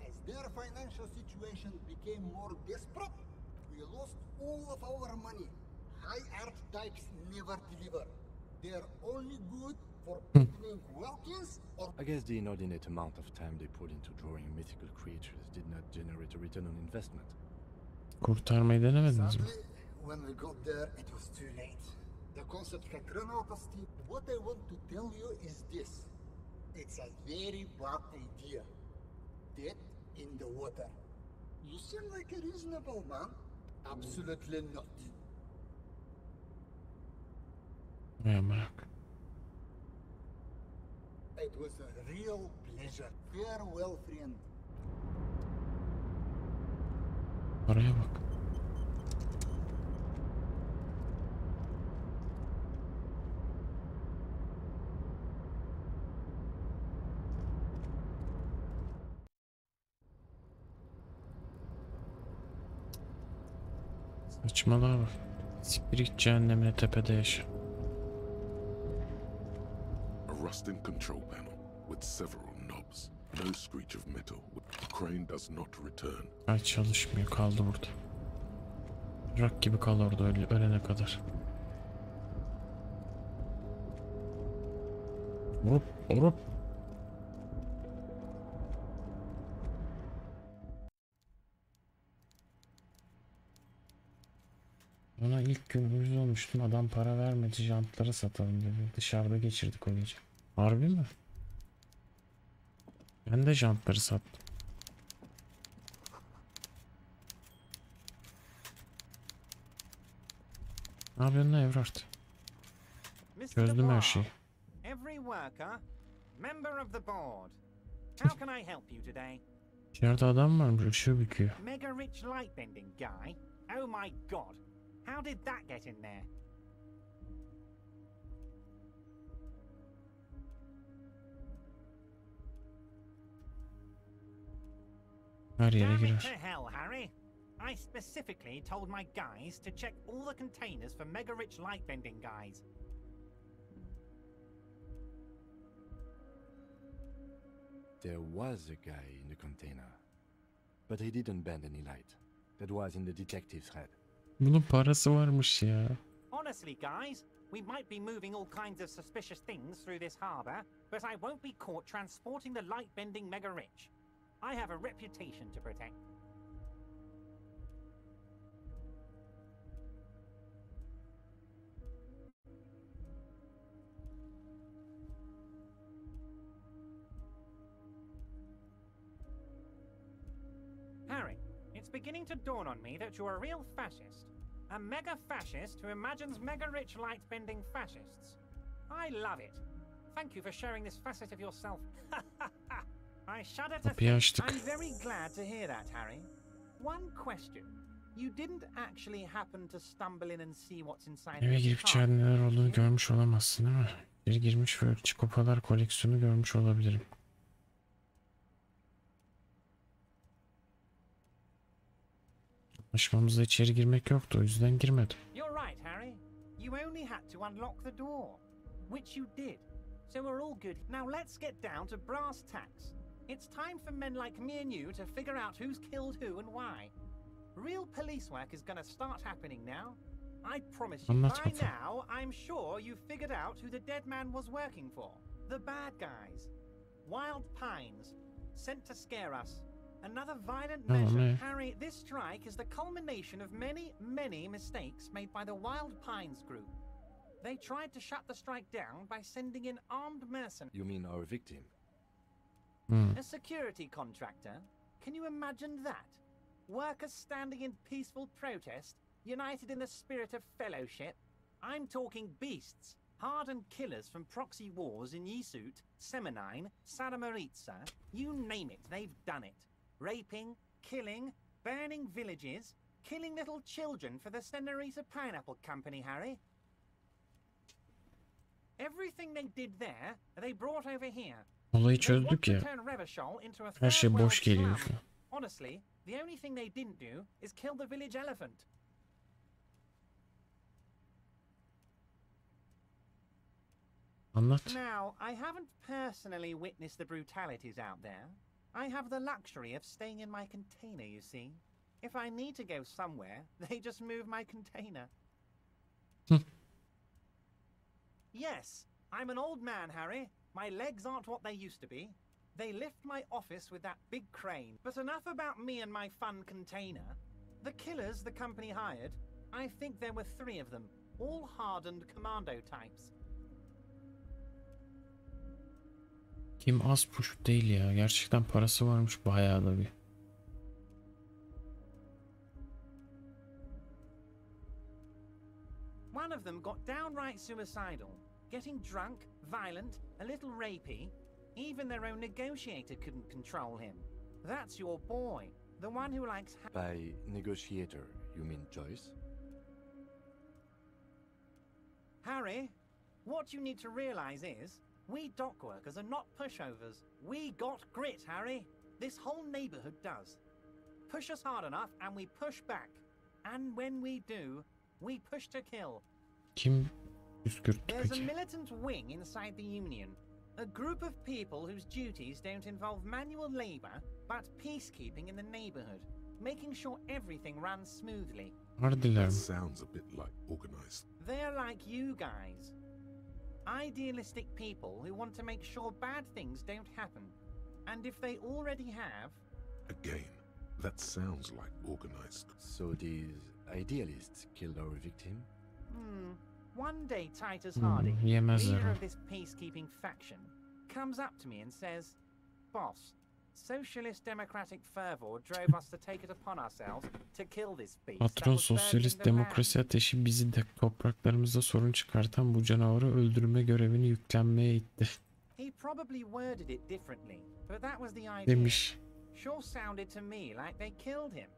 As their financial situation became more desperate, we lost all of our money. High art types never deliver. They're only good for opening Wilkins or... I guess the inordinate amount of time they put into drawing mythical creatures did not generate a return on investment. Kurtarmayı denemediniz mi? Sadly, when we got there, it was too late. The concept had run out of steam. What I want to tell you is this. It's a very bad idea. Dead in the water. You seem like a reasonable man. Absolutely not. Ya bırak. It was a real pleasure. Farewell, friend. Paraya bak. Saçmalığa bak. Siktir git cehennemine tepede yaşa. A rusting control panel with several knobs. No screech of metal. The crane does not return. Ay çalışmıyor, kaldı burada. Rak gibi kal orada ölene kadar. Hop hop. Ona ilk gün uyuz olmuştum, adam para vermedi, jantları satalım dedi. Dışarıda geçirdik o gece. Harbi mi? Ben de jantları sattım. Ne yapıyorsun lan Evrart? Çözdüm her şeyi. Every worker, member of the board. How can I help you today? İçeride adam varmış, ışığı büküyor. Mega rich light bending guy? Oh my god. How did that get in there? Her yere Damn it girer. to hell, Harry. I specifically told my guys to check all the containers for mega rich light bending guys. there was a guy in the container, but he didn't bend any light. That was in the detective's head. Bunun parası varmış ya. Honestly, guys, we might be moving all kinds of suspicious things through this harbor, but I won't be caught transporting the light-bending mega-rich. I have a reputation to protect. Harry, it's beginning to dawn on me that you're a real fascist. A mega-fascist who imagines mega-rich light-bending fascists. I love it. Thank you for sharing this facet of yourself. I shudder to think. I'm very glad to hear that, Harry. One question. You didn't actually happen to stumble in and see what's inside Eve this girip car? içeride neler olduğunu görmüş olamazsın değil mi? Bir girmiş ve çikopalar koleksiyonu görmüş olabilirim. Anlaşmamızda içeri girmek yoktu, o yüzden girmedim. You're right, Harry. You only had to unlock the door, which you did. So we're all good. Now let's get down to brass tacks. It's time for men like me and you to figure out who's killed who and why. Real police work is gonna start happening now. I promise you, by now, I'm sure you've figured out who the dead man was working for. The bad guys. Wild Pines. Sent to scare us. Another violent measure. Harry, this strike is the culmination of many, many mistakes made by the Wild Pines group. They tried to shut the strike down by sending in armed mercenaries. You mean our victim? A security contractor? Can you imagine that? Workers standing in peaceful protest, united in the spirit of fellowship? I'm talking beasts, hardened killers from proxy wars in Yisut, Semenine, Saramaritsa, you name it, they've done it. Raping, killing, burning villages, killing little children for the Senorita Pineapple Company, Harry. Everything they did there, they brought over here. Olayı çözdük ya. Her şey boş geliyor şu an. Honestly, the only thing they didn't do is kill the village elephant. Anlat. Now, I haven't personally witnessed the brutalities out there. I have the luxury of staying in my container, you see. If I need to go somewhere, they just move my container. Yes, I'm an old man, Harry. My legs aren't what they used to be. They lift my office with that big crane. But enough about me and my fun container. The killers the company hired, I think there were 3 of them, all hardened commando types. Kim az push değil ya. Gerçekten parası varmış bayağı da bir. One of them got downright suicidal. Getting drunk, violent, a little rapey. Even their own negotiator couldn't control him. That's your boy. The one who likes... By negotiator, you mean Joyce? Harry, what you need to realize is, we dock workers are not pushovers. We got grit, Harry. This whole neighborhood does. Push us hard enough and we push back. And when we do, we push to kill. Kim püskürttü There's a peki? militant wing inside the Union. A group of people whose duties don't involve manual labor, but peacekeeping in the neighborhood. Making sure everything runs smoothly. Hardiler mi? Sounds a bit like organized. They're like you guys. Idealistic people who want to make sure bad things don't happen. And if they already have... Again, that sounds like organized. So these idealists killed our victim? One day Titus Hardy, yemezler leader o. of this peacekeeping faction, comes up to me and says, "Boss, socialist democratic fervor drove us to take it upon ourselves to kill this beast." Patron sosyalist demokrasi ateşi bizi de topraklarımızda sorun çıkartan bu canavarı öldürme görevini yüklenmeye itti. He probably worded it differently, but that was the idea. Demiş. Sure sounded to me like they killed him.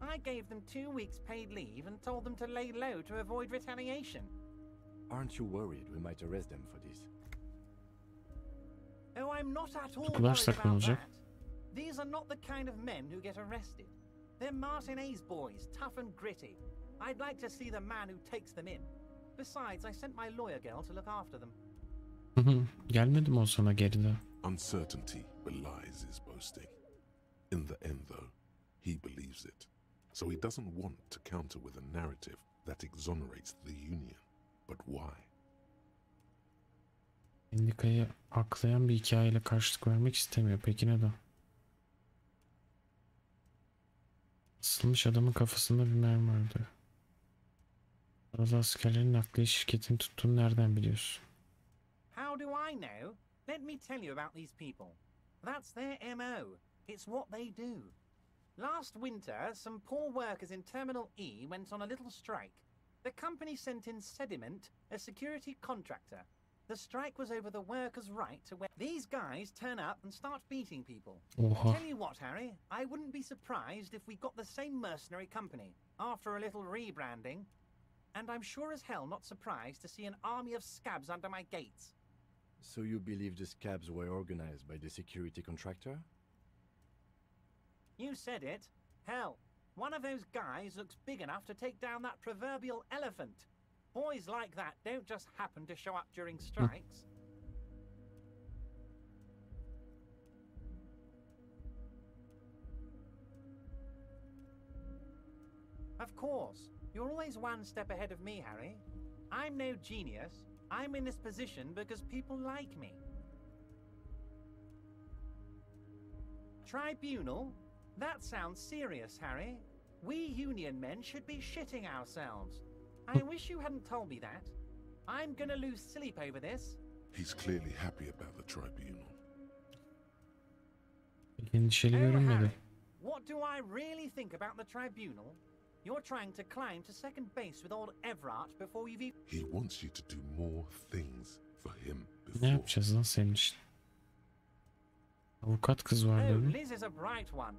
I gave them 2 weeks paid leave and told them to lay low to avoid retaliation. Aren't you worried we might arrest them for this? Oh, I'm not at all Tutuklarsak worried ne about olacak? that. These are not the kind of men who get arrested. They're Martinez boys, tough and gritty. I'd like to see the man who takes them in. Besides, I sent my lawyer girl to look after them. Gelmedi mi o sana geride? Uncertainty belies his boasting. In the end, though, he believes it. So he doesn't want to counter with a narrative that exonerates the Union. But why? Indika'yı aklayan bir hikayeyle karşılık vermek istemiyor. Peki neden? Asılmış adamın kafasında bir mermi vardı. Arada askerlerin nakliye şirketini tuttuğunu nereden biliyorsun? How do I know? Let me tell you about these people. That's their MO. It's what they do. Last winter, some poor workers in Terminal E went on a little strike. The company sent in Sediment, a security contractor. The strike was over the workers' right to wear. These guys turn up and start beating people. Tell you what, Harry, I wouldn't be surprised if we got the same mercenary company after a little rebranding. And I'm sure as hell not surprised to see an army of scabs under my gates. So you believe the scabs were organized by the security contractor? You said it. Hell, one of those guys looks big enough to take down that proverbial elephant. Boys like that don't just happen to show up during strikes. Of course, you're always one step ahead of me, Harry. I'm no genius. I'm in this position because people like me. Tribunal? That sounds serious, Harry. We Union men should be shitting ourselves. I wish you hadn't told me that. I'm gonna lose sleep over this. He's clearly happy about the tribunal. Endişeli görünmedi. What do I really think about the tribunal? You're trying to climb to second base with old Everard before you've even... He wants you to do more things for him before. Ne yapacağız lan senin için? Avukat kız var Oh, dedi. Liz is a bright one.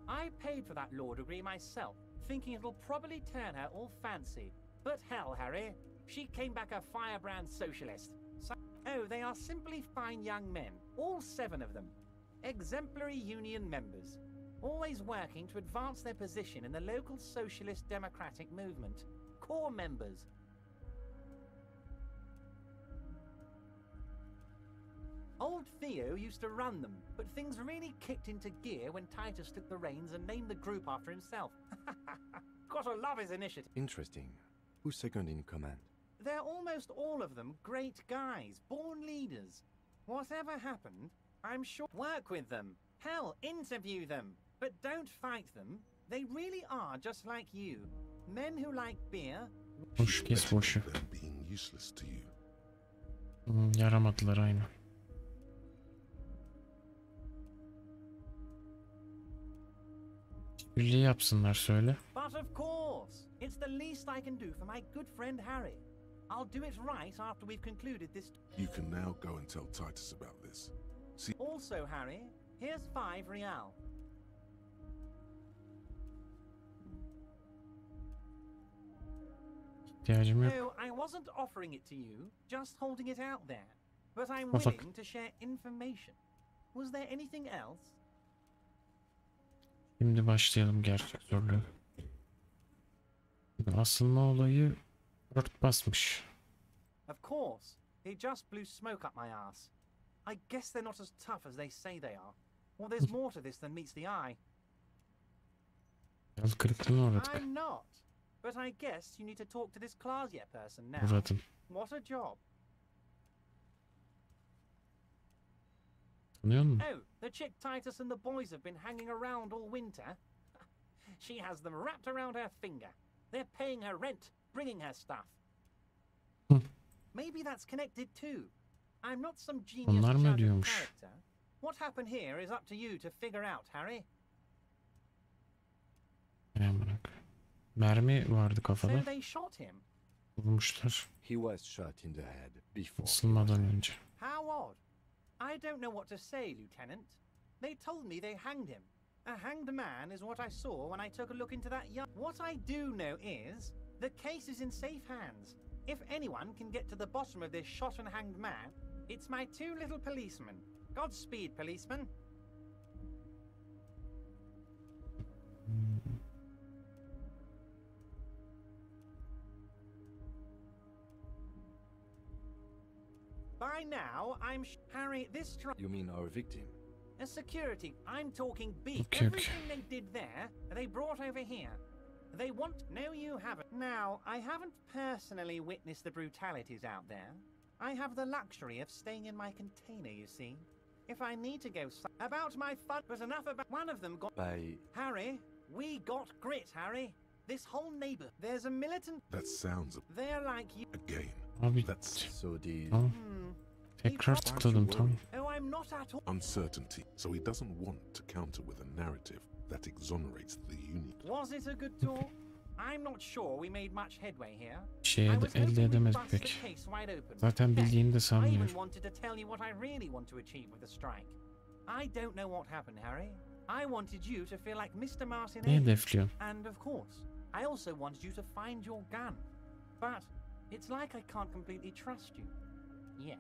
I paid for that law degree myself, thinking it'll probably turn her all fancy. But hell, Harry, she came back a firebrand socialist. Oh, they are simply fine young men, all 7 of them. Exemplary union members, always working to advance their position in the local socialist democratic movement. Core members. Old Theo used to run them, but things really kicked into gear when Titus took the reins and named the group after himself. Gotta love his initiative. Interesting. Who's second in command? They're almost all of them great guys, born leaders. Whatever happened, I'm sure... Work with them. Hell, interview them. But don't fight them. They really are just like you. Men who like beer... Boş kes boşu. Being useless to you. Yaramadılar aynı. Birliği yapsınlar söyle. But of course, it's the least I can do for my good friend Harry. I'll do it right after we've concluded this. You can now go and tell Titus about this. See. Also, Harry, here's 5 real. İhtiyacım yok. No, I wasn't offering it to you, just holding it out there. But I'm willing to share information. Was there anything else? Şimdi başlayalım gerçek zorluğu. Asılma olayı örtbasmış. Of course, he just blew smoke up my ass. I guess they're not as tough as they say they are. Or there's more to this than meets the eye. Yol kırıklığına uğradık. I'm not. But I guess you need to talk to this Clausier person now. Uğradım. What a job. Tanıyor musun? Oh, the chick Titus and the boys have been hanging around all winter. She has them wrapped around her finger. They're paying her rent, bringing her stuff. Maybe that's connected too. I'm not some genius character. What happened here is up to you to figure out, Harry. Mermi vardı kafada. So they shot him. Vurmuşlar. He was shot in the head before. Asılmadan önce. How odd. I don't know what to say, Lieutenant. They told me they hanged him. A hanged man is what I saw when I took a look into that yard. What I do know is, the case is in safe hands. If anyone can get to the bottom of this shot and hanged man, it's my 2 little policemen. Godspeed, policeman. By now, I'm Harry, this You mean our victim? a security. I'm talking B. Okay, Everything they did there, they brought over here. They want... No, you haven't. Now, I haven't personally witnessed the brutalities out there. I have the luxury of staying in my container, you see. If I need to go... About my fun... But enough about... One of them got... By... Harry, we got grit, Harry. This whole neighbor... There's a militant... That sounds... They're like you... Again. Abi That's... So the... tamam. Tekrar tıkladım tamam. Oh, I'm not at all... Uncertainty. So he doesn't want to counter with a narrative that exonerates the Union. Was it a good talk? I'm not sure we made much headway here. Şey elde edemedik pek. Zaten bildiğini de I sanmıyorum. even wanted to tell you what I really want to achieve with the strike. I don't know what happened, Harry. I wanted you to feel like Mr. Martin. Ne hedefliyorsun? And of course, I also wanted you to find your gun. But it's like I can't completely trust you. Yet.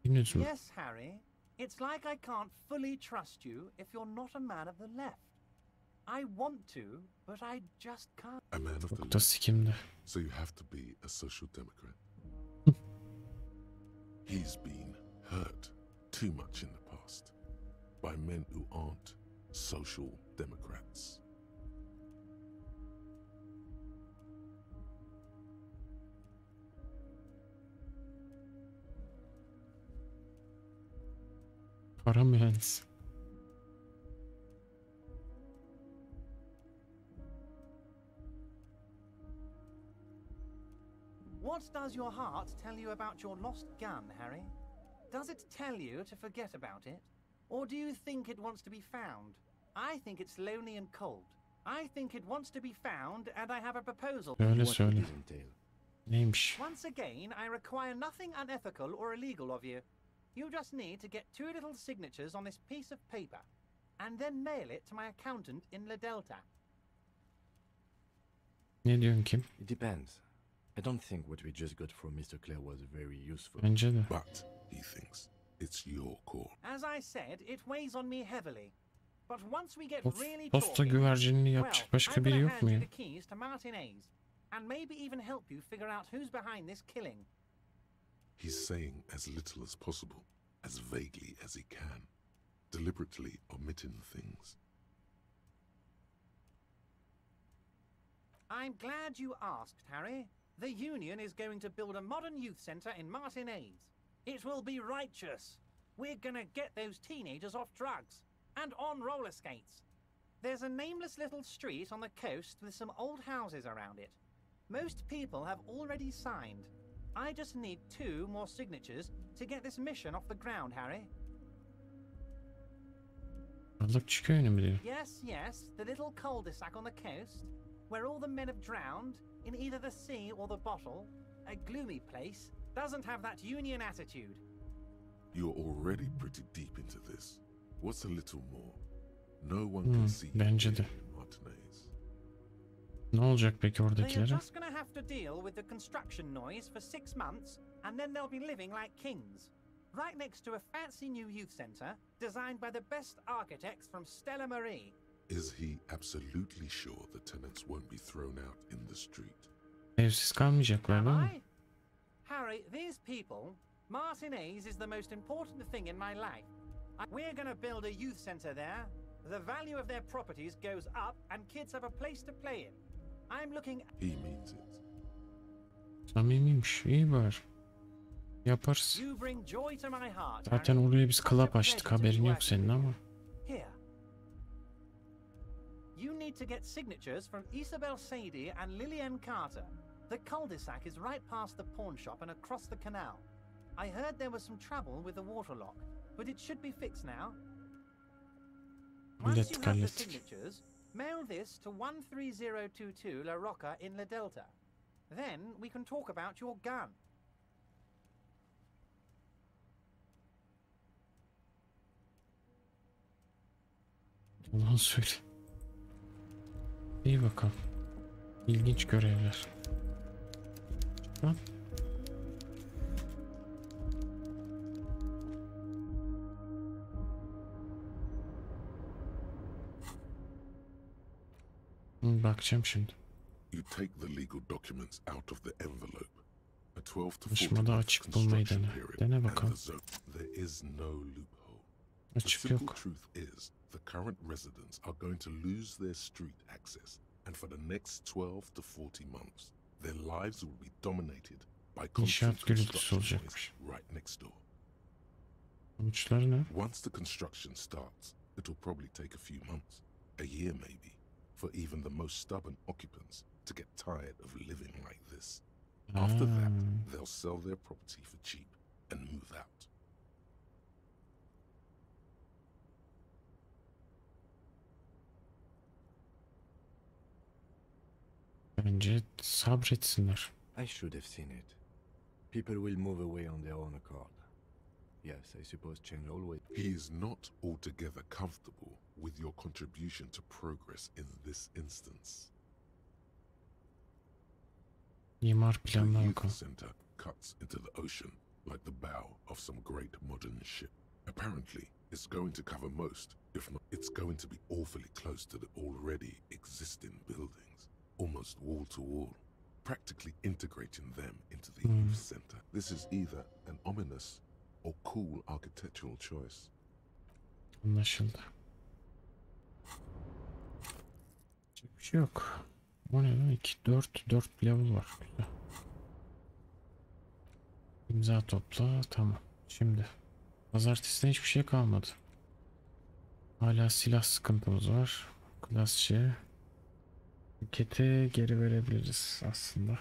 Henüz mü? Yes, Harry. It's like I can't fully trust you if you're not a man of the left. I want to, but I just can't. A man of the Çok da sikimde. So you have to be a social democrat. He's been hurt too much in the past by men who aren't social democrats. Para mühendisi. What does your heart tell you about your lost gun, Harry? Does it tell you to forget about it? Or do you think it wants to be found? I think it's lonely and cold. I think it wants to be found, and I have a proposal. Söyle söyle. Neymiş? Once again, I require nothing unethical or illegal of you. You just need to get 2 little signatures on this piece of paper, and then mail it to my accountant in La Delta. Ne diyorsun Kim? It depends. I don't think what we just got from Mr. Clare was very useful. Bence de. But he thinks it's your call. As I said, it weighs on me heavily. But once we get really Posta talking, güvercinliği well, yapacak başka I'm biri gonna yok hand mu you ya? the keys to Martin A's, and maybe even help you figure out who's behind this killing. He's saying as little as possible, as vaguely as he can, deliberately omitting things. I'm glad you asked, Harry. The Union is going to build a modern youth centre in Martin A's. It will be righteous. We're gonna get those teenagers off drugs and on roller skates. There's a nameless little street on the coast with some old houses around it. Most people have already signed. I just need 2 more signatures to get this mission off the ground, Harry. Balıkçı köyünü mü diyor? Yes, yes, the little cul-de-sac on the coast, where all the men have drowned in either the sea or the bottle. A gloomy place, doesn't have that Union attitude. You're already pretty deep into this. What's a little more? No one can see bence de. Martinez. Ne olacak peki They are oradakilere? just gonna have to deal with the construction noise for 6 months, and then they'll be living like kings. Right next to a fancy new youth centre, designed by the best architects from Stella Marie. Is he absolutely sure the tenants won't be thrown out in the street? Evsiz kalmayacaklar değil mi? Harry, these people, Martin A's is the most important thing in my life. We're gonna build a youth centre there. The value of their properties goes up, and kids have a place to play in. I'm looking... He means it. Samimiymiş. İyi bari. Yaparız. You bring joy to my heart, Zaten Harry. oraya biz club açtık. Haberin yok senin ama. Here. You need to get signatures from Isabel Sadie and Lillian Carter. The cul-de-sac is right past the pawn shop and across the canal. I heard there was some trouble with the water lock, but it should be fixed now. Once you have the signatures, mail this to 13022 La Rocca in La Delta. Then we can talk about your gun. Ulan söyle. İyi bakalım. İlginç görevler. Lan. Bakacağım şimdi. You take the legal documents out of the envelope. A 12 to 40 Konuşmada month açık bulmayı construction dene. period Dene and bakalım. the zone. There is no loophole. The Açık simple yok. truth is the current residents are going to lose their street access, and for the next 12 to 40 months, their lives will be dominated by constant İnşaat gürültüsü construction noise olacakmış. right next door. Sonuçları ne? Once the construction starts, it'll probably take a few months, a year maybe, for even the most stubborn occupants to get tired of living like this. After that, they'll sell their property for cheap and move out. Bence sabretsinler. I should have seen it. People will move away on their own accord. Yes, I suppose change always. He is not altogether comfortable with your contribution to progress in this instance. İmar The planına youth bakalım. center cuts into the ocean like the bow of some great modern ship. Apparently, it's going to cover most, if not, it's going to be awfully close to the already existing buildings, almost wall to wall, practically integrating them into the youth center. This is either an ominous or cool architectural choice. Anlaşıldı. Bir şey yok. O ne lan? 2, 4 level var. Güzel. İmza topla. Tamam. Şimdi. Pazartesiden hiçbir şey kalmadı. Hala silah sıkıntımız var. Klas C. Şirkete geri verebiliriz aslında.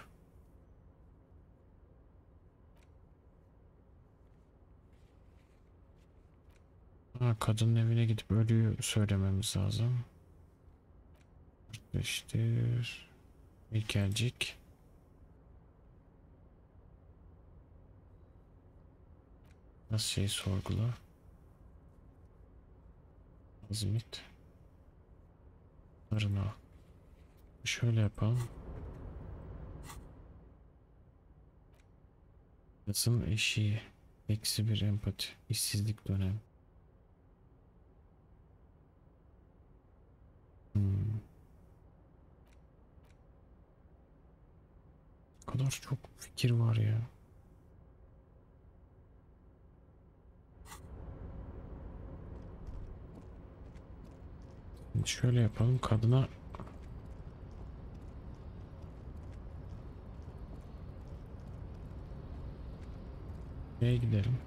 Ha, kadının evine gidip ölüyü söylememiz lazım. İştir. İlkelcik. Nasıl şey sorgula. Azmit. Arına. Şöyle yapalım. Yazın eşiği. -1 empati. İşsizlik dönemi. O kadar çok fikir var ya. Şimdi şöyle yapalım. Kadına neye gidelim?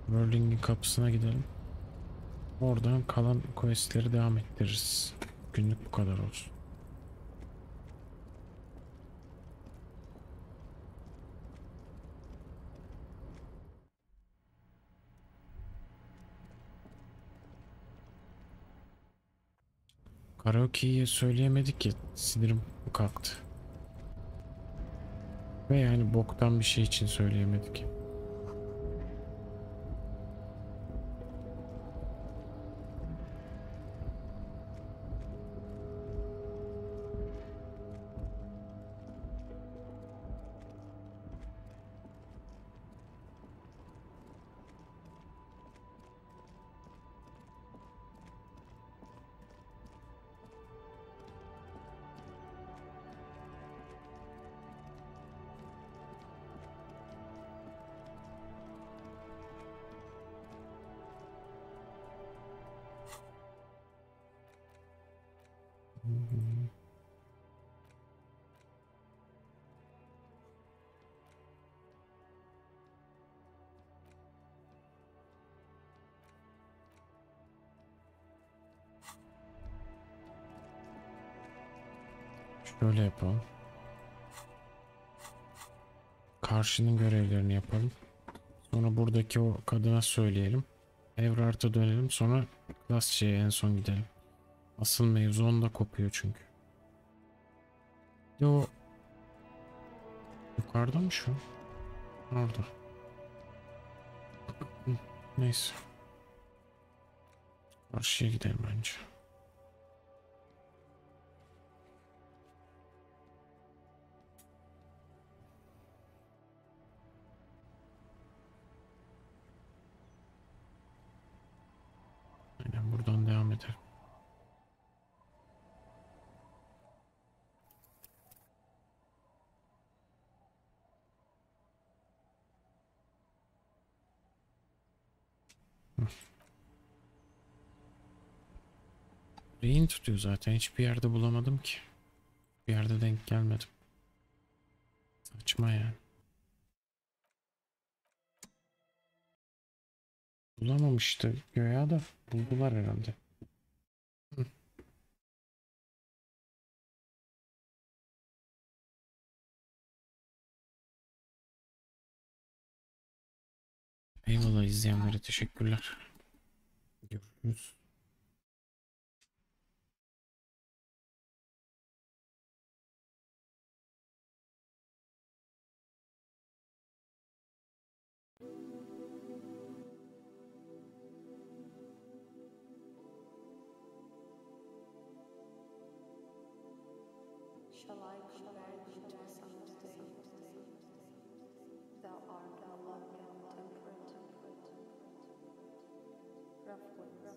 Whirling'in kapısına gidelim. Oradan kalan questleri devam ettiririz. Günlük bu kadar olsun. Karaoke'yi söyleyemedik ki sinirim kalktı. Ve yani boktan bir şey için söyleyemedik. Şöyle yapalım. Karşının görevlerini yapalım. Sonra buradaki o kadına söyleyelim. Evrart'a dönelim. Sonra Klasçı'ya en son gidelim. Asıl mevzu onda kopuyor çünkü. O yukarıda mı şu? Orada. Neyse. Karşıya gidelim bence. Aynen buradan devam edelim. Rehin tutuyor zaten. Hiçbir yerde bulamadım ki. Bir yerde denk gelmedim. Saçma yani. Bulamamıştı göya da buldular herhalde. Hı. Eyvallah izleyenlere teşekkürler. Görüşürüz. Shall I compare thee to the summer's day? Thou art a long and temperate, rough winds,